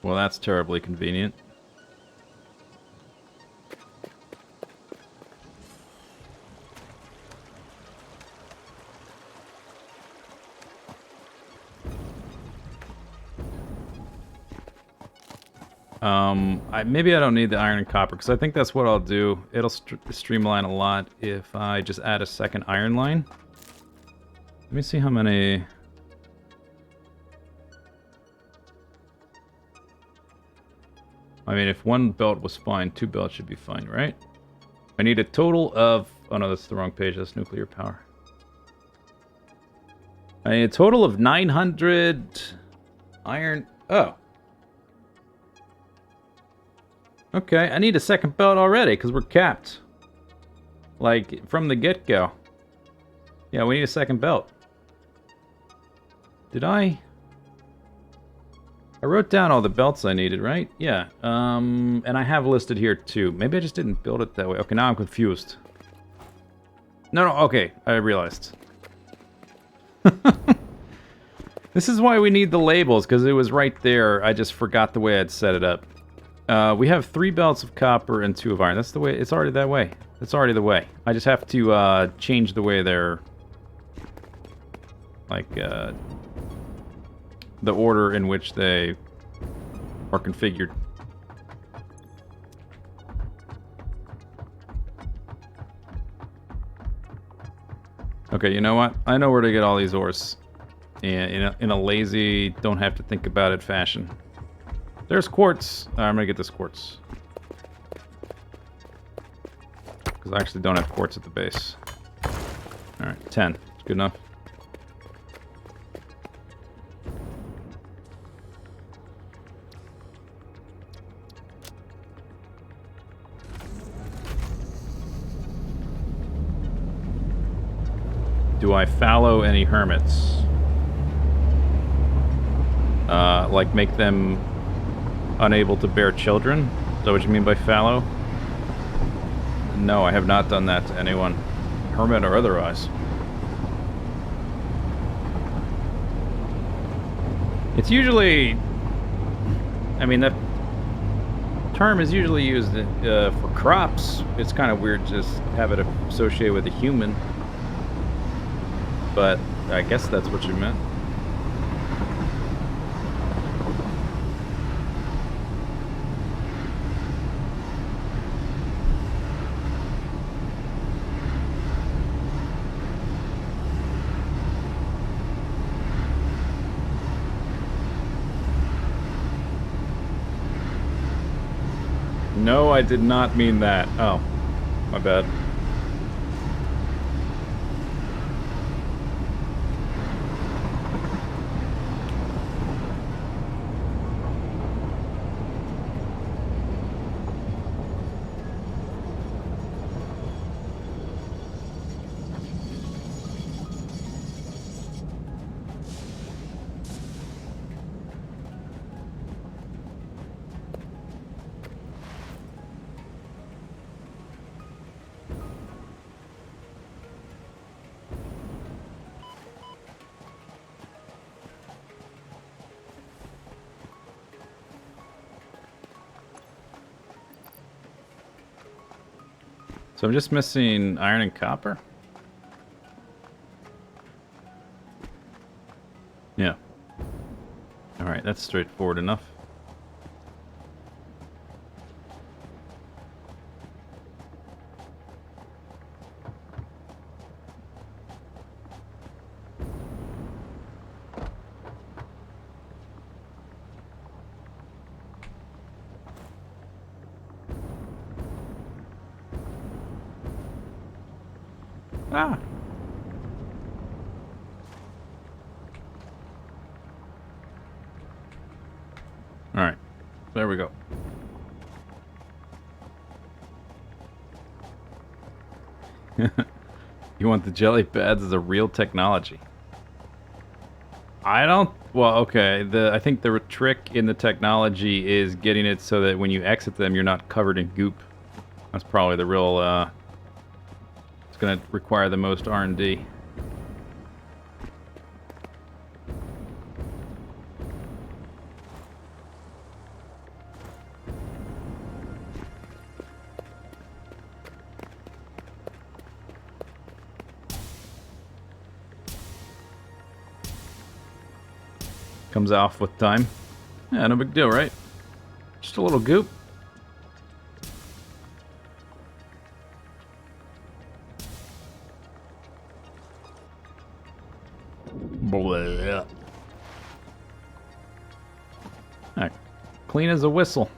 Speaker 1: Well, that's terribly convenient. Maybe I don't need the iron and copper, because I think that's what I'll do. It'll streamline a lot if I just add a second iron line. Let me see how many... I mean, if one belt was fine, 2 belts should be fine, right? I need a total of... Oh no, that's the wrong page. That's nuclear power. I need a total of 900 iron... Oh. Okay, I need a second belt already, because we're capped. Like, from the get-go. Yeah, we need a second belt. Did I wrote down all the belts I needed, right? Yeah. And I have listed here too. Maybe I just didn't build it that way. Okay, now I'm confused. No, okay. I realized. This is why we need the labels, because it was right there. I just forgot the way I'd set it up. We have 3 belts of copper and 2 of iron. That's the way. It's already that way. That's already the way. I just have to change the way they're... Like, the order in which they are configured. Okay, you know what? I know where to get all these ores. And in a lazy, don't have to think about it fashion. There's quartz. I'm gonna get this quartz. Because I actually don't have quartz at the base. Alright, 10. It's good enough. Do I fallow any hermits? Like make them unable to bear children? Is that what you mean by fallow? No, I have not done that to anyone. Hermit or otherwise. It's usually... I mean, that term is usually used for crops. It's kind of weird to just have it associated with a human. But I guess that's what you meant. No, I did not mean that. Oh, my bad. So I'm just missing iron and copper? Yeah. Alright, that's straightforward enough. Ah! Alright, there we go. You want the jelly pads as a real technology? I don't... Well, okay. I think the trick in the technology is getting it so that when you exit them, you're not covered in goop. That's probably the real... It's going to require the most R&D. Comes off with time. Yeah, no big deal, right? Just a little goop. Blah. Right. Clean as a whistle.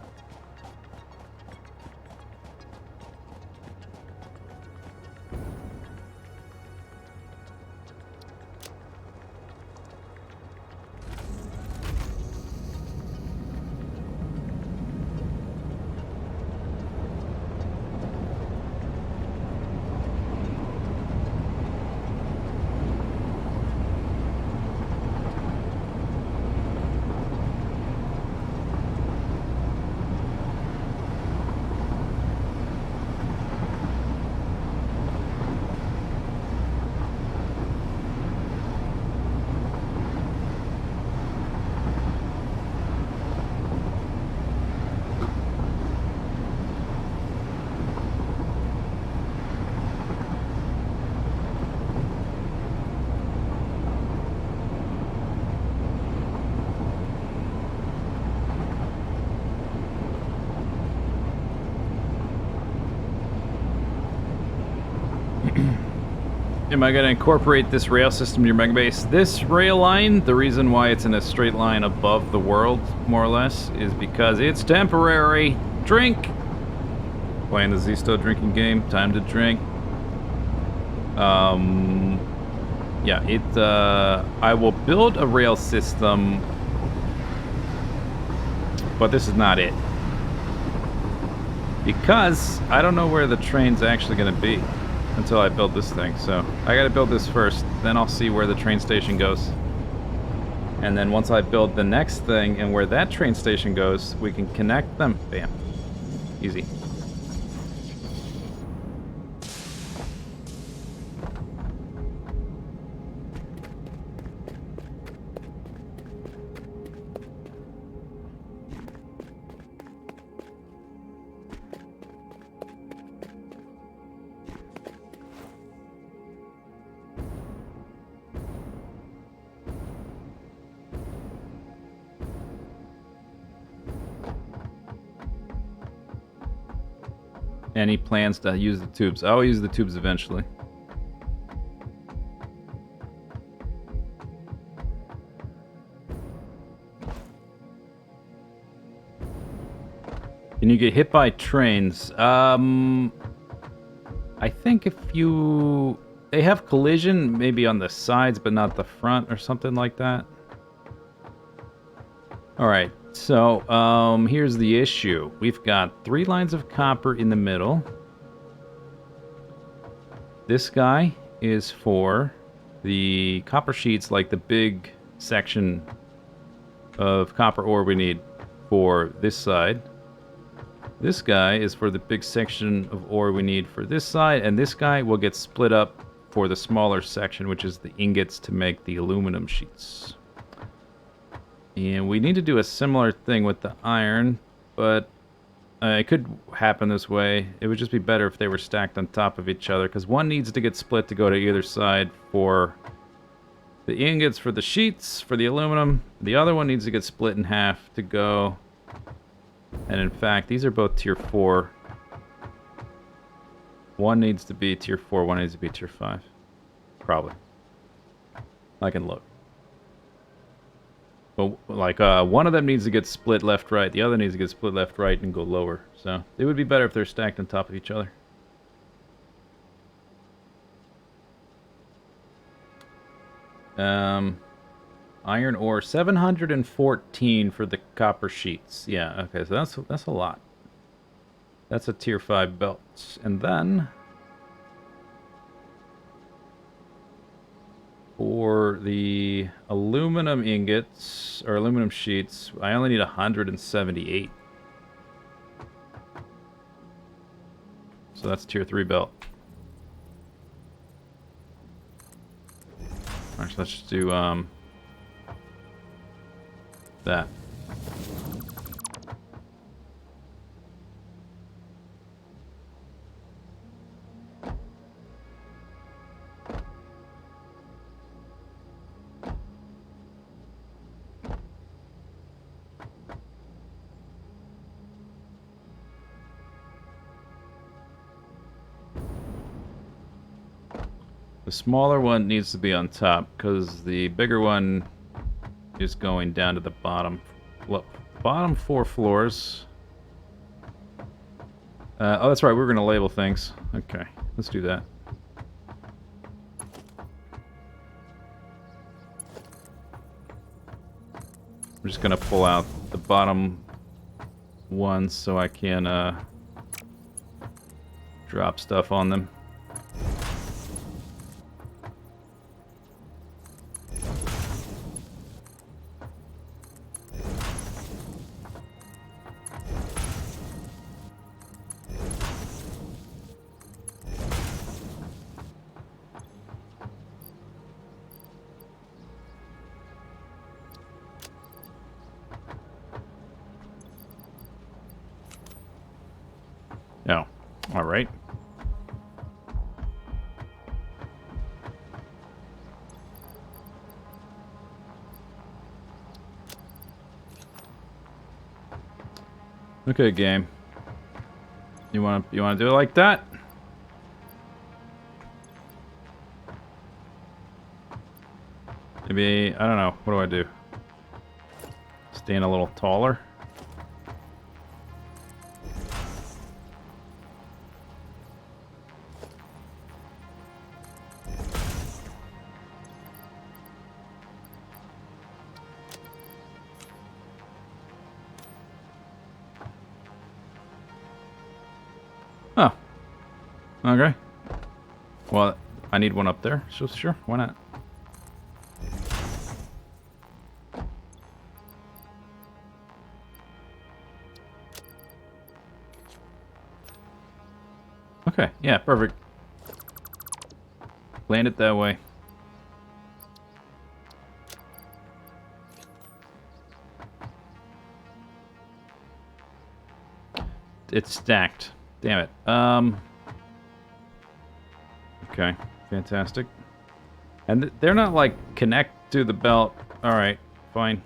Speaker 1: Am I going to incorporate this rail system to your mega base? This rail line, the reason why it's in a straight line above the world, more or less, is because it's temporary. Drink! Playing the Zisteau drinking game. Time to drink. Yeah, I will build a rail system, but this is not it. Because I don't know where the train's actually going to be until I build this thing. So I got to build this first, then I'll see where the train station goes. And then once I build the next thing and where that train station goes, we can connect them. Bam. Easy. Any plans to use the tubes? I'll use the tubes eventually. Can you get hit by trains? I think if you... They have collision maybe on the sides, but not the front or something like that. Alright, so here's the issue. We've got 3 lines of copper in the middle. This guy is for the copper sheets, like the big section of copper ore we need for this side. This guy is for the big section of ore we need for this side, and this guy will get split up for the smaller section, which is the ingots to make the aluminum sheets. And we need to do a similar thing with the iron, but It could happen this way. It would just be better if they were stacked on top of each other, because one needs to get split to go to either side for the ingots for the sheets, for the aluminum. The other one needs to get split in half to go. And in fact, these are both tier 4. One needs to be tier 4, one needs to be tier 5. Probably. I can look. But, like, one of them needs to get split left-right, the other needs to get split left-right and go lower. So, it would be better if they're stacked on top of each other. Iron ore, 714 for the copper sheets. Yeah, okay, so that's a lot. That's a tier 5 belt. And then for the aluminum ingots, or aluminum sheets, I only need 178. So that's tier 3 belt. Alright, so let's just do, that. The smaller one needs to be on top, because the bigger one is going down to the bottom. Look, bottom 4 floors. Oh, that's right, we were going to label things. Okay, let's do that. I'm just going to pull out the bottom ones so I can drop stuff on them. Oh, all right. Okay, game. You wanna do it like that? Maybe, I don't know. What do I do? Stand a little taller? Oh. Okay. Well, I need one up there, so sure, why not? Okay, yeah, perfect. Land it that way. It's stacked. Damn it. Okay, fantastic. And they're not like connect to the belt. All right, fine.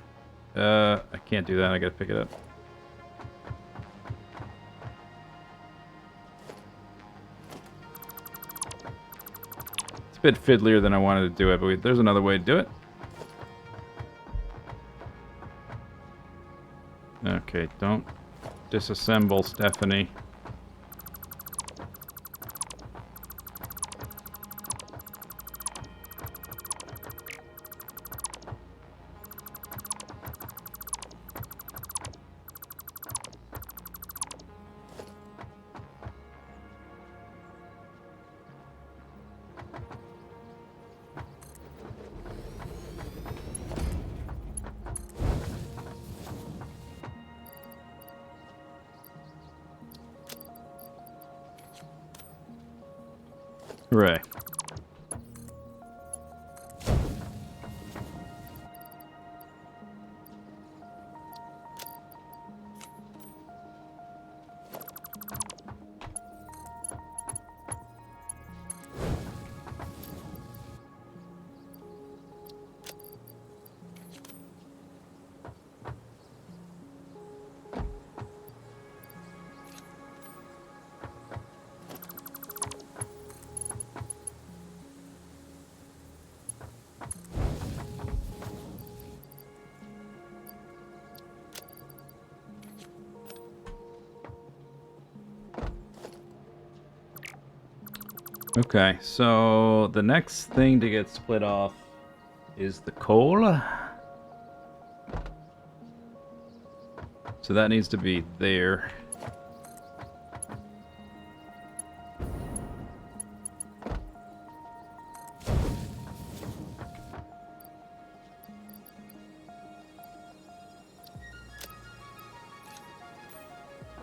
Speaker 1: I can't do that. I gotta pick it up. It's a bit fiddlier than I wanted to do it, but there's another way to do it. Okay, don't disassemble, Stephanie. Hooray. Okay, so the next thing to get split off is the coal. So that needs to be there.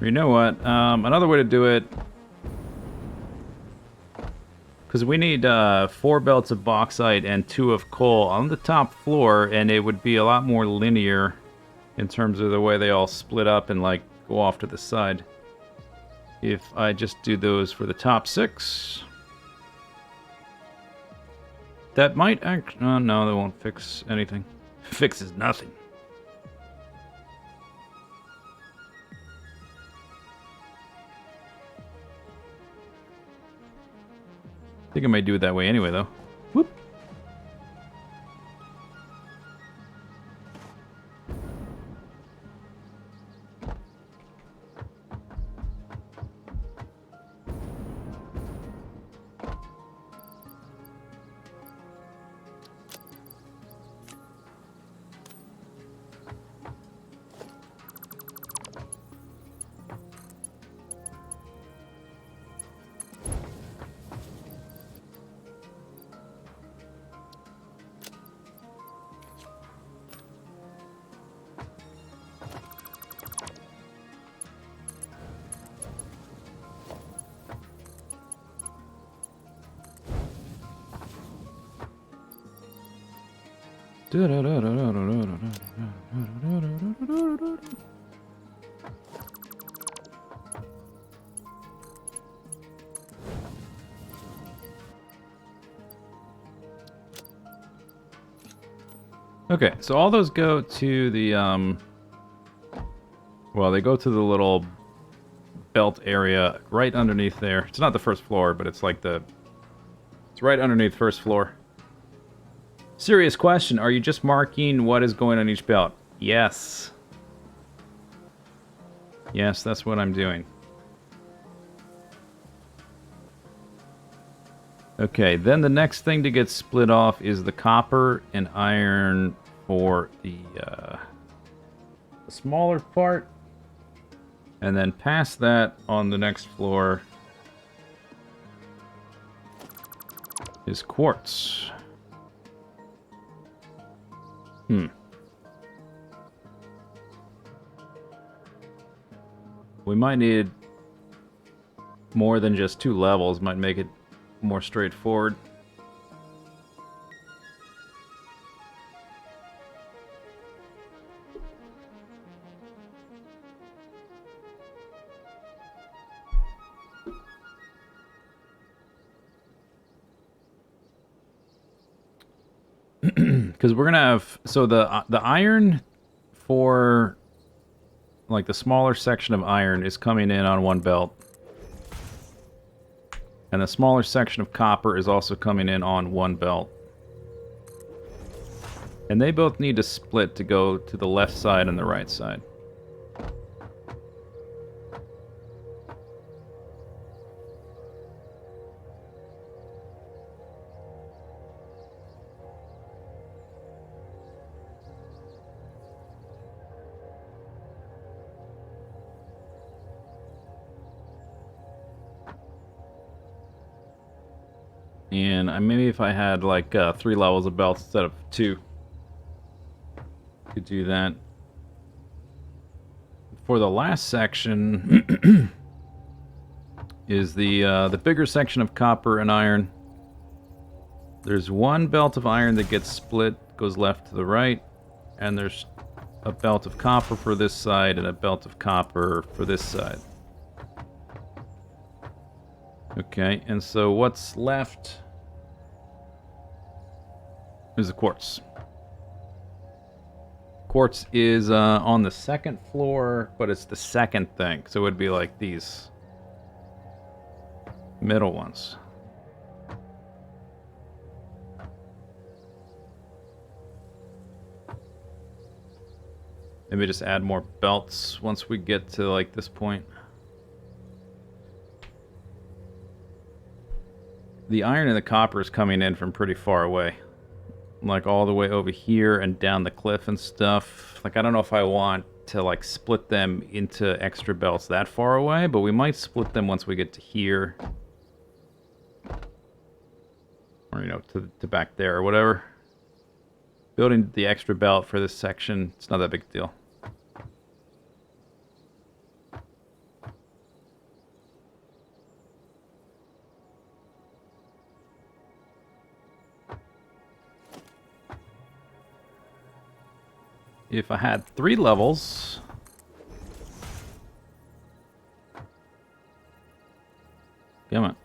Speaker 1: You know what? Another way to do it, because we need 4 belts of bauxite and 2 of coal on the top floor, and it would be a lot more linear in terms of the way they all split up and like go off to the side. If I just do those for the top 6, that might act. Oh no, that won't fix anything. Fixes nothing. I think I might do it that way anyway, though. Whoop. Okay, so all those go to the, well, they go to the little belt area right underneath there. It's not the first floor, but it's like it's right underneath first floor. Serious question, are you just marking what is going on each belt? Yes. Yes, that's what I'm doing. Okay, then the next thing to get split off is the copper and iron for the smaller part. And then past that on the next floor is quartz. We might need more than just 2 levels, might make it more straightforward. Because we're gonna have, so the iron for like the smaller section of iron is coming in on one belt, and the smaller section of copper is also coming in on one belt, and they both need to split to go to the left side and the right side. And maybe if I had like 3 levels of belts instead of 2, could do that. For the last section is the bigger section of copper and iron. There's 1 belt of iron that gets split, goes left to the right, and there's a belt of copper for this side and a belt of copper for this side. Okay, and so what's left is the quartz. Quartz is on the second floor, but it's the second thing, so it would be like these middle ones. Maybe just add more belts once we get to like this point. The iron and the copper is coming in from pretty far away. Like all the way over here and down the cliff and stuff. Like I don't know if I want to like split them into extra belts that far away, but we might split them once we get to here. Or, you know, to back there or whatever. Building the extra belt for this section, it's not that big a deal. If I had 3 levels... Come on.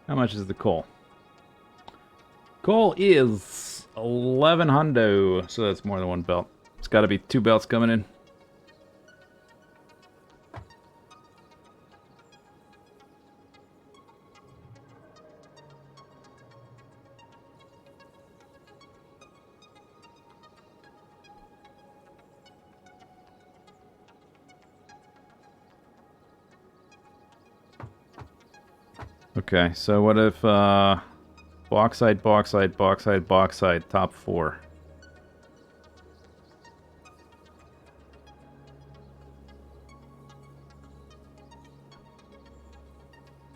Speaker 1: How much is the coal? Coal is 11 hundo, so that's more than 1 belt. It's got to be 2 belts coming in. Okay, so what if bauxite, bauxite, bauxite, bauxite, top 4?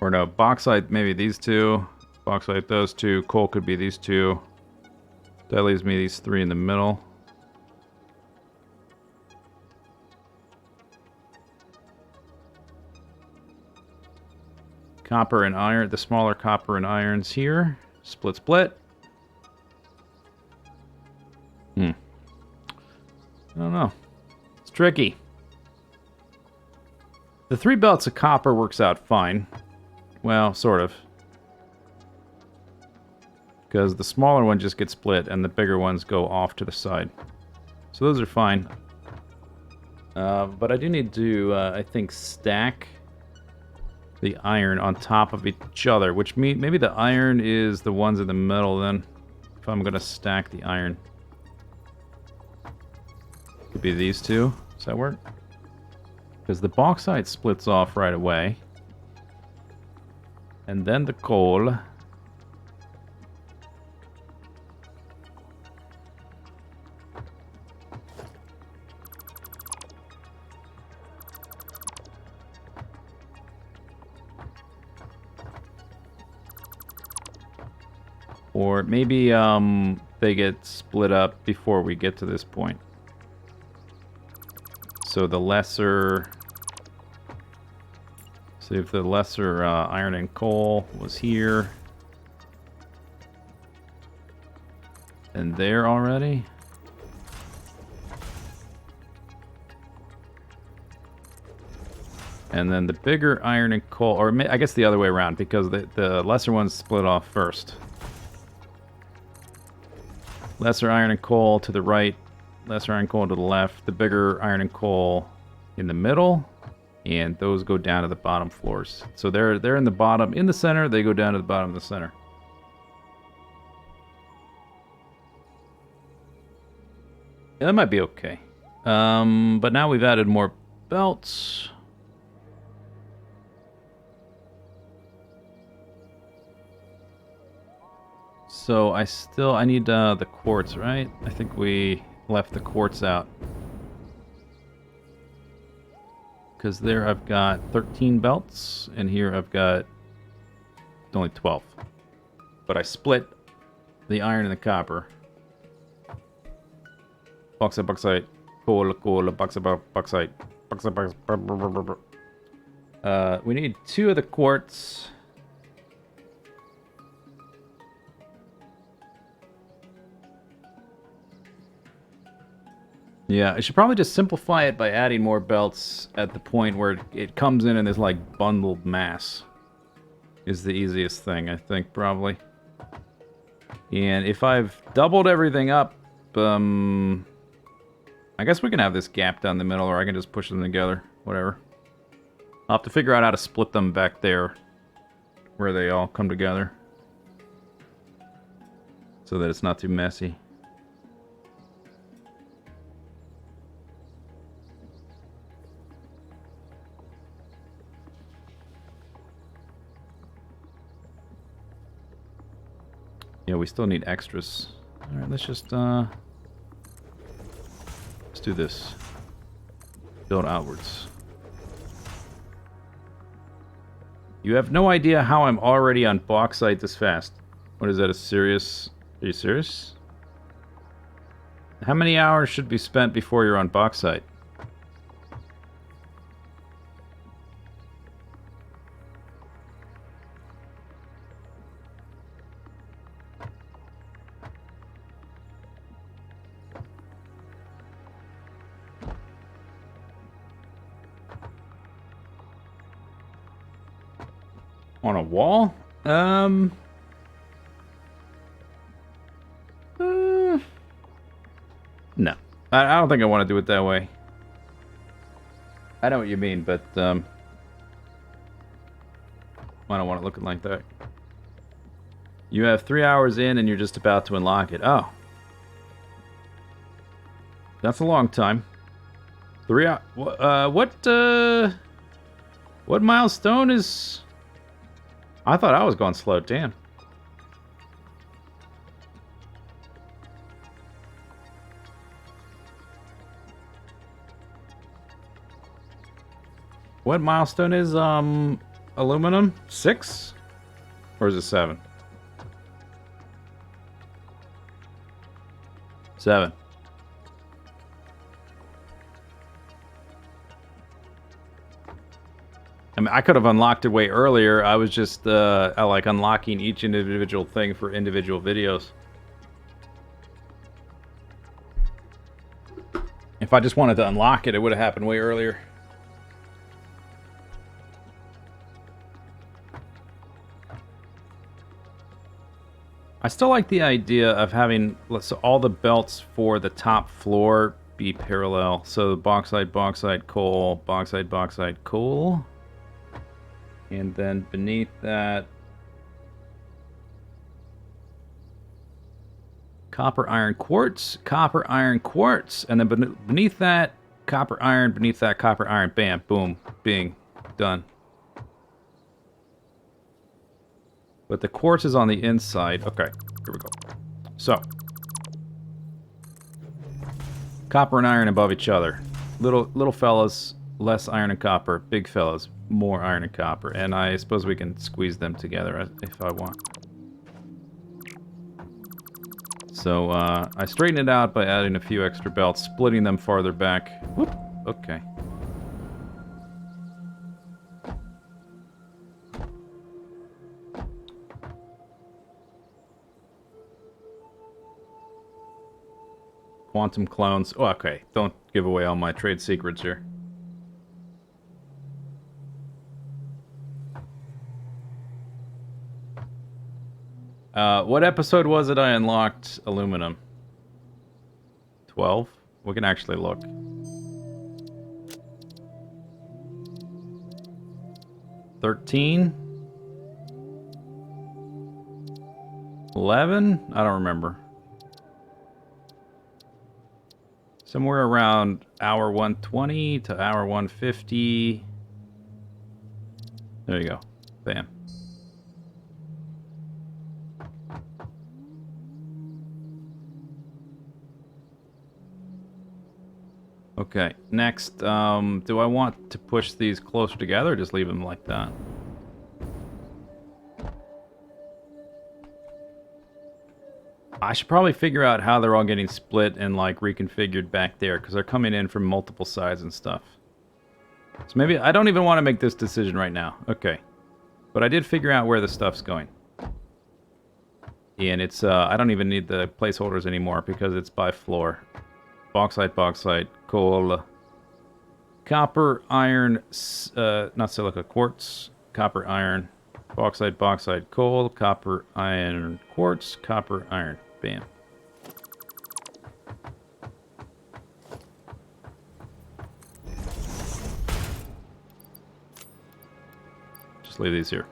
Speaker 1: Or no, bauxite, maybe these 2. Bauxite, those 2. Coal could be these 2. That leaves me these 3 in the middle. Copper and iron, the smaller copper and irons here. Split, split. I don't know. It's tricky. The 3 belts of copper works out fine. Well, sort of. Because the smaller one just gets split and the bigger ones go off to the side. So those are fine. But I do need to, I think, stack the iron on top of each other, which means maybe the iron is the ones in the middle then, if I'm going to stack the iron. Could be these 2. Does that work? Because the bauxite splits off right away. And then the coal. Or maybe they get split up before we get to this point. So the lesser... So if the lesser iron and coal was here... and there already... and then the bigger iron and coal... or I guess the other way around, because the lesser ones split off first. Lesser iron and coal to the right, lesser iron and coal to the left, the bigger iron and coal in the middle, and those go down to the bottom floors. So they're in the bottom, in the center, they go down to the bottom of the center. Yeah, that might be okay. But now we've added more belts. So I need the quartz, right? I think we left the quartz out. Because there I've got 13 belts, and here I've got only 12. But I split the iron and the copper. Bauxite, bauxite, coal, coal, bauxite, bauxite, bauxite, bauxite. We need 2 of the quartz. Yeah, I should probably just simplify it by adding more belts at the point where it comes in and there's like bundled mass. is the easiest thing, I think, probably. And if I've doubled everything up, I guess we can have this gap down the middle, or I can just push them together. Whatever. I'll have to figure out how to split them back there, where they all come together, so that it's not too messy. Yeah, we still need extras. Alright, let's just, let's do this. Build outwards. You have no idea how I'm already on bauxite this fast. What is that, a serious... Are you serious? How many hours should be spent before you're on bauxite? On a wall? No. I don't think I want to do it that way. I know what you mean, but, I don't want it looking like that. You have 3 hours in and you're just about to unlock it. Oh. That's a long time. 3 hours. What milestone is... I thought I was going slow, damn. What milestone is, aluminum? 6? Or is it 7? 7. I mean, I could have unlocked it way earlier. I was just, like, unlocking each individual thing for individual videos. If I just wanted to unlock it, it would have happened way earlier. I still like the idea of having so all the belts for the top floor be parallel. So bauxite, bauxite, coal, bauxite, bauxite, coal. And then beneath that, copper, iron, quartz, copper, iron, quartz. And then beneath that, copper, iron, beneath that, copper, iron. Bam, boom, bing, done. But the quartz is on the inside. Okay, here we go. So, copper and iron above each other. Little fellas, less iron and copper. Big fellas, more iron and copper. And I suppose we can squeeze them together if I want. So, I straighten it out by adding a few extra belts, splitting them farther back. Whoop, okay. Quantum clones. Oh, okay. Don't give away all my trade secrets here. What episode was it I unlocked aluminum? 12? We can actually look. $13? 11? I don't remember. Somewhere around hour 120 to hour 150. There you go. Bam. Okay, next, do I want to push these closer together or just leave them like that? I should probably figure out how they're all getting split and, like, reconfigured back there, because they're coming in from multiple sides and stuff. So maybe, I don't even want to make this decision right now. Okay. But I did figure out where the stuff's going. And it's, I don't even need the placeholders anymore, because it's by floor. Bauxite, bauxite, coal, copper, iron, not silica, quartz, copper, iron, bauxite, coal, copper, iron, quartz, copper, iron. Bam. Just leave these here.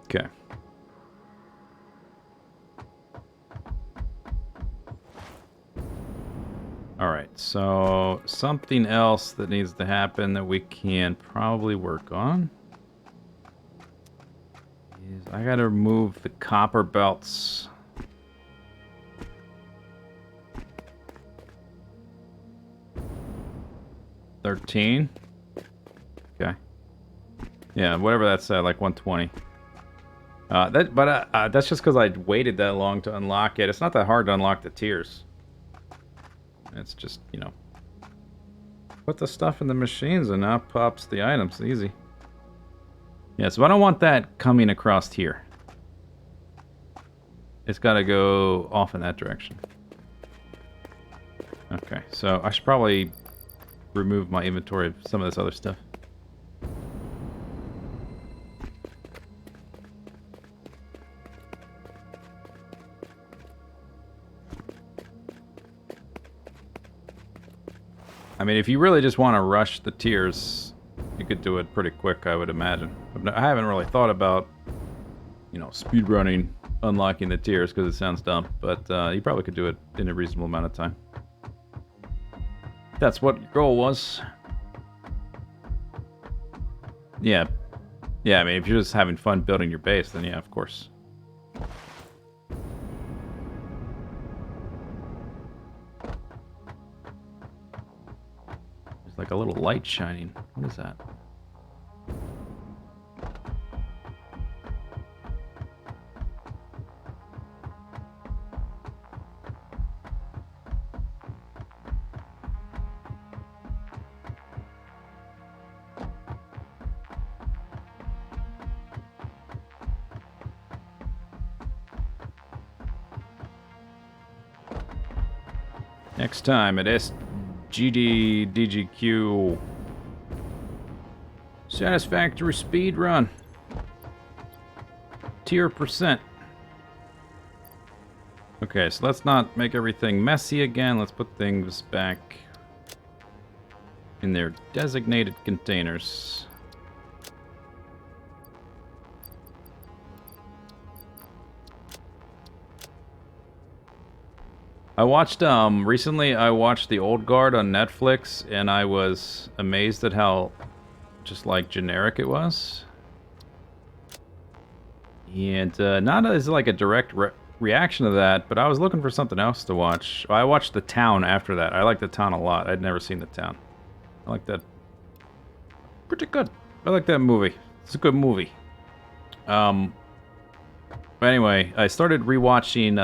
Speaker 1: Okay. Alright, so something else that needs to happen that we can probably work on is I gotta remove the copper belts. $13. Okay. Yeah, whatever that's at, like 120. That's just because I waited that long to unlock it. It's not that hard to unlock the tiers. It's just, you know, put the stuff in the machines and now pops the items. Easy. Yeah, so I don't want that coming across here. It's got to go off in that direction. Okay, so I should probably remove my inventory of some of this other stuff. I mean, if you really just want to rush the tiers, you could do it pretty quick, I would imagine. I haven't really thought about, you know, speedrunning, unlocking the tiers, because it sounds dumb. But you probably could do it in a reasonable amount of time. That's what your goal was. Yeah. Yeah, I mean, if you're just having fun building your base, then yeah, of course. Like a little light shining. What is that? Next time at DGQ Satisfactory speed run. Tier percent. Okay, so let's not make everything messy again. Let's put things back in their designated containers. I watched, recently I watched The Old Guard on Netflix, and I was amazed at how just, like, generic it was. And, not as, like, a direct reaction to that, but I was looking for something else to watch. I watched The Town after that. I like The Town a lot. I'd never seen The Town. I like that. Pretty good. I like that movie. It's a good movie. But anyway, I started rewatching,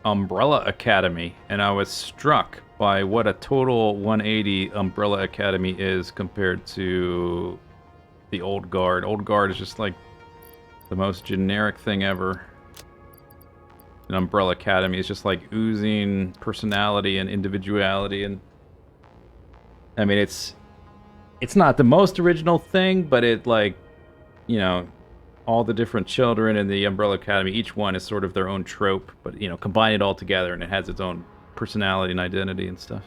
Speaker 1: Umbrella Academy, and I was struck by what a total 180 Umbrella Academy is compared to the Old Guard. Old Guard is just like the most generic thing ever. An Umbrella Academy is just like oozing personality and individuality, and I mean it's not the most original thing, but it, like, you know, all the different children in the Umbrella Academy, each one is sort of their own trope, but, you know, combine it all together and it has its own personality and identity and stuff.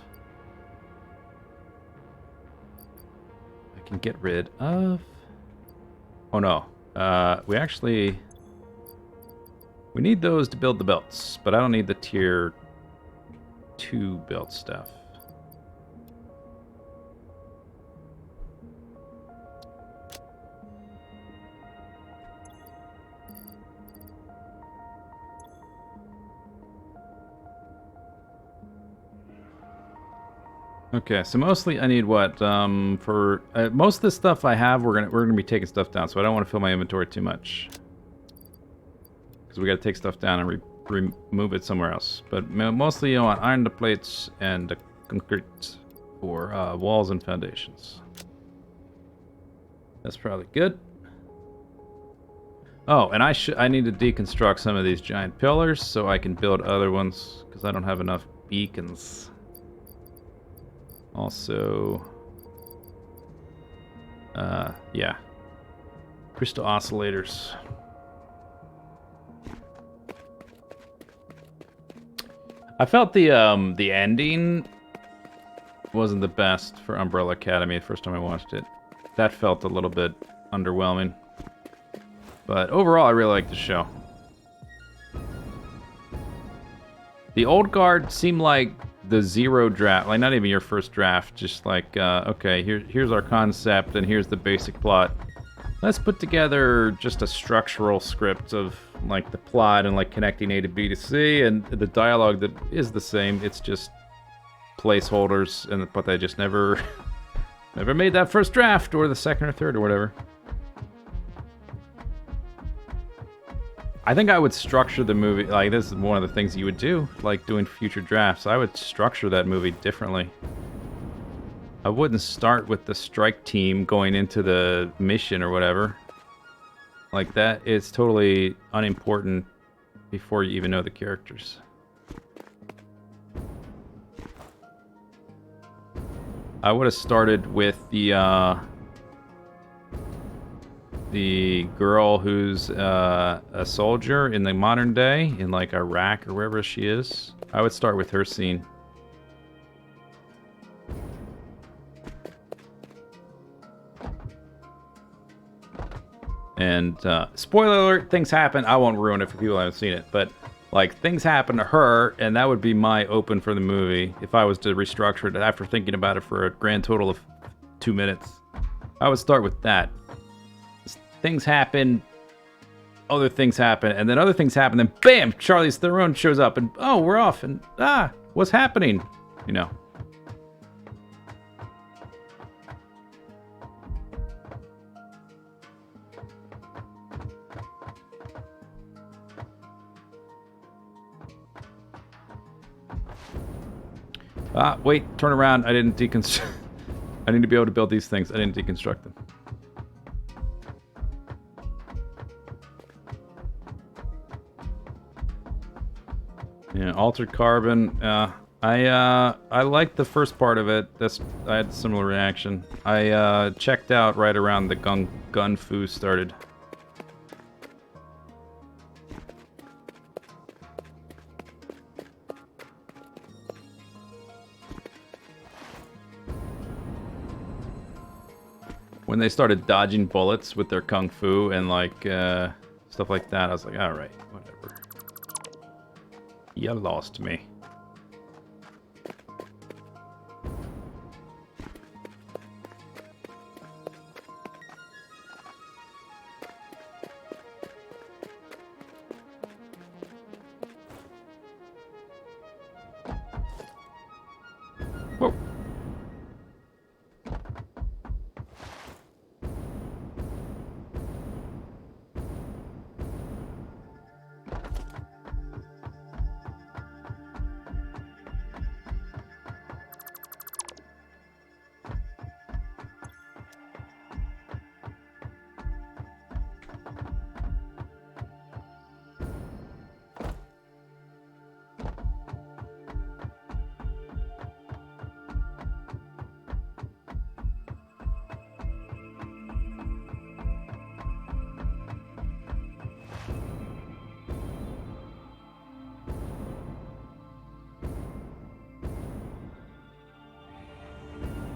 Speaker 1: I can get rid of... Oh no. We need those to build the belts, but I don't need the tier 2 belt stuff. Okay, so mostly I need what? For most of the stuff I have, we're gonna be taking stuff down, so I don't want to fill my inventory too much, because we got to take stuff down and remove it somewhere else. But mostly, you know, on iron the plates and the concrete for walls and foundations. That's probably good. Oh, and I need to deconstruct some of these giant pillars so I can build other ones because I don't have enough beacons. Also, yeah, crystal oscillators. I felt the ending wasn't the best for Umbrella Academy the first time I watched it. That felt a little bit underwhelming. But overall, I really like the show. The old guard seemed like the zero draft, like not even your first draft, just like, okay, here's our concept and here's the basic plot. Let's put together just a structural script of like the plot and like connecting A to B to C, and the dialogue that is the same. It's just placeholders, but they just never made that first draft or the second or third or whatever. I think I would structure the movie, like this is one of the things you would do, like doing future drafts. I would structure that movie differently. I wouldn't start with the strike team going into the mission or whatever. Like that is totally unimportant before you even know the characters. I would have started with the girl who's a soldier in the modern day, in like Iraq or wherever she is. I would start with her scene. And spoiler alert, things happen. I won't ruin it for people who haven't seen it, but like things happen to her, and that would be my open for the movie if I was to restructure it after thinking about it for a grand total of 2 minutes. I would start with that. Things happen, other things happen, and then other things happen, then bam, Charlize Theron shows up, and oh, we're off, and what's happening? You know. Wait, turn around. I didn't deconstruct. I need to be able to build these things. I didn't deconstruct them. Yeah, altered carbon. I liked the first part of it. I had a similar reaction. I checked out right around the gun fu started. When they started dodging bullets with their kung fu and like stuff like that, I was like, all right, whatever. You lost me. Whoa.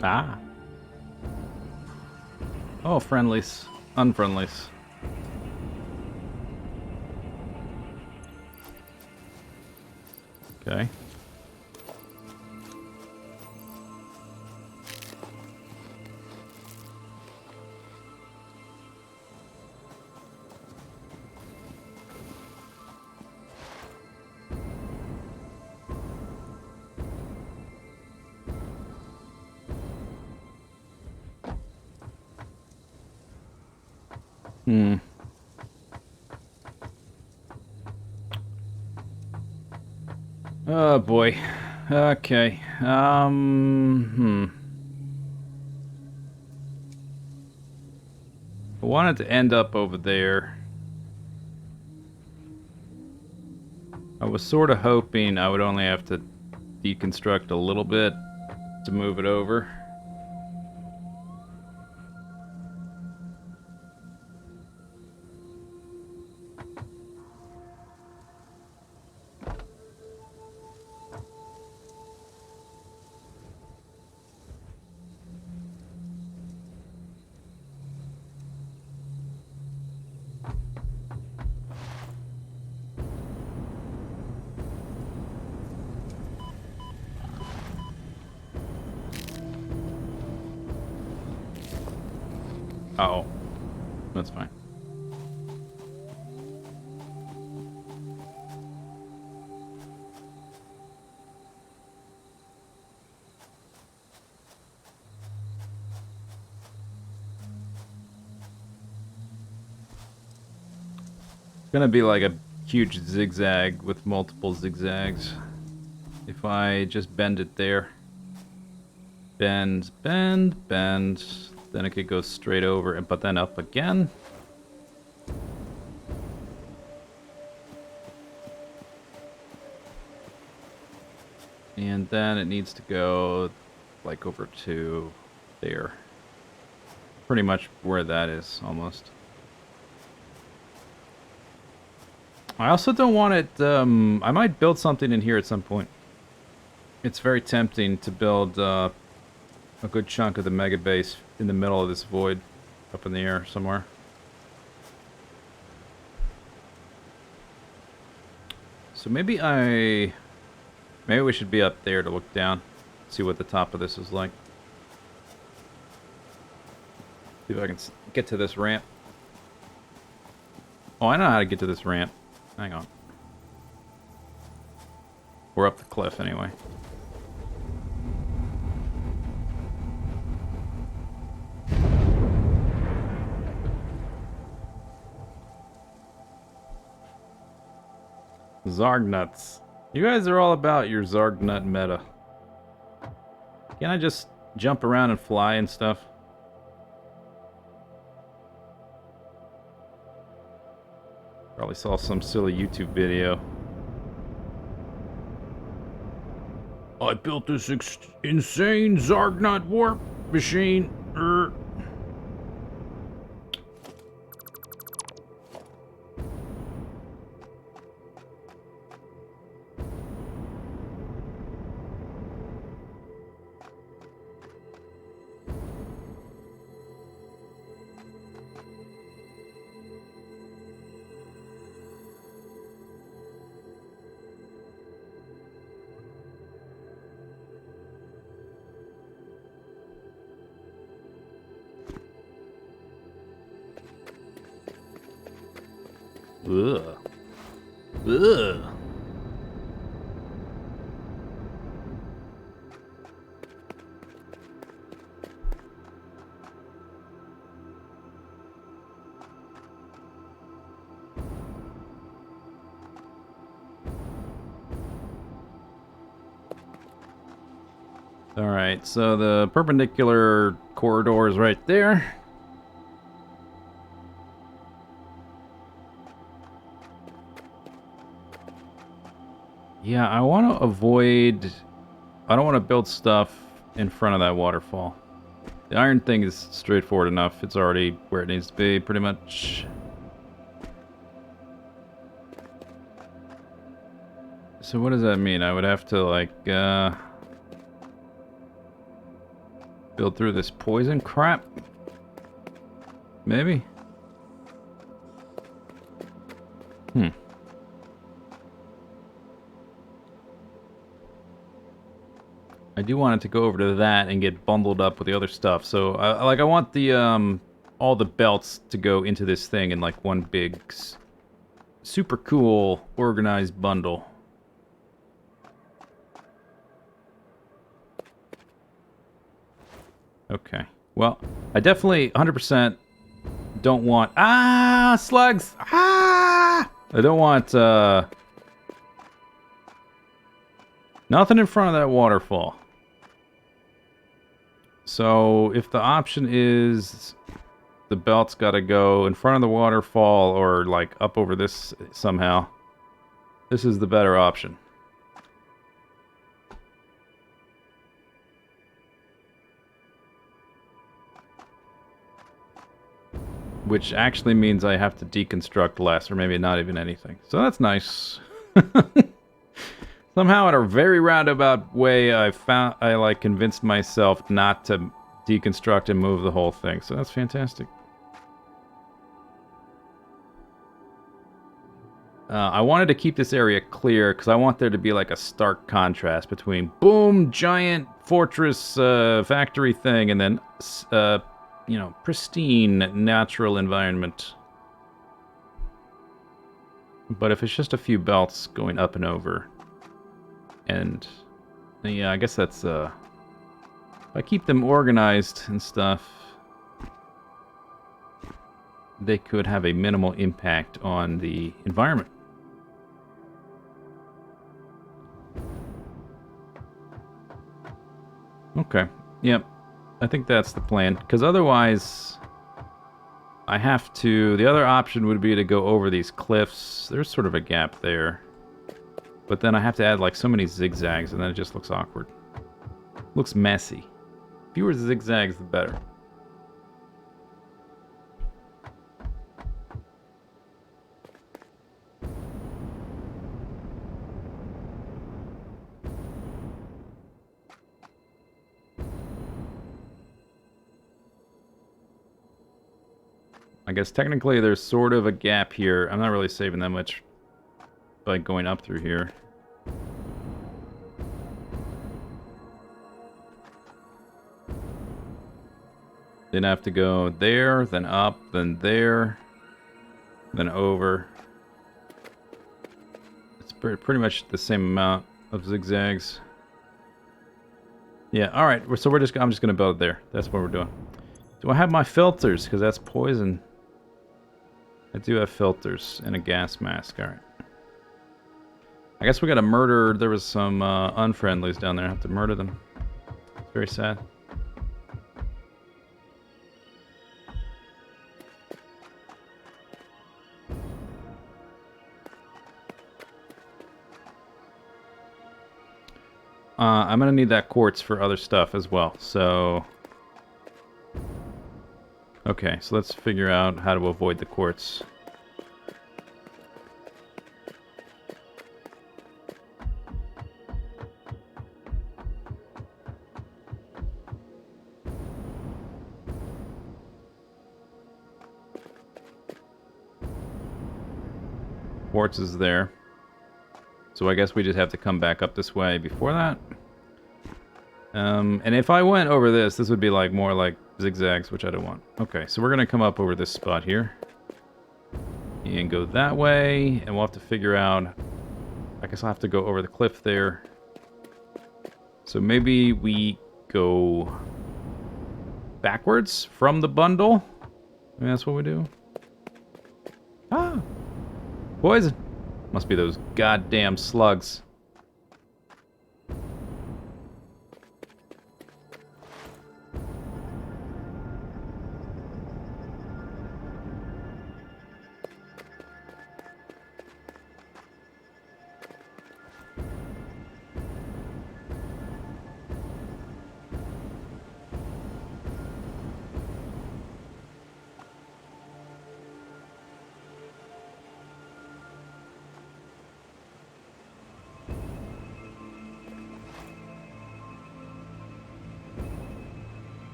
Speaker 1: Ah. Oh, friendlies. Unfriendlies. Okay. Oh boy. Okay. I wanted to end up over there. I was sort of hoping I would only have to deconstruct a little bit to move it over. Oh, that's fine. It's gonna be like a huge zigzag with multiple zigzags. If I just bend it there. Bend, bend, bend. Then it could go straight over, but then up again. And then it needs to go like over to there. Pretty much where that is, almost. I also don't want it, I might build something in here at some point. It's very tempting to build a good chunk of the mega base in the middle of this void, up in the air somewhere. So maybe we should be up there to look down, see what the top of this is like. See if I can get to this ramp. Oh, I know how to get to this ramp. Hang on. We're up the cliff anyway. Zarg nuts. You guys are all about your Zarg nut meta. Can I just jump around and fly and stuff? Probably saw some silly YouTube video. I built this insane Zargnut warp machine. Ugh. Ugh. Alright, so the perpendicular corridor is right there. Yeah, I want to avoid... I don't want to build stuff in front of that waterfall. The iron thing is straightforward enough. It's already where it needs to be, pretty much. So what does that mean? I would have to, like, build through this poison crap? Maybe? I do want it to go over to that and get bundled up with the other stuff. So, I want the, all the belts to go into this thing in, like, one big, super cool, organized bundle. Okay. Well, I definitely 100% don't want... Ah! Slugs! Ah! I don't want, nothing in front of that waterfall. So, if the option is the belt's gotta go in front of the waterfall or, like, up over this somehow, This is the better option. Which actually means I have to deconstruct less, or maybe not even anything. So that's nice. Somehow, in a very roundabout way, I like convinced myself not to deconstruct and move the whole thing. So that's fantastic. I wanted to keep this area clear because I want there to be like a stark contrast between boom, giant fortress factory thing, and then you know, pristine natural environment. But if it's just a few belts going up and over, and yeah, I guess that's if I keep them organized and stuff, they could have a minimal impact on the environment. Okay, yep. I think that's the plan, because otherwise I have to... The other option would be to go over these cliffs. There's sort of a gap there. But then I have to add like so many zigzags, and then it just looks awkward. Looks messy. Fewer zigzags, the better. I guess technically there's sort of a gap here. I'm not really saving that much by going up through here. Then I have to go there, then up, then there, then over. It's pretty much the same amount of zigzags. Yeah, alright, so I'm just gonna build it there. That's what we're doing. Do I have my filters? Because that's poison. I do have filters and a gas mask, alright. I guess we gotta murder... There was some unfriendlies down there. I have to murder them. It's very sad. I'm gonna need that quartz for other stuff as well, so... Okay, so let's figure out how to avoid the quartz. Quartz is there. So I guess we just have to come back up this way before that. And if I went over this would be like more like zigzags, which I don't want. Okay, so we're gonna come up over this spot here. And go that way, and we'll have to figure out... I guess I'll have to go over the cliff there. So maybe we go backwards from the bundle? Maybe that's what we do. Ah! Poison! Must be those goddamn slugs.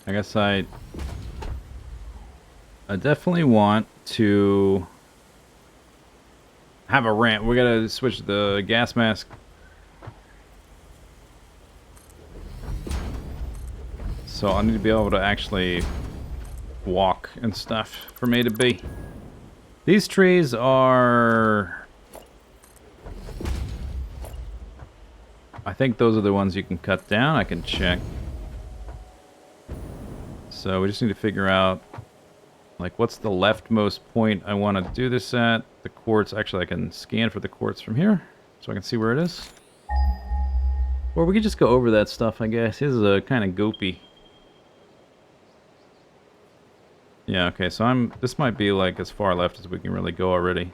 Speaker 1: I guess I I definitely want to have a ramp. We gotta switch the gas mask. So I need to be able to actually walk and stuff from A to B. These trees are... I think those are the ones you can cut down. I can check. So we just need to figure out, like, what's the leftmost point I want to do this at. The quartz, actually I can scan for the quartz from here, so I can see where it is. Or we could just go over that stuff, I guess. This is kind of goopy. Yeah, okay, so this might be like as far left as we can really go already.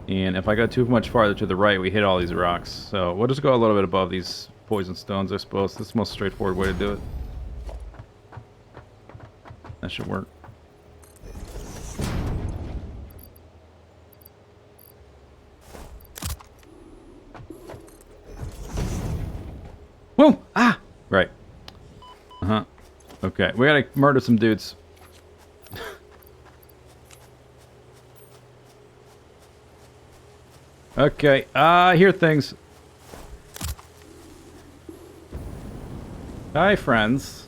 Speaker 1: And if I go too much farther to the right, we hit all these rocks. So we'll just go a little bit above these poison stones, I suppose. This is the most straightforward way to do it. That should work. Whoa! Ah! Right. Uh-huh. Okay, we gotta murder some dudes. Okay, I hear things. Hi, friends.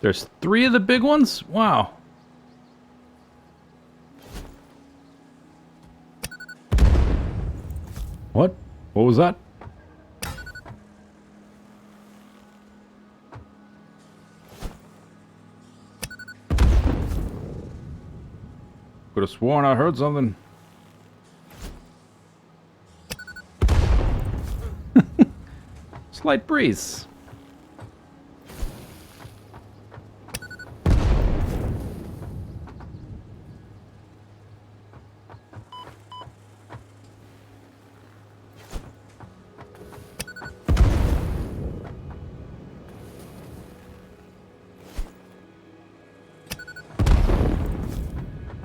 Speaker 1: There's 3 of the big ones? Wow. What? What was that? Could have sworn I heard something. Slight breeze.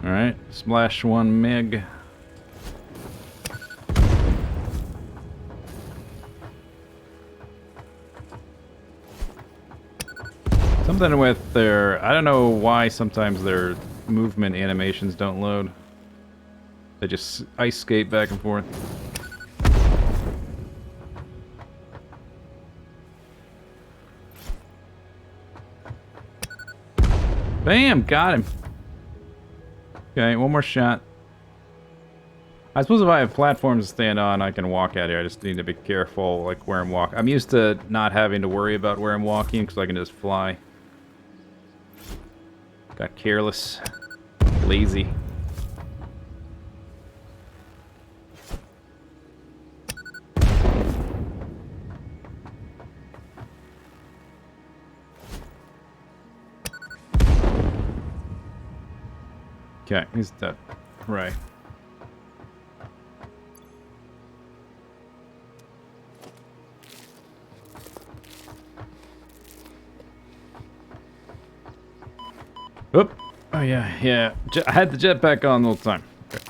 Speaker 1: Alright, splash 1 mig. Something with their... I don't know why sometimes their movement animations don't load. They just ice skate back and forth. Bam! Got him! Okay, one more shot. I suppose if I have platforms to stand on, I can walk out here. I just need to be careful, like, where I'm walking. I'm used to not having to worry about where I'm walking, because I can just fly. Got careless. Lazy. Okay, he's dead. Right. Oop. Oh yeah, yeah. I had the jetpack on the whole time. Okay.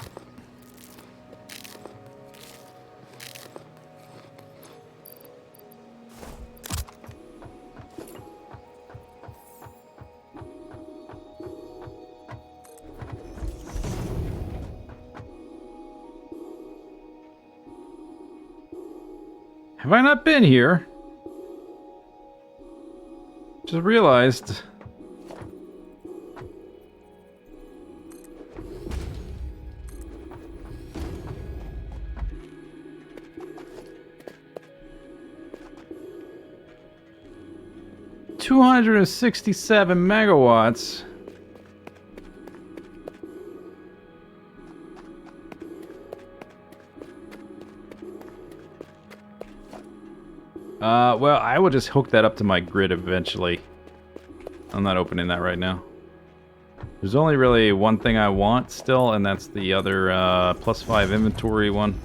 Speaker 1: Have I not been here? Just realized. $267 megawatts. Well, I will just hook that up to my grid eventually. I'm not opening that right now. There's only really one thing I want still, and that's the other +5 inventory one.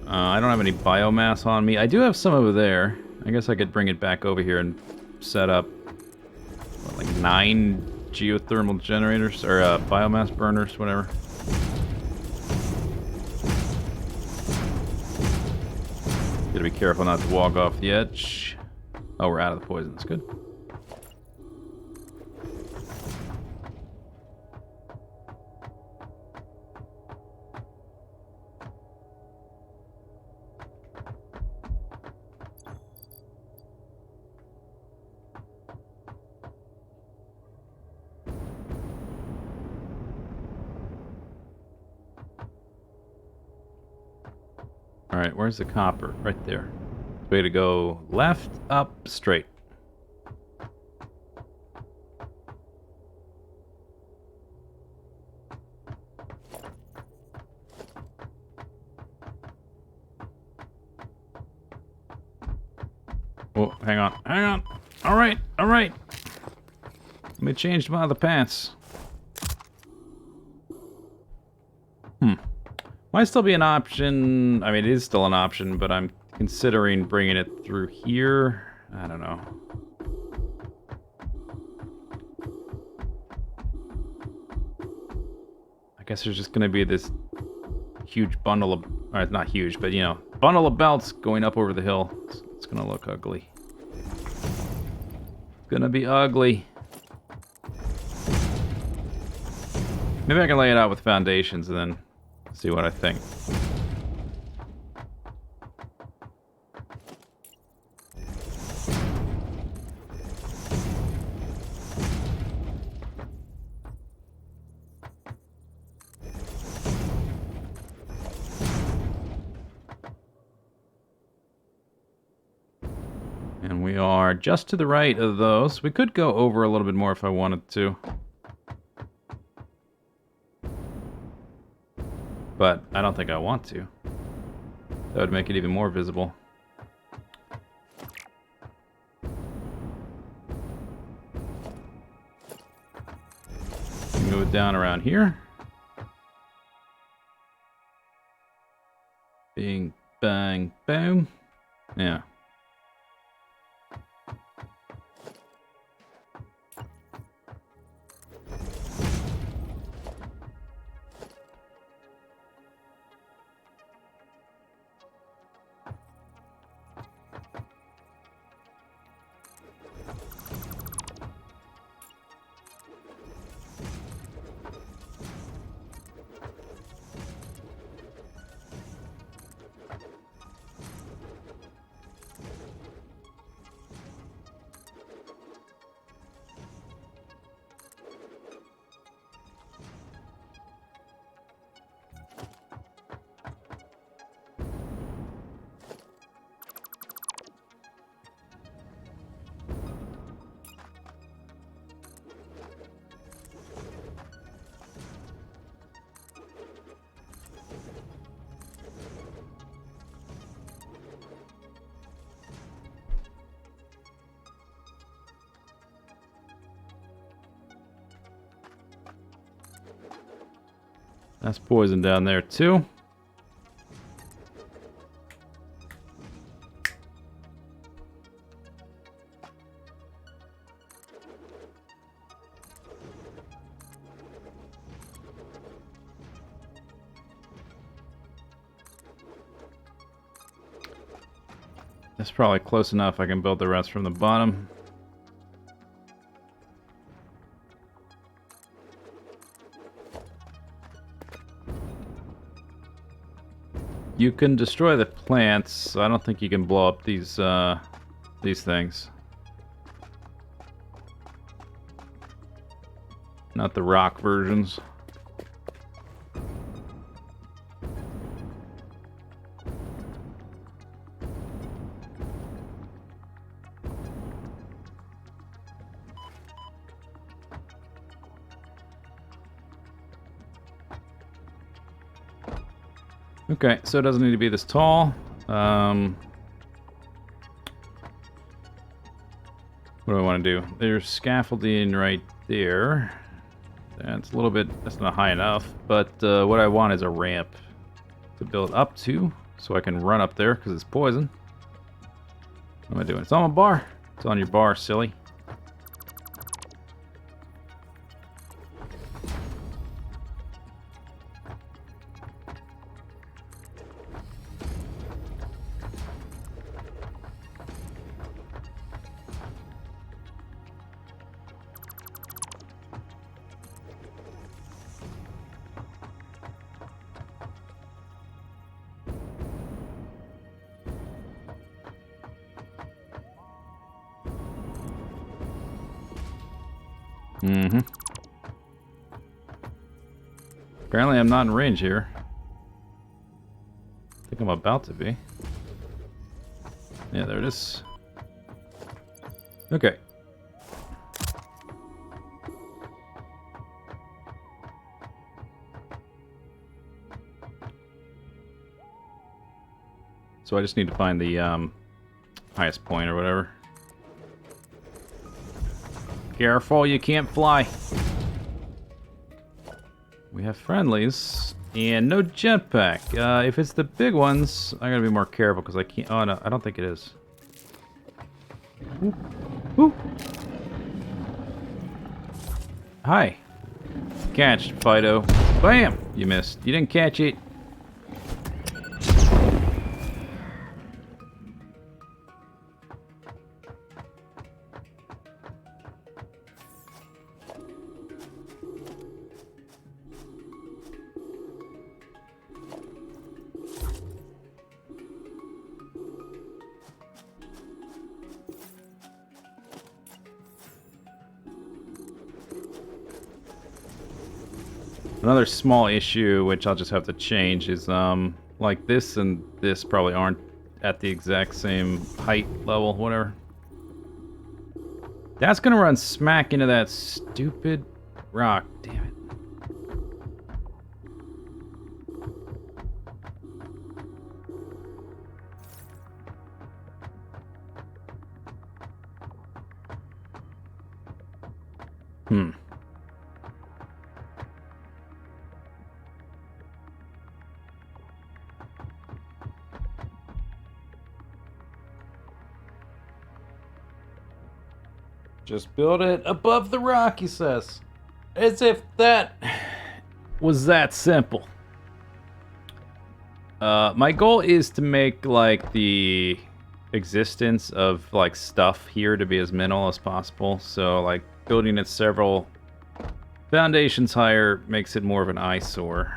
Speaker 1: I don't have any biomass on me. I do have some over there. I guess I could bring it back over here and set up what, like 9 geothermal generators or biomass burners, whatever. Gotta be careful not to walk off the edge. Oh, we're out of the poison. That's good. Alright, where's the copper? Right there. Way to go left, up, straight. Oh, hang on, hang on. Alright, alright. Let me change my other pants. Might still be an option. I mean, it is still an option, but I'm considering bringing it through here. I don't know. I guess there's just going to be this huge bundle of... Or not huge, but, you know, bundle of belts going up over the hill. It's going to look ugly. It's going to be ugly. Maybe I can lay it out with foundations and then see what I think. And we are just to the right of those. We could go over a little bit more if I wanted to. But I don't think I want to. That would make it even more visible. Move it down around here. Bing, bang, boom. Yeah. That's poison down there too. That's probably close enough. I can build the rest from the bottom. You can destroy the plants. I don't think you can blow up these things. Not the rock versions. Okay, so it doesn't need to be this tall. What do I want to do? There's scaffolding right there. That's a little bit, that's not high enough. But what I want is a ramp to build up to so I can run up there because it's poison. What am I doing? It's on my bar. It's on your bar, silly. Mm-hmm. Apparently I'm not in range here. I think I'm about to be. Yeah, there it is. Okay. So I just need to find the highest point or whatever. Careful, you can't fly. We have friendlies and no jetpack. If it's the big ones, I gotta be more careful because I can't. Oh no, I don't think it is. Ooh. Ooh. Hi. Catch, Fido. Bam! You missed. You didn't catch it. Another small issue, which I'll just have to change, is like this and this probably aren't at the exact same height level, whatever. That's gonna run smack into that stupid rock, damn it. Hmm. Just build it above the rock, he says. As if that was that simple. My goal is to make, like, the existence of, like, stuff here to be as minimal as possible. So, like, building it several foundations higher makes it more of an eyesore.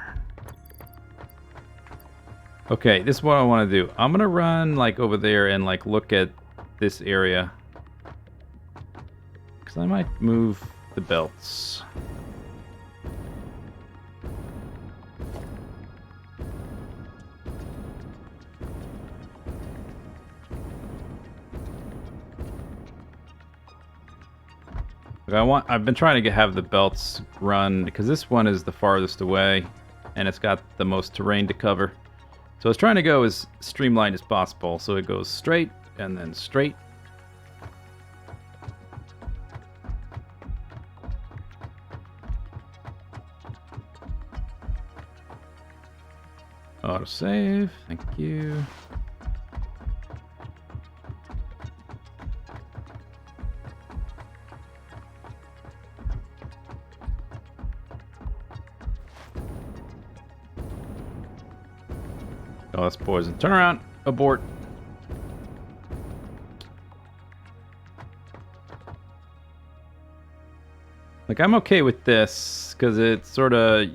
Speaker 1: Okay, this is what I want to do. I'm gonna run, like, over there and, like, look at this area. I might move the belts. I've been trying to have the belts run because this one is the farthest away and it's got the most terrain to cover. So I was trying to go as streamlined as possible so it goes straight and then straight. Autosave, thank you. Oh, that's poison. Turn around. Abort. Like, I'm okay with this because it's sort of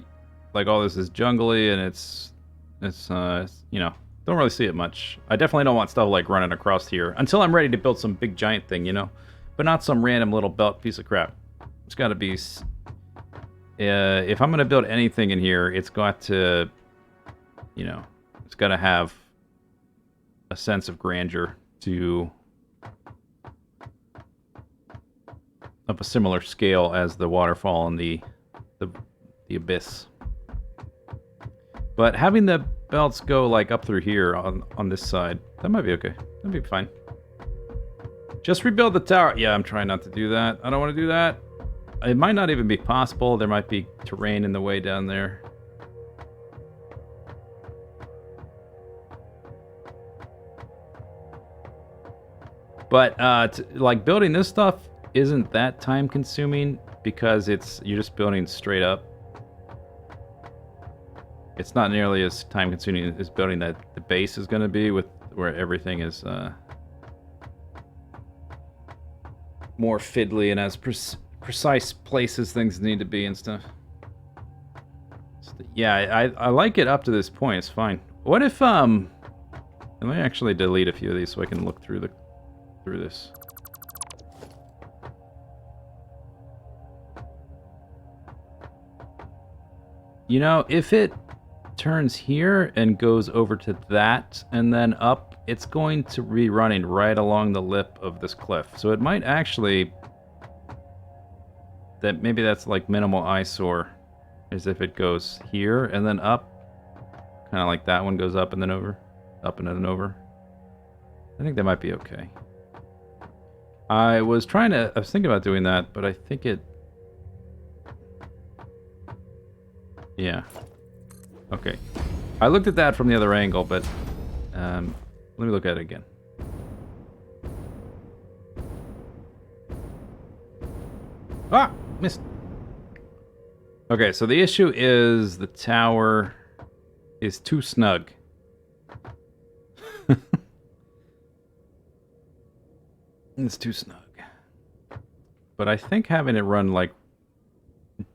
Speaker 1: like all this is jungly and it's you know, don't really see it much. I definitely don't want stuff like running across here until I'm ready to build some big giant thing, you know, but not some random little belt piece of crap. It's got to be, if I'm going to build anything in here, it's got to, you know, it's got to have a sense of grandeur to, of a similar scale as the waterfall and the abyss. But having the belts go like up through here on this side. That might be okay. That'd be fine. Just rebuild the tower. Yeah, I'm trying not to do that. I don't want to do that. It might not even be possible. There might be terrain in the way down there. But like building this stuff isn't that time consuming because you're just building straight up. It's not nearly as time consuming as building that the base is going to be, with where everything is more fiddly and as precise places things need to be and stuff. So, yeah, I like it up to this point. It's fine. What if let me actually delete a few of these so I can look through this. You know, if it turns here and goes over to that and then up, it's going to be running right along the lip of this cliff. So it might actually, maybe that's like minimal eyesore, as if it goes here and then up, kind of like that one goes up and then over, up and then over. I think that might be okay. I was thinking about doing that, but I think yeah. Okay. I looked at that from the other angle, but let me look at it again. Ah! Missed. Okay, so the issue is the tower is too snug. It's too snug. But I think having it run like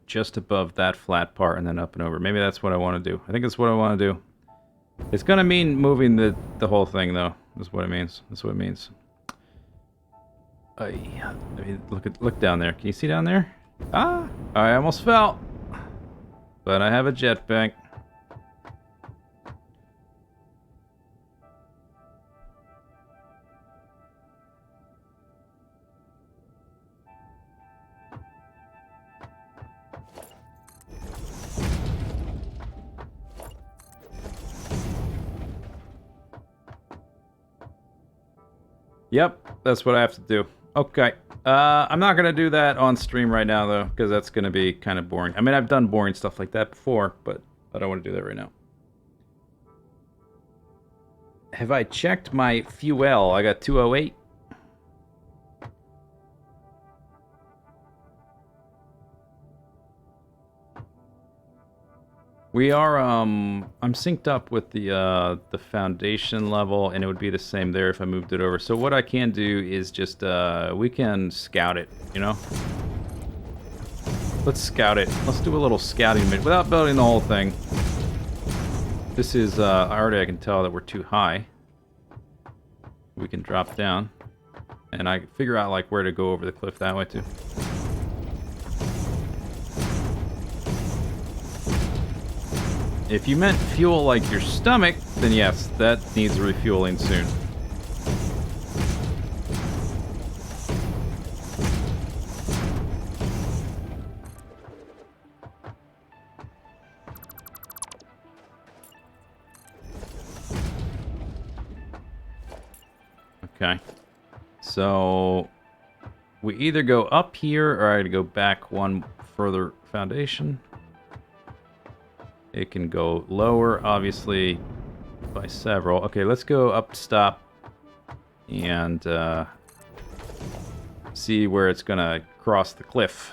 Speaker 1: just above that flat part and then up and over. Maybe that's what I want to do. I think that's what I want to do. It's going to mean moving the whole thing, though. That's what it means. That's what it means. I mean, look down there. Can you see down there? Ah! I almost fell. But I have a jetpack. Yep, that's what I have to do. Okay. I'm not going to do that on stream right now, though, because that's going to be kind of boring. I mean, I've done boring stuff like that before, but I don't want to do that right now. Have I checked my fuel? I got 208. We are, I'm synced up with the foundation level, and it would be the same there if I moved it over. So what I can do is just, we can scout it, you know? Let's scout it. Let's do a little scouting without building the whole thing. This is, already I can tell that we're too high. We can drop down. And I can figure out, like, where to go over the cliff that way, too. If you meant fuel like your stomach, then yes, that needs refueling soon. Okay. So we either go up here or I go back one further foundation. It can go lower, obviously, by several. Okay, let's go up, stop, and see where it's going to cross the cliff.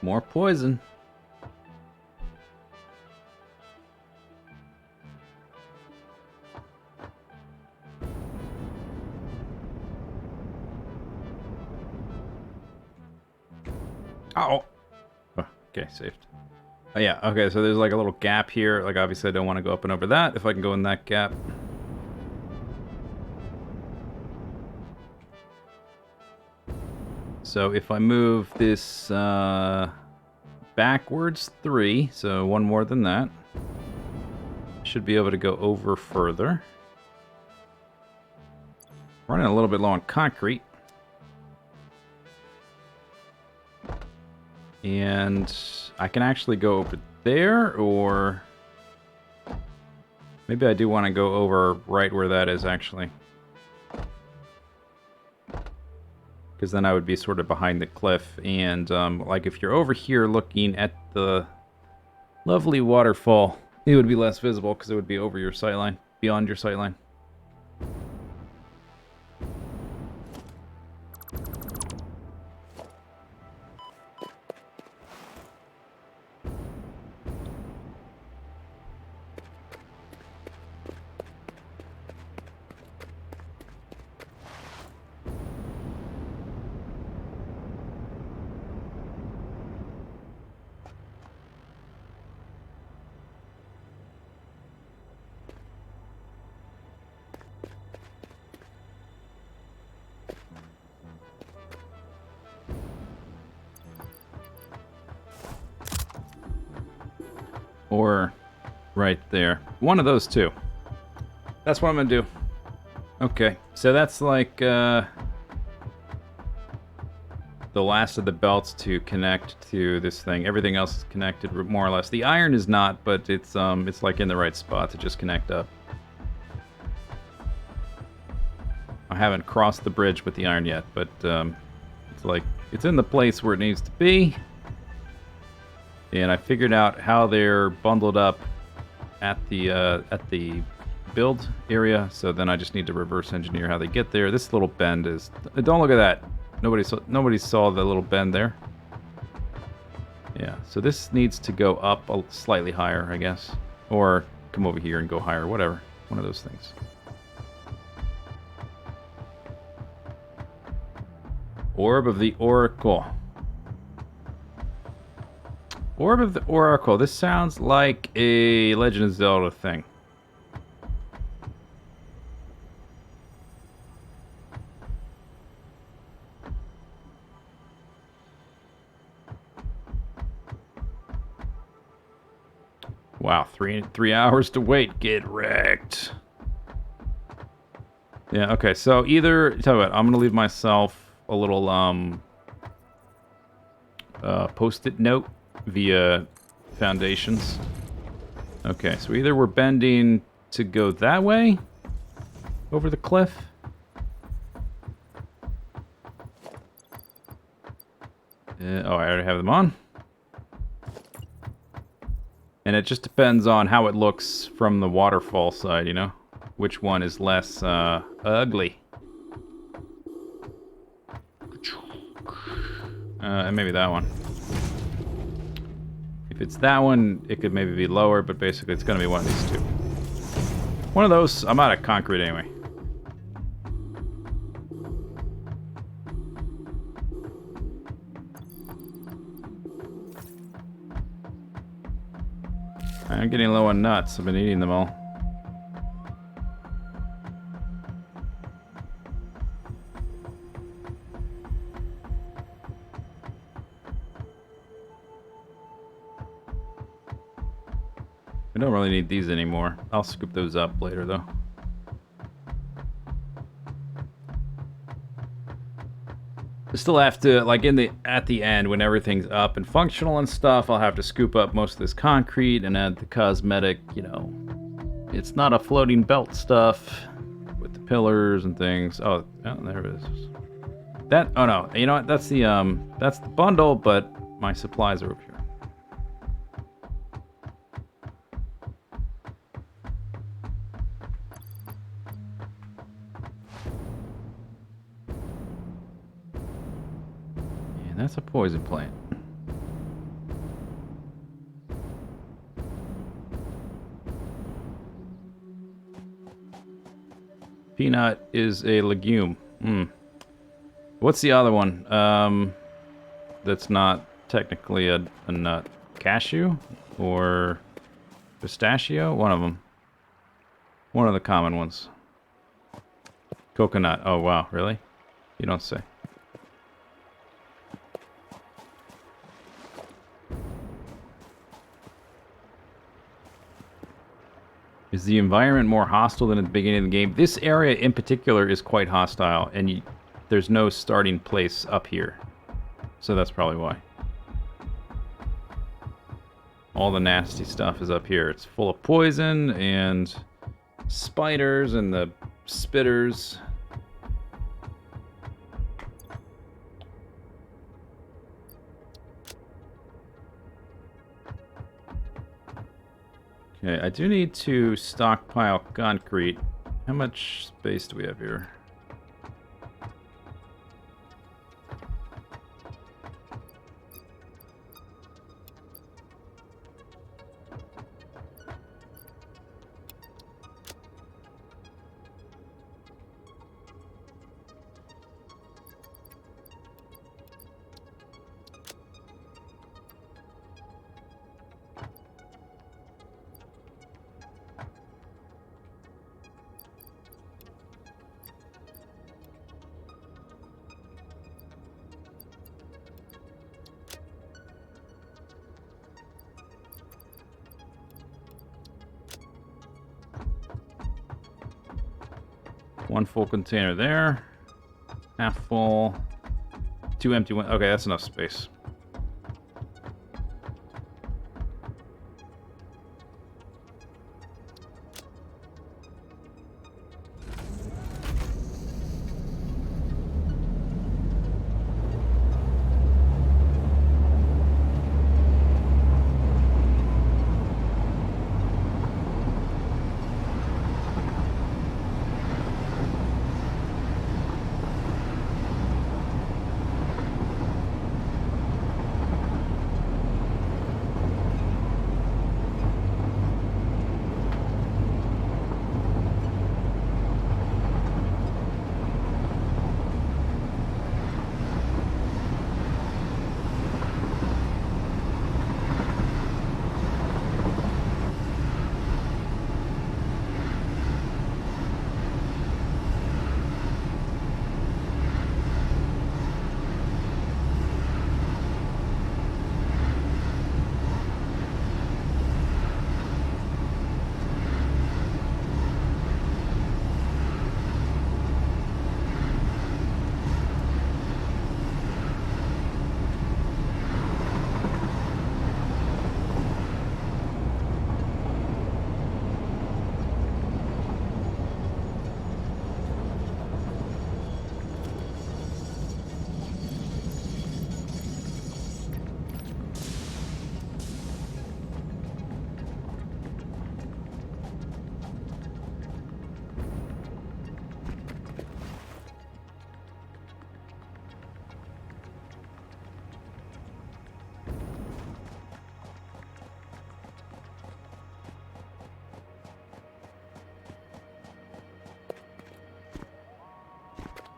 Speaker 1: More poison. Oh. Okay, saved. Oh, yeah, okay, so there's like a little gap here. Like, obviously I don't want to go up and over that. If I can go in that gap. So if I move this back backwards 3, so one more than that. Should be able to go over further. Running a little bit low on concrete. And I can actually go over there, or maybe I do want to go over right where that is, actually. Because then I would be sort of behind the cliff, and like if you're over here looking at the lovely waterfall, it would be less visible because it would be over your sightline, beyond your sightline. Or right there. One of those two. That's what I'm going to do. Okay, so that's like the last of the belts to connect to this thing. Everything else is connected more or less. The iron is not, but it's like in the right spot to just connect up. I haven't crossed the bridge with the iron yet, but it's like it's in the place where it needs to be. And I figured out how they're bundled up at the build area, so then I just need to reverse engineer how they get there. This little bend is... Don't look at that. Nobody saw the little bend there. Yeah, so this needs to go up slightly higher, I guess. Or come over here and go higher, whatever. One of those things. Orb of the Oracle. Orb of the Oracle. This sounds like a Legend of Zelda thing. Wow, three hours to wait. Get wrecked. Yeah, okay, so either... Tell you what, I'm going to leave myself a little post-it note via foundations. Okay, so either we're bending to go that way, over the cliff. Oh, I already have them on. And it just depends on how it looks from the waterfall side, you know? Which one is less ugly. And maybe that one. If it's that one, it could maybe be lower, but basically it's going to be one of these two. One of those, I'm out of concrete anyway. I'm getting low on nuts. I've been eating them all. I don't really need these anymore. I'll scoop those up later, though. I still have to, like, at the end, when everything's up and functional and stuff, I'll have to scoop up most of this concrete and add the cosmetic, you know. It's not a floating belt stuff with the pillars and things. Oh, there it is. Oh no, you know what? That's the bundle, but my supplies are over here. That's a poison plant. Peanut is a legume. What's the other one? That's not technically a nut. Cashew? Or pistachio? One of them. One of the common ones. Coconut. Oh, wow. Really? You don't say. Is the environment more hostile than at the beginning of the game? This area in particular is quite hostile, and there's no starting place up here. So that's probably why. All the nasty stuff is up here. It's full of poison and spiders and the spitters. Okay, I do need to stockpile concrete. How much space do we have here? One full container there. Half full. Two empty ones. Okay, that's enough space.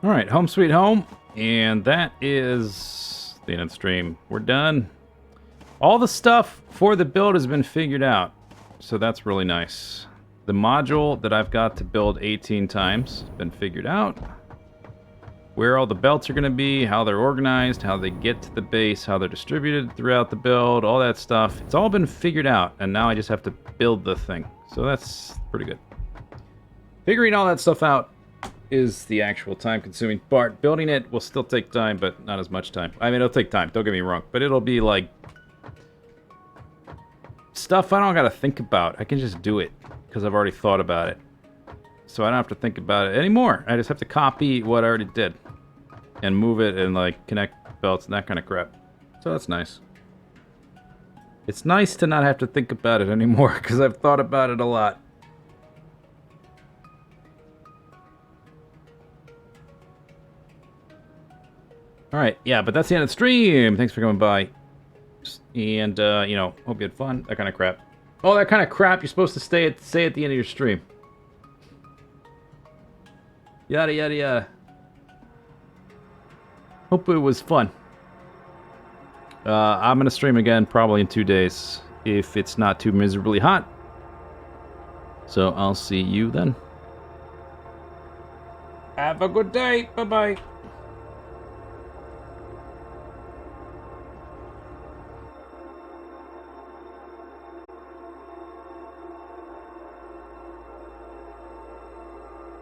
Speaker 1: Alright, home sweet home. And that is the end of the stream. We're done. All the stuff for the build has been figured out. So that's really nice. The module that I've got to build 18 times has been figured out. Where all the belts are going to be, how they're organized, how they get to the base, how they're distributed throughout the build, all that stuff. It's all been figured out, and now I just have to build the thing. So that's pretty good. Figuring all that stuff out is the actual time-consuming part. Building it will still take time, but not as much time. I mean, it'll take time, don't get me wrong, but it'll be like stuff I don't gotta think about. I can just do it, because I've already thought about it. So I don't have to think about it anymore. I just have to copy what I already did and move it and like connect belts and that kind of crap. So that's nice. It's nice to not have to think about it anymore, because I've thought about it a lot. Alright, yeah, but that's the end of the stream. Thanks for coming by. And, you know, hope you had fun. That kind of crap. Oh, that kind of crap you're supposed to say at the end of your stream. Yada, yada, yada. Hope it was fun. I'm going to stream again probably in 2 days, if it's not too miserably hot. So I'll see you then. Have a good day. Bye-bye.